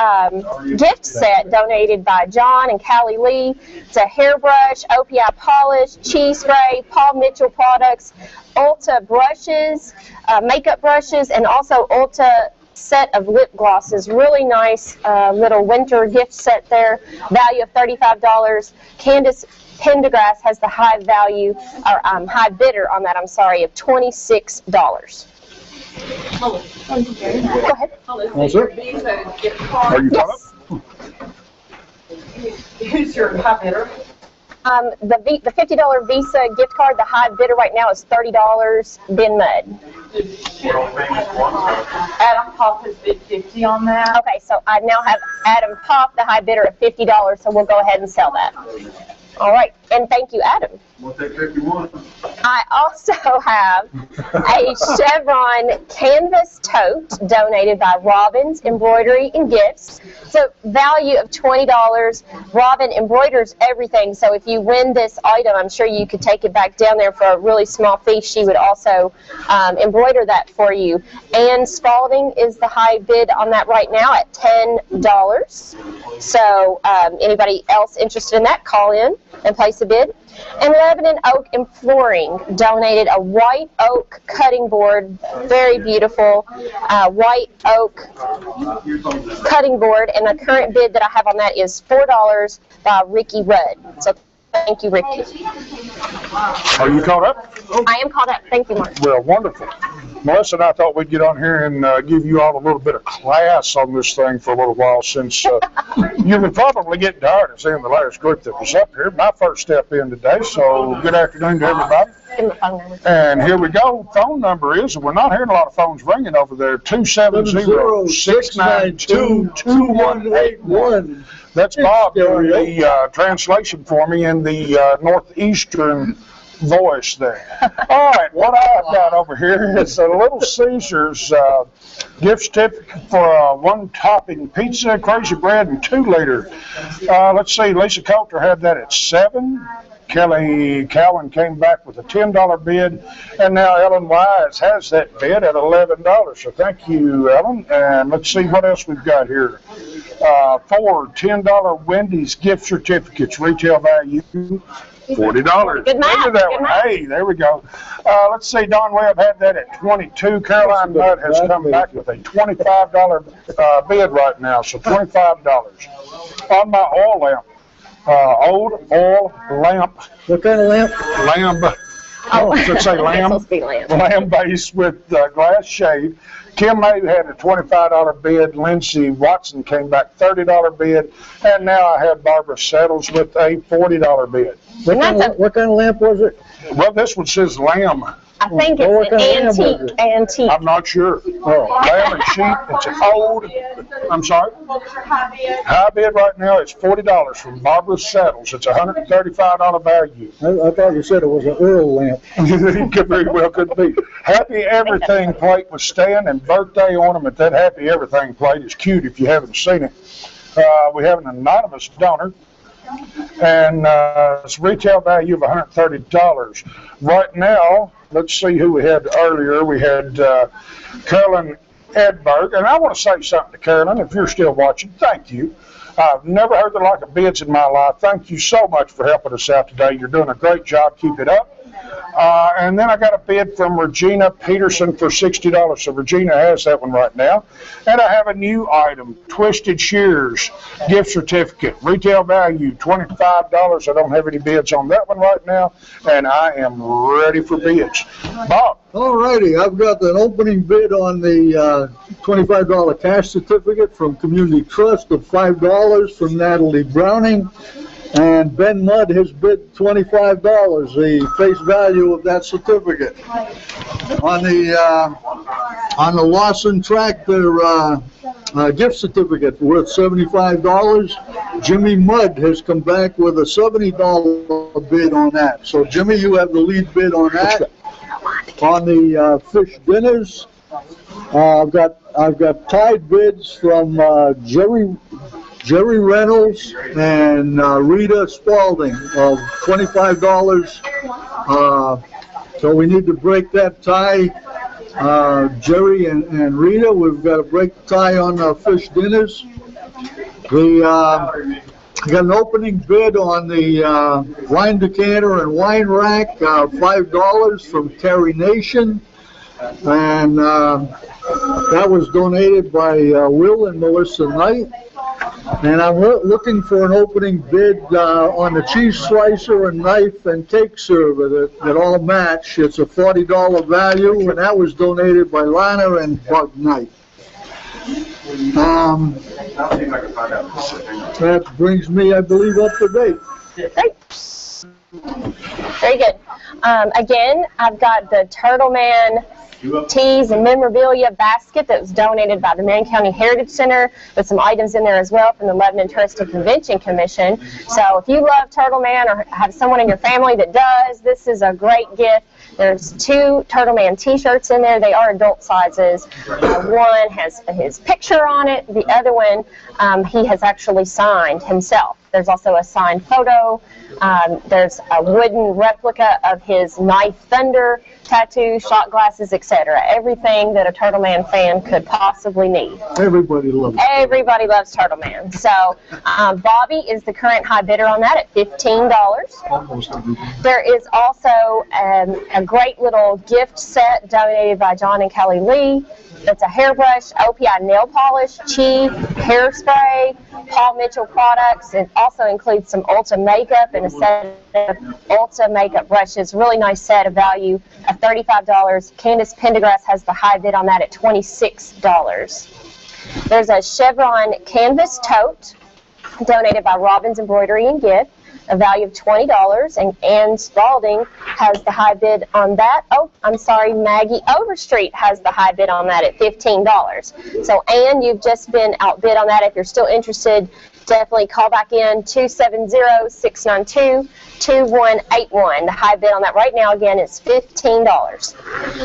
gift set donated by John and Callie Lee. It's a hairbrush, OPI polish, cheese spray, Paul Mitchell products, Ulta brushes, makeup brushes, and also Ulta set of lip glosses. Really nice little winter gift set there. Value of $35. Candace Pendergrass has the high value, or high bidder on that, I'm sorry, of $26. Go ahead. Yes, sir. Are you caught up? Who's your high bidder? The $50 Visa gift card, the high bidder right now is $30, Ben Mudd. Adam Pop has bid 50 on that. Okay, so I now have Adam Pop, the high bidder, at $50, so we'll go ahead and sell that. All right, and thank you, Adam. We'll take 51. I also have a Chevron canvas tote donated by Robin's Embroidery and Gifts. So value of $20. Robin embroiders everything, so if you win this item, I'm sure you could take it back down there for a really small fee. She would also embroider that for you. Ann Spalding is the high bid on that right now at $10. So anybody else interested in that, call in and place a bid. And Lebanon Oak and Flooring donated a white oak cutting board, very beautiful white oak cutting board, and the current bid that I have on that is $4 by Ricky Rudd. So thank you, Ricky. Are you caught up? I am caught up. Thank you, Mark. Well, wonderful. Melissa and I thought we'd get on here and give you all a little bit of class on this thing for a little while, since you would probably get tired of seeing the last group that was up here. My first step in today, so good afternoon to everybody. And here we go. Phone number is, we're not hearing a lot of phones ringing over there, 270-692-2181. That's Bob doing the translation for me in the northeastern voice there. All right, what I've got over here is a Little Caesars gift certificate for a one-topping pizza, crazy bread, and 2-liter. Let's see, Lisa Coulter had that at $7. Kelly Cowan came back with a $10 bid, and now Ellen Wise has that bid at $11. So thank you, Ellen. And let's see what else we've got here. 4 $10 Wendy's gift certificates, retail value $40. Good math. That one. Hey, there we go. Let's see, Don Webb had that at $22. Caroline Mudd has come back with a $25 bid right now, so $25. On my oil lamp, old oil lamp. What kind of lamp? Lamb. Oh, should say lamb. Lamb base with glass shade. Kim May had a $25 bid. Lindsay Watson came back $30 bid. And now I have Barbara Settles with a $40 bid. What kind of lamp was it? Well, this one says lamb. I think it's an antique. I'm not sure. Oh, lamb and sheep. It's an old. I'm sorry. High bid right now is $40 from Barbara Settles. It's a $135 value. I thought you said it was an Earl lamp. It could very well could be. Happy Everything plate with stand and birthday ornament. That Happy Everything plate is cute if you haven't seen it. We have an anonymous donor. And it's retail value of $130. Right now, let's see who we had earlier. We had Carolyn Edberg. And I want to say something to Carolyn, if you're still watching, thank you. I've never heard the like of bids in my life. Thank you so much for helping us out today. You're doing a great job. Keep it up. And then I got a bid from Regina Peterson for $60. So Regina has that one right now. And I have a new item, Twisted Shears gift certificate. Retail value $25. I don't have any bids on that one right now. And I am ready for bids. Bob. All righty, I've got an opening bid on the $25 cash certificate from Community Trust of $5 from Natalie Browning. And Ben Mudd has bid $25, the face value of that certificate. On the Lawson Tractor gift certificate worth $75, Jimmy Mudd has come back with a $70 bid on that. So Jimmy, you have the lead bid on that. On the fish dinners, I've got tied bids from Jerry Reynolds and Rita Spalding of $25. So we need to break that tie. Jerry and Rita, we've got to break the tie on fish dinners. We got an opening bid on the wine decanter and wine rack, $5 from Terry Nation. And that was donated by Will and Melissa Knight. And I'm looking for an opening bid on the cheese slicer and knife and cake server that all match. It's a $40 value, and that was donated by Lana and Bug Knight. That brings me, I believe, up to date. Very good. Again, I've got the Turtle Man teas and memorabilia basket that was donated by the Marion County Heritage Center with some items in there as well from the Lebanon Tourist and Convention Commission. So if you love Turtle Man or have someone in your family that does, this is a great gift. There's 2 Turtle Man t-shirts in there. They are adult sizes. One has his picture on it. The other one he has actually signed himself. There's also a signed photo. There's a wooden replica of his Knife Thunder tattoo, shot glasses, etc. Everything that a Turtle Man fan could possibly need. Everybody loves it. Everybody loves Turtle Man. So Bobby is the current high bidder on that at $15. Almost everybody. There is also a great little gift set donated by John and Kelly Lee. It's a hairbrush, OPI nail polish, Chi hairspray, Paul Mitchell products. It also includes some Ulta makeup and a set of Ulta makeup brushes. Really nice set, of value of $35. Candace Pendergrass has the high bid on that at $26. There's a chevron canvas tote donated by Robbins Embroidery and Gift, a value of $20, and Ann Spalding has the high bid on that. Oh, I'm sorry, Maggie Overstreet has the high bid on that at $15. So Ann, you've just been outbid on that. If you're still interested, definitely call back in 270-692-2181. The high bid on that right now, again, is $15.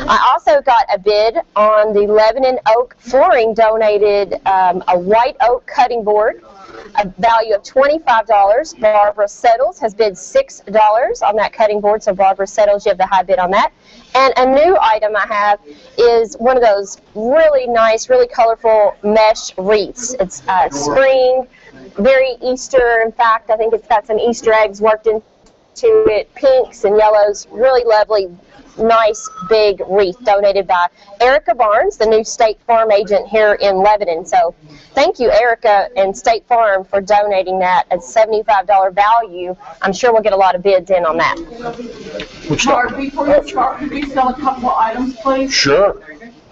I also got a bid on the Lebanon oak flooring, donated a white oak cutting board, a value of $25. Barbara Settles has bid $6 on that cutting board, so Barbara Settles, you have the high bid on that. And a new item I have is one of those really nice, really colorful mesh wreaths. It's spring, very Easter. In fact, I think it's got some Easter eggs worked into it, pinks and yellows, really lovely, nice big wreath donated by Erica Barnes, the new State Farm agent here in Lebanon. So thank you, Erica and State Farm, for donating that at $75 value. I'm sure we'll get a lot of bids in on that. Mark, before you start, could you sell a couple of items, please? Sure.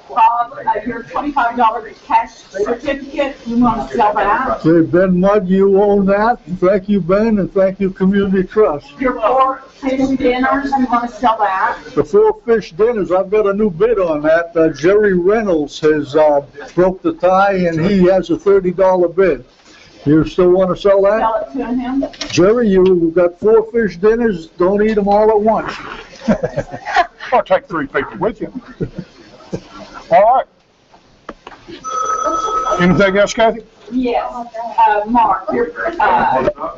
Bob, your $25 cash certificate, you want to sell that? Okay, Ben Mudd, you own that. Thank you, Ben, and thank you, Community Trust. Your 4 fish dinners, you want to sell that? The 4 fish dinners, I've got a new bid on that. Jerry Reynolds has broke the tie, and he has a $30 bid. You still want to sell that? Sell it to him? Jerry, you've got 4 fish dinners. Don't eat them all at once. I'll take 3 people with you. All right. Anything else, Kathy? Yes. Mark, your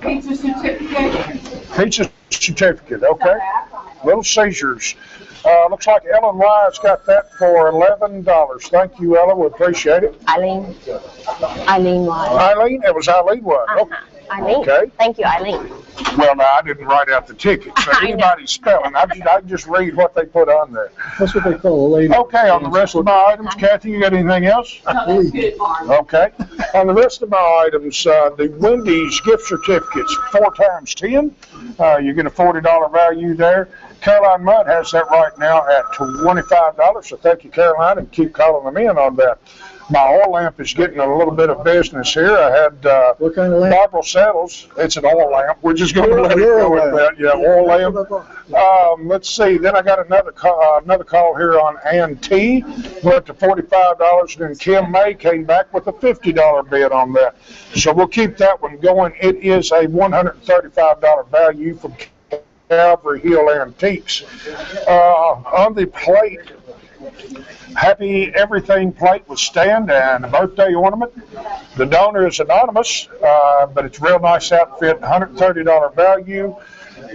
pizza certificate? Pizza certificate, okay. Little Caesars. Looks like Ellen Wise got that for $11. Thank you, Ellen. We appreciate it. Eileen Wise. Eileen? It was Eileen Wise. Eileen. Okay. Thank you, Eileen. Well, no, I didn't write out the ticket, so anybody's spelling, I just read what they put on there. That's what they call a lady. Okay, on the rest of my items, Kathy, you got anything else? No, that's good, Mark. Okay. On the rest of my items, the Wendy's gift certificates, 4 times 10. You get a $40 value there. Caroline Mudd has that right now at $25, so thank you, Caroline, and keep calling them in on that. My oil lamp is getting a little bit of business here. I had what kind of lamp? Barbara Settles. It's an oil lamp. We're just going to let it go with that. Yeah, oil lamp. Let's see. Then I got another call here on Ann T. Went to $45, and then Kim May came back with a $50 bid on that. So we'll keep that one going. It is a $135 value from Calvary Hill Antiques. On the plate, Happy Everything plate with stand and a birthday ornament. The donor is anonymous, but it's a real nice outfit, $130 value.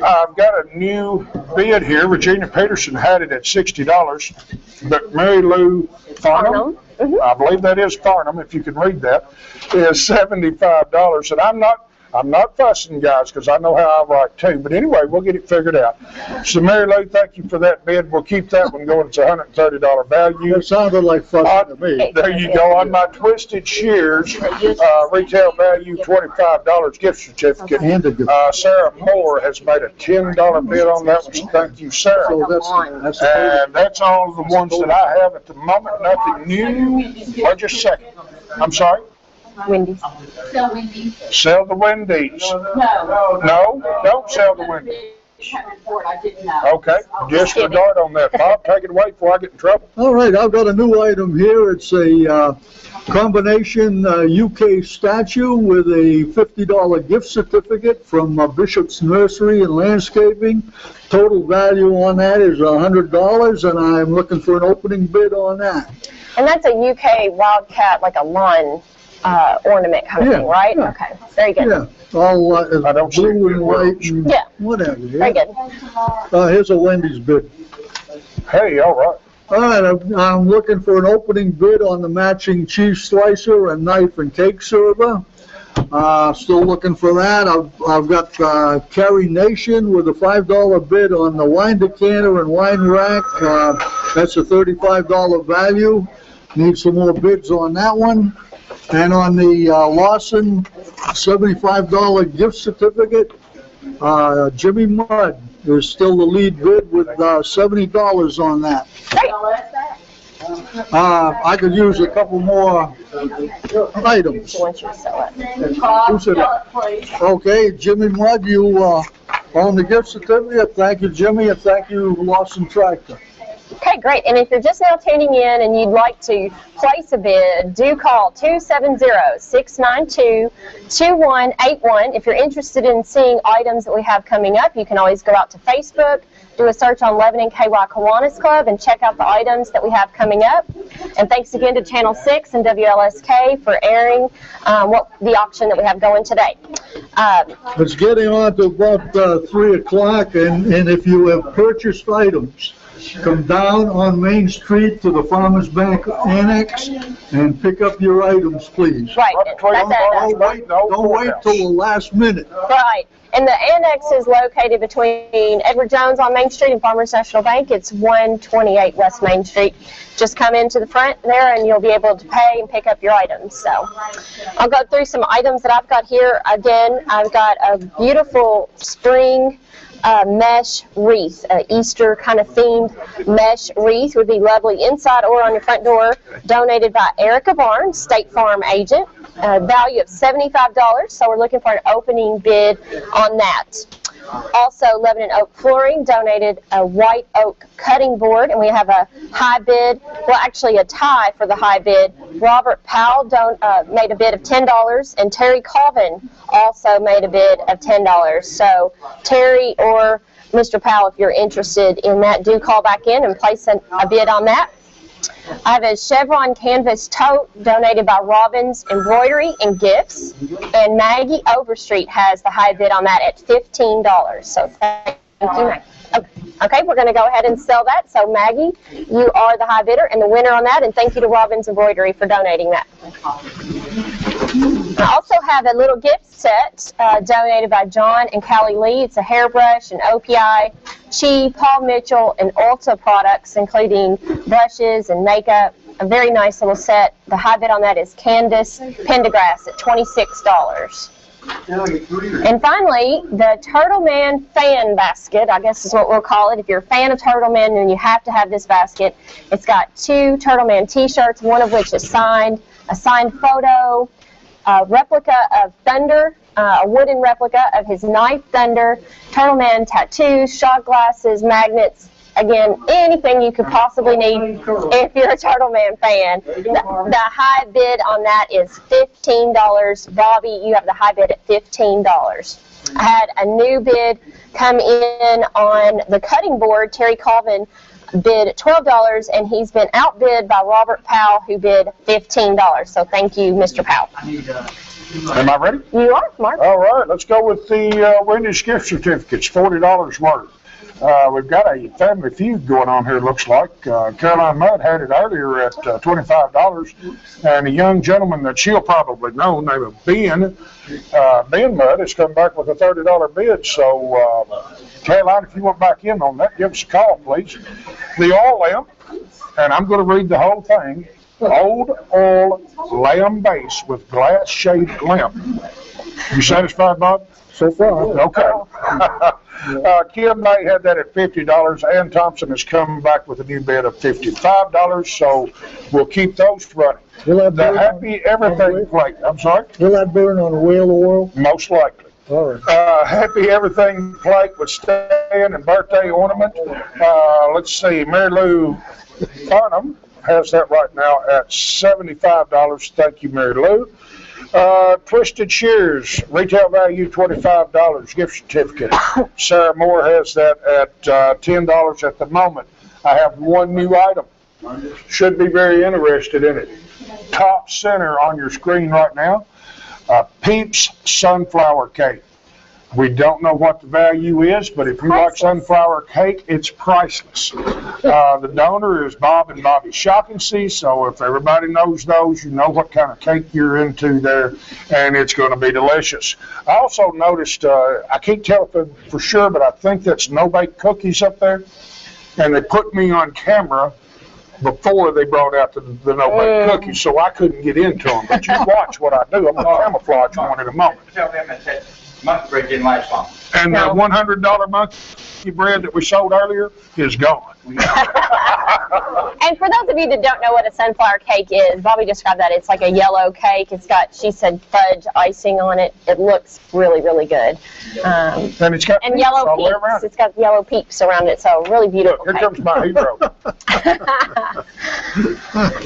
I've got a new bid here. Virginia Peterson had it at $60, but Mary Lou Farnham, I believe that is Farnham, if you can read that, is $75. And I'm not fussing, guys, because I know how I write too. But anyway, we'll get it figured out. So, Mary Lou, thank you for that bid. We'll keep that one going. It's a $130 value. It sounded like fussing to me. There you go. On my Twisted Shears, retail value $25 gift certificate. Sarah Moore has made a $10 bid on that one. So thank you, Sarah. So that's all the ones that I have at the moment. Nothing new. Or just a second. I'm sorry? Wendy's. Sell Wendy's. Sell the Wendy's. No. No, don't sell the Wendy's. report, I didn't know. Okay, disregard on that. Bob, take it away before I get in trouble. All right, I've got a new item here. It's a combination UK statue with a $50 gift certificate from Bishop's Nursery and Landscaping. Total value on that is $100, and I'm looking for an opening bid on that. And that's a UK wildcat, like a lawn ornament kind of thing, right? Yeah. Okay, very good. Yeah, all blue and white and whatever. Very good. Here's a Wendy's bid. Hey, all right. All right, I'm looking for an opening bid on the matching cheese slicer and knife and cake server. Still looking for that. I've got Carrie Nation with a $5 bid on the wine decanter and wine rack. That's a $35 value. Need some more bids on that one. And on the Lawson $75 gift certificate, Jimmy Mudd is still the lead bid with $70 on that. I could use a couple more items. Who said it? Okay, Jimmy Mudd, you on the gift certificate. Thank you, Jimmy, and thank you, Lawson Tractor. Okay, great. And if you're just now tuning in and you'd like to place a bid, do call 270-692-2181. If you're interested in seeing items that we have coming up, you can always go out to Facebook, do a search on Lebanon KY Kiwanis Club, and check out the items that we have coming up. And thanks again to Channel 6 and WLSK for airing the auction that we have going today. It's getting on to about 3 o'clock, and if you have purchased items, come down on Main Street to the Farmers Bank Annex and pick up your items, please. Right. Don't wait till the last minute. Right. And the annex is located between Edward Jones on Main Street and Farmers National Bank. It's 128 West Main Street. Just come into the front there and you'll be able to pay and pick up your items. So I'll go through some items that I've got here. Again, I've got a beautiful spring mesh wreath, Easter kind of themed mesh wreath would be lovely inside or on your front door, donated by Erica Barnes, State Farm agent, value of $75, so we're looking for an opening bid on that. Also, Lebanon Oak Flooring donated a white oak cutting board, and we have a high bid, well actually a tie for the high bid. Robert Powell made a bid of $10, and Terry Colvin also made a bid of $10. So Terry or Mr. Powell, if you're interested in that, do call back in and place a bid on that. I have a chevron canvas tote donated by Robbins Embroidery and Gifts, and Maggie Overstreet has the high bid on that at $15. So thank you. Okay, we're going to go ahead and sell that. So Maggie, you are the high bidder and the winner on that, and thank you to Robbins Embroidery for donating that. I also have a little gift set donated by John and Callie Lee. It's a hairbrush, an OPI, Chi, Paul Mitchell, and Ulta products, including brushes and makeup. A very nice little set. The high bid on that is Candace Pendergrass at $26. And finally, the Turtle Man fan basket, I guess is what we'll call it. If you're a fan of Turtle Man, then you have to have this basket. It's got 2 Turtle Man t-shirts, one of which is signed, a signed photo, a replica of Thunder, a wooden replica of his knife Thunder, Turtle Man tattoos, shot glasses, magnets. Again, anything you could possibly need if you're a Turtle Man fan. The high bid on that is $15. Bobby, you have the high bid at $15. I had a new bid come in on the cutting board. Terry Colvin bid at $12, and he's been outbid by Robert Powell, who bid $15. So thank you, Mr. Powell. Am I ready? You are, Mark. All right, let's go with the Wendy's gift certificates, $40 worth. We've got a family feud going on here, looks like. Caroline Mudd had it earlier at $25, and a young gentleman that she'll probably know, named Ben Mudd, has come back with a $30 bid. So, Caroline, if you want back in on that, give us a call, please. The oil lamp, and I'm going to read the whole thing. Old oil lamp base with glass shade lamp. You satisfied, Bob? So far. Okay. Kim May had that at $50. Ann Thompson has come back with a new bid of $55, so we'll keep those running. The Happy Everything plate. I'm sorry? Will that burn on whale oil? Most likely. Happy Everything plate with stand and birthday ornament. Let's see, Mary Lou Farnham has that right now at $75. Thank you, Mary Lou. Twisted Shears, retail value $25, gift certificate. Sarah Moore has that at $10 at the moment. I have one new item. Should be very interested in it. Top center on your screen right now, Peeps Sunflower Cake. We don't know what the value is, but if you like sunflower cake, it's priceless. The donor is Bob and Bobby Shaughnessy, so if everybody knows those, you know what kind of cake you're into there, and it's going to be delicious. I also noticed, I can't tell for sure, but I think that's no-bake cookies up there, and they put me on camera before they brought out the no-bake cookies, so I couldn't get into them. But you watch what I do. I'm going to camouflage one in a moment. Tell them that monkey bread didn't last long. And the $100 monkey bread that we sold earlier is gone. And for those of you that don't know what a sunflower cake is, Bobby described that. It's like a yellow cake. It's got, she said, fudge icing on it. It looks really, really good. And it's got and yellow all the way peeps. around. It's got yellow peeps around it, so really beautiful. Look, here comes my hero.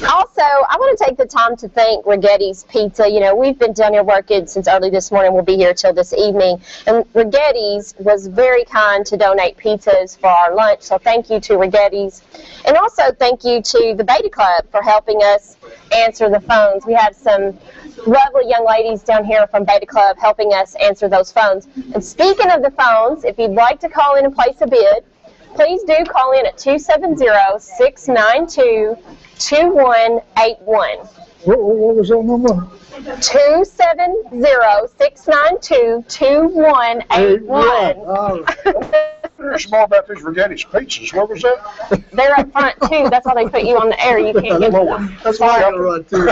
Also, I want to take the time to thank Rigetti's Pizza. You know, we've been down here working since early this morning. We'll be here till this evening. And Rigetti's was very kind to donate pizzas for our lunch, so thank you to Rigetti's. And also thank you to the Beta Club for helping us answer the phones. We have some lovely young ladies down here from Beta Club helping us answer those phones. And speaking of the phones, if you'd like to call in and place a bid, please do call in at 270-692-2181. What was that number? 270-692-2181. There's more about these Rigetti's pizzas. What was that? They're up front too. That's why they put you on the air. You can't get them. That's why I gotta run too.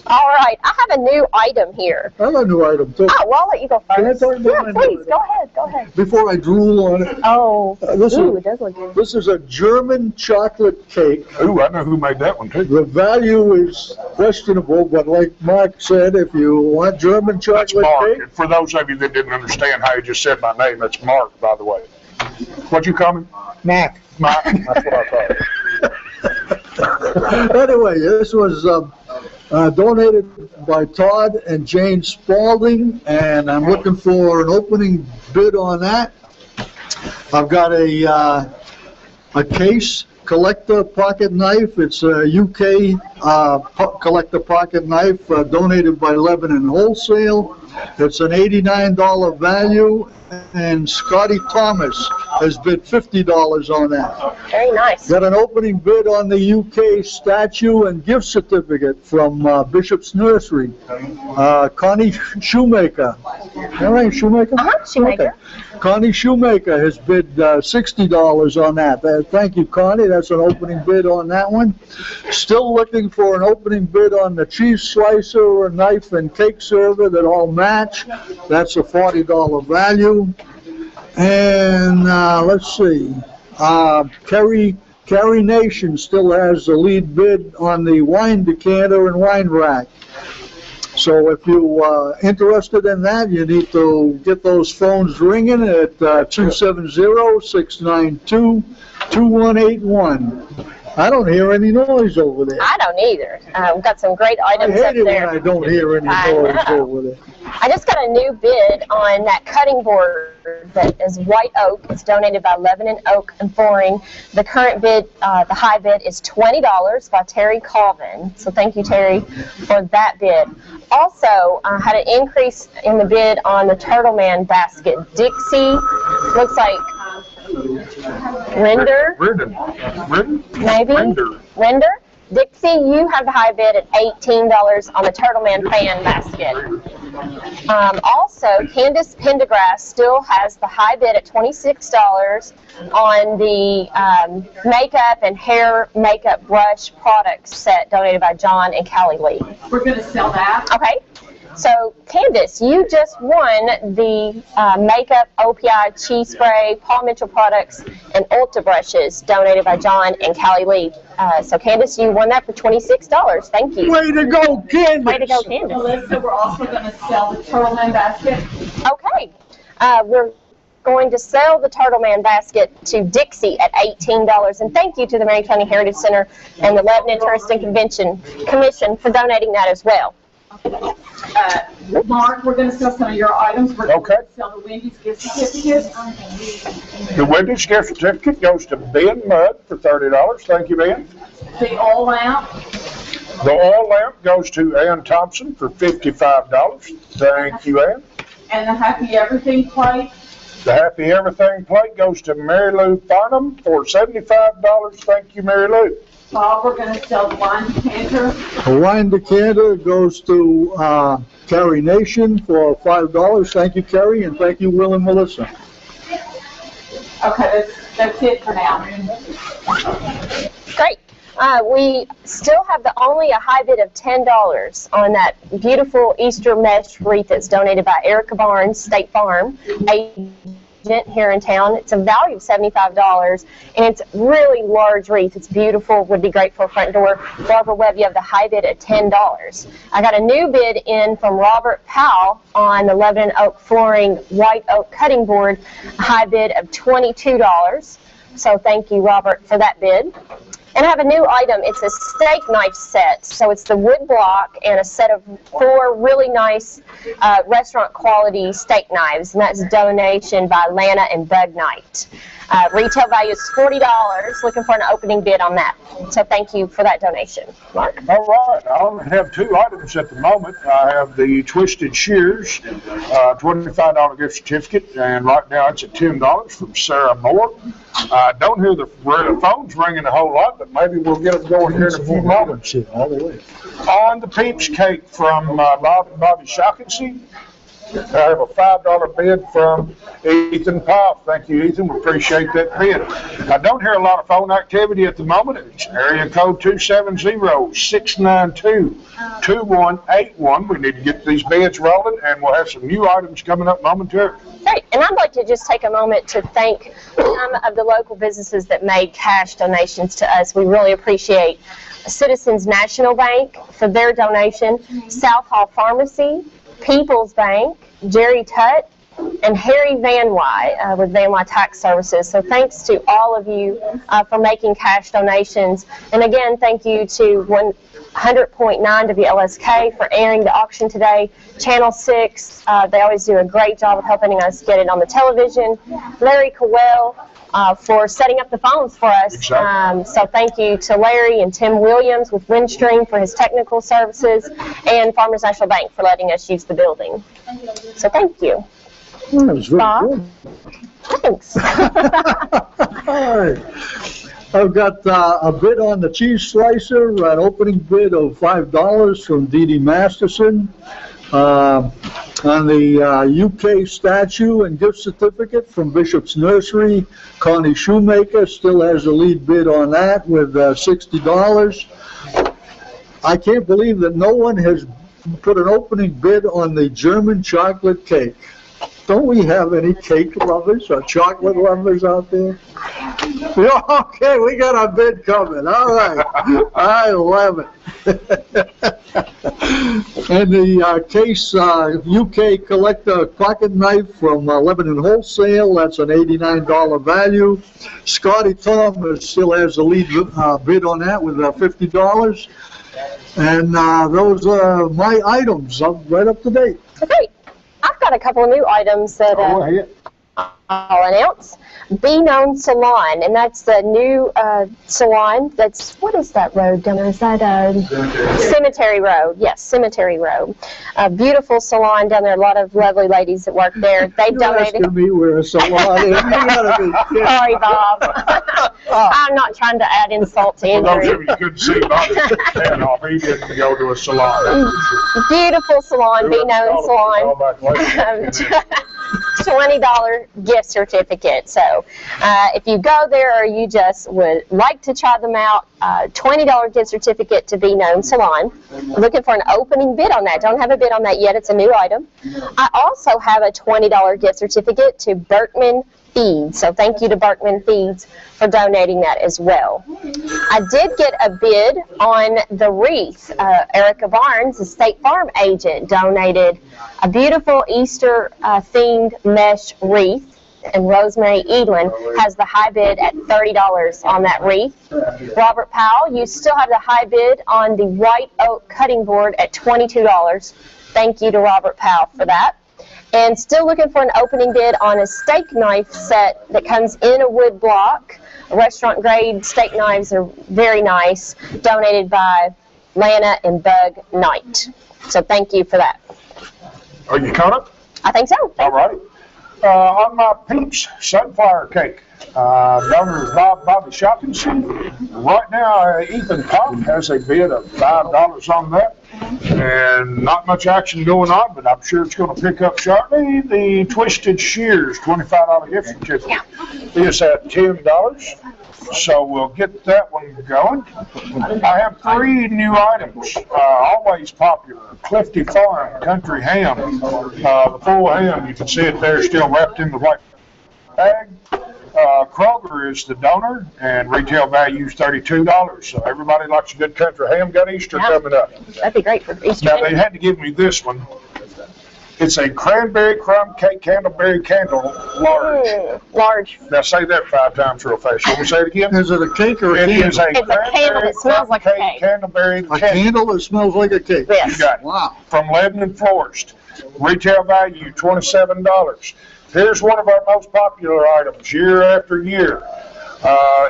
All right, I have a new item here. I have a new item too. Oh, well, I'll let you go first. Can I talk about my please, new go ahead, go ahead. Before I drool on it. Oh, it does look good. This is a German chocolate cake. Ooh, I know who made that one too. The value is questionable, but like Mark said, if you want German chocolate Mark. cake. And for those of you that didn't understand how you just said my name, that's Mark, by the way. What'd you call me? Mark. Mark. That's what I thought. Anyway, this was donated by Todd and Jane Spalding, and I'm looking for an opening bid on that. I've got a case collector pocket knife. It's a UK collector pocket knife donated by Lebanon Wholesale. It's an $89 value, and Scotty Thomas has bid $50 on that. Very nice. Got an opening bid on the UK statue and gift certificate from Bishop's Nursery. Connie Shoemaker. All right, Shoemaker? Shoemaker. Okay. Connie Shoemaker has bid $60 on that. Thank you, Connie. That's an opening bid on that one. Still looking for an opening bid on the cheese slicer, knife, and cake server that all match. That's a $40 value. And let's see. Carrie Nation still has the lead bid on the wine decanter and wine rack. So if you're interested in that, you need to get those phones ringing at 270-692-2181. I don't hear any noise over there. I don't either. We've got some great items I hate up it there. when I don't hear any noise over there. I just got a new bid on that cutting board that is white oak. It's donated by Lebanon Oak and Flooring. The current bid, the high bid is $20 by Terry Colvin. So thank you, Terry, for that bid. Also, I had an increase in the bid on the Turtle Man basket. Dixie, looks like Render? Maybe? Render? Dixie, you have the high bid at $18 on the Turtle Man fan basket. Also, Candace Pendergrass still has the high bid at $26 on the makeup and hair makeup brush product set donated by John and Callie Lee. We're going to sell that. Okay. So, Candace, you just won the makeup OPI cheese spray, Paul Mitchell products, and Ulta brushes donated by John and Callie Lee. So Candace, you won that for $26. Thank you. Way to go, Candace! Way to go, Candace. Melissa, we're also going to sell the Turtle Man basket. Okay. We're going to sell the Turtle Man basket to Dixie at $18. And thank you to the Marion County Heritage Center and the Lebanon Tourist and Convention Commission for donating that as well. Mark, we're going to sell some of your items. We're Okay. going to sell the Wendy's gift certificate. The Wendy's gift certificate goes to Ben Mudd for $30. Thank you, Ben. The oil lamp. The oil lamp goes to Ann Thompson for $55. Thank you, Ann. And the Happy Everything plate. The Happy Everything plate goes to Mary Lou Farnham for $75. Thank you, Mary Lou. Bob, we're going to sell the wine decanter. The wine decanter goes to Carrie Nation for $5. Thank you, Carrie, and thank you, Will and Melissa. Okay, that's it for now. Great. We still have only a high bid of $10 on that beautiful Easter mesh wreath that's donated by Erica Barnes, State Farm, agent here in town. It's a value of $75, and it's really large wreath. It's beautiful. Would be great for a front door. Barbara Webb, you have the high bid at $10. I got a new bid in from Robert Powell on the Lebanon Oak Flooring White Oak Cutting Board, a high bid of $22. So thank you, Robert, for that bid. And I have a new item. It's a steak knife set. So it's the wood block and a set of 4 really nice restaurant quality steak knives. And that's a donation by Lana and Bug Knight. Retail value is $40. Looking for an opening bid on that. So thank you for that donation. Mark? All right. I only have 2 items at the moment. I have the Twisted Shears, $25 gift certificate, and right now it's at $10 from Sarah Moore. I don't hear the phones ringing a whole lot, but maybe we'll get them going here in a few moments. All the way. On the Peeps cake from Bob and Bobby Shaughnessy. I have a $5 bid from Ethan Poff. Thank you, Ethan. We appreciate that bid. I don't hear a lot of phone activity at the moment. It's area code 270-692-2181. We need to get these bids rolling, and we'll have some new items coming up momentarily. Great. And I'd like to just take a moment to thank some of the local businesses that made cash donations to us. We really appreciate Citizens National Bank for their donation, South Hall Pharmacy, People's Bank, Jerry Tutt, and Harry Van Wy with Van Wy Tax Services. So thanks to all of you for making cash donations. And again, thank you to 100.9 WLSK for airing the auction today. Channel 6, they always do a great job of helping us get it on the television. Larry Cowell for setting up the phones for us. Exactly. So thank you to Larry and Tim Williams with Windstream for his technical services, and Farmers National Bank for letting us use the building. So thank you. That was very Bob? good. Thanks. All right. I've got a bid on the cheese slicer, an opening bid of $5 from Dee Dee Masterson. On the UK statue and gift certificate from Bishop's Nursery, Connie Shoemaker still has the lead bid on that with $60. I can't believe that no one has put an opening bid on the German chocolate cake. Don't we have any cake lovers or chocolate lovers out there? Yeah, okay, we got a bid coming. All right. I love it. And the Case UK Collector Pocket Knife from Lebanon Wholesale, that's an $89 value. Scotty Thomas still has the lead bid on that with $50. And those are my items. I'm right up to date. Great. I've got a couple of new items that I'll announce. Be Known Salon, and that's the new salon. That's, what is that road down there? Is that Cemetery Road? Yes, Cemetery Road. A beautiful salon down there. A lot of lovely ladies that work there. They donated. You're asking me where a salon is. You gotta be kidding. Sorry, Bob. I'm not trying to add insult to For those injury. of you who couldn't see Bobby's hand off, he didn't go to a salon. Beautiful salon, Be Known Salon. $20 gift certificate. So if you go there or you just would like to try them out, $20 gift certificate to Be Known Salon. Looking for an opening bid on that. Don't have a bid on that yet. It's a new item. I also have a $20 gift certificate to Berkman Feeds. So thank you to Berkman Feeds for donating that as well. I did get a bid on the wreath. Erica Barnes, the State Farm agent, donated a beautiful Easter themed mesh wreath, and Rosemary Edlin has the high bid at $30 on that wreath. Robert Powell, you still have the high bid on the white oak cutting board at $22. Thank you to Robert Powell for that. And still looking for an opening bid on a steak knife set that comes in a wood block. Restaurant grade steak knives are very nice, donated by Lana and Bug Knight. So thank you for that. Are you caught up? I think so. All right. On my Peeps Sunflower Cake, donor is Bobby Shopkinson. Right now, Ethan Pop has a bid of $5 on that. And not much action going on, but I'm sure it's going to pick up shortly. The Twisted Shears $25 gift certificate is at $10. So we'll get that one going. I have 3 new items, always popular. Clifty Farm Country Ham, the full ham, you can see it there still wrapped in the white bag. Kroger is the donor, and retail value is $32. So everybody likes a good country ham. Got Easter coming up. That'd be great for Easter. Now they had to give me this one. It's a cranberry crumb cake candleberry candle large. Large. Now say that 5 times real fast. Let me say it again. Is it a cake or a It candle? is a It's a candle that smells like a cake. Candleberry A candle that smells like a cake? Yes. You got it. Wow. From Lebanon Florist. Retail value $27. Here's one of our most popular items year after year.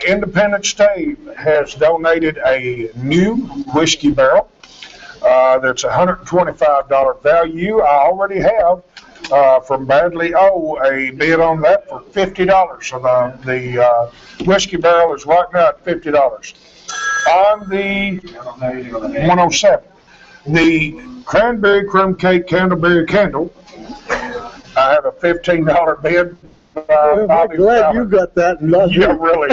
Independent Stave has donated a new whiskey barrel. That's $125 value. I already have from Badley O a bid on that for $50. So the whiskey barrel is right now at $50. On the 107, the cranberry crumb cake candleberry candle, I have a $15 bid. I'm glad you got that. Yeah, really.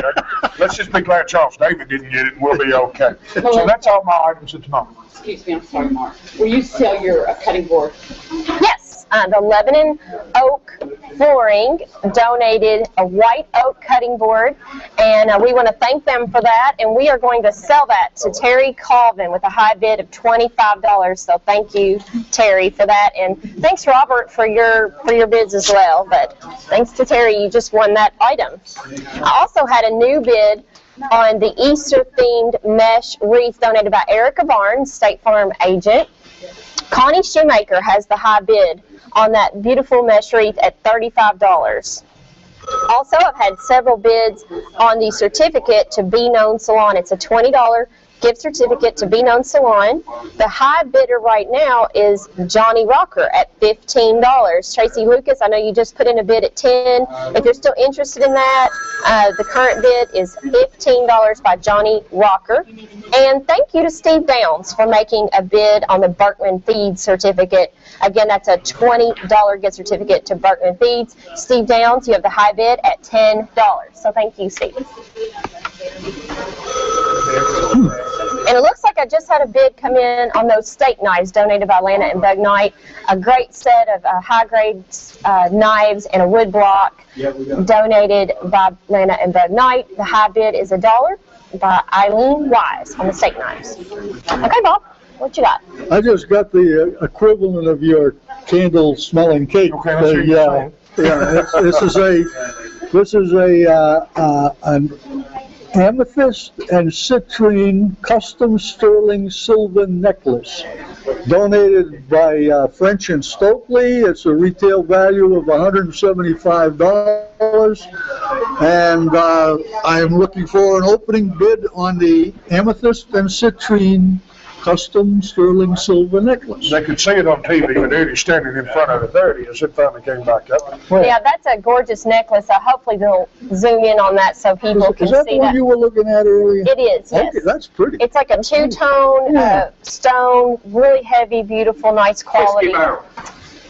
Let's just be glad Charles David didn't get it, and we'll be okay. So that's all my items at the moment. Excuse me, I'm sorry, Mark. Will you sell your cutting board? Yes. The Lebanon Oak Flooring donated a white oak cutting board, and we want to thank them for that, and we are going to sell that to Terry Colvin with a high bid of $25. So thank you, Terry, for that, and thanks, Robert, for your bids as well. But thanks to Terry, you just won that item. I also had a new bid on the Easter-themed mesh wreath donated by Erica Barnes, State Farm agent. Connie Shoemaker has the high bid on that beautiful mesh wreath at $35. Also, I've had several bids on the certificate to Be Known Salon. It's a $20 gift certificate to Be Known Salon. The high bidder right now is Johnny Rocker at $15. Tracy Lucas, I know you just put in a bid at $10. If you're still interested in that, the current bid is $15 by Johnny Rocker. And thank you to Steve Downs for making a bid on the Berkman Feeds certificate. Again, that's a $20 gift certificate to Berkman Feeds. Steve Downs, you have the high bid at $10. So thank you, Steve. And it looks like I just had a bid come in on those steak knives donated by Lana and Bug Knight. A great set of high-grade knives and a wood block donated by Lana and Bug Knight. The high bid is $1 by Eileen Wise on the steak knives. Okay, Bob, what you got? I just got the equivalent of your candle-smelling cake. Okay, let's hear you say it. This is an amethyst and citrine custom sterling silver necklace donated by French and Stokely. It's a retail value of $175, and I am looking for an opening bid on the amethyst and citrine custom sterling silver necklace. They could see it on TV, but Eddie's standing in front of it. There it is. It finally came back up. Yeah, that's a gorgeous necklace. Hopefully they'll zoom in on that so people can Is that see the one you were looking at earlier? It is, yes. Okay, that's pretty. It's like a two-tone stone, really heavy, beautiful, nice quality.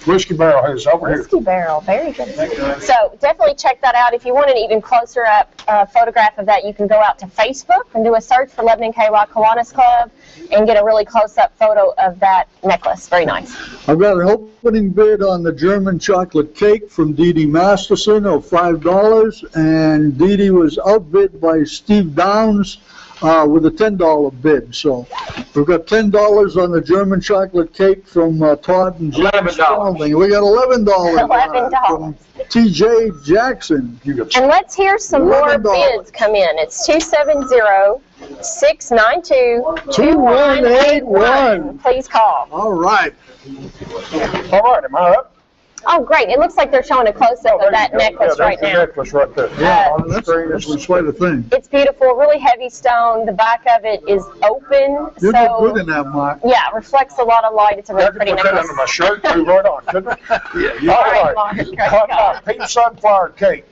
Whiskey Barrel has over here. Whiskey Barrel, very good. So definitely check that out. If you want an even closer up photograph of that, you can go out to Facebook and do a search for Lebanon KY Kiwanis Club and get a really close up photo of that necklace. Very nice. I've got an opening bid on the German chocolate cake from Dee Dee Masterson of $5, and Dee Dee was outbid by Steve Downs with a $10 bid. So we've got $10 on the German chocolate cake from Todd and Jim Spalding. We got $11 from T.J. Jackson. And let's hear some more bids come in. It's 270-692-2181. Please call. All right. All right, am I up? Oh, great. It looks like they're showing a close-up of that necklace right now. Necklace right there. Yeah, on the screen as we sway the thing. It's beautiful, really heavy stone. The back of it is open. You so, look good in that, Mark. Yeah, it reflects a lot of light. It's a really pretty necklace. I could put that under my shirt and move right on, couldn't I? Yeah. All right. Pink sunflower cake.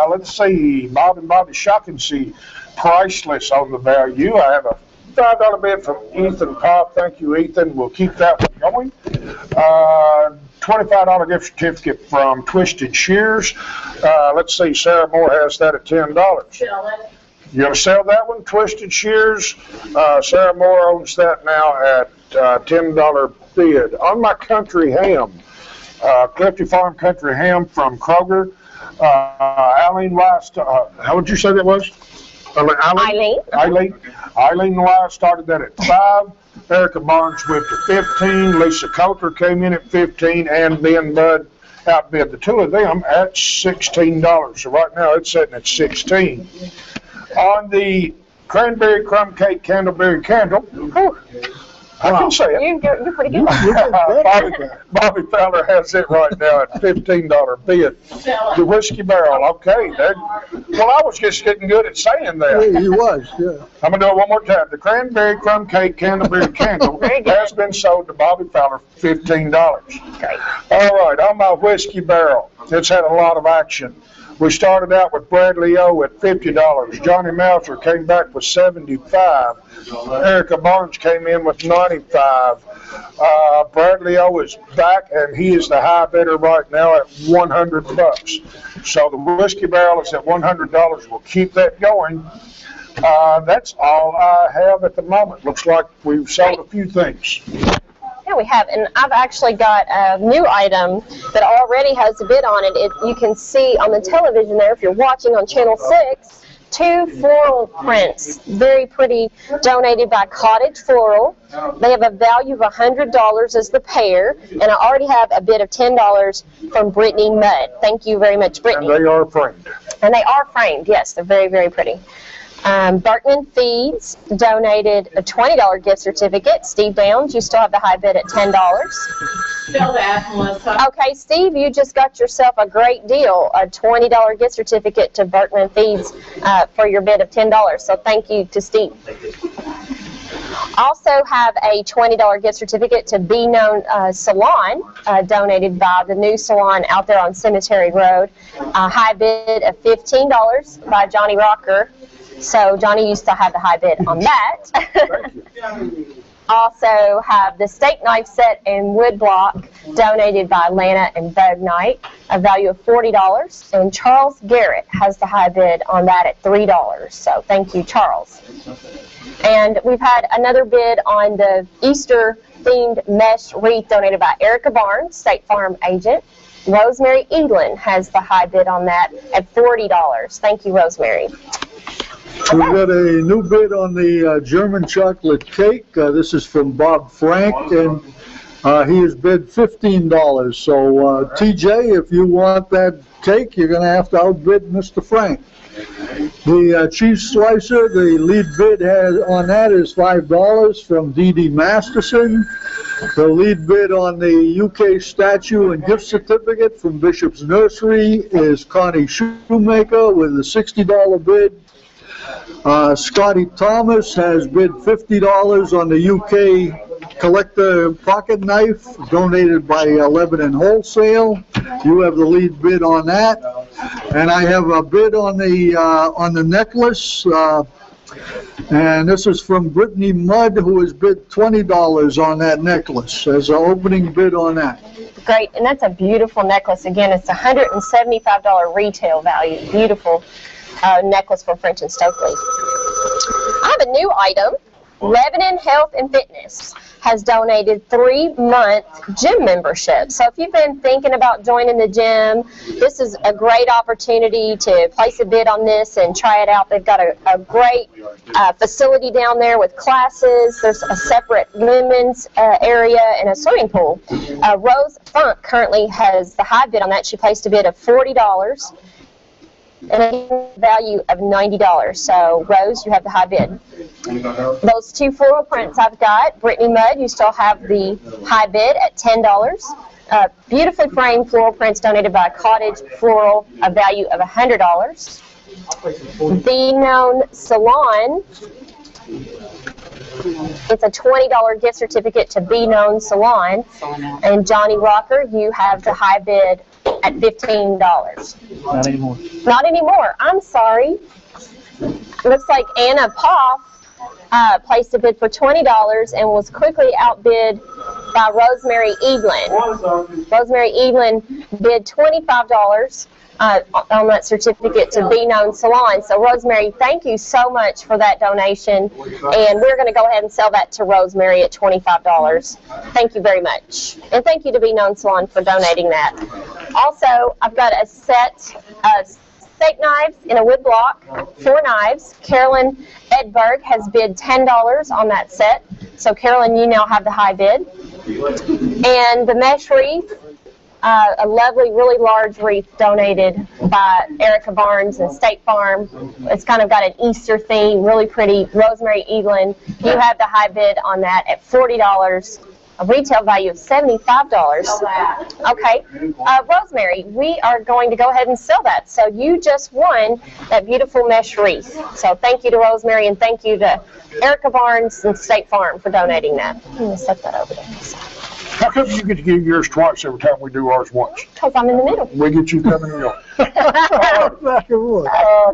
Let's see. Bob and Bobby Shaughnessy, priceless on the value. I have a $5 bid from Ethan Cobb. Thank you, Ethan. We'll keep that one going. $25 gift certificate from Twisted Shears. Let's see, Sarah Moore has that at $10. You gonna sell that one, Twisted Shears? Sarah Moore owns that now at $10 bid. On my country ham, Clifty Farm country ham from Kroger. Eileen Weiss, how would you say that was? Eileen Weiss started that at 5. Erica Barnes went to 15. Lisa Coulter came in at 15, and then Bud outbid the two of them at $16. So right now it's sitting at 16. On the cranberry crumb cake candleberry candle, I can say it. You're pretty good. Bobby Fowler has it right now at $15 bid. The Whiskey Barrel, okay. Well, I was just getting good at saying that. Yeah, he was, yeah. I'm going to do it one more time. The cranberry crumb cake candleberry candle has been sold to Bobby Fowler for $15. Great. All right, on my Whiskey Barrel, it's had a lot of action. We started out with Bradley O at $50. Johnny Mouser came back with $75. Erica Barnes came in with $95. Bradley O is back, and he is the high bidder right now at $100. So the Whiskey Barrel is at $100. We'll keep that going. That's all I have at the moment. Looks like we've sold a few things. Yeah, we have, and I've actually got a new item that already has a bid on it. You can see on the television there, if you're watching on Channel 6, 2 floral prints, very pretty, donated by Cottage Floral. They have a value of $100 as the pair, and I already have a bid of $10 from Brittany Mudd. Thank you very much, Brittany. And they are framed. And they are framed, yes, they're very, very pretty. Burton Feeds donated a $20 gift certificate. Steve Downs, you still have the high bid at $10. Sell that, Melissa. Okay, Steve, you just got yourself a great deal, a $20 gift certificate to Burton Feeds for your bid of $10. So thank you to Steve. Also have a $20 gift certificate to Be Known Salon, donated by the new salon out there on Cemetery Road. A high bid of $15 by Johnny Rocker. So Johnny, you still have the high bid on that. Also have the steak knife set and wood block donated by Lana and Bug Knight, a value of $40. And Charles Garrett has the high bid on that at $3. So thank you, Charles. And we've had another bid on the Easter themed mesh wreath donated by Erica Barnes, State Farm agent. Rosemary Edlin has the high bid on that at $40. Thank you, Rosemary. We've got a new bid on the German chocolate cake. This is from Bob Frank, and he has bid $15. So, TJ, if you want that cake, you're going to have to outbid Mr. Frank. The cheese slicer, the lead bid on that is $5 from Dee Dee Masterson. The lead bid on the UK statue and gift certificate from Bishop's Nursery is Connie Shoemaker with a $60 bid. Scotty Thomas has bid $50 on the UK collector pocket knife donated by Lebanon Wholesale. You have the lead bid on that. And I have a bid on the necklace. And this is from Brittany Mudd, who has bid $20 on that necklace as an opening bid on that. great, and that's a beautiful necklace. Again, it's $175 retail value. Beautiful necklace from French and Stokely. I have a new item. Lebanon Health and Fitness has donated 3-month gym membership. So if you've been thinking about joining the gym, this is a great opportunity to place a bid on this and try it out. They've got a great facility down there with classes. There's a separate women's area and a swimming pool. Rose Funk currently has the high bid on that. She placed a bid of $40 and a value of $90. So, Rose, you have the high bid. Those 2 floral prints I've got, Brittany Mudd, you still have the high bid at $10. Beautifully framed floral prints donated by Cottage Floral, a value of $100. The Known Salon, it's a $20 gift certificate to Be Known Salon. And Johnny Rocker, you have the high bid at $15. Not anymore. Not anymore. I'm sorry. Looks like Anna Poff placed a bid for $20 and was quickly outbid by Rosemary Evelyn. Rosemary Evelyn bid $25 on that certificate to Be Known Salon. So, Rosemary, thank you so much for that donation, and we're going to go ahead and sell that to Rosemary at $25. Thank you very much. And thank you to Be Known Salon for donating that. Also, I've got a set of steak knives in a wood block, 4 knives. Carolyn Edberg has bid $10 on that set. So, Carolyn, you now have the high bid. And the mesh wreath, a lovely, really large wreath donated by Erica Barnes and State Farm. It's kind of got an Easter theme, really pretty. Rosemary Evelyn, you have the high bid on that at $40. A retail value of $75. Okay, Rosemary, we are going to go ahead and sell that. So you just won that beautiful mesh wreath. So thank you to Rosemary, and thank you to Erica Barnes and State Farm for donating that. I'm going to set that over there. How come you get to give yours twice every time we do ours once? Because I'm in the middle. We get you coming in.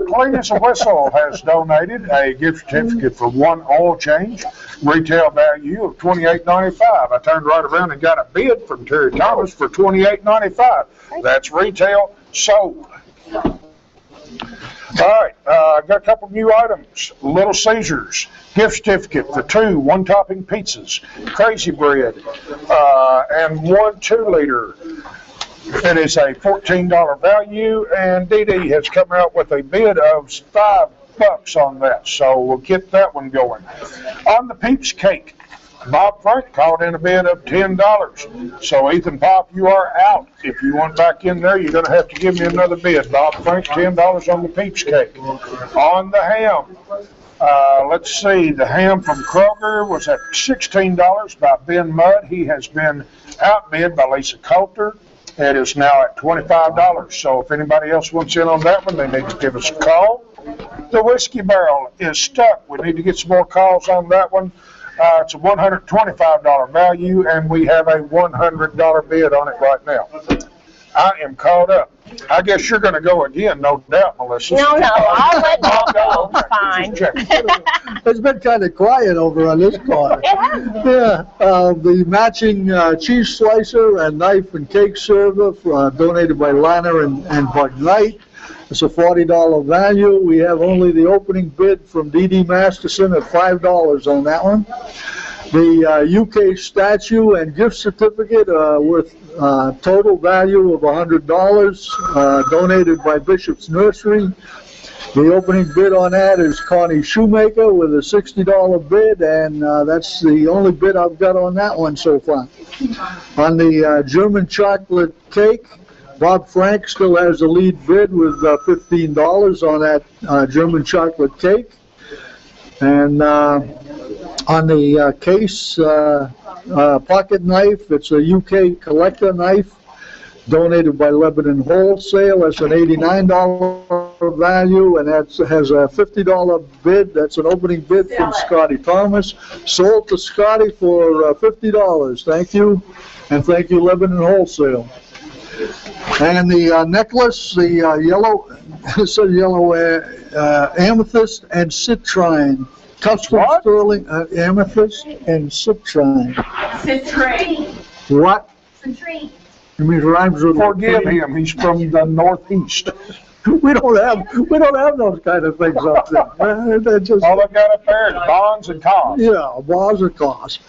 Cleaners and Whistle has donated a gift certificate for 1 oil change, retail value of $28.95. I turned right around and got a bid from Terry Thomas for $28.95. That's retail sold. All right, I've got a couple new items. Little Caesars gift certificate for 2 one-topping pizzas, Crazy Bread, and 1 2-liter. It is a $14 value, and Dee Dee has come out with a bid of $5 on that, so we'll get that one going. On the Peeps cake, Bob Frank called in a bid of $10. So Ethan Pop, you are out. If you want back in there, you're going to have to give me another bid. Bob Frank, $10 on the Peeps cake. On the ham, let's see, the ham from Kroger was at $16 by Ben Mudd. He has been outbid by Lisa Coulter. It is now at $25. So if anybody else wants in on that one, they need to give us a call. The Whiskey Barrel is stuck. We need to get some more calls on that one. It's a $125 value, and we have a $100 bid on it right now. I am caught up. I guess you're going to go again, no doubt, Melissa. No, I'll let Bob go. It's fine. It's been kind of quiet over on this corner. It has been. Yeah, the matching cheese slicer and knife and cake server donated by Lana and Bud Knight. It's a $40 value. We have only the opening bid from D.D. Masterson at $5 on that one. The UK statue and gift certificate worth total value of $100, donated by Bishop's Nursery. The opening bid on that is Connie Shoemaker with a $60 bid, and that's the only bid I've got on that one so far. On the German chocolate cake, Bob Frank still has the lead bid with $15 on that German chocolate cake. And on the case pocket knife, it's a UK collector knife donated by Lebanon Wholesale. That's an $89 value, and that has a $50 bid. That's an opening bid from Scotty Thomas. Sold to Scotty for $50. Thank you, and thank you, Lebanon Wholesale. And the necklace, the yellow, it says yellow amethyst and citrine. Custom sterling amethyst and citrine. Citrine. What? Citrine. You mean rhymes with? Forgive him, he's from the northeast. We don't have those kind of things up there. They're just, all they got up there is bonds and costs. yeah, bonds and costs.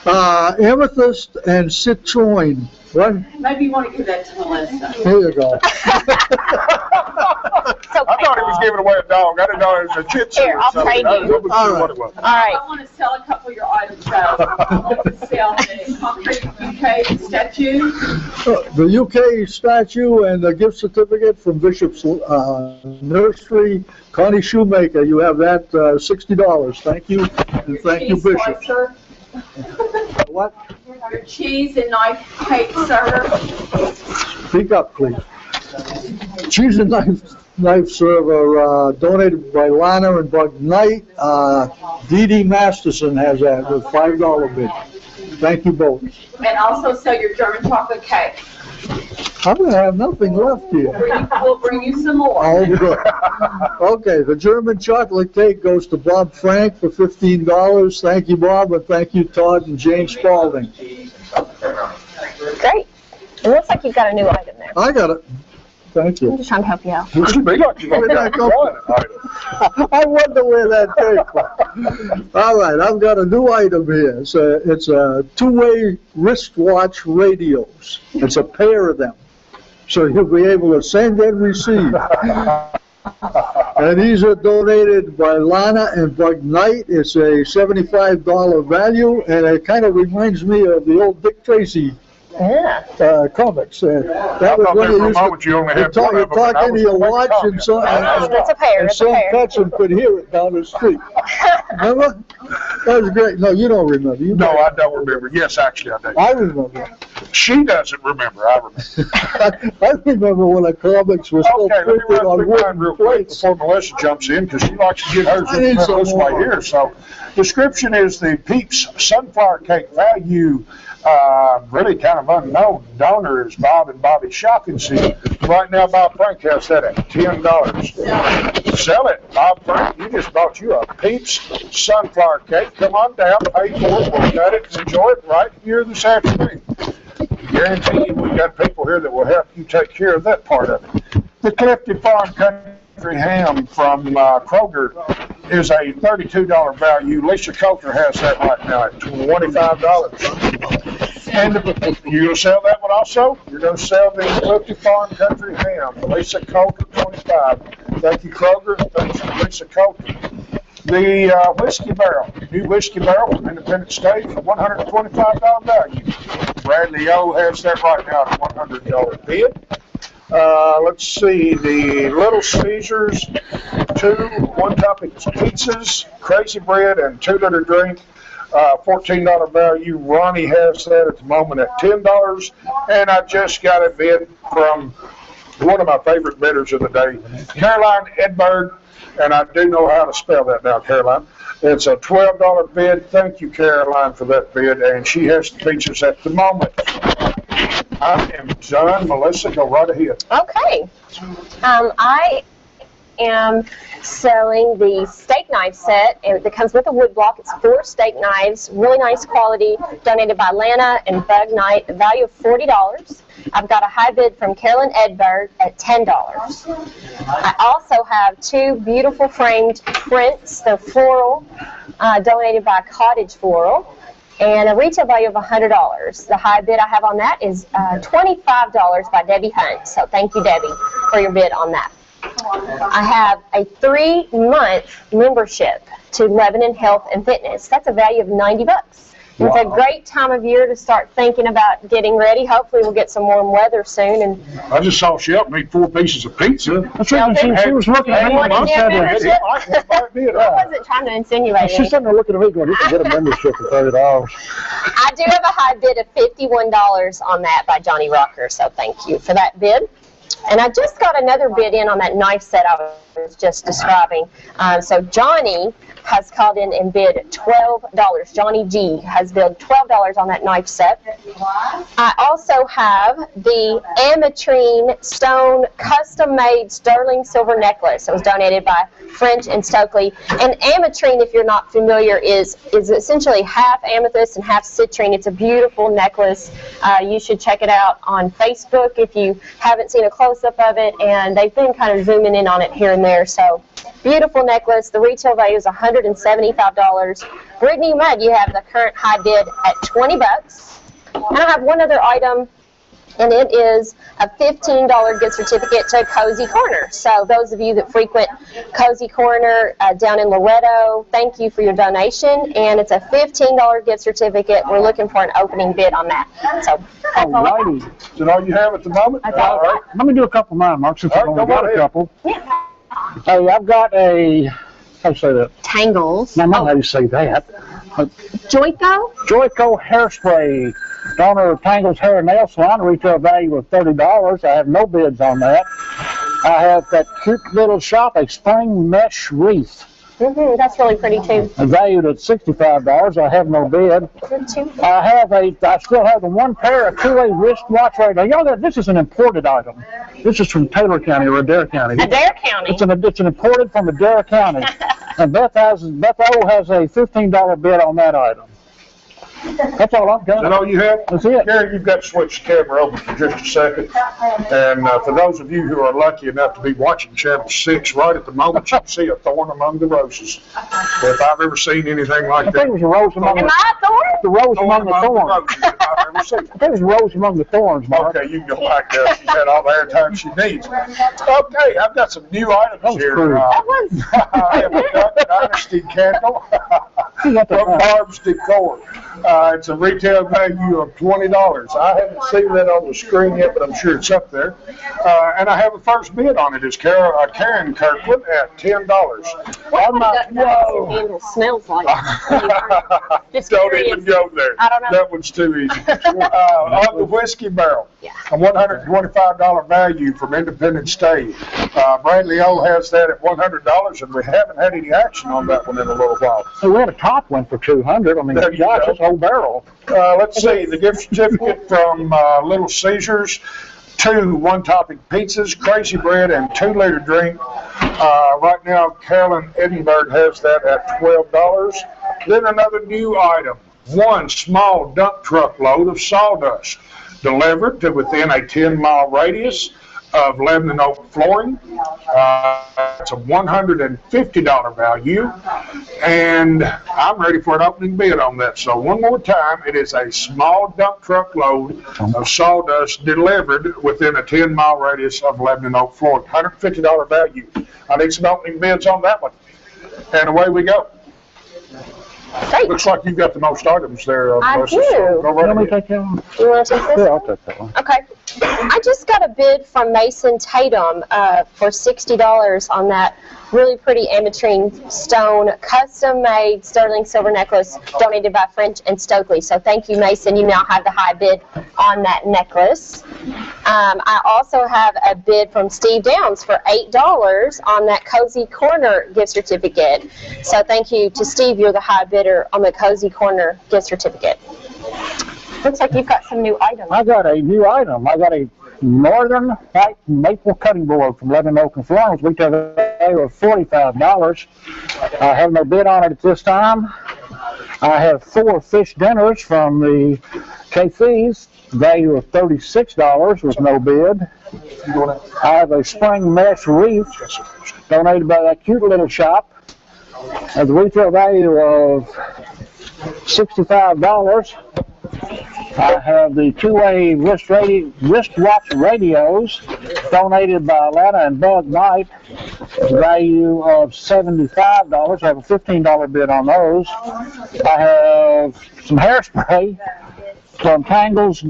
Amethyst and citroen. What? Maybe you want to give that to Melissa. Here you go. I thought he was giving away a dog. I didn't know it was a Shih Tzu Here, or I'll something. trade I you. wasn't sure All what it was. I want to sell a couple of your items though. I want to sell the concrete UK statue. The UK statue and the gift certificate from Bishop's Nursery, Connie Shoemaker. You have that, $60. Thank you, and thank you, Cheese Bishop. slicer. What? Your cheese and knife cake server. Speak up, please. Cheese and knife server, donated by Lana and Bug Knight. Dee Dee Masterson has that with $5 bid. Thank you both. And also sell your German chocolate cake. I'm gonna have nothing left here. We'll bring you some more. Oh, good. Okay, the German chocolate cake goes to Bob Frank for $15. Thank you, Bob, and thank you, Todd and Jane Spalding. Great. It looks like you've got a new item there. I got it. Thank you. I'm just trying to help you out. Looks to me like you got one. I wonder where that came from. All right, I've got a new item here. It's a two-way wristwatch radios. It's a pair of them. So you'll be able to send and receive. And these are donated by Lana and Bug Knight. It's a $75 value, and it kind of reminds me of the old Dick Tracy comics. That was when you only had one of them, talk into your watch, and so That's a pair. and That's a some pair. cousin could hear it down the street. Remember? That was great. No, you don't remember. You No, I don't remember. Yes, actually, I do. I remember. She doesn't remember. I remember. I remember when the comics were still Okay, let me printed on run through mine wooden real quick plates. before Melissa jumps in, because she likes to get hers I need some this way more. here. So, description is the Peeps Sunflower Cake value. Really kind of unknown. Donor is Bob and Bobby Shaughnessy. Right now, Bob Frank has that at $10. Sell it, Bob Frank. You just bought you a Peeps Sunflower Cake. Come on down, pay for it. We'll cut it and enjoy it right here this afternoon. Guarantee you, we've got people here that will help you take care of that part of it. The Clifton Farm Country Ham from Kroger is a $32 value. Lisa Coulter has that right now at $25. And you're going to sell that one also? You're going to sell the Clifton Farm Country Ham. Lisa Coulter, $25. Thank you, Kroger. Thanks to Lisa Coulter. The Whiskey Barrel, new Whiskey Barrel from Independence State for $125 value. Bradley O has that right now at $100 bid. Let's see, the Little Caesars, one topping pizzas, Crazy Bread, and 2-liter drink, $14 value. Ronnie has that at the moment at $10, and I just got a bid from one of my favorite bidders of the day, Caroline Edberg, and I do know how to spell that now, Caroline. It's a $12 bid. Thank you, Caroline, for that bid, and she has the pizzas at the moment. I am done. Melissa, go right ahead. Okay. I am selling the steak knife set that comes with a wood block. It's 4 steak knives, really nice quality, donated by Lana and Bug Knight, a value of $40. I've got a high bid from Carolyn Edberg at $10. I also have 2 beautiful framed prints. They're floral, donated by Cottage Floral, and a retail value of $100. The high bid I have on that is $25 by Debbie Hunt. So thank you, Debbie, for your bid on that. I have a 3-month membership to Lebanon Health and Fitness. That's a value of $90. It's a great time of year to start thinking about getting ready. Hopefully we'll get some warm weather soon. And I just saw Shelton eat 4 pieces of pizza. That's right. She was looking at me. I I wasn't trying to insinuate She's sitting there looking at me going, you can get a membership for $30. I do have a high bid of $51 on that by Johnny Rocker, so thank you for that bid. And I just got another bid in on that knife set I was just describing. So Johnny has called in and bid $12. Johnny G has bid $12 on that knife set. I also have the ametrine stone custom-made sterling silver necklace. It was donated by French and Stokely. And ametrine, if you're not familiar, is essentially half amethyst and half citrine. It's a beautiful necklace. You should check it out on Facebook if you haven't seen a close-up of it, and they've been kind of zooming in on it here and there. So beautiful necklace. The retail value is $175. Brittany Mudd, you have the current high bid at $20. And I have one other item, and it is a $15 gift certificate to Cozy Corner. So those of you that frequent Cozy Corner down in Loretto, thank you for your donation, and it's a $15 gift certificate. We're looking for an opening bid on that. So that's all I got. Is that all you have at the moment? That's all right. Let me do a couple of mine, Mark, since I've only got a couple. Yeah. Hey, I've got a, how do you say that? Tangles. No, not how you say that. Joico? Joico hairspray. Donor of Tangles Hair and Nail Salon, retail value of $30. I have no bids on that. I have that cute little shop, a spring mesh wreath. That's really pretty too. Valued at $65. I have no bid. I still have the one pair of two-way wristwatch right now. Y'all, this is an imported item. This is from Taylor County or Adair County. Adair County. It's an imported from Adair County. And Beth O has a $15 bid on that item. That's all I've got. Is that all you have? That's it. Gary, you've got to switch the camera over for just a second. And for those of you who are lucky enough to be watching Channel 6, right at the moment, you can see a thorn among the roses. If I've ever seen anything like that. I think it was a rose among the the rose among the thorns. I think it was a rose among the thorns, Mark. Okay, you can go back there. She's had all the airtime she needs. Okay, I've got some new items here. I have a Duck Dynasty candle from Barb's Decor. It's a retail value of $20. I haven't seen that on the screen yet, but I'm sure it's up there. And I have a first bid on it. It's Karen Kirkland at $10. Candle smells like. Don't even go there. I don't know. That one's too easy. On the whiskey barrel, a $125 value from Independent Stave. Bradley O has that at $100, and we haven't had any action on that one in a little while. So we had a top one for $200. I mean, gosh, this whole barrel. Let's see, the gift certificate from Little Caesars, 2 one-topping pizzas, Crazy Bread, and 2-liter drink. Right now, Carolyn Edinburgh has that at $12. Then another new item, 1 small dump truck load of sawdust delivered to within a 10-mile radius of Lebanon Oak Flooring. It's a $150 value, and I'm ready for an opening bid on that. So one more time, it is a small dump truck load of sawdust delivered within a 10-mile radius of Lebanon Oak Flooring. $150 value. I need some opening bids on that one. And away we go. Great. Looks like you've got the most items there. I do. So go right ahead. Take that one? You want to take this? Yeah, I'll take that one. Okay. I just got a bid from Mason Tatum for $60 on that really pretty ametrine stone custom-made sterling silver necklace donated by French and Stokely. So thank you, Mason. You now have the high bid on that necklace. I also have a bid from Steve Downs for $8 on that Cozy Corner gift certificate. So thank you to Steve. You're the high bidder on the Cozy Corner gift certificate. Looks like you've got some new items. I got a new item. I got a Northern White Maple Cutting Board from Lebanon Oak and Florence. Retail value of $45. I have no bid on it at this time. I have 4 fish dinners from the KC's, value of $36 with no bid. I have a spring mesh wreath donated by that cute little shop at the retail value of $65. I have the 2-way wristwatch radios donated by Lana and Bug Knight, value of $75. I have a $15 bid on those. I have some hairspray from Tangles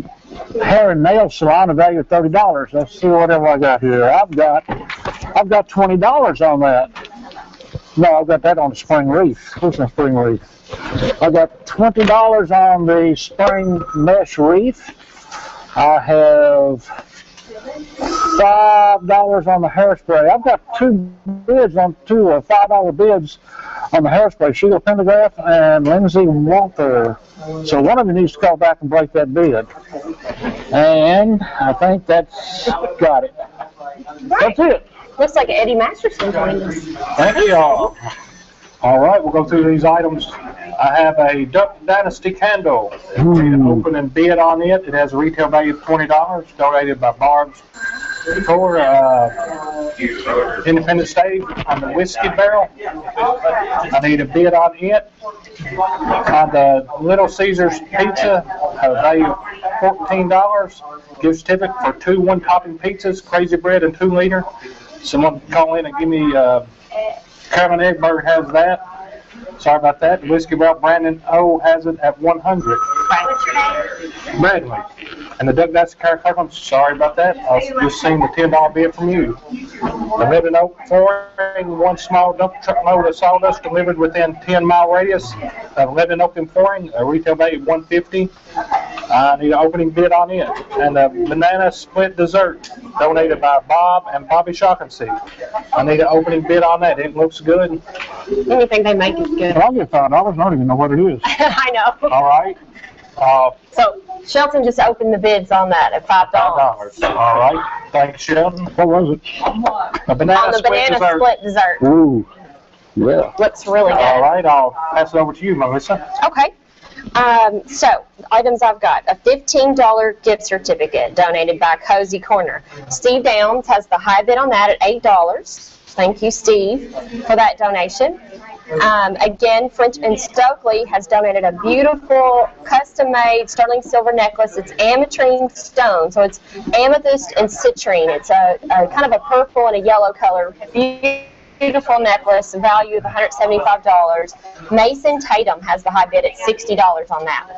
Hair and Nail Salon, a value of $30. Let's see whatever I got here. I've got $20 on that. No, I've got that on the spring wreath. Where's my spring wreath? I got $20 on the spring mesh wreath. I have $5 on the hairspray. I've got two $5 bids on the hairspray, Sheila Pendergrass and Lindsay Walter. So one of you needs to call back and break that bid. And I think that's got it. That's it. Looks like Eddie Masterson joined us. Thank you all. All right, we'll go through these items. I have a Duck Dynasty candle. Need an open and bid on it. It has a retail value of $20, donated by Barb's Decor, Independent Stave on the whiskey barrel. I need a bid on it. On the Little Caesars Pizza, a value of $14. Gift certificate for 2 one-topping pizzas, Crazy Bread and 2 liter. Someone call in and give me, Carolyn Edberg has that. Sorry about that. The Whiskey Barrel, Brandon O has it at 100. Bradley. And the Duck Dynasty Kirkland, sorry about that. I was just seeing the $10 bid from you. The Living Oak Flooring, 1 small dump truck load of sawdust delivered within 10-mile radius of Living Oak and Flooring, a retail value of $150. I need an opening bid on it. And the Banana Split Dessert, donated by Bob and Bobby Shaughnessy. I need an opening bid on that. It looks good. Anything they make is good. I'll get $5. I don't even know what it is. I know. All right. So Shelton just opened the bids on that at $5. All right. Thanks, Shelton. What was it? A banana On the banana split dessert. Ooh. Yeah. Looks really good. All right. I'll pass it over to you, Melissa. Okay. So, items I've got. A $15 gift certificate donated by Cozy Corner. Steve Downs has the high bid on that at $8. Thank you, Steve, for that donation. Again, French and Stokely has donated a beautiful custom-made sterling silver necklace. It's ametrine stone, so it's amethyst and citrine. It's a kind of a purple and a yellow color. Beautiful necklace, value of $175. Mason Tatum has the high bid at $60 on that.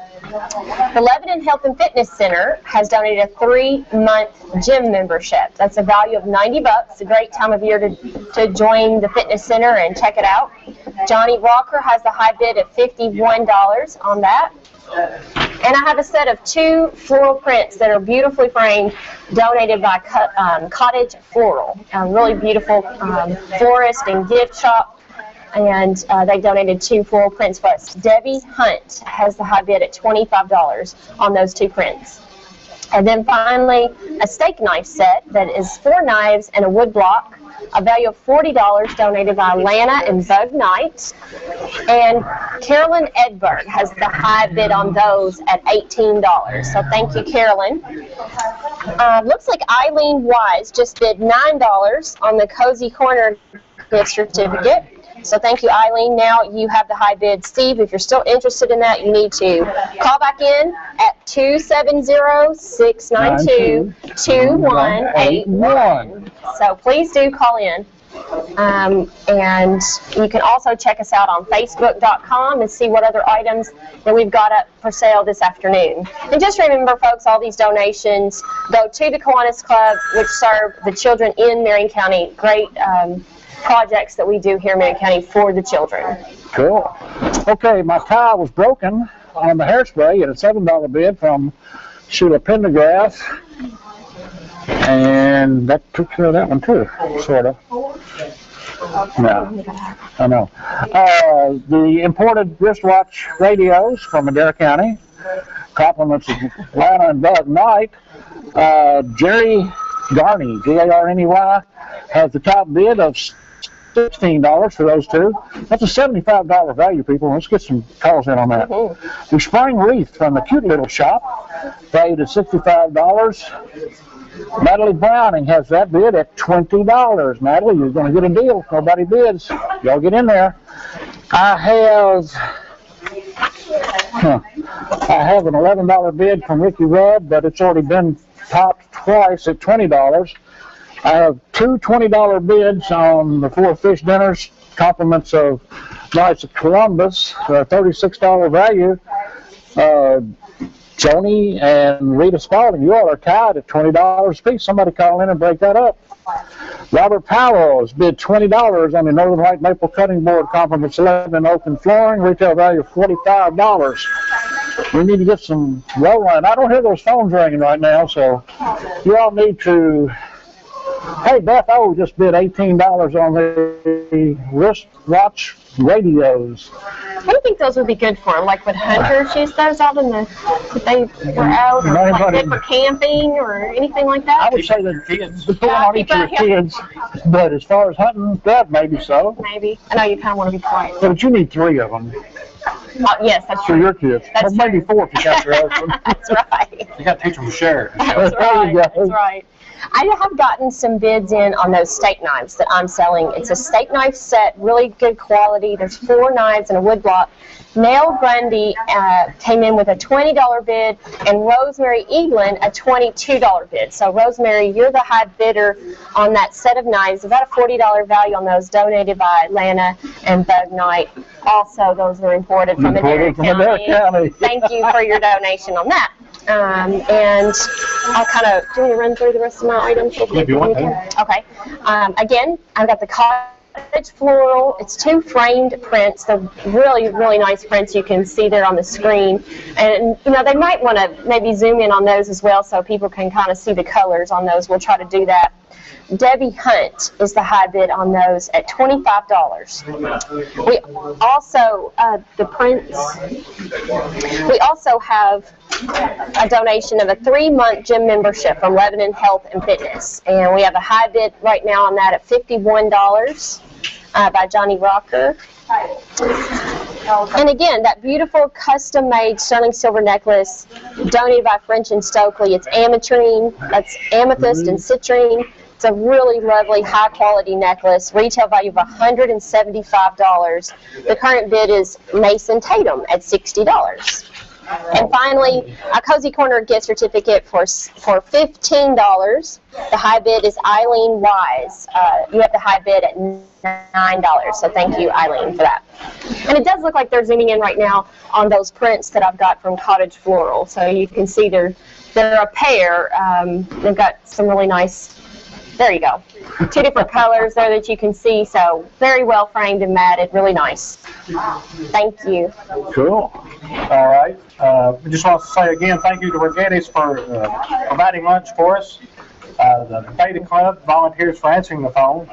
The Lebanon Health and Fitness Center has donated a 3-month gym membership. That's a value of $90. A great time of year to join the fitness center and check it out. Johnny Walker has the high bid at $51 on that. And I have a set of 2 floral prints that are beautifully framed, donated by Cottage Floral. A really beautiful florist and gift shop. And they donated 2 floral prints for us. Debbie Hunt has the high bid at $25 on those 2 prints. And then finally, a steak knife set that is 4 knives and a wood block, a value of $40, donated by Lana and Bug Knight. And Carolyn Edberg has the high bid on those at $18. So thank you, Carolyn. Looks like Eileen Wise just bid $9 on the Cozy Corner gift certificate. So thank you, Eileen. Now you have the high bid. Steve, if you're still interested in that, you need to call back in at 270-692-2181. So please do call in. And you can also check us out on Facebook.com and see what other items that we've got up for sale this afternoon. And just remember, folks, all these donations go to the Kiwanis Club, which serve the children in Marion County. Great projects that we do here in Marion County for the children. Cool. Okay, my tie was broken on the hairspray at a $7 bid from Sheila Pendergrass. And that took care of that one too, sort of. No, I know. The imported wristwatch radios from Madera County. Compliments of Lana and Doug Knight. Jerry Garney, G-A-R-N-E-Y, has the top bid of $16 for those 2. That's a $75 value, people. Let's get some calls in on that. The spring wreath from the Cute Little Shop, valued at $65. Natalie Browning has that bid at $20. Natalie, you're going to get a deal. Nobody bids. Y'all get in there. I have an $11 bid from Ricky Rudd, but it's already been topped twice at $20. I have 2 $20 bids on the 4 fish dinners, compliments of Knights of Columbus, $36 value. Joni and Rita Spalding, you all are tied at $20 apiece. Somebody call in and break that up. Robert Powell has bid $20 on the Northern White Maple Cutting Board, compliments 11 oak and flooring, retail value of $45. We need to get some rolling. I don't hear those phones ringing right now, so you all need to Hey, Beth O just bid $18 on the wristwatch radios. What do you think those would be good for? Like, would hunters use those out in the, if they were out, or like good for camping or anything like that? I would say that depending on each of your kids, but as far as hunting, that maybe so. Maybe. I know you kind of want to be quiet. Yeah, but you need 3 of them. Yes, that's For true. your kids. That's Or maybe 4 if you got your husband. That's right. You got to teach them to share. That's right. That's right. I have gotten some bids in on those steak knives that I'm selling. It's a steak knife set, really good quality. There's 4 knives and a wood block. Nell Grundy came in with a $20 bid, and Rosemary Eaglin a $22 bid. So Rosemary, you're the high bidder on that set of knives. About a $40 value on those, donated by Lana and Bug Knight. Also, those are imported from Adair County. Thank you for your donation on that. And I'll kind of, do you want to run through the rest of my items? If you want to. Okay. Again, I've got the cottage floral. It's 2 framed prints. They're really, really nice prints. You can see there on the screen. And, you know, they might want to maybe zoom in on those as well so people can kind of see the colors on those. We'll try to do that. Debbie Hunt is the high bid on those at $25. We also, the prints, we also have a donation of a 3-month gym membership from Lebanon Health and Fitness. And we have a high bid right now on that at $51 by Johnny Rocker. And again, that beautiful custom-made sterling silver necklace donated by French and Stokely. It's ametrine, that's amethyst and citrine. It's a really lovely, high-quality necklace, retail value of $175. The current bid is Mason Tatum at $60. And finally, a Cozy Corner gift certificate for $15. The high bid is Eileen Wise. You have the high bid at $9, so thank you, Eileen, for that. And it does look like they're zooming in right now on those prints that I've got from Cottage Floral. So you can see they're a pair. They've got some really nice. There you go. 2 different colors there that you can see, so very well framed and matted, really nice. Thank you. Cool. All right. I just want to say again, thank you to Rigetti's for providing lunch for us. The Beta Club volunteers for answering the phone.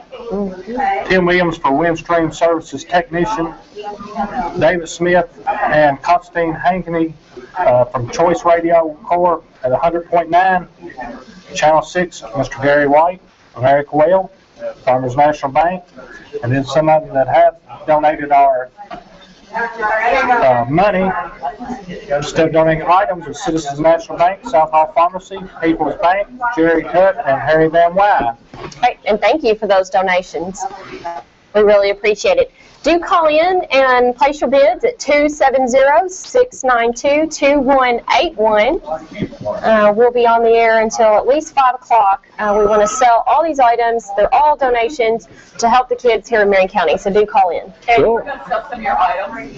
Tim Williams for Windstream Services Technician. David Smith and Constantine Hankney from Choice Radio Corps at 100.9. Channel 6, Mr. Gary White, America Well, Farmers National Bank, and then some of them that have donated our money. Instead of donating items with Citizens National Bank, South Hall Pharmacy, People's Bank, Jerry Hutt, and Harry Van Wy. Great, and thank you for those donations. We really appreciate it. Do call in and place your bids at 270-692-2181. We'll be on the air until at least 5 o'clock. We want to sell all these items. They're all donations to help the kids here in Marion County, so do call in. And we're going to sell some of your items.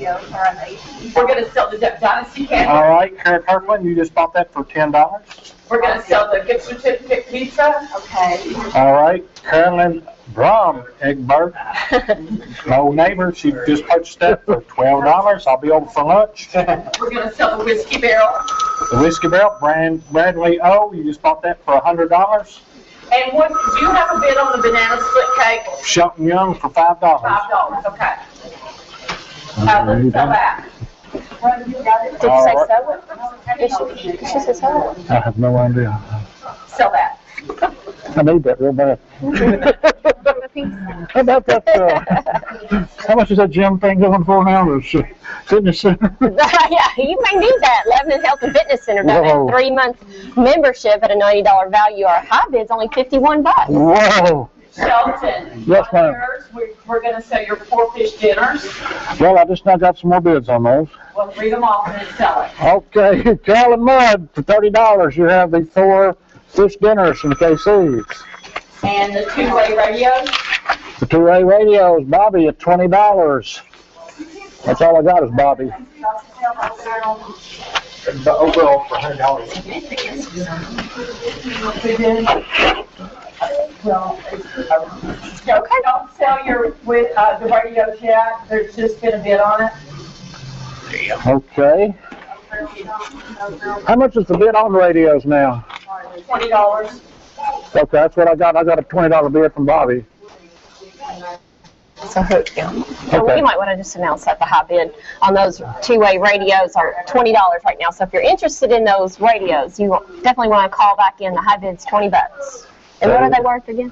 We're going to sell the Dynasty candle. All right, Karen Kirkland, you just bought that for $10. We're going to sell the gift certificate pizza. Okay. All right, Carolyn Brom Egbert, no neighbor, she just purchased that for $12. I'll be over for lunch. We're going to sell the whiskey barrel. The whiskey barrel, Bradley O, you just bought that for $100. And what, do you have a bid on the banana split cake? Shelton Young for $5. $5, okay. Let's sell that. Did you say sell it? Did she say sell it? I have no idea. Sell that. I need that real bad. How about that? How much is that gym thing going for now? The fitness center? Yeah, you may need that. Lebanon Health and Fitness Center does a 3-month membership at a $90 value. Our high bid's only $51. Whoa. Shelton. Yes, ma'am. We're going to sell your 4 fish dinners. Well, I just now got some more bids on those. We'll read them off and then sell it. Okay, Cal and Mud for $30. You have the 4 fish dinners from KC's. And the 2-way radios. The 2-way radios, Bobby at $20. That's all I got is Bobby. The overall for $100. Well, okay. Don't sell your the radios yet. There's just been a bid on it. Okay. How much is the bid on radios now? $20. Okay, that's what I got. I got a $20 bid from Bobby. So here we go. So Okay. you might want to just announce that the high bid on those two-way radios are $20 right now. So if you're interested in those radios, you definitely want to call back in. The high bid's $20. And what are they worth again?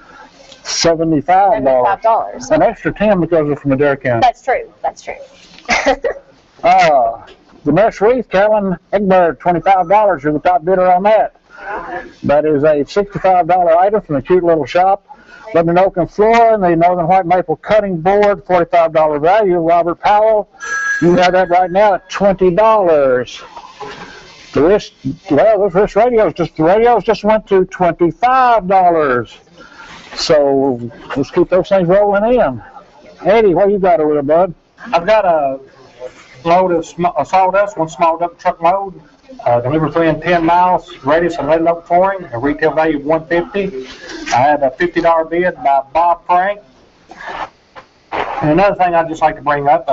$75. $75. An extra 10 because they're from Adair County. That's true. That's true. The mesh wreath, Carolyn Egbert, $25. You're the top bidder on that. That is a $65 item from a cute little shop. Lebanon oak and floor and the Northern White Maple cutting board, $45 value. Robert Powell, you have that right now at $20. The wrist, well, those wrist radios, the radios just went to $25. So let's keep those things rolling in. Eddie, what you got over there, bud? I've got a load of sawdust, one small dump truck load, delivered within 10 miles, radius of lead oak flooring, a retail value of $150. I had a $50 bid by Bob Frank. And another thing I'd just like to bring up,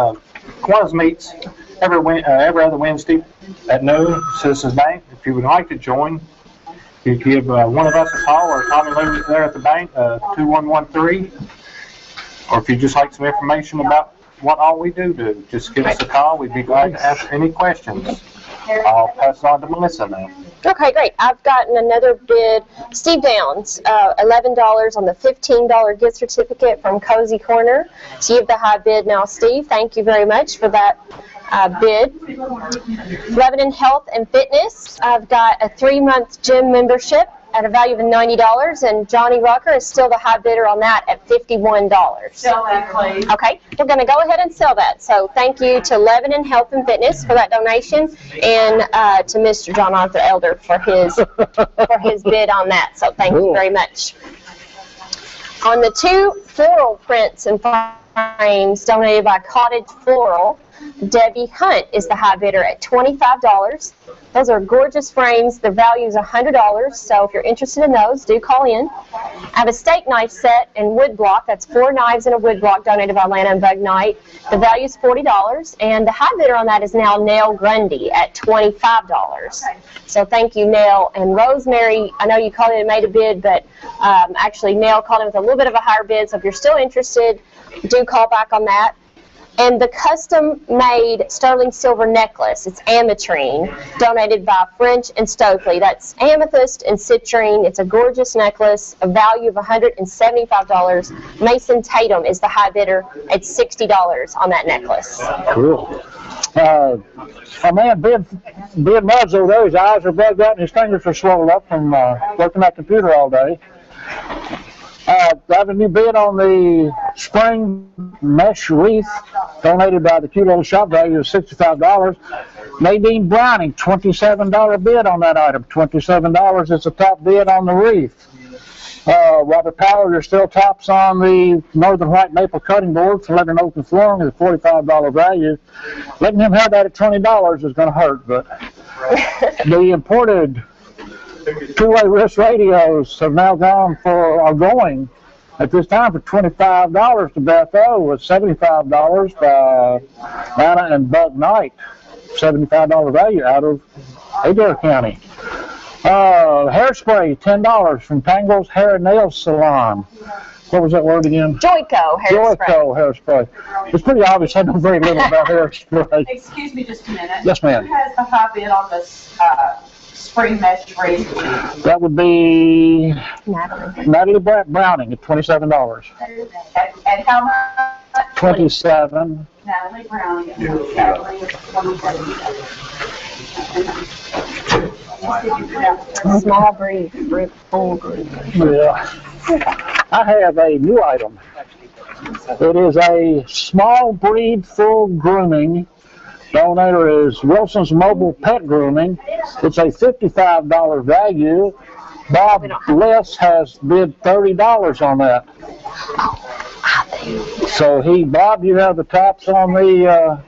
Kiwanis meets every other Wednesday at noon, Citizens Bank. If you would like to join, you give one of us a call or Tommy Lou there at the bank, 2113. Or if you'd just like some information about what all we do, just give us a call. We'd be glad to answer any questions. I'll pass it on to Melissa now. Okay, great. I've gotten another bid. Steve Downs, $11 on the $15 gift certificate from Cozy Corner. So you have the high bid now, Steve. Thank you very much for that bid. Lebanon Health and Fitness. I've got a 3-month gym membership at a value of $90, and Johnny Rucker is still the high bidder on that at $51. Sell that, please. Okay, we're going to go ahead and sell that. So thank you to Lebanon Health and Fitness for that donation, and to Mr. John Arthur Elder for his bid on that. So thank you very much. On the 2 floral prints and frames donated by Cottage Floral, Debbie Hunt is the high bidder at $25. Those are gorgeous frames. The value is $100, so if you're interested in those, do call in. I have a steak knife set in wood block. That's 4 knives in a wood block donated by Lana and Bug Night. The value is $40, and the high bidder on that is now Nell Grundy at $25. So thank you, Nell. And Rosemary, I know you called in and made a bid, but actually Nell called in with a little bit of a higher bid, so if you're still interested, do call back on that. And the custom-made sterling silver necklace, it's ametrine, donated by French and Stokely. That's amethyst and citrine. It's a gorgeous necklace, a value of $175. Mason Tatum is the high bidder at $60 on that necklace. Cool. Our man Ben Mudd's over there, his eyes are bugged out and his fingers are swollen up from working that computer all day. I have a new bid on the spring mesh wreath donated by the cute little shop, value of $65. Nadine Browning, $27 bid on that item. $27 is the top bid on the wreath. Robert Powell, you're still tops on the Northern White Maple cutting board for Lebanon oak and flooring at a $45 value. Letting him have that at $20 is going to hurt, but the imported 2-way wrist radios have now are going at this time for $25 to Beth O, with $75 by Lana and Bug Night. $75 value out of Adair County. Hairspray, $10 from Tangle's Hair and Nail Salon. What was that word again? Joico hairspray. Joico hairspray. It's pretty obvious I know very little about hairspray. Excuse me just a minute. Yes, ma'am. Who has the high bid on this spring mesh wreath? That would be Natalie Browning at $27. And how much? $27. Natalie Browning at $27. Small brief, full brief. Yeah. I have a new item. It is a small breed full grooming. Donator is Wilson's Mobile Pet Grooming. It's a $55 value. Bob Bliss has bid $30 on that. So Bob, you have the tops on the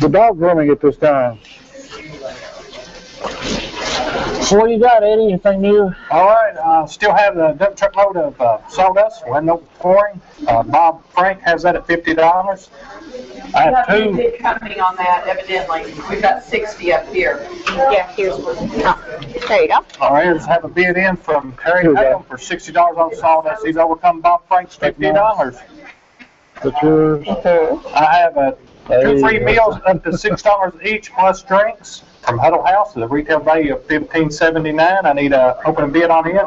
dog grooming at this time. What you got, Eddie? Anything new? All right, still have the dump truck load of sawdust, window pouring. Bob Frank has that at $50. I have We have a two. bid coming on that, evidently. We've got 60 up here. Yeah, here's one. Oh, there you go. All right, let's have a bid in from Terry Tatum for $60 on sawdust. He's overcome Bob Frank's $50. That's yours. I have two free meals up to $6 each plus drinks from Huddle House at a retail value of $15.79. I need a open bid on it.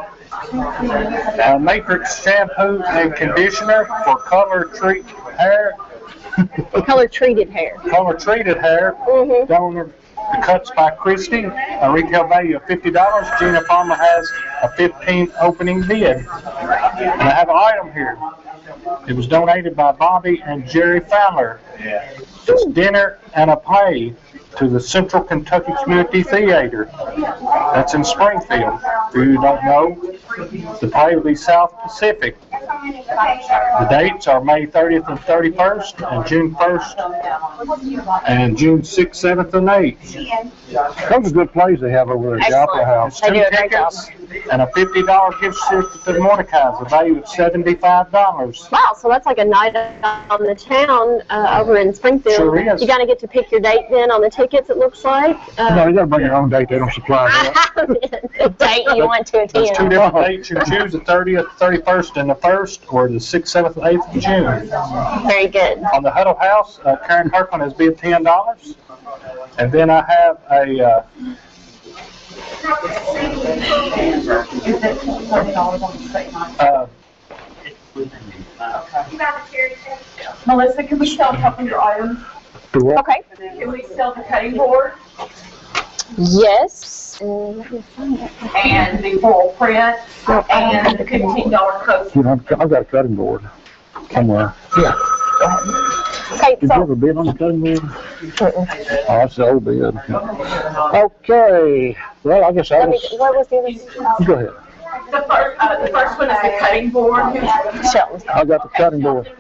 Matrix shampoo and conditioner for color treat hair. Color treated hair. Color treated hair. Donor the Cuts by Christie, a retail value of $50. Gina Farmer has a 15 opening bid. And I have an item here. It was donated by Bobby and Jerry Fowler. It's dinner and a pay to the Central Kentucky Community Theater. That's in Springfield. If you don't know, the pay will be South Pacific. The dates are May 30th and 31st, and June 1st, and June 6th, 7th, and 8th. Those are good plays they have over there at the Opera House. They do a great job. And a $50 gift certificate to the Mordecai's, a value of $75. Wow, so that's like a night on the town over in Springfield. Sure is. You gotta get to pick your date then on the tickets, it looks like. No, you gotta bring your own date. They don't supply that. The date you want to There's two attend. different dates you choose, the 30th, 31st, and the 1st, or the 6th, 7th, and 8th of June. Very good. On the Huddle House, Karen Kirkland has bid $10. And then I have a Melissa, can we sell a couple of your items? Okay. Can we sell the cutting board Yes. Let me find it. and the floral print and the $15 coaster? You know, I've got a cutting board somewhere. Yeah. Okay, Did you so ever bid on the cutting board? Oh, that's the old bid. Okay. Well, I guess I was. what was the other? Go ahead. The first one is the cutting board. Shelton. I got the cutting board.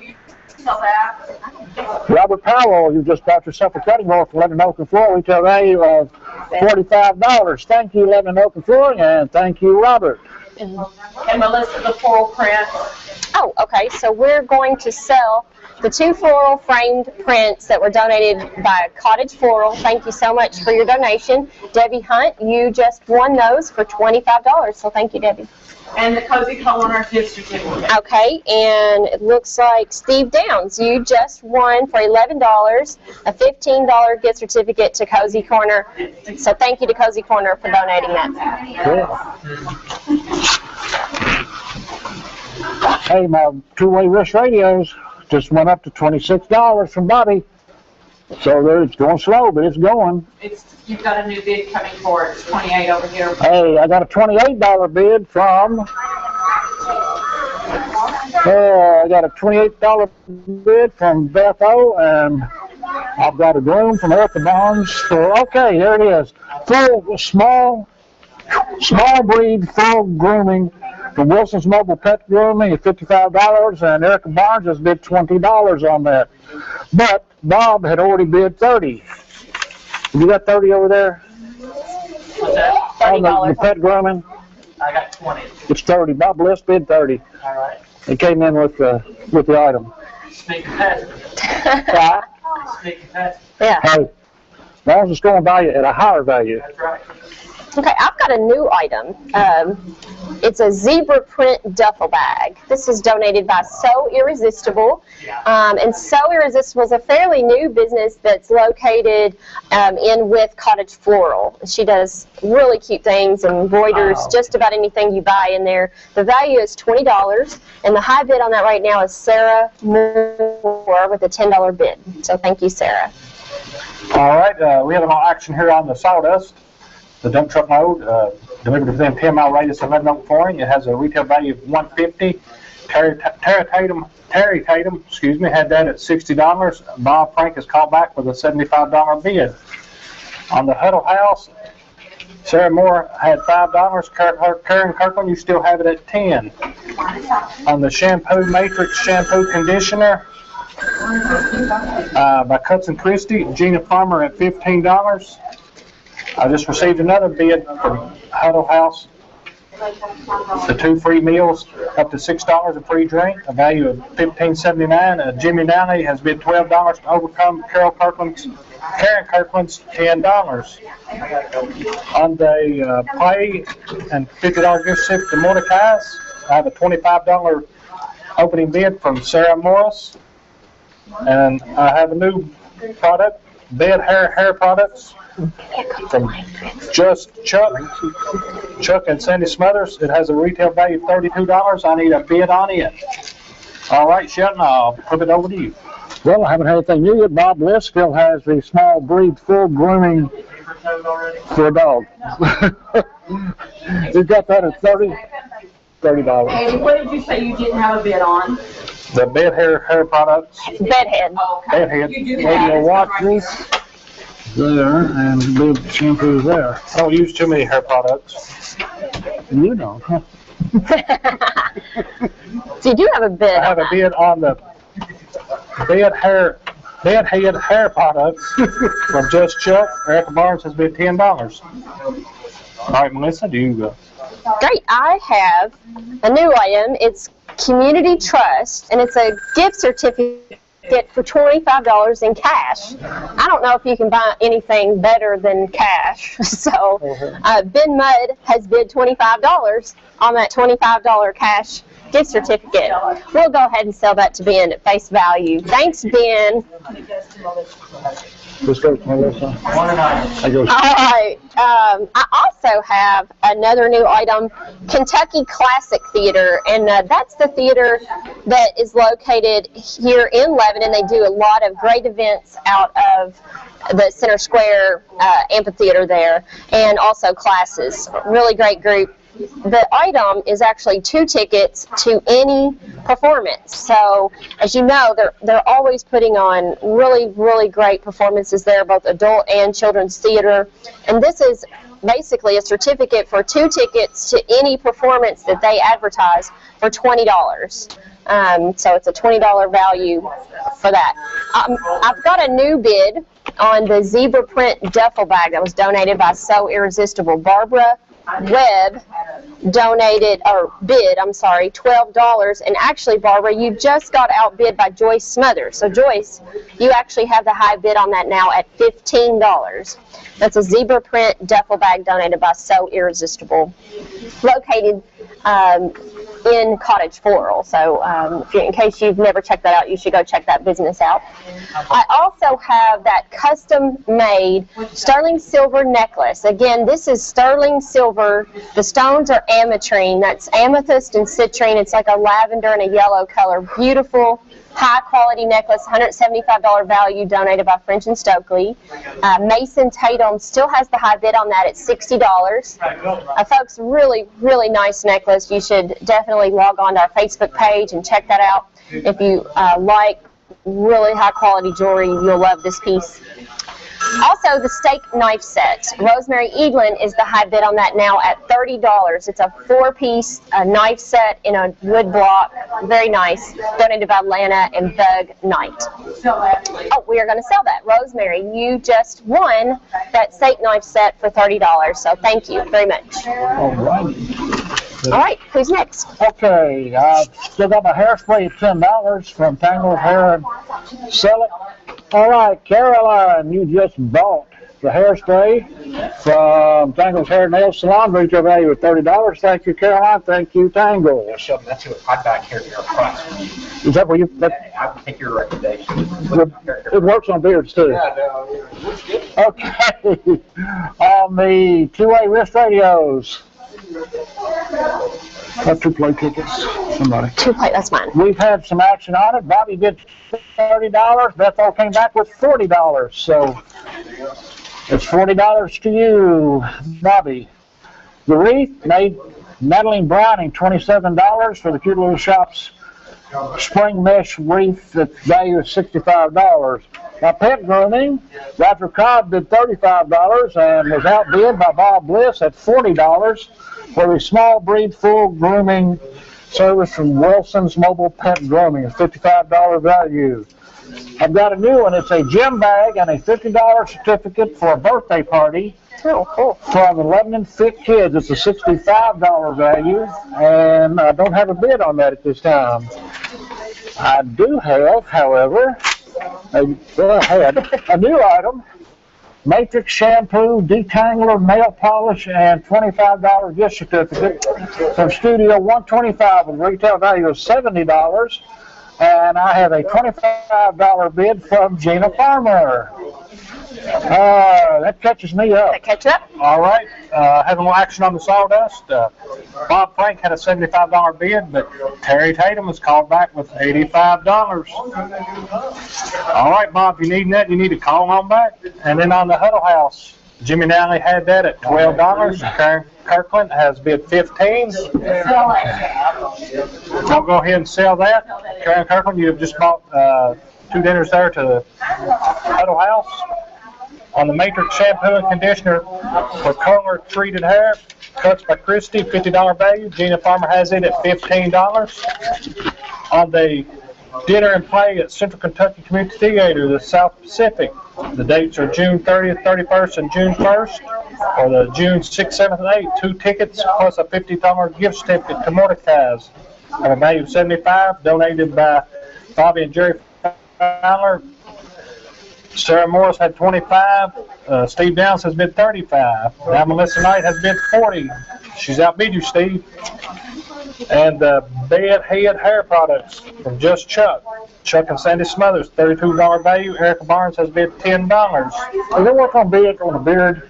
Sell that. Robert Powell, you just bought yourself a cutting board for Lebanon Oak and Flooring, retail value of $45. Thank you, Lebanon Oak and Flooring, and thank you, Robert. And Melissa, the floral print. Oh, okay, so we're going to sell the two floral framed prints that were donated by Cottage Floral. Thank you so much for your donation. Debbie Hunt, you just won those for $25, so thank you, Debbie. And the Cozy Co-owner gift certificate. Okay, and it looks like Steve Downs, you just won for $11, a $15 gift certificate to Cozy Corner. So thank you to Cozy Corner for donating that. Hey, my two-way wrist radios just went up to $26 from Bobby. So it's going slow, but it's going. You've got a new bid coming for it. It's 28 over here. Hey, I got a $28 bid from, I got a $28 bid from Beth O, and I've got a groom from Erica Barnes for, okay, there it is. Full, small breed, full grooming from Wilson's Mobile Pet Grooming at $55, and Erica Barnes has bid $20 on that. But Bob had already bid $30. You got 30 over there? What's that? On the pet grooming? I got 20. It's 30. Bob Bliss bid 30. All right. It came in with the item. Sneak past. Sneak past. Yeah. Hey, as long as it's going by you at a higher value. That's right. Okay, I've got a new item. It's a zebra print duffel bag. This is donated by So Irresistible. And So Irresistible is a fairly new business that's located in with Cottage Floral. She does really cute things and embroiders just about anything you buy in there. The value is $20, and the high bid on that right now is Sarah Moore with a $10 bid. So thank you, Sarah. All right, we have an action here on the sawdust. The dump truck load delivered within 10-mile radius of Lebanon Oak Flooring. It has a retail value of $150. Terry Tatum, had that at $60. Bob Frank has called back with a $75 bid. On the Huddle House, Sarah Moore had $5. Karen Kirkland, you still have it at $10. On the Shampoo Matrix Shampoo Conditioner by Cuts and Christie, Gina Farmer at $15. I just received another bid from Huddle House. The 2 free meals, up to $6 a free drink, a value of $15.79. Jimmy Downey has bid $12 to overcome Karen Kirkland's $10. On the pay and $50 gift certificate to Mordecai's, I have a $25 opening bid from Sarah Morris. And I have a new product, bed hair products from Just Chuck and Sandy Smothers. It has a retail value of $32. I need a bid on it. All right, Shelton, I'll put it over to you. Well, I haven't had anything new yet. Bob Bliss still has the small breed full grooming for a dog. We've got that at $30. And what did you say you didn't have a bid on? The bed hair products. Bedhead. Bedhead. You do Radio watches there, and big shampoos there. I don't use too many hair products. You don't, huh? So you do have a bid. I have a bid on the bed head hair products from Just Chuck. Erica Barnes has bid $10. All right, Melissa, do you go? Great. I have a new item. It's Community Trust, and it's a gift certificate for $25 in cash. I don't know if you can buy anything better than cash. So Ben Mudd has bid $25 on that $25 cash gift certificate. We'll go ahead and sell that to Ben at face value. Thanks, Ben. Let's go, Melissa. All right. I also have another new item, Kentucky Classic Theater, and that's the theater that is located here in Lebanon. They do a lot of great events out of the Center Square amphitheater there, and also classes. Really great group. The item is actually 2 tickets to any performance. So, as you know, they're always putting on really great performances there, both adult and children's theater. And this is basically a certificate for 2 tickets to any performance that they advertise for $20. So it's a $20 value for that. I've got a new bid on the zebra print duffel bag that was donated by So Irresistible. Barbara Webb bid $12, and actually, Barbara, you just got outbid by Joyce Smothers. So Joyce, you actually have the high bid on that now at $15. That's a zebra print duffel bag donated by So Irresistible, located in Cottage Floral. So in case you've never checked that out, you should go check that business out. I also have that custom-made sterling silver necklace. Again, this is sterling silver. The stones are ametrine. That's amethyst and citrine. It's like a lavender and a yellow color. Beautiful, high-quality necklace, $175 value, donated by French and Stokely. Mason Tatum still has the high bid on that at $60. Folks, really nice necklace. You should definitely log on to our Facebook page and check that out. If you like really high-quality jewelry, you'll love this piece. Also, the steak knife set. Rosemary Edelin is the high bid on that now at $30. It's a 4-piece knife set in a wood block. Very nice. Donated by Lana and Bug Knight. Oh, we are going to sell that. Rosemary, you just won that steak knife set for $30. So thank you very much. All right. All right, who's next? Okay, I've still got my hairspray at $10 from Tangled Hair and Sell It. All right, Caroline, you just bought the hairspray from Tangle's Hair Nail Salon, retail value of $30. Thank you, Caroline. Thank you, Tangle. Yeah, Sheldon, that's who I'd buy hair price from you. Is that where you? I would take your recommendation. It works on beards too. Yeah, no, it's good. Okay, on the two-way wrist radios. Got 2 play tickets. Somebody. 2 play, that's mine. We've had some action on it. Bobby bid $30. Bethel came back with $40. So it's $40 to you, Bobby. The wreath made Madeline Browning $27 for the Cute Little Shop's spring mesh wreath at value of $65. Now, pet grooming, Roger Cobb bid $35 and was outbid by Bob Bliss at $40 for the small breed full grooming service from Wilson's Mobile Pet Grooming, a $55 value. I've got a new one. It's a gym bag and a $50 certificate for a birthday party. Oh, cool. From 11 and Fit Kids. It's a $65 value, and I don't have a bid on that at this time. I do have, however, a new item. Matrix shampoo, detangler, nail polish, and $25 gift certificate from Studio 125 with retail value of $70. And I have a $25 bid from Gina Farmer. That catches me up. That catch up? All right. Having a little action on the sawdust. Bob Frank had a $75 bid, but Terry Tatum was called back with $85. All right, Bob, if you need that, you need to call on back. And then on the Huddle House, Jimmy Nally had that at $12. Karen Kirkland has bid $15. I'll go ahead and sell that. Karen Kirkland, you have just bought 2 dinners there to the Huddle House. On the Matrix shampoo and conditioner for color treated hair, Cuts by Christie, $50 value. Gina Farmer has it at $15. On the dinner and play at Central Kentucky Community Theater, the South Pacific, the dates are June 30th, 31st, and June 1st, or the June 6th, 7th, and 8th. 2 tickets plus a $50 gift certificate to Mordecai's at a value of $75, donated by Bobby and Jerry Fowler. Sarah Morris had 25. Steve Downs has bid 35. Now Melissa Knight has bid 40. She's outbid you, Steve. And Bed Head Hair Products from Just Chuck. Chuck and Sandy Smothers, $32 value. Erica Barnes has bid $10. Does it work on a beard?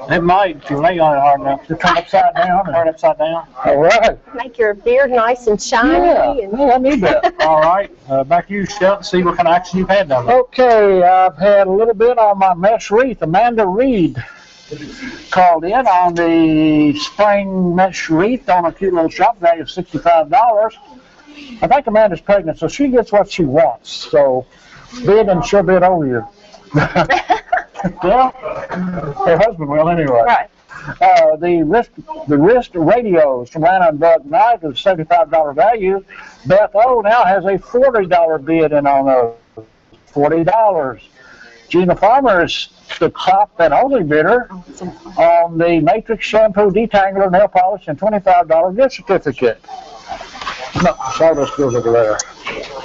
It might, if you lay on it hard enough. Turn upside down. Turn upside down. All right. Make your beard nice and shiny. Yeah, I need that. All right. Back to you, Shelton. See what kind of action you've had down there. Okay, I've had a little bit on my mesh wreath. Amanda Reed called in on the spring mesh wreath on a cute little shop value of $65. I think Amanda's pregnant, so she gets what she wants. So bid and she'll bid over you. Well, her husband will anyway. Right. The wrist radios from Lana and Doug Knight of $75 value. Beth O now has a $40 bid in on those. $40. Gina Farmer is the top and only bidder on the Matrix shampoo, detangler, nail polish, and $25 gift certificate. No, sawdust goes over there.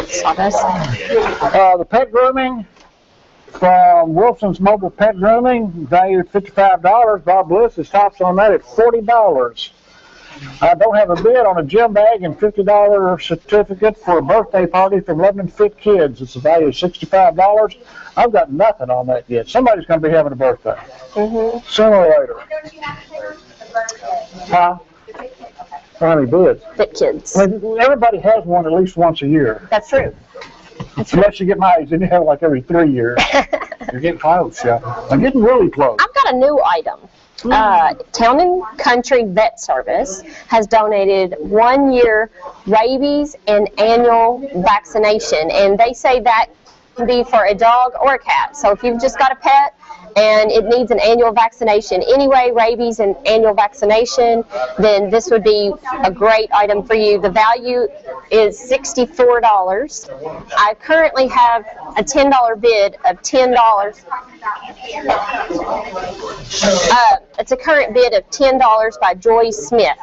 Sawdust. The pet grooming from Wilson's Mobile Pet Grooming, valued $55. Bob Lewis is tops on that at $40. I don't have a bid on a gym bag and $50 certificate for a birthday party from Lebanon Fit Kids. It's a value of $65. I've got nothing on that yet. Somebody's going to be having a birthday. Sooner or later. Huh? How many bids? Fit Kids. I mean, everybody has one at least once a year. That's true. Unless you get my age, then you have like every 3 years. You're getting close, yeah. I'm getting really close. I've got a new item. Town and Country Vet Service has donated 1 year rabies and annual vaccination, and they say that can be for a dog or a cat. So if you've just got a pet and it needs an annual vaccination anyway, rabies and annual vaccination, then this would be a great item for you. The value is $64. I currently have a $10 bid of $10. It's a current bid of $10 by Joy Smith.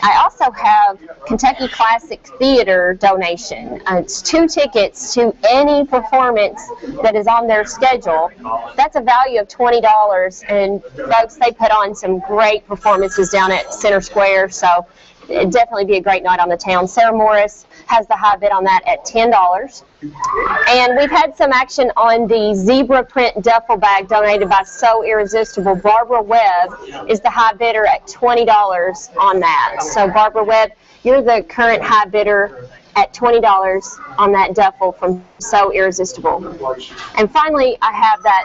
I also have Kentucky Classic Theater donation. It's 2 tickets to any performance that is on their schedule. That's a value of $20, and folks, they put on some great performances down at Center Square, so it'd definitely be a great night on the town. Sarah Morris has the high bid on that at $10. And we've had some action on the zebra print duffel bag donated by So Irresistible. Barbara Webb is the high bidder at $20 on that. So Barbara Webb, you're the current high bidder at $20 on that duffel from So Irresistible. And finally, I have that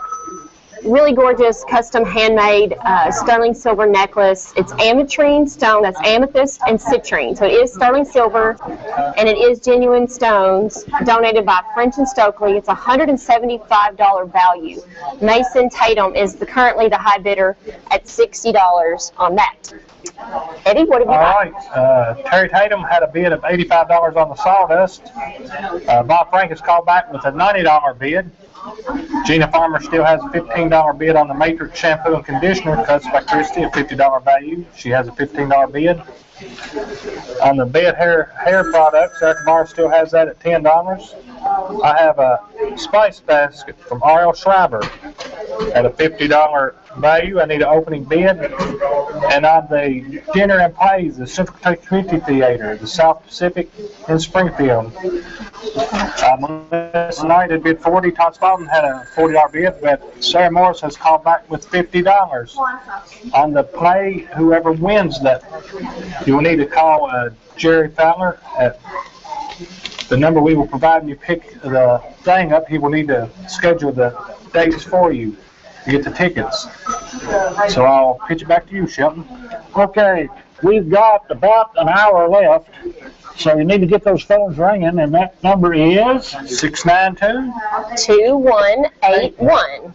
really gorgeous, custom handmade sterling silver necklace. It's ametrine stone, that's amethyst and citrine. So it is sterling silver, and it is genuine stones, donated by French and Stokely. It's $175 value. Mason Tatum is currently the high bidder at $60 on that. Eddie, what have you got? All right, Terry Tatum had a bid of $85 on the sawdust. Bob Frank has called back with a $90 bid. Gina Farmer still has a $15 bid on the Matrix shampoo and conditioner, cuts by Christie, a $50 value. She has a $15 bid. On the bed hair products, Eric Barr still has that at $10. I have a spice basket from R.L. Schreiber at a $50 value. I need an opening bid. And on the dinner and plays, the Central Kentucky Community Theater, the South Pacific in Springfield. Last night it bid $40. Todd Spalding had a $40 bid, but Sarah Morris has called back with $50. On the play, whoever wins that, you will need to call Jerry Fowler at the number we will provide when you pick the thing up. He will need to schedule the dates for you to get the tickets. So I'll pitch it back to you, Shelton. Okay, we've got about an hour left, so you need to get those phones ringing, and that number is 692-2181.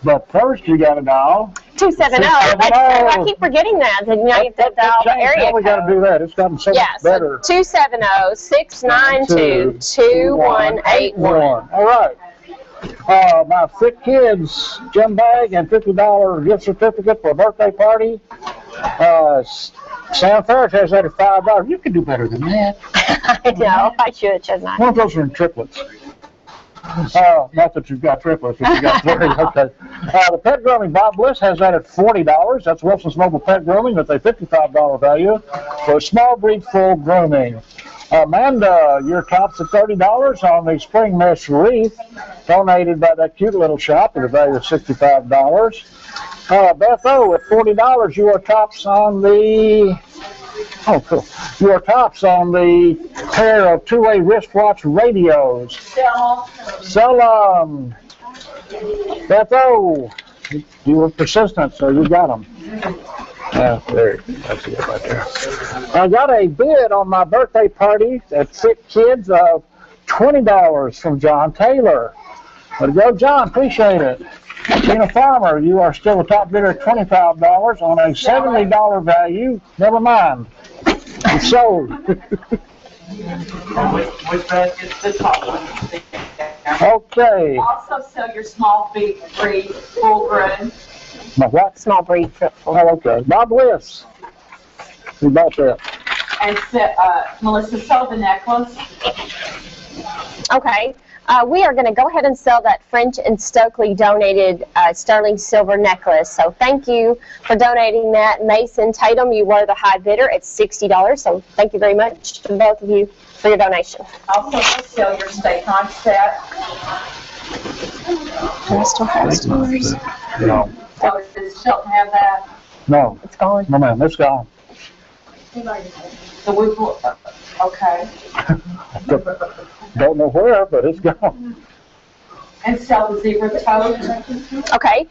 But first you got to dial 270. I keep forgetting that. You know, you have to dial the area we got to do that. It's gotten so much better. So 270-692-2181. All right. My Thick Kids gym bag and $50 gift certificate for a birthday party. Sam Ferris has that at $5. You can do better than that. I know. I should, shouldn't I? One of those are in triplets. Not that you've got triplets, but you've got 30. Okay. The pet grooming, Bob Bliss has that at $40. That's Wilson's Mobile Pet Grooming. That's a $55 value for small breed full grooming. Amanda, your top's at $30 on the spring mesh wreath, donated by that cute little shop at a value of $65. Beth O, at $40, your tops on the your tops on the pair of two-way wristwatch radios. Sell them. Beth O, you were persistent, so you got them. There, that's it right there. I got a bid on my birthday party at Thick Kids of $20 from John Taylor. Way to go, John. Appreciate it. Tina Farmer, you are still the top bidder at $25 on a $70 value. Never mind. It's sold. Which basket? The top one. Okay. Also sell your small breed full grown. My what? Small breed. Oh, okay. Bob Bliss. Who bought that? And Melissa sold the necklace. Okay. We are going to go ahead and sell that French and Stokely donated sterling silver necklace. So thank you for donating that. Mason Tatum, you were the high bidder at $60. So thank you very much to both of you for your donation. Also sell your steak knife set. Do I still have stores? No. So does Shelton have that? No. It's gone. No, ma'am. It's gone. So we will, okay. Don't know where, but it's gone. And sell the zebra tote. Okay.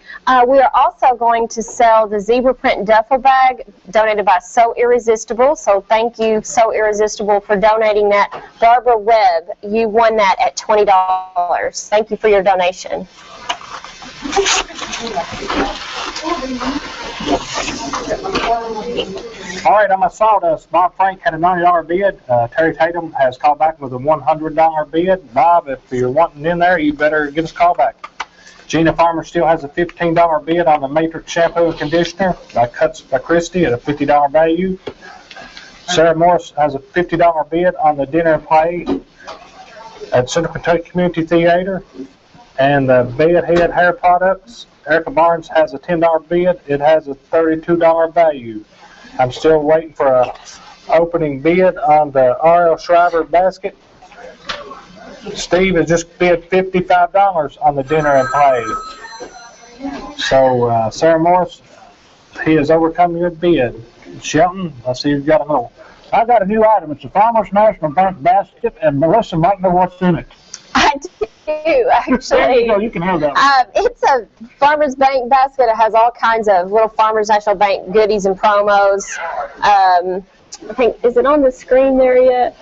We are also going to sell the zebra print duffel bag donated by So Irresistible. So thank you, So Irresistible, for donating that. Barbara Webb, you won that at $20. Thank you for your donation. All right, on my sawdust, Bob Frank had a $90 bid. Terry Tatum has called back with a $100 bid. Bob, if you're wanting in there, you better give us a call back. Gina Farmer still has a $15 bid on the Matrix shampoo and conditioner by Cuts by Christie at a $50 value. Sarah Morris has a $50 bid on the dinner and play at Central Kentucky Community Theater. And the bed head hair products, Erica Barnes has a $10 bid. It has a $32 value. I'm still waiting for a opening bid on the R.L. Schreiber basket. Steve has just bid $55 on the dinner and play. So Sarah Morris, he has overcome your bid. Shelton, I see you've got a I got a new item. It's a Farmers National Bank basket, and Melissa might know what's in it. I do, actually. There you go, you can have that one. It's a Farmers Bank basket. It has all kinds of little Farmers National Bank goodies and promos. I think, is it on the screen there yet?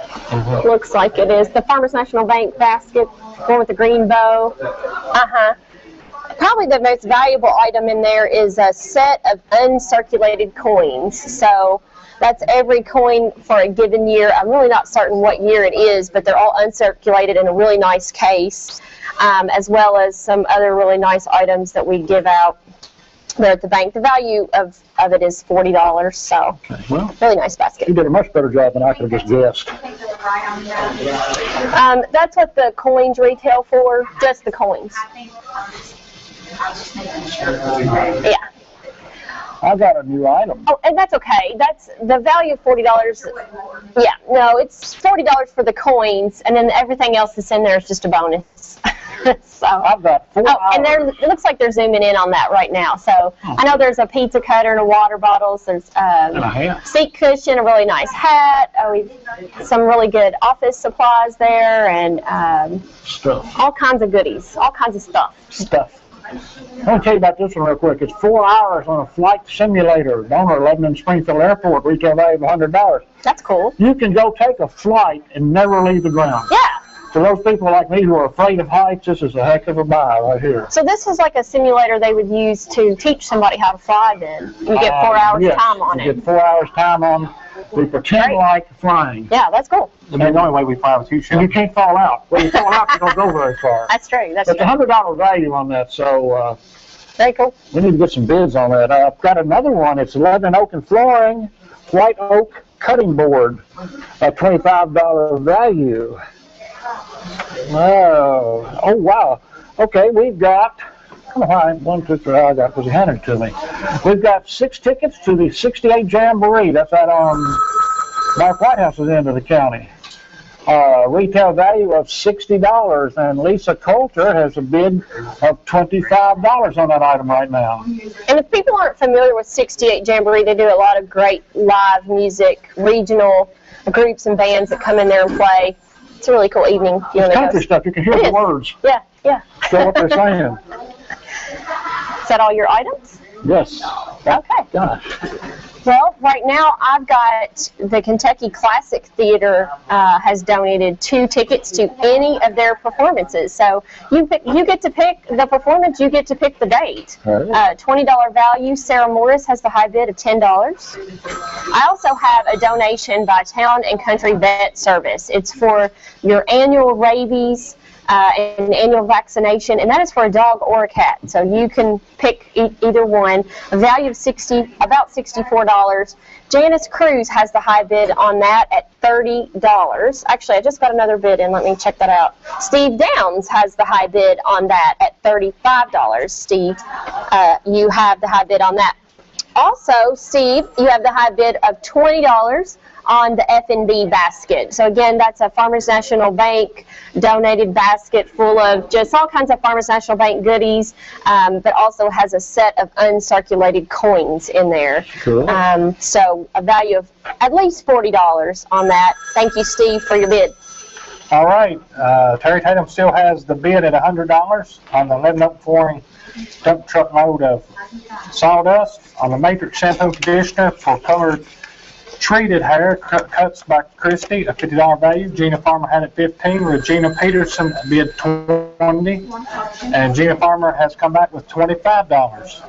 Looks like it is. The Farmers National Bank basket, one with the green bow. Probably the most valuable item in there is a set of uncirculated coins. So that's every coin for a given year. I'm really not certain what year it is, but they're all uncirculated in a really nice case, as well as some other really nice items that we give out there at the bank. The value of it is $40, so well, really nice basket. You did a much better job than I could have just guessed. That's what the coins retail for, just the coins. Yeah. I got a new item. Oh, and that's okay. That's the value of $40. Yeah, no, it's $40 for the coins, and then everything else that's in there is just a bonus. So I've got 4 hours. And it looks like they're zooming in on that right now. So I know there's a pizza cutter and a water bottle. There's And a hat. seat cushion, a really nice hat. We've some really good office supplies there, and Stuff. all kinds of goodies, all kinds of stuff. Let me tell you about this one real quick. It's 4 hours on a flight simulator. Donor, Lebanon Springfield Airport, retail value of $100. That's cool. You can go take a flight and never leave the ground. Yeah. For those people like me who are afraid of heights, this is a heck of a buy right here. So this is like a simulator they would use to teach somebody how to fly then. You get 4 hours yes, time on you it. get 4 hours time on. We pretend like flying. Yeah, that's cool. And the only way we fly with you, And you can't fall out. When you fall out, you don't go very far. That's true. That's But true. the $100 value on that, so very cool. We need to get some bids on that. I've got another one. It's Lebanon Oak and Flooring, white oak cutting board, a $25 value. Oh, wow. Okay, we've got, I don't know why, 1, 2, 3, I got because he handed it to me. We've got 6 tickets to the 68 Jamboree. That's out on Mark Whitehouse's end of the county. Retail value of $60, and Lisa Coulter has a bid of $25 on that item right now. And if people aren't familiar with 68 Jamboree, they do a lot of great live music, regional groups and bands that come in there and play. It's a really cool evening. It's country stuff. You can hear the words. Yeah, yeah. Show what they're saying. Is that all your items? Yes. Okay. Gosh. Well, right now I've got the Kentucky Classic Theater has donated 2 tickets to any of their performances. So you get to pick the performance, you get to pick the date. $20 value. Sarah Morris has the high bid of $10. I also have a donation by Town and Country Vet Service. It's for your annual rabies an annual vaccination, and that is for a dog or a cat. So you can pick either one. A value of about $64. Janice Cruz has the high bid on that at $30. Actually, I just got another bid in. Let me check that out. Steve Downs has the high bid on that at $35. Steve, you have the high bid on that. Also, Steve, you have the high bid of $20 on the F&B basket. So again, that's a Farmers National Bank donated basket full of just all kinds of Farmers National Bank goodies, but also has a set of uncirculated coins in there. Cool. So a value of at least $40 on that. Thank you, Steve, for your bid. All right. Terry Tatum still has the bid at $100 on the Lebanon Oak Flooring dump truck load of sawdust, on the Matrix shampoo conditioner for colored treated hair cuts by Christie, a $50 value. Gina Farmer had it $15. Regina Peterson bid $20, and Gina Farmer has come back with $25.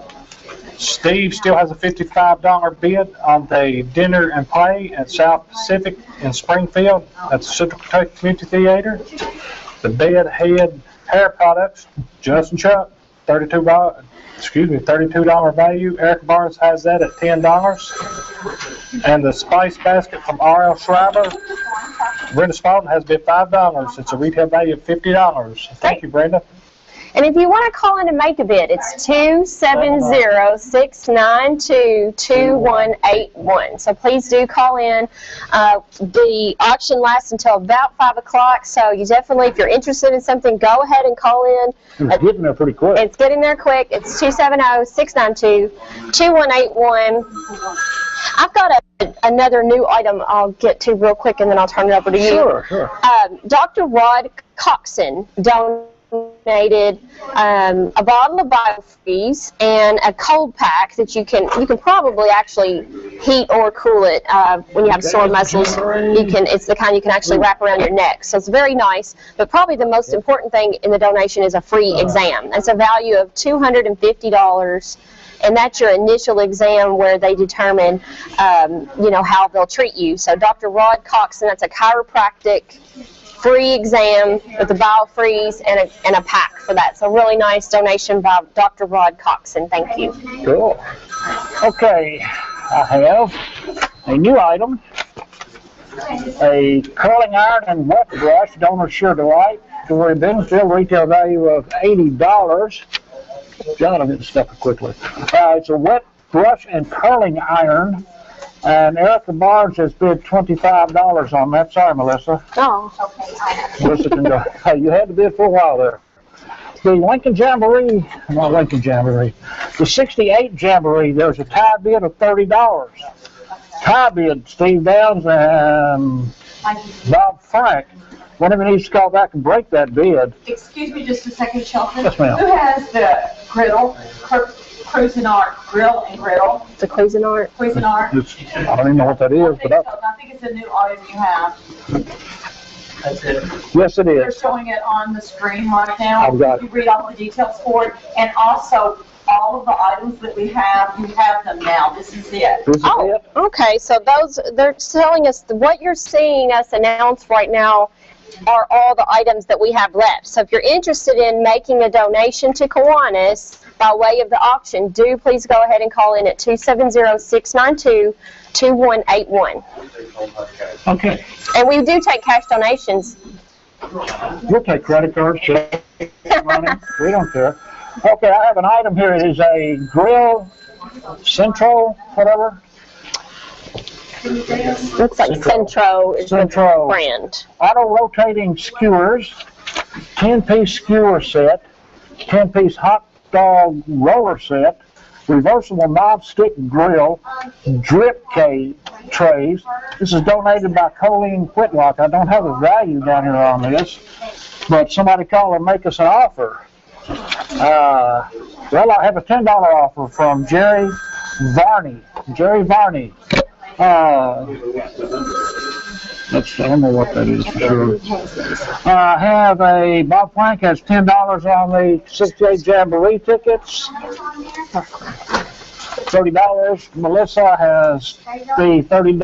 Steve still has a $55 bid on the dinner and play at South Pacific in Springfield at the Central Kentucky Community Theater. The bed head hair products, Justin Chuck, $32 value. Eric Barnes has that at $10. And the spice basket from R.L. Schreiber, Brenda Spalding has bid $5. It's a retail value of $50. Thank you, Brenda. And if you want to call in and make a bid, it's 270-692-2181. So please do call in. The auction lasts until about 5 o'clock, so you definitely, if you're interested in something, go ahead and call in. It's getting there pretty quick. It's getting there quick. It's 270-692-2181. I've got a another new item I'll get to real quick, and then I'll turn it over to you. Sure. Dr. Rod Coxon donated a bottle of BioFreeze and a cold pack that you can probably actually heat or cool it when you have sore muscles. It's the kind you can actually wrap around your neck. So it's very nice. But probably the most important thing in the donation is a free exam. It's a value of $250. And that's your initial exam where they determine, how they'll treat you. So Dr. Rod Coxon, that's a chiropractic free exam with the BioFreeze and a pack for that. So really nice donation by Dr. Rod Coxon. Thank you. Cool. Okay, I have a new item, a curling iron and wet brush, donor sure delight, to Benfield, retail value of $80. John, I'm getting stuck quickly. It's a wet brush and curling iron, and Erica Barnes has bid $25 on that. Sorry, Melissa. Oh. Melissa can go. Hey, you had to bid for a while there. The Lincoln Jamboree, not Lincoln Jamboree, the 68 Jamboree, there's a tie bid of $30. Tie bid, Steve Downs and Bob Frank. One of you needs to call back and break that bid. Excuse me just a second, Shelton. Yes, ma'am. Who has the griddle, Cuisinart grill and griddle? The Cuisinart? Cuisinart. I don't even know what that is, but I think it's a new item you have. yes, it They're is. showing it on the screen right now. I've got it. You read all the details for it, and also all of the items that we have, you have them now. This is it. Oh, okay. So they're telling us what you're seeing us announce right now are all the items that we have left. So if you're interested in making a donation to Kiwanis by way of the auction, do please go ahead and call in at 270-692-2181. Okay. And we do take cash donations. We'll take credit cards, check, money. We don't care. Okay, I have an item here. It is a grill, Centro, whatever. Looks like Centro is the brand. Auto-rotating skewers, 10-piece skewer set, 10-piece hot dog roller set, reversible non-stick grill, drip trays. This is donated by Colleen Whitlock. I don't have a value down here on this, but somebody call and make us an offer. Well, I have a $10 offer from Jerry Varney. Jerry Varney. I don't know what that is for sure. I have Bob Frank has $10 on the 68 Jamboree tickets. $30. Melissa has the $30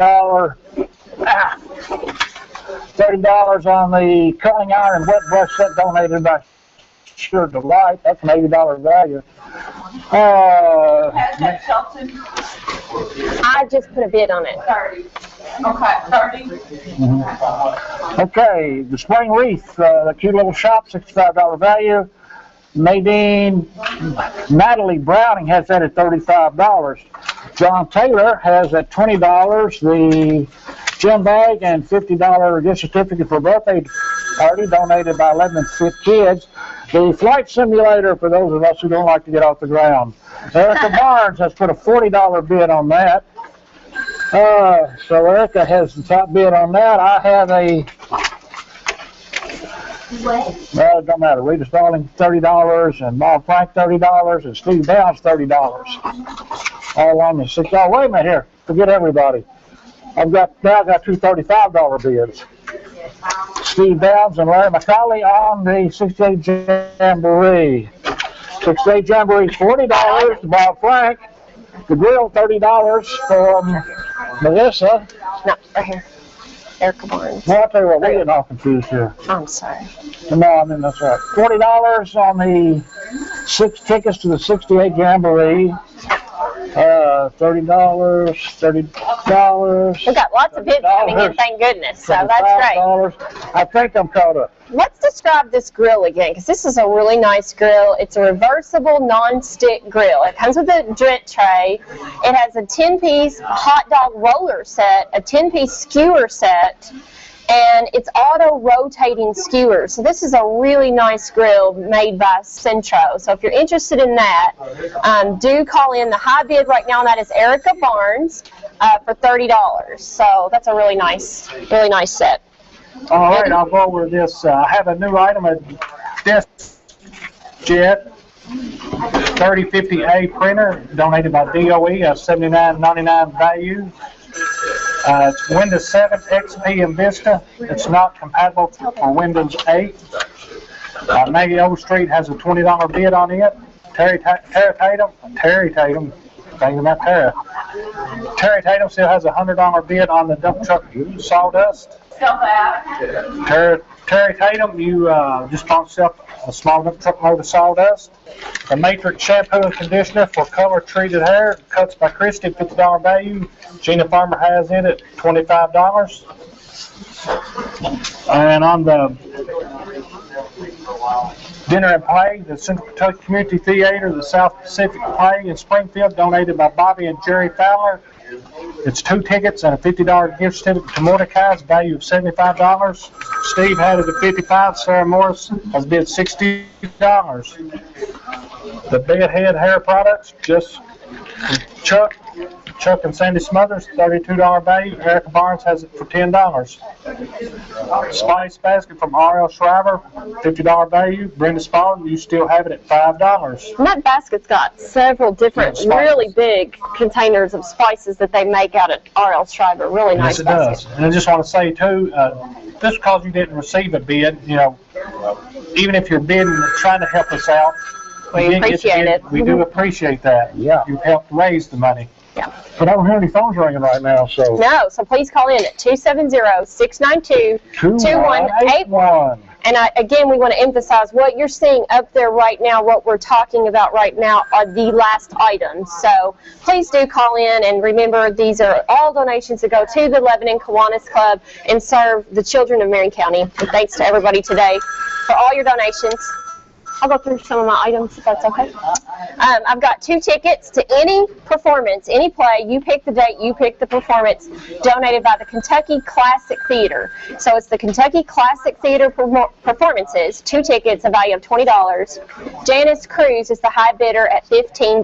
on the curling iron and wet brush set donated by Sure Delight. That's an $80 value. I just put a bid on it. 30. Okay, 30. Okay, the spring wreath, the cute little shop, $65 value. Natalie Browning has that at $35. John Taylor has at $20 the gym bag and $50 gift certificate for birthday party donated by 11 and 5th Kids. The flight simulator for those of us who don't like to get off the ground. Erica Barnes has put a $40 bid on that. So Erica has the top bid on that. I have well, it don't matter. Rita Starling, $30, and Bob Frank, $30, and Steve Downs, $30. All on the $6. Oh, wait a minute here. Forget everybody. I've got two $35 bids. Steve Downs and Larry McCauley on the 68 Jamboree. 68 Jamboree, $40 to Bob Frank. The grill, $30 from Melissa. No, right here. Erica Barnes. Well, I'll tell you what, we're getting all confused here. I'm sorry. No, I mean, that's right. $40 on the 6 tickets to the 68 Jamboree. $30. We've got lots of bids coming in, thank goodness. So that's great. I think I'm caught up. Let's describe this grill again, because this is a really nice grill. It's a reversible non-stick grill. It comes with a drip tray. It has a 10-piece hot dog roller set, a 10-piece skewer set, and it's auto-rotating skewers. So this is a really nice grill made by Centro. So if you're interested in that, do call in. The high bid right now on that is Erica Barnes. for $30. So that's a really nice set. All right, I'll go over this. I have a new item, a desk jet 3050A printer donated by DOE, a $79.99 value. It's Windows 7, XP, and Vista. It's not compatible for Windows 8. Maggie Overstreet has a $20 bid on it. Terry Tatum, thinking about Tara. Terry Tatum still has a $100 bid on the dump truck sawdust. Terry Tatum, you just bought yourself a small dump truck load of sawdust. The Matrix shampoo and conditioner for color treated hair, Cuts by Christie, $50 value. Gina Farmer has it at $25. And on the dinner and play, the Central Kentucky Community Theater, the South Pacific Play in Springfield, donated by Bobby and Jerry Fowler. It's 2 tickets and a $50 gift certificate to Mordecai's, value of $75. Steve had it at $55. Sarah Morris has bid $60. The Bedhead Hair Products, just Chuck and Sandy Smothers, $32 value. Erica Barnes has it for $10. Spice Basket from R.L. Shriver, $50 value. Brenda Spalding, you still have it at $5. And that basket's got several different, really big containers of spices that they make out at R.L. Shriver. Really nice basket. Yes, it does. And I just want to say, too, just because you didn't receive a bid, you know, even if you're bidding, trying to help us out, we appreciate it. We do appreciate that. Yeah. You've helped raise the money. Yeah. But I don't hear any phones ringing right now, so. No, so please call in at 270-692-2181. And again, we want to emphasize what you're seeing up there right now, what we're talking about right now are the last items. So please do call in, and remember, these are all donations that go to the Lebanon Kiwanis Club and serve the children of Marion County. And thanks to everybody today for all your donations. I'll go through some of my items if that's okay. I've got 2 tickets to any performance, any play. You pick the date, you pick the performance, donated by the Kentucky Classic Theater. So it's the Kentucky Classic Theater performances, 2 tickets, a value of $20. Janice Cruz is the high bidder at $15.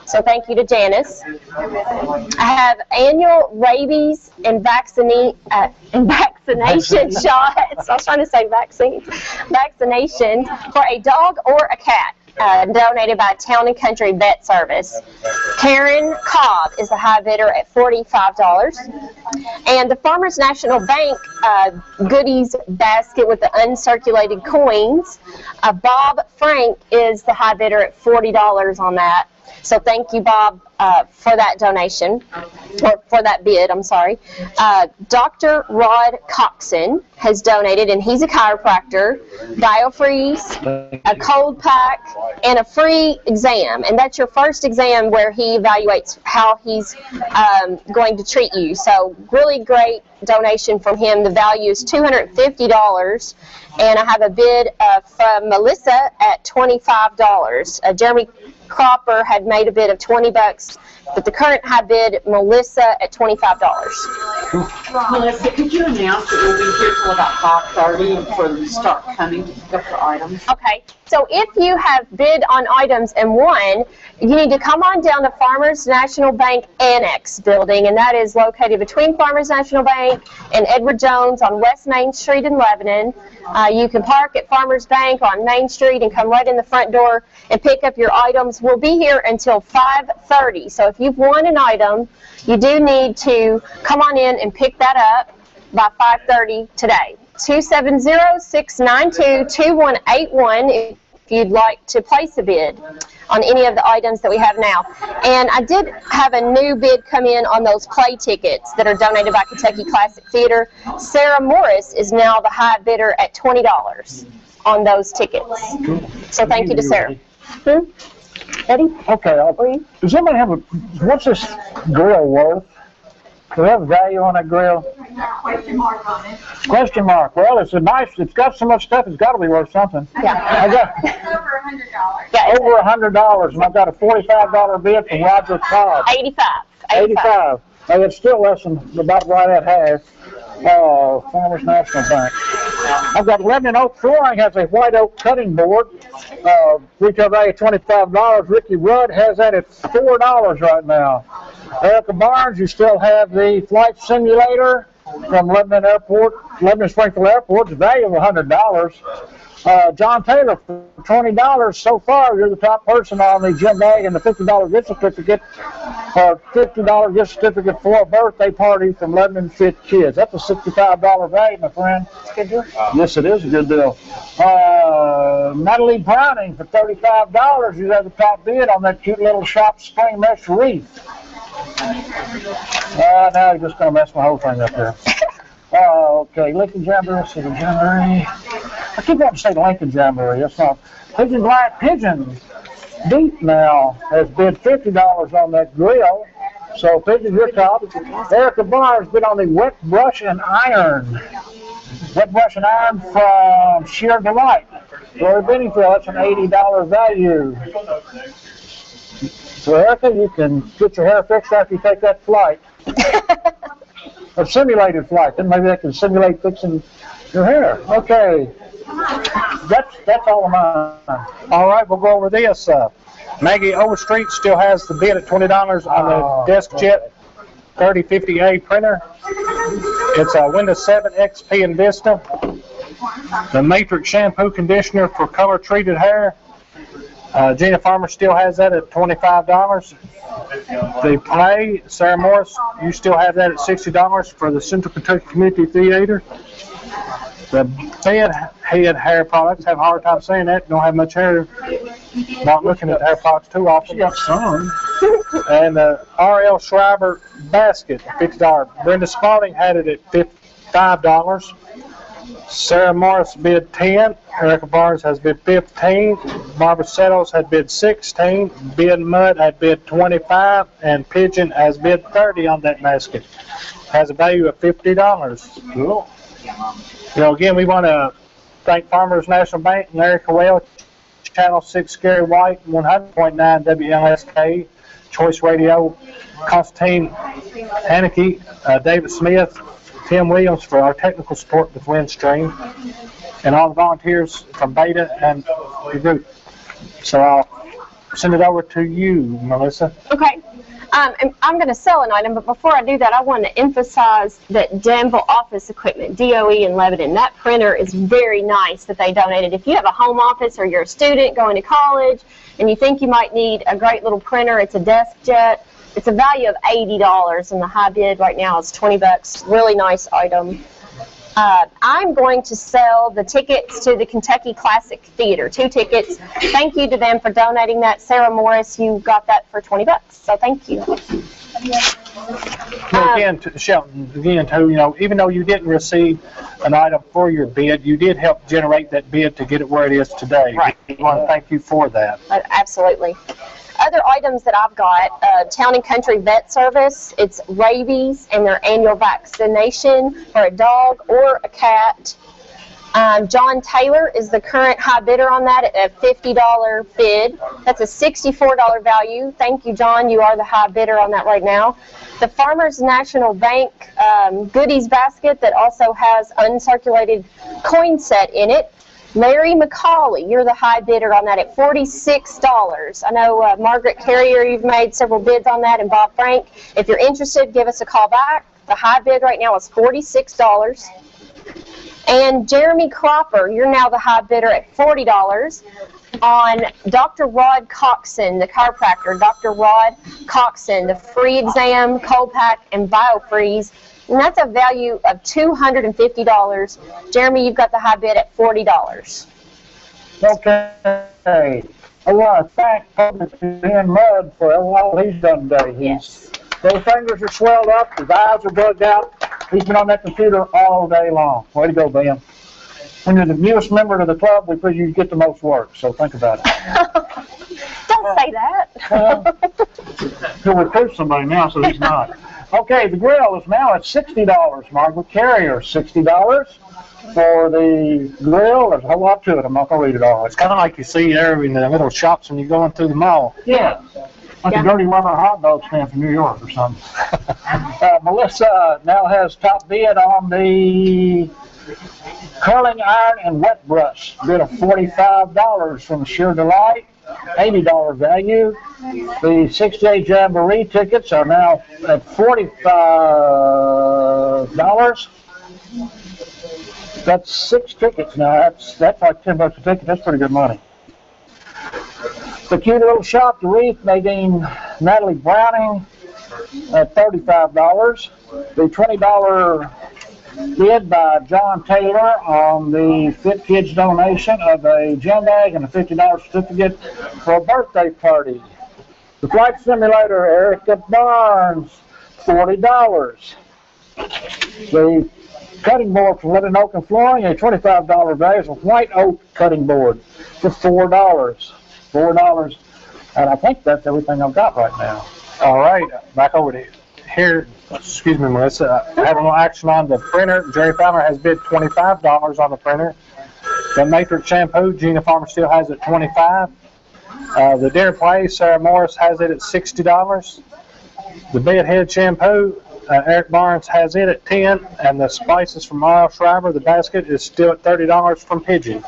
So thank you to Janice. I have annual rabies and vaccination shots. I was trying to say vaccination for a dog or a cat, donated by Town and Country Vet Service. Karen Cobb is the high bidder at $45. And the Farmers National Bank goodies basket with the uncirculated coins, Bob Frank is the high bidder at $40 on that. So thank you, Bob, for that donation, or for that bid, I'm sorry. Dr. Rod Coxon has donated, and he's a chiropractor, BioFreeze, a cold pack, and a free exam. And that's your first exam where he evaluates how he's going to treat you. So really great donation from him. The value is $250. And I have a bid from Melissa at $25. Jeremy Cropper had made a bid of $20, but the current high bid, Melissa, at $25. Melissa, could you announce that we'll be here till about 5:30 for them to start coming to pick up the items? Okay, so if you have bid on items and won, you need to come on down to Farmers National Bank Annex building, and that is located between Farmers National Bank and Edward Jones on West Main Street in Lebanon. You can park at Farmers Bank on Main Street and come right in the front door and pick up your items. We'll be here until 5:30, so if you've won an item, you do need to come on in and pick that up by 5:30 today. 270-692-2181 if you'd like to place a bid on any of the items that we have now. And I did have a new bid come in on those play tickets that are donated by Kentucky Classic Theater. Sarah Morris is now the high bidder at $20 on those tickets. So thank you to Sarah. Eddie? Okay, does anybody have what's this grill worth? Do we have a value on that grill? Question mark on it. Question mark. Well, it's got so much stuff, it's got to be worth something. Yeah. It's over $100. Yeah, over $100, and I've got a $45 bid from Roger Cobb. 85. Hey, it's still less than about right at half. Farmers National Bank. I've got Lebanon Oak Flooring has a white oak cutting board. Retail value $25. Ricky Rudd has that at $4 right now. Erica Barnes, you still have the flight simulator from Lebanon Springfield Airport. The value of $100. John Taylor for $20 so far. You're the top person on the gym bag and the $50 gift certificate, or $50 gift certificate for a birthday party from Lebanon Fit Kids. That's a $65 value, my friend. Good deal. Yes, it is a good deal. Natalie Browning for $35. You have the top bid on that cute little shop spring mesh wreath. Now you're just going to mess my whole thing up there. Okay, Lincoln Jamboree, City Jamboree. I keep wanting to say Lincoln Jamboree. That's not. Pigeon Black Pigeon Deep now has bid $50 on that grill. So Pigeon, your top. Erica Barnes bid on the Wet Brush and Iron. Wet Brush and Iron from Sheer Delight. Rory Benningfield, that's an $80 value. So Erica, you can get your hair fixed after you take that flight. A simulated flight, then maybe they can simulate fixing your hair. Okay, that's all of mine. All right, we'll go over this. Maggie Overstreet still has the bid at $20 on the DeskJet 3050A printer. It's a Windows 7 XP and Vista. The Matrix shampoo conditioner for color treated hair. Gina Farmer still has that at $25. The play, Sarah Morris, you still have that at $60 for the Central Kentucky Community Theater. The bed head hair products, have a hard time saying that, don't have much hair. Not looking at hair products too often. You got some. And the R.L. Schreiber basket, $50. Brenda Spalding had it at $5. Sarah Morris bid $10. Erica Barnes has bid $15. Barbara Settles had bid $16. Ben Mudd had bid $25. And Pigeon has bid $30 on that basket. Has a value of $50. Cool. You know, again, we want to thank Farmers National Bank, Larry Cowell, Channel 6 Gary White, 100.9 WLSK, Choice Radio, Constantine Haneke, David Smith, Tim Williams for our technical support with Windstream, and all the volunteers from Beta and the group. So I'll send it over to you, Melissa. Okay. And I'm going to sell an item, but before I do that, I want to emphasize that Danville Office Equipment, DOE in Lebanon, that printer is very nice that they donated. If you have a home office or you're a student going to college and you think you might need a great little printer, it's a DeskJet. It's a value of $80, and the high bid right now is $20. Really nice item. I'm going to sell the tickets to the Kentucky Classic Theater, 2 tickets. Thank you to them for donating that. Sarah Morris, you got that for $20, so thank you. Again, Shelton, you know, even though you didn't receive an item for your bid, you did help generate that bid to get it where it is today. Right. We want to thank you for that. Absolutely. Other items that I've got, Town and Country Vet Service, it's rabies and their annual vaccination for a dog or a cat. John Taylor is the current high bidder on that at a $50 bid. That's a $64 value. Thank you, John. You are the high bidder on that right now. The Farmers National Bank goodies basket that also has uncirculated coin set in it. Larry McCauley, you're the high bidder on that at $46. I know Margaret Carrier, you've made several bids on that, and Bob Frank. If you're interested, give us a call back. The high bid right now is $46. And Jeremy Cropper, you're now the high bidder at $40 on Dr. Rod Coxon, the chiropractor. Dr. Rod Coxon, the free exam, cold pack, and biofreeze. And that's a value of $250. Jeremy, you've got the high bid at $40. Okay. I want to thank Public Ben Mudd for all he's done today. Those fingers are swelled up, his eyes are bugged out. He's been on that computer all day long. Way to go, Ben. When you're the newest member of the club, we figure you get the most work, so think about it. Don't say that. He'll recruit somebody now, so he's not. Okay, the grill is now at $60. Margaret Carrier, $60 for the grill. There's a whole lot to it. I'm not going to read it all. It's kind of like you see there in the little shops when you're going through the mall. Yeah. Like a dirty rubber hot dog stand from New York or something. Melissa now has top bid on the curling iron and wet brush. Bid of $45 from Sheer Delight, $80 value. The 6-day Jamboree tickets are now at $45. That's 6 tickets now. That's like $10 a ticket. That's pretty good money. The cute little shop, the Reef, Nadine Natalie Browning at $35. The $20 bid by John Taylor on the Fit Kids donation of a gym bag and a $50 certificate for a birthday party. The Flight Simulator, Erica Barnes, $40. The cutting board from Living Oak and Flooring, a $25 value, is a white oak cutting board for $4. $4. And I think that's everything I've got right now. All right, back over to here. Excuse me, Melissa. I have a little action on the printer. Jerry Fowler has bid $25 on the printer. The Matrix shampoo, Gina Farmer still has it $25. The Deer Play, Sarah Morris has it at $60. The Bed Head shampoo, Eric Barnes has it at $10, and the spices from Miles Schreiber, the basket, is still at $30 from Pigeon.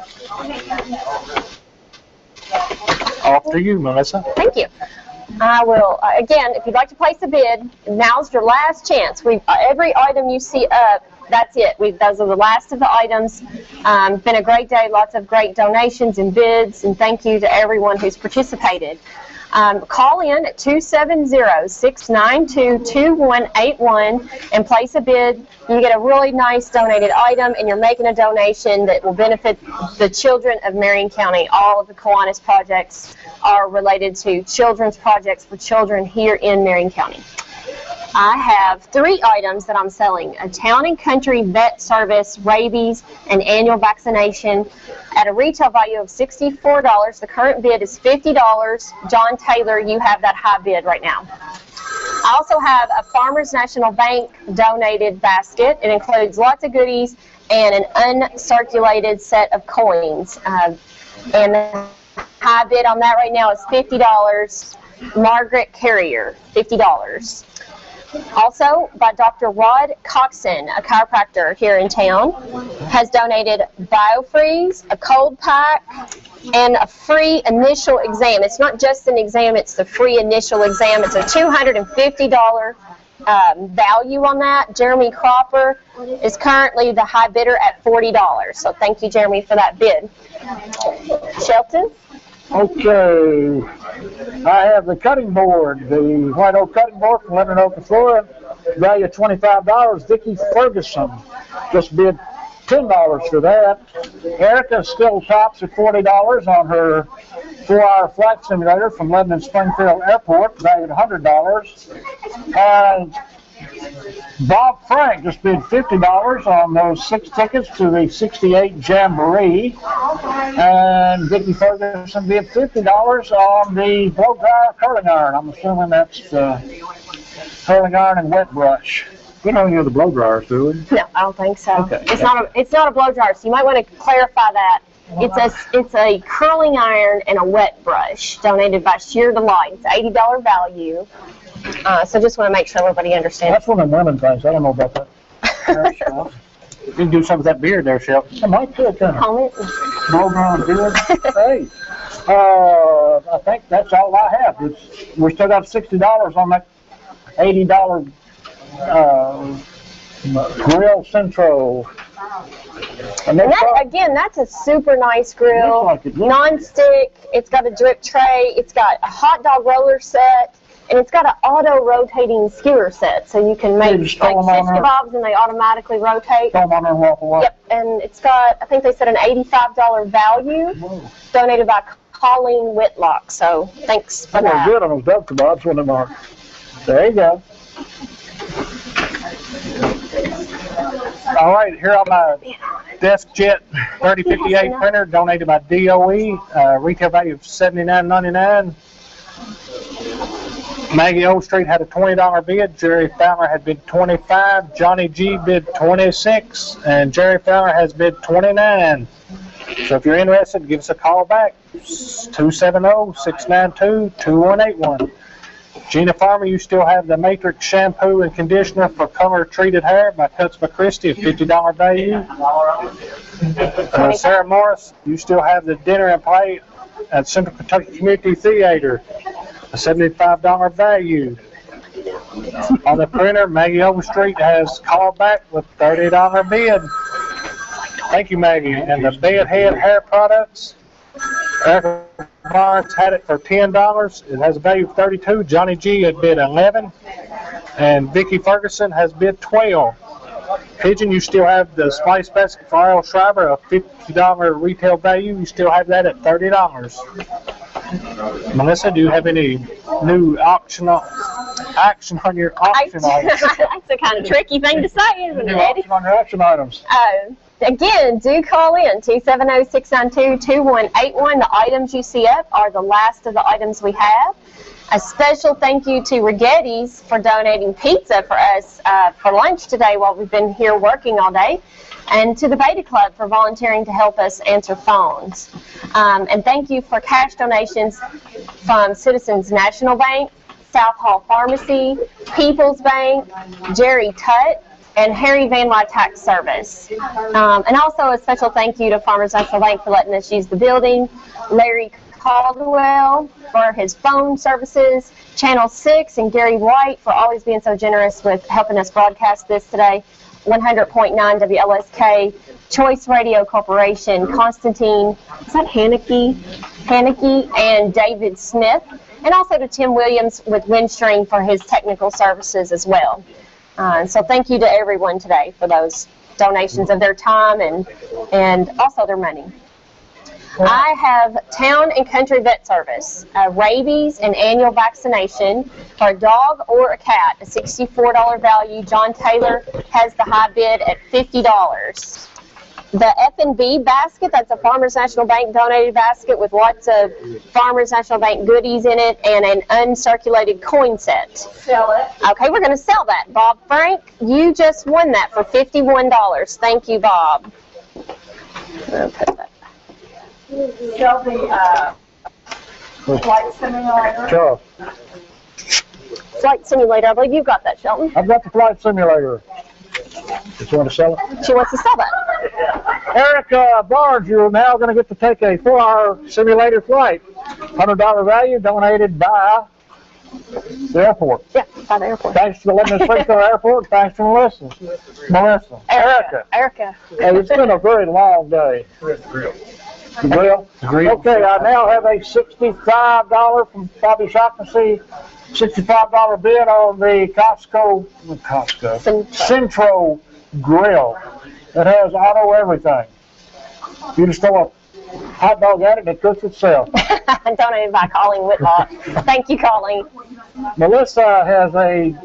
Off to you, Melissa. Thank you. I will, again, if you'd like to place a bid, now's your last chance. Every item you see up, that's it. Those are the last of the items. Been a great day, lots of great donations and bids, and thank you to everyone who's participated. Call in at 270-692-2181 and place a bid. You get a really nice donated item, and you're making a donation that will benefit the children of Marion County. All of the Kiwanis projects are related to children's projects for children here in Marion County. I have 3 items that I'm selling: a Town and Country Vet Service Rabies and Annual Vaccination at a retail value of $64. The current bid is $50. John Taylor, you have that high bid right now. I also have a Farmers National Bank donated basket. It includes lots of goodies and an uncirculated set of coins. And the high bid on that right now is $50. Margaret Carrier, $50. Also, by Dr. Rod Coxon, a chiropractor here in town, has donated BioFreeze, a cold pack, and a free initial exam. It's not just an exam, it's the free initial exam. It's a $250 value on that. Jeremy Cropper is currently the high bidder at $40. So thank you, Jeremy, for that bid. Shelton? Okay, I have the cutting board, the white oak cutting board from Living Oak and Flooring, value of $25. Vicki Ferguson just bid $10 for that. Erica still tops at $40 on her 4-hour flight simulator from Lebanon Springfield Airport, valued $100. And Bob Frank just bid $50 on those 6 tickets to the 68 Jamboree. And Vicki Ferguson bid $50 on the blow dryer curling iron. I'm assuming that's curling iron and wet brush. We don't have the blow dryers, do we? No, I don't think so. Okay. It's not a blow dryer, so you might want to clarify that. It's a curling iron and a wet brush donated by Sheer Delight. It's $80 value. So just want to make sure everybody understands. That's one of them women things. I don't know about that. You can do something with that beard there, Shel. I might could, kind of. Comment. Blow dry beard. Hey, I think that's all I have. We still got $60 on that $80 Grill Centro. And that's a super nice grill. Non-stick. It's got a drip tray. It's got a hot dog roller set. And it's got an auto-rotating skewer set, so you can make like fish kebabs and they automatically rotate. Throw them on there and walk away. Yep, and it's got, I think they said, an $85 value, donated by Colleen Whitlock, so thanks for that. Good on those duck kebabs when they mark. There you go. All right, here on my DeskJet 3058 printer, donated by DOE, retail value of $79.99. Maggie Oldstreet had a $20 bid. Jerry Fowler had bid $25. Johnny G bid $26, and Jerry Fowler has bid $29. So if you're interested, give us a call back. 270-692-2181. Gina Farmer, you still have the Matrix shampoo and conditioner for color treated hair by Cuts by Christie, a $50 value. Sarah Morris, you still have the dinner and play at Central Kentucky Community Theater, a $75 value. On the printer, Maggie Overstreet has called back with $30 bid. Thank you, Maggie. And the bed head hair products, Erica Barnes had it for $10. It has a value of $32. Johnny G had bid $11, and Vicki Ferguson has bid $12. Pigeon, you still have the spice basket for Earl Schreiber, a $50 retail value. You still have that at $30. Melissa, do you have any new action on your auction items? That's a kind of tricky thing to say, isn't New it, Eddie? auction on your action items. Again, do call in, 270-692-2181. The items you see up are the last of the items we have. A special thank you to Rigetti's for donating pizza for us for lunch today while we've been here working all day. And to the Beta Club for volunteering to help us answer phones. And thank you for cash donations from Citizens National Bank, South Hall Pharmacy, People's Bank, Jerry Tutt, and Harry Van Wy Tax Service. And also a special thank you to Farmers National Bank for letting us use the building, Larry Caldwell for his phone services, Channel 6, and Gary White for always being so generous with helping us broadcast this today, 100.9 WLSK, Choice Radio Corporation, Constantine, is that Haneke, and David Smith, and also to Tim Williams with Windstream for his technical services as well. So thank you to everyone today for those donations of their time and also their money. I have Town and Country Vet Service, rabies and annual vaccination for a dog or a cat, a $64 value. John Taylor has the high bid at $50. The F&B basket, that's a Farmers National Bank donated basket with lots of Farmers National Bank goodies in it and an uncirculated coin set. Sell it. Okay, we're going to sell that. Bob Frank, you just won that for $51. Thank you, Bob. I'll put that. Sell the flight simulator. Charles. Flight simulator, I believe you got that, Shelton. I've got the flight simulator. Did you want to sell it? She wants to sell that. Erica Barnes, you're now going to get to take a 4-hour simulator flight. $100 value donated by the airport. Yeah, by the airport. Thanks to the Lebanon Springfield Airport. Thanks to Melissa. Erica. Hey, it's been a very long day. The grill? Okay, I now have a $65 from Bobby Shaughnessy, $65 bid on the Centro grill. It has auto everything. You just throw a hot dog at it and it cooks itself. Donated by Colleen Whitlock. Thank you, Colleen. Melissa has a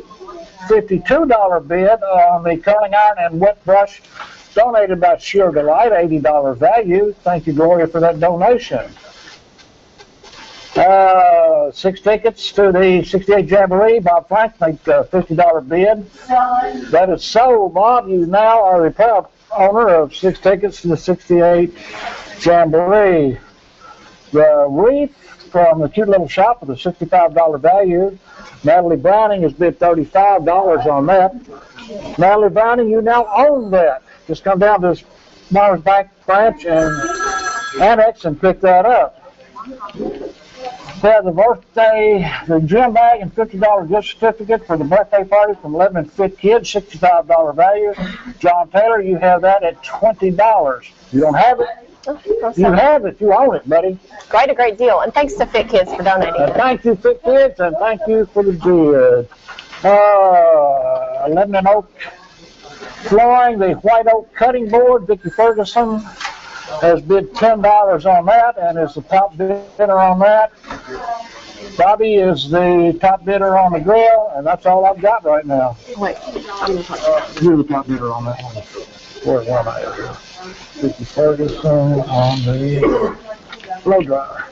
$52 bid on the curling iron and wet brush, donated by Sheer Delight, $80 value. Thank you, Gloria, for that donation. 6 tickets to the 68 Jamboree. Bob Frank made a $50 bid. That is so. Bob, you now are the proud owner of 6 tickets to the 68 Jamboree. The wreath from the cute little shop with a $65 value. Natalie Browning has bid $35 on that. Natalie Browning, you now own that. Just come down to Myers Bank branch and annex and pick that up. The birthday, the gym bag and $50 gift certificate for the birthday party from Lebanon Fit Kids, $65 value. John Taylor, you have that at $20. You don't have it? You have it. You own it, buddy. A great deal. And thanks to Fit Kids for donating. And thank you, Fit Kids, and thank you for the bid. Lebanon Oak flooring, the white oak cutting board, Vicki Ferguson has bid $10 on that and is the top bidder on that. Bobby is the top bidder on the grill, and that's all I've got right now. Wait, I'm going to talk. You're the top bidder on that one. Where am I at here? Vicki Ferguson on the blow dryer.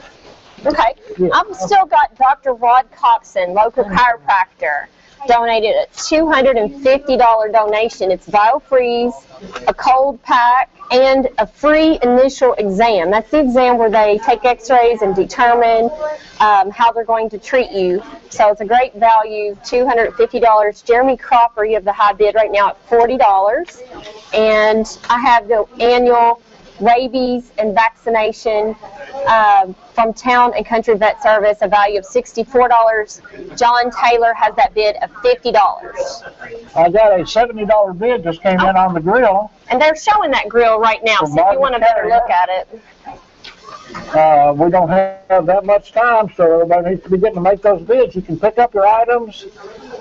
Okay. I've still got Dr. Rod Coxon, local chiropractor. donated a $250 donation. It's BioFreeze, a cold pack, and a free initial exam. That's the exam where they take x-rays and determine how they're going to treat you. So it's a great value, $250. Jeremy Cropper, you have the high bid right now at $40. And I have the annual rabies and vaccination from Town and Country Vet Service, a value of $64. John Taylor has that bid of $50. I got a $70 bid just came in on the grill. And they're showing that grill right now, so if you want a better look at it. We don't have that much time, so everybody needs to be getting to make those bids. You can pick up your items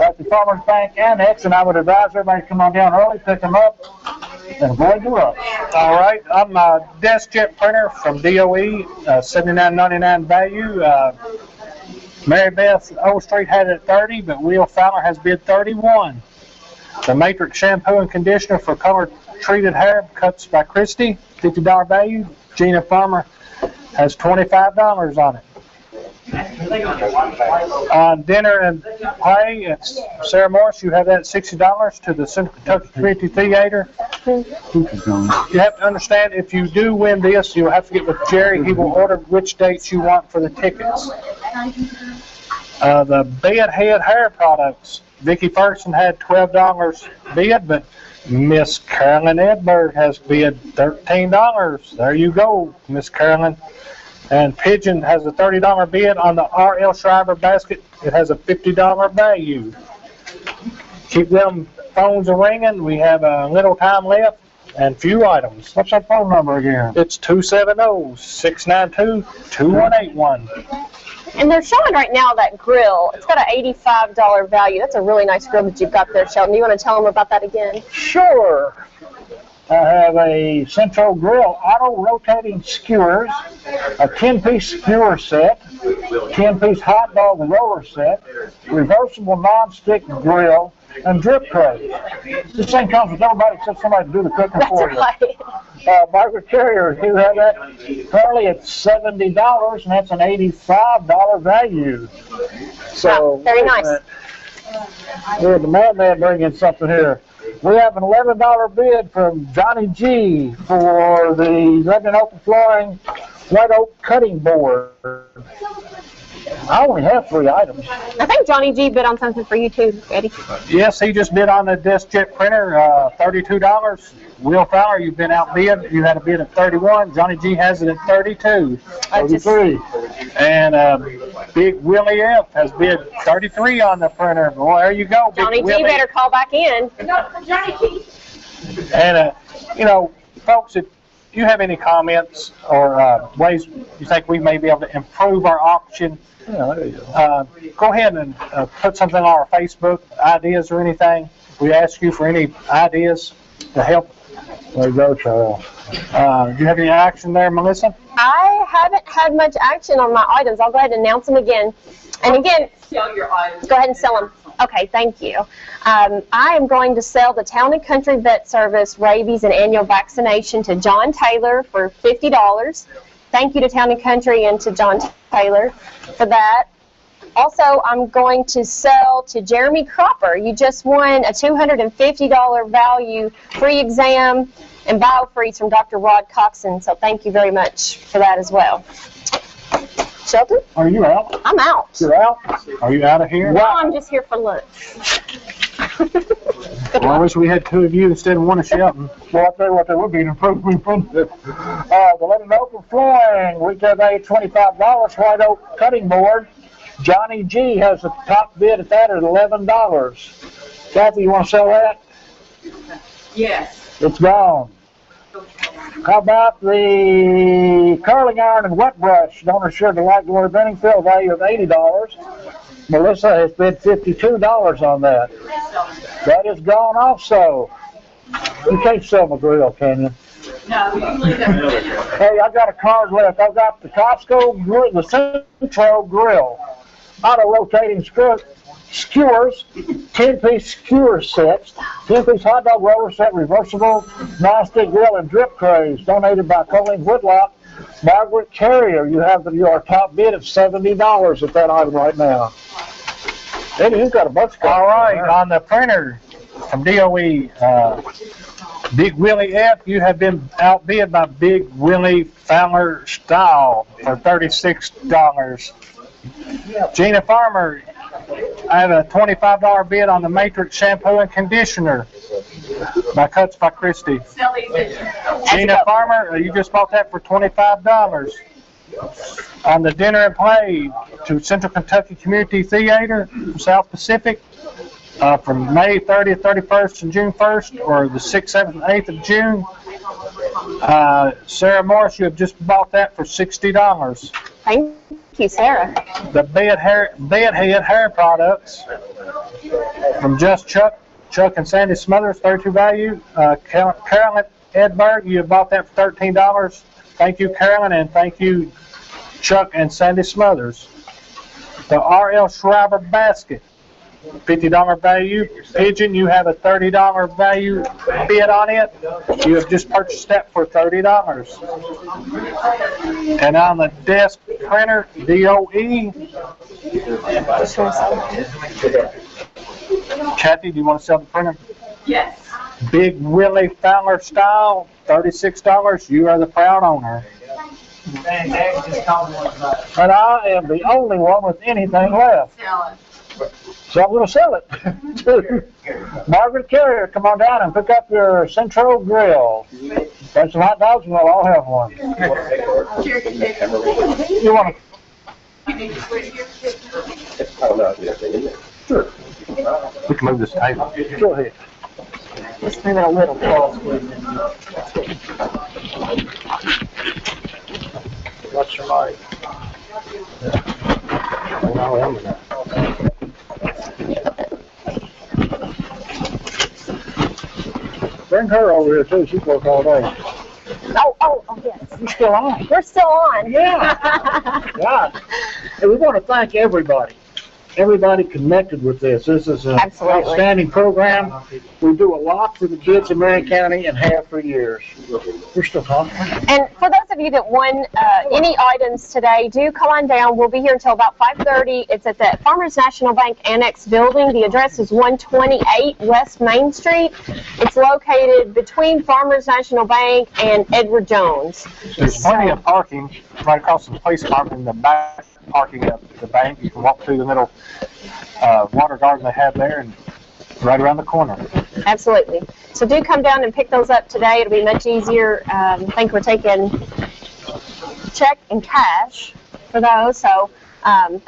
at the Farmers Bank Annex, and I would advise everybody to come on down early, pick them up, and avoid the rush. All right, I'm a DeskJet printer from DOE, $79.99 value. Mary Beth Overstreet had it at 30, but Will Fowler has bid 31. The Matrix shampoo and conditioner for color treated hair, Cuts by Christie, $50 value. Gina Farmer has $25 on it. Dinner and pay, it's Sarah Morris. You have that at $60 to the Central Kentucky Community Theater. You have to understand, if you do win this, you'll have to get with Jerry. He will order which dates you want for the tickets. The bed head hair products. Vicki Ferguson had $12 bid, but Miss Carolyn Edberg has bid $13. There you go, Miss Carolyn. And Pigeon has a $30 bid on the R.L. Schreiber basket. It has a $50 value. Keep them phones ringing. We have a little time left and few items. What's that phone number again? It's 270-692-2181. And they're showing right now that grill. It's got an $85 value. That's a really nice grill that you've got there, Sheldon. Do you want to tell them about that again? Sure. I have a Central Grill auto-rotating skewers, a 10-piece skewer set, 10-piece hot dog roller set, reversible non-stick grill, and drip trays. This thing comes with everybody except somebody to do the cooking for you. Margaret Carrier, you have that currently at $70, and that's an $85 value. So, very nice. We're the madman bringing something here. We have an $11 bid from Johnny G for the Lebanon Open Flooring White Oak Cutting Board. I only have 3 items. I think Johnny G bid on something for you too, Eddie. Yes, he just bid on the DeskJet printer, $32. Will Fowler, you've been outbid. You had a bid at 31. Johnny G has it at 32. 33. And Big Willie F has bid 33 on the printer. Well, there you go, Big Johnny Willie. G better call back in. Johnny G. And, folks, if you have any comments or ways you think we may be able to improve our auction, go ahead and put something on our Facebook, ideas or anything. We ask you for any ideas to help. There you go, Charles. Do you have any action there, Melissa? I haven't had much action on my items. I'll go ahead and announce them again. And again, Sell your items. Go ahead and sell them. Okay, thank you. I am going to sell the Town and Country Vet Service rabies and annual vaccination to John Taylor for $50. Thank you to Town and Country and to John Taylor for that. Also, I'm going to sell to Jeremy Cropper. You just won a $250 value free exam and BioFreeze from Dr. Rod Coxon, so thank you very much for that as well. Shelton? Are you out? I'm out. You're out? Are you out of here? No, I'm just here for lunch. Well, I wish we had 2 of you instead of 1 of Shelton. Well, I'll tell you what, there would be an improvement. The Lebanon Open Flooring, retail value $25, White Oak Cutting Board. Johnny G has the top bid at that at $11. Kathy, you want to sell that? Yes. It's gone. How about the curling iron and wet brush? Donor shared the Light Glory Benningfield value of $80. Melissa has bid $52 on that. That is gone also. You can't sell my grill, can you? No, you can leave that. Hey, I got a card left. I've got the Costco grill, the Central Grill, auto-rotating skewers, 10-piece skewer sets, 10-piece hot dog roller set, reversible non-stick grill, and drip trays, donated by Colleen Whitlock. Margaret Carrier, you have your top bid of $70 at that item right now. Eddie, who's got a bunch of All right, on the printer from DOE, Big Willie F., you have been outbid by Big Willie Fowler Stahl for $36. Gina Farmer, I have a $25 bid on the Matrix shampoo and conditioner by Cuts by Christie. Gina Farmer, you just bought that for $25. On the dinner and play to Central Kentucky Community Theater from South Pacific from May 30th, 31st, and June 1st, or the 6th, 7th, and 8th of June. Sarah Morris, you have just bought that for $60. Thank you, Sarah. The Bedhead Hair Products from Just Chuck and Sandy Smothers, 32 value. Carolyn Edberg, you have bought that for $13. Thank you, Carolyn, and thank you, Chuck and Sandy Smothers. The R.L. Schreiber Basket, $50 value. Pigeon, you have a $30 value bid on it. You have just purchased that for $30. And on the desk printer, DOE. Kathy, do you want to sell the printer? Yes. Big Willie Fowler Style, $36. You are the proud owner. But I am the only one with anything left. So I'm going to sell it to Margaret Carrier. Come on down and pick up your Centro Grill. There's some hot dogs and we'll all have one. You want to? Sure. We can move this table. Go ahead. Just move it a little bit. What's your mic? Bring her over here too. She's worked all day. Oh, yes. You're still on. We're still on. Yeah. God. Hey, we want to thank everybody connected with this. This is an outstanding program. We do a lot for the kids in Marion County and have for years. We're still talking. And for those of you that won any items today, do come on down. We'll be here until about 5:30. It's at the Farmers National Bank Annex building. The address is 128 West Main Street. It's located between Farmers National Bank and Edward Jones. There's plenty of parking right across from the police department in the back parking at the bank. You can walk through the little water garden they have there and right around the corner. Absolutely. So do come down and pick those up today. It'll be much easier. I think we're taking check and cash for those. So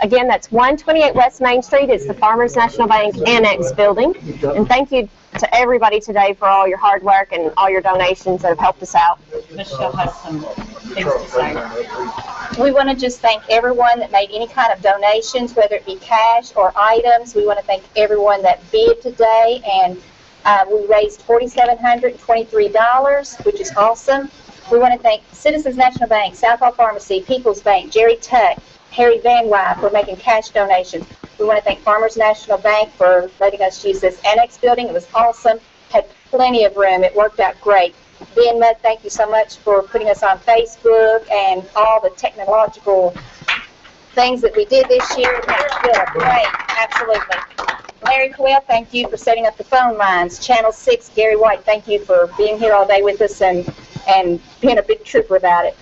again, that's 128 West Main Street. It's the Farmers National Bank Annex building. And thank you to everybody today for all your hard work and all your donations that have helped us out. Michelle has some things to say. We want to just thank everyone that made any kind of donations, whether it be cash or items. We want to thank everyone that bid today, and we raised $4,723, which is awesome. We want to thank Citizens National Bank, Southall Pharmacy, People's Bank, Jerry Tuck, Harry Van Wyck for making cash donations. We want to thank Farmers National Bank for letting us use this annex building. It was awesome, had plenty of room. It worked out great. Ben Mudd, thank you so much for putting us on Facebook and all the technological things that we did this year. Good, great, absolutely. Larry Coyle, thank you for setting up the phone lines. Channel 6, Gary White, thank you for being here all day with us and being a big trooper about it.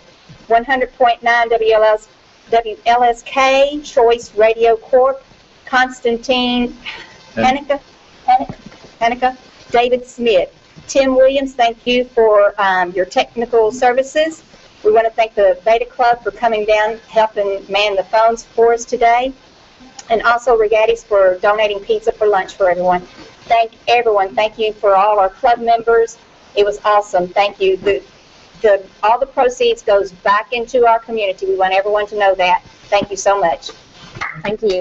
100.9 WLSK, Choice Radio Corp, Constantine Hanukkah, David Smith. Tim Williams, thank you for your technical services. We want to thank the Beta Club for coming down, helping man the phones for us today. And also Regatti's for donating pizza for lunch for everyone. Thank everyone. Thank you for all our club members. It was awesome. Thank you. All the proceeds goes back into our community. We want everyone to know that. Thank you so much. Thank you.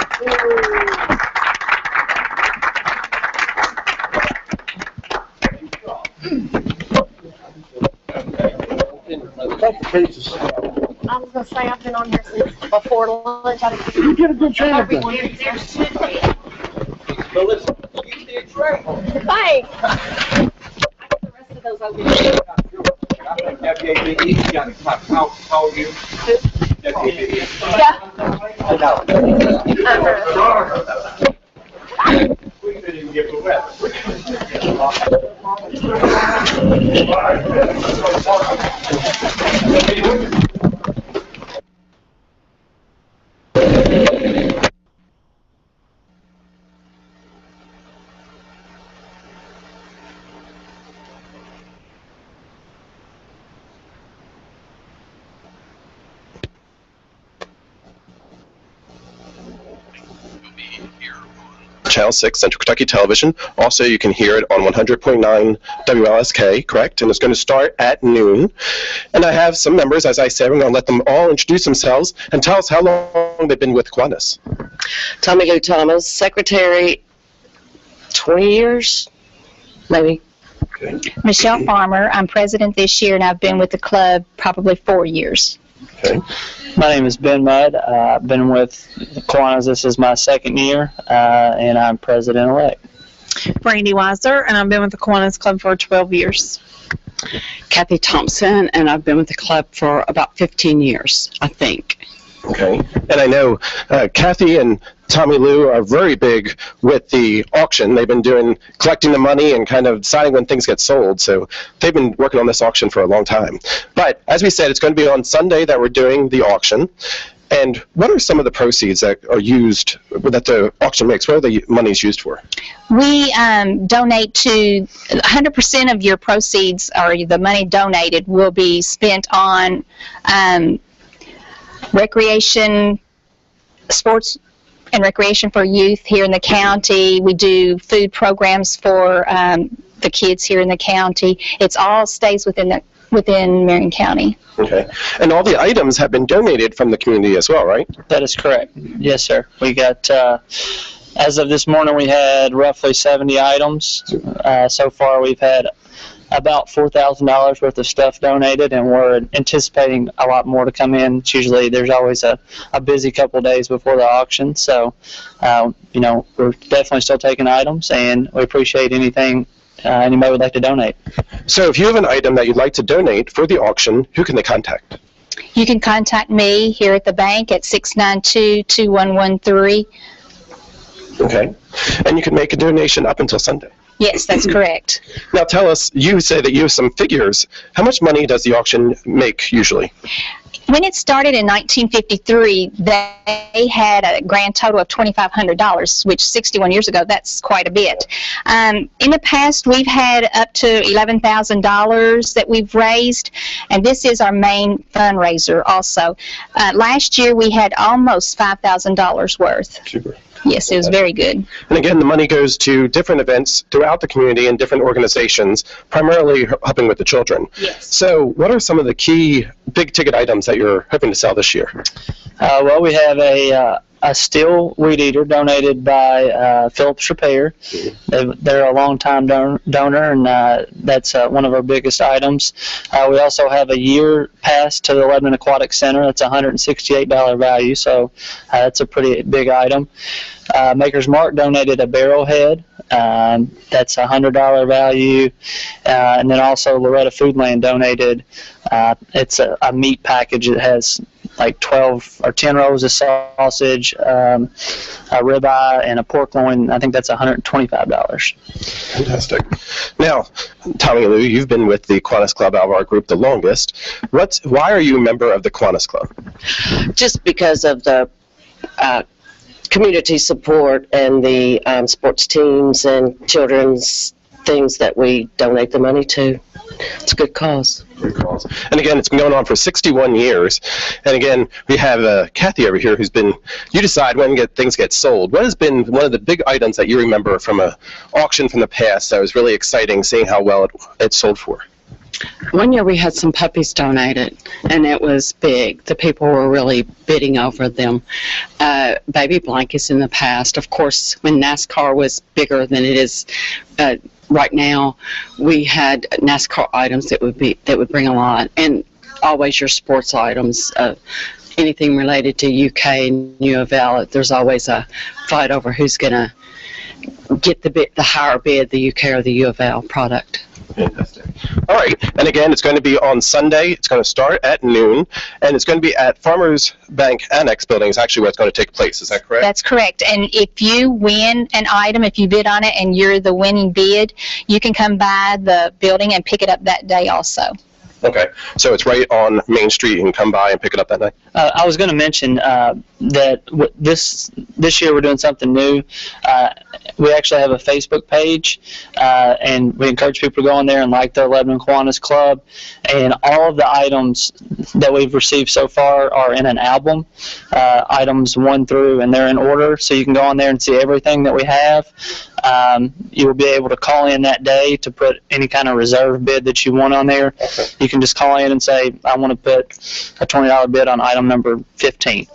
I was going to say I've been on here since before lunch. You get a good chance. Thanks. Those over here. How are you? Channel 6 Central Kentucky Television. Also, you can hear it on 100.9 WLSK, correct? And it's going to start at noon. And I have some members, as I said, we're going to let them all introduce themselves and tell us how long they've been with Kiwanis. Tommy Lou Thomas, secretary, 20 years, maybe. Okay. Michelle Farmer, I'm president this year, and I've been with the club probably 4 years. Okay. My name is Ben Mudd. I've been with Kiwanis. This is my second year, and I'm president-elect. Brandy Weiser, and I've been with the Kiwanis Club for 12 years. Kathy Thompson, and I've been with the club for about 15 years, I think. Okay. And I know Kathy and Tommy Lou are very big with the auction. They've been collecting the money and kind of deciding when things get sold. So they've been working on this auction for a long time. But as we said, it's going to be on Sunday that we're doing the auction. And what are some of the proceeds that are used, that the auction makes? What are the monies used for? We donate to 100% of your proceeds, or the money donated, will be spent on recreation, sports and recreation for youth here in the county. We do food programs for the kids here in the county. It's all stays within Marion County. Okay. And all the items have been donated from the community as well, right? That is correct. Yes, sir. We got, as of this morning, we had roughly 70 items. So far, we've had about $4,000 worth of stuff donated, and we're anticipating a lot more to come in. It's usually, there's always a busy couple days before the auction. So, you know, we're definitely still taking items, and we appreciate anything anybody would like to donate. So if you have an item that you'd like to donate for the auction, who can they contact? You can contact me here at the bank at 692-2113. Okay. And you can make a donation up until Sunday. Yes, that's correct. Now tell us, you say that you have some figures. How much money does the auction make usually? When it started in 1953, they had a grand total of $2,500, which 61 years ago, that's quite a bit. In the past, we've had up to $11,000 that we've raised, and this is our main fundraiser also. Last year, we had almost $5,000 worth. Super. Yes, it was very good. And again, the money goes to different events throughout the community and different organizations, primarily helping with the children. Yes. So what are some of the key big-ticket items that you're hoping to sell this year? Well, we have a steel weed eater donated by Phillips Repair. They're a long-time donor, and that's one of our biggest items. We also have a year pass to the Lebanon Aquatic Center. That's a $168 value, so that's a pretty big item. Maker's Mark donated a barrel head. That's a $100 value. And then also Loretta Foodland donated, it's a meat package that has like 12 or 10 rows of sausage, a ribeye, and a pork loin. I think that's $125. Fantastic. Now, Tommy Lou, you've been with the Kiwanis Club out of our group the longest. Why are you a member of the Kiwanis Club? Just because of the community support and the sports teams and children's things that we donate the money to. It's a good cause. Good cause. And again, it's been going on for 61 years. And again, we have Kathy over here who's been, you decide when things get sold. What has been one of the big items that you remember from an auction from the past that was really exciting, seeing how well it sold for? One year we had some puppies donated, and it was big. The people were really bidding over them. Baby blankets in the past. Of course, when NASCAR was bigger than it is right now, we had NASCAR items that would bring a lot, and always your sports items. Anything related to UK and U of L, there's always a fight over who's going to get the higher bid, the UK or the U of L product. Fantastic. All right, and again, it's going to be on Sunday. It's going to start at noon, and it's going to be at Farmers Bank Annex Building is actually where it's going to take place. Is that correct? That's correct. And if you win an item, if you bid on it and you're the winning bid, you can come by the building and pick it up that day also. Okay, so it's right on Main Street. You can come by and pick it up that night. I was going to mention that this year we're doing something new, we actually have a Facebook page, and we encourage people to go on there and like the Lebanon Kiwanis Club. And all of the items that we've received so far are in an album, items 1 through, and they're in order, so you can go on there and see everything that we have. You will be able to call in that day to put any kind of reserve bid that you want on there. You can just call in and say, I want to put a $20 bid on item number 15,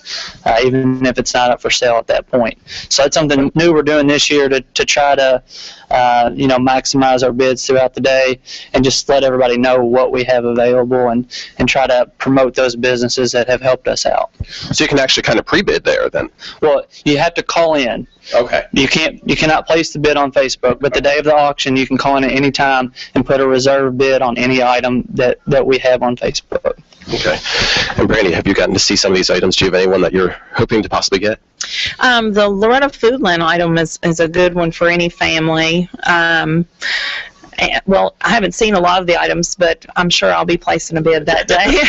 even if it's not up for sale at that point. So that's something new we're doing this year to try to maximize our bids throughout the day and just let everybody know what we have available and try to promote those businesses that have helped us out. So you can actually kind of pre-bid there then? Well, you have to call in. Okay. You cannot place the bid on Facebook, but the day of the auction you can call in at any time and put a reserve bid on any item that we have on Facebook. Okay. And Brandy, have you gotten to see some of these items? Do you have anyone that you're hoping to possibly get? The Loretta Foodland item is a good one for any family. Well, I haven't seen a lot of the items, but I'm sure I'll be placing a bid that day.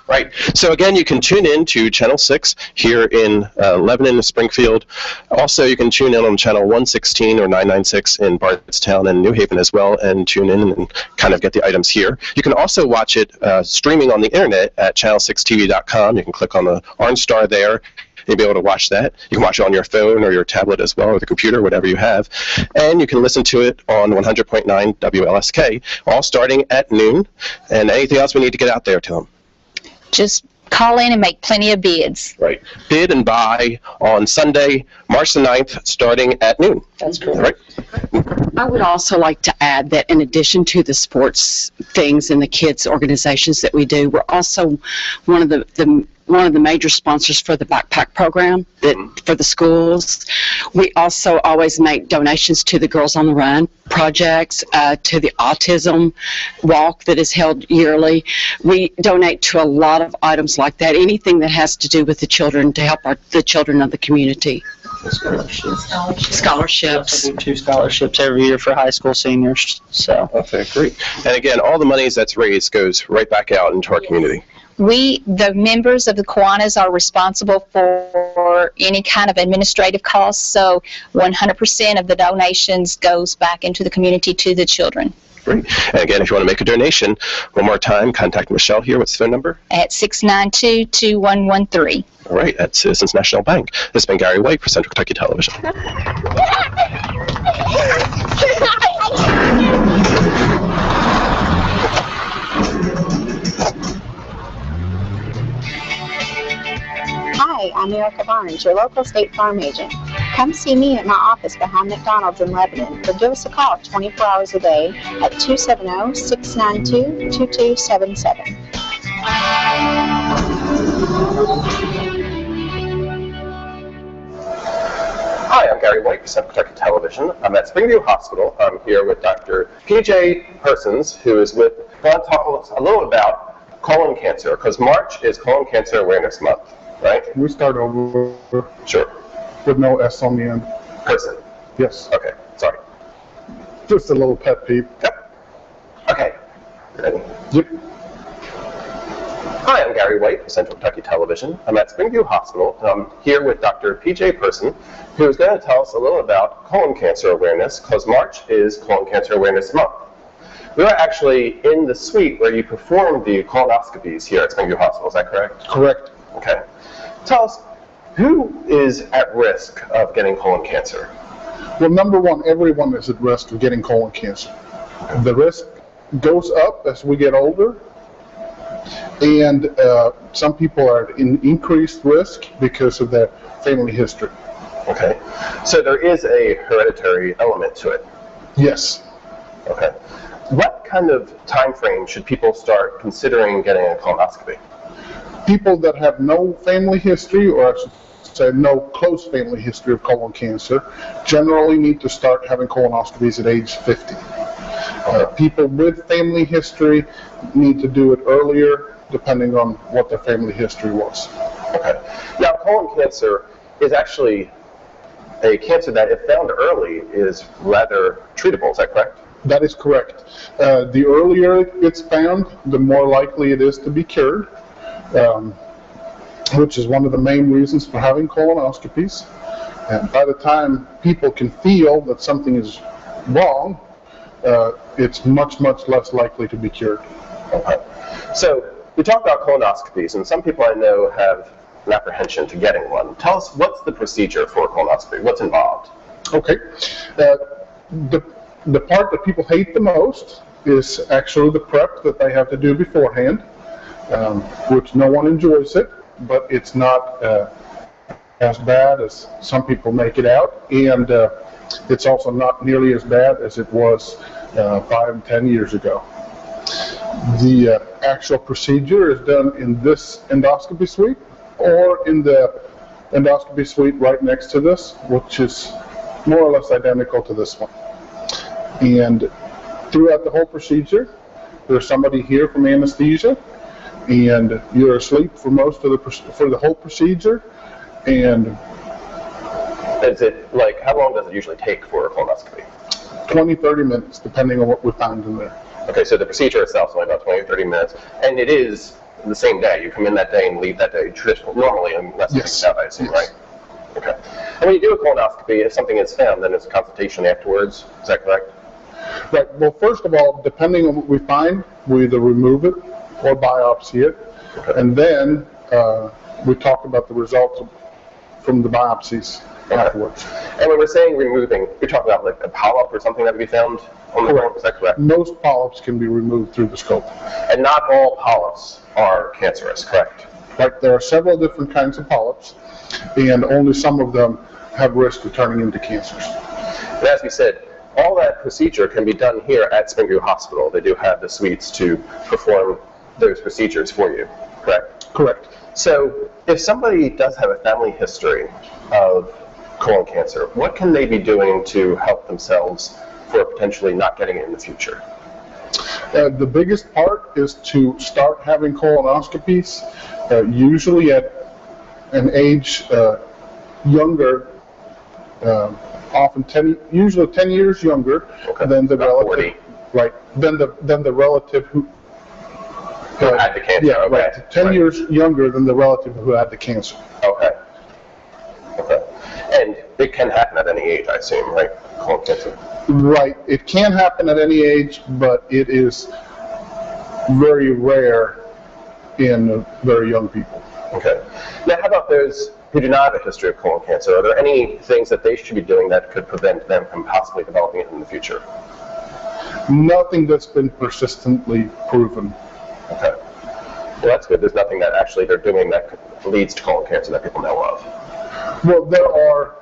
Right. So again, you can tune in to Channel 6 here in Lebanon and Springfield. Also, you can tune in on Channel 116 or 996 in Bardstown and New Haven as well, and tune in and kind of get the items here. You can also watch it streaming on the internet at channel6tv.com. You can click on the orange star there. You'll be able to watch that. You can watch it on your phone or your tablet as well, or the computer, whatever you have. And you can listen to it on 100.9 WLSK, all starting at noon. And anything else we need to get out there to them? Just call in and make plenty of bids. Right. Bid and buy on Sunday, March the 9th, starting at noon. That's correct. Right. I would also like to add that in addition to the sports things and the kids organizations that we do, we're also one of the major sponsors for the backpack program for the schools. We also always make donations to the Girls on the Run projects, to the autism walk that is held yearly. We donate to a lot of items like that, anything that has to do with the children, to help the children of the community. Scholarships. We do 2 scholarships every year for high school seniors. So. Okay, great. And again, all the money that's raised goes right back out into our community. The members of the Kiwanis are responsible for any kind of administrative costs, so 100% of the donations goes back into the community to the children. Great. And again, if you want to make a donation, one more time, contact Michelle here. What's the phone number? At 692-2113. All right, at Citizens National Bank. This has been Gary White for Central Kentucky Television. Hi, I'm Erica Barnes, your local State Farm agent. Come see me at my office behind McDonald's in Lebanon, or give us a call 24 hours a day at 270-692-2277. Hi, I'm Gary White for Central Kentucky Television. I'm at Springview Hospital. I'm here with Dr. P.J. Persons, who is going to talk a little about colon cancer, because March is Colon Cancer Awareness Month, right? We start over. Sure. With no S on the end. Person. Yes. Okay, sorry. Just a little pet peeve. Yep. Okay. Ready? Yep. Hi, I'm Gary White for Central Kentucky Television. I'm at Springview Hospital, and I'm here with Dr. P.J. Person, who is going to tell us a little about colon cancer awareness, because March is Colon Cancer Awareness Month. We are actually in the suite where you perform the colonoscopies here at Springview Hospital. Is that correct? Correct. Okay. Tell us, who is at risk of getting colon cancer? Well, number one, everyone is at risk of getting colon cancer. The risk goes up as we get older, and some people are at an increased risk because of their family history. Okay. So there is a hereditary element to it? Yes. Okay. What kind of time frame should people start considering getting a colonoscopy? People that have no family history, or I should say no close family history of colon cancer, generally need to start having colonoscopies at age 50. People with family history need to do it earlier, depending on what their family history was. Okay. Now, colon cancer is actually a cancer that, if found early, is rather treatable. Is that correct? That is correct. The earlier it's found, the more likely it is to be cured, which is one of the main reasons for having colonoscopies. And by the time people can feel that something is wrong, it's much, much less likely to be cured. Okay. So we talked about colonoscopies, and some people I know have an apprehension to getting one. Tell us, what's the procedure for a colonoscopy? What's involved? Okay. The part that people hate the most is actually the prep that they have to do beforehand, which no one enjoys it, but it's not as bad as some people make it out, and it's also not nearly as bad as it was 5 and 10 years ago. The actual procedure is done in this endoscopy suite or in the endoscopy suite right next to this, which is more or less identical to this one. And throughout the whole procedure, there's somebody here from anesthesia, and you're asleep for for the whole procedure. And is it like, how long does it usually take for a colonoscopy? 20-30 minutes, depending on what we find in there. Okay, so the procedure itself is only about 20 or 30 minutes, and it is the same day. You come in that day and leave that day, traditionally, normally, unless it's out, I assume, right? Okay. And when you do a colonoscopy, if something is found, then there's a consultation afterwards. Is that correct? Right. Well, first of all, depending on what we find, we either remove it or biopsy it, and then we talk about the results from the biopsies afterwards. And when we're saying removing, you're talking about like a polyp or something that would be found on the bone, is that correct? Most polyps can be removed through the scope. And not all polyps are cancerous, correct? Right, there are several different kinds of polyps, and only some of them have risk of turning into cancers. And as we said, all that procedure can be done here at Springview Hospital. They do have the suites to perform those procedures for you, correct? Correct. So if somebody does have a family history of colon cancer, what can they be doing to help themselves for potentially not getting it in the future? The biggest part is to start having colonoscopies, usually at an age younger, often usually 10 years younger than the relative. 40. Right. Than the relative who had the cancer. Yeah, right. 10 years younger than the relative who had the cancer. Okay. Okay. And it can happen at any age, I assume, right? Colon cancer. Right. It can happen at any age, but it is very rare in very young people. Okay. Now, how about those who do not have a history of colon cancer? Are there any things that they should be doing that could prevent them from possibly developing it in the future? Nothing that's been persistently proven. Okay. Well, that's good. There's nothing that actually they're doing that leads to colon cancer that people know of. Well, there are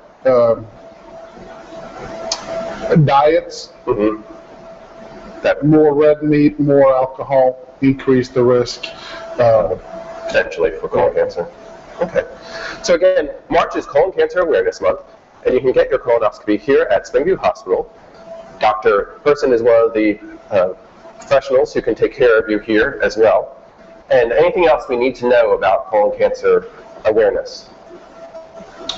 diets. Mm-hmm. That more red meat, more alcohol, increase the risk. Potentially for colon cancer. Okay. So again, March is Colon Cancer Awareness Month, and you can get your colonoscopy here at Springview Hospital. Dr. Person is one of the professionals who can take care of you here as well. And anything else we need to know about colon cancer awareness?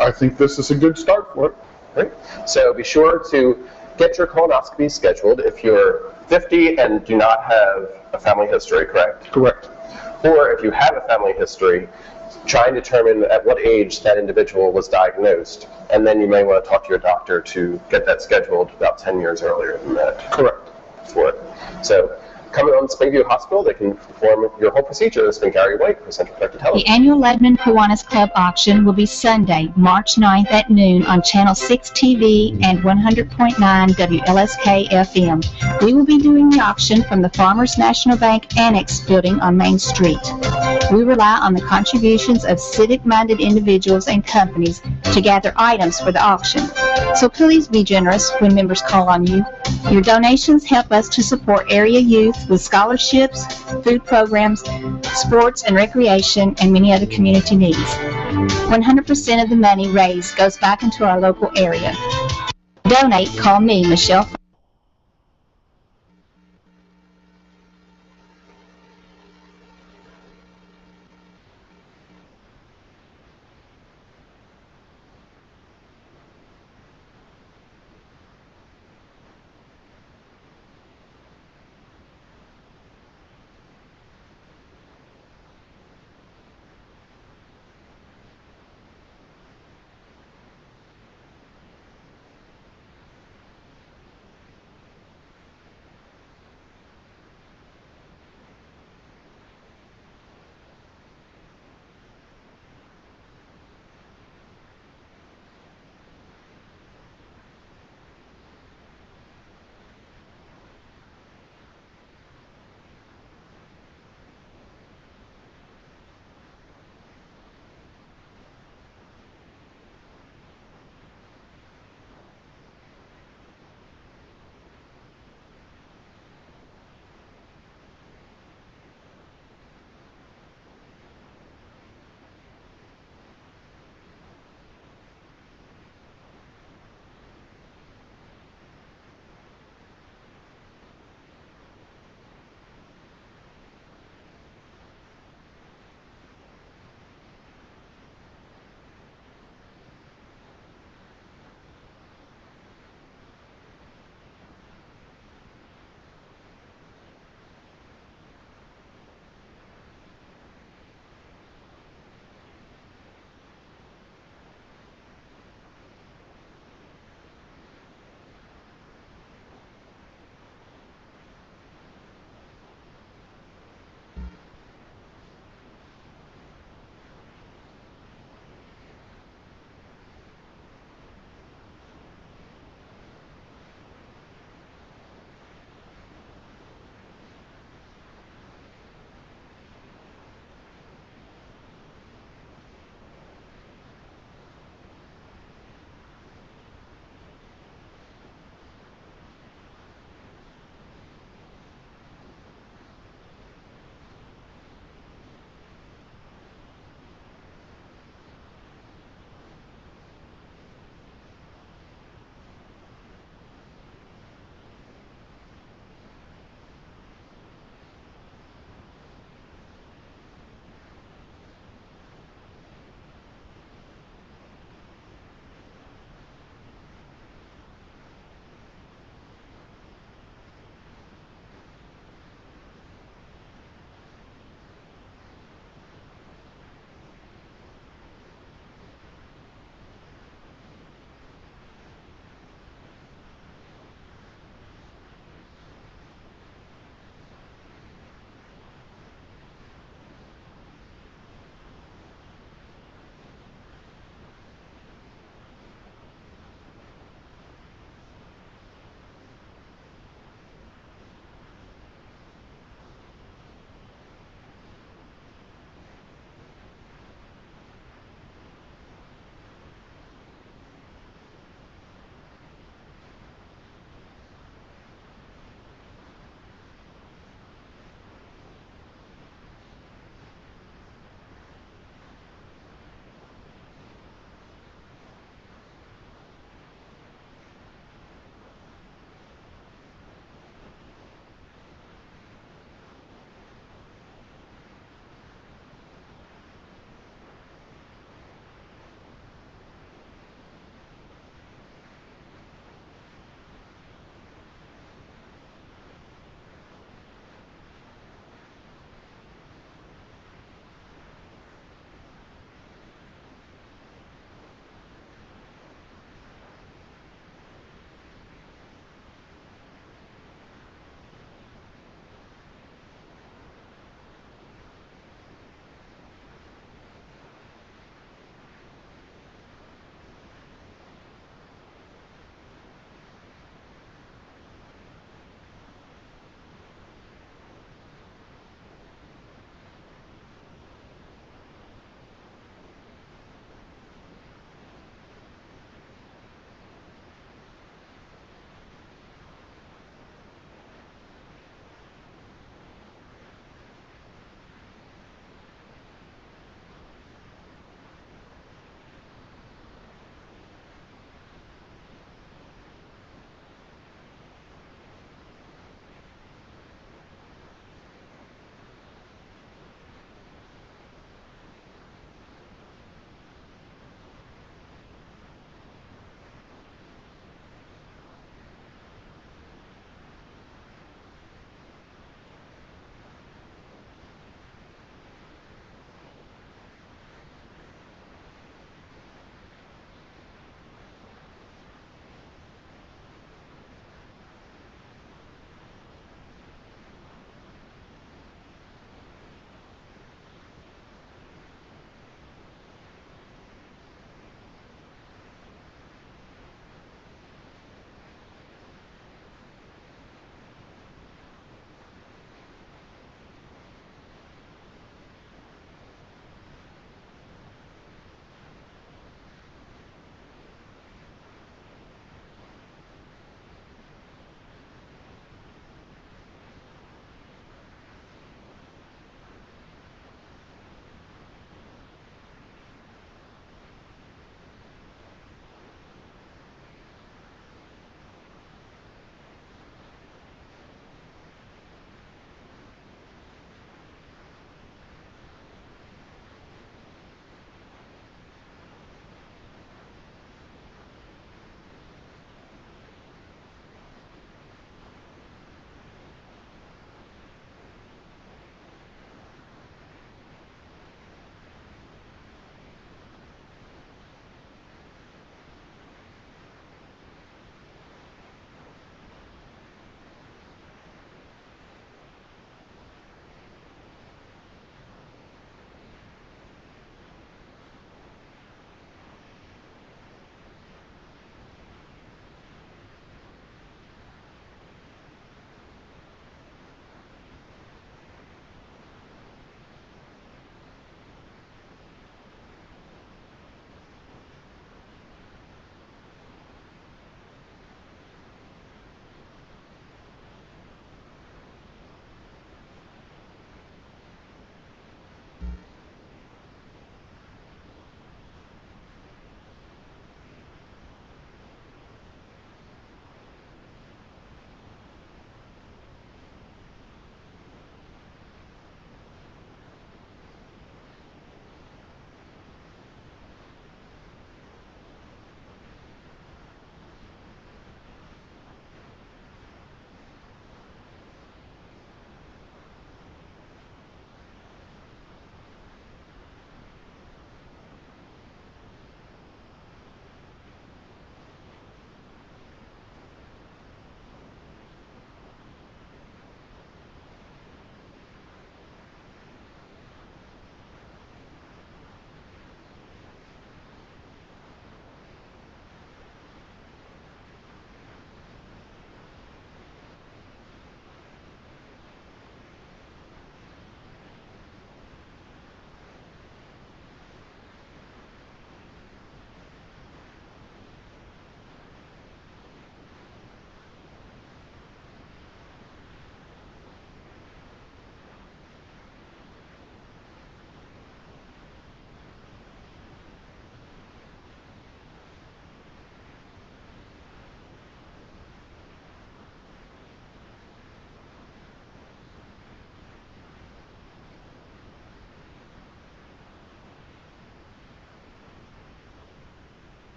I think this is a good start for it. Great. So be sure to get your colonoscopy scheduled if you're 50 and do not have a family history, correct? Correct. Or if you have a family history, try and determine at what age that individual was diagnosed. And then you may want to talk to your doctor to get that scheduled about 10 years earlier than that. Correct. For it. So coming on Springview Hospital, they can perform your whole procedure. It's been Gary White for Central Connected Television. The annual Lebanon Kiwanis Club auction will be Sunday, March 9th at noon on Channel 6 TV and 100.9 WLSK FM. We will be doing the auction from the Farmers National Bank Annex building on Main Street. We rely on the contributions of civic-minded individuals and companies to gather items for the auction. So please be generous when members call on you. Your donations help us to support area youth with scholarships, food programs, sports and recreation, and many other community needs. 100% of the money raised goes back into our local area. Donate, call me, Michelle.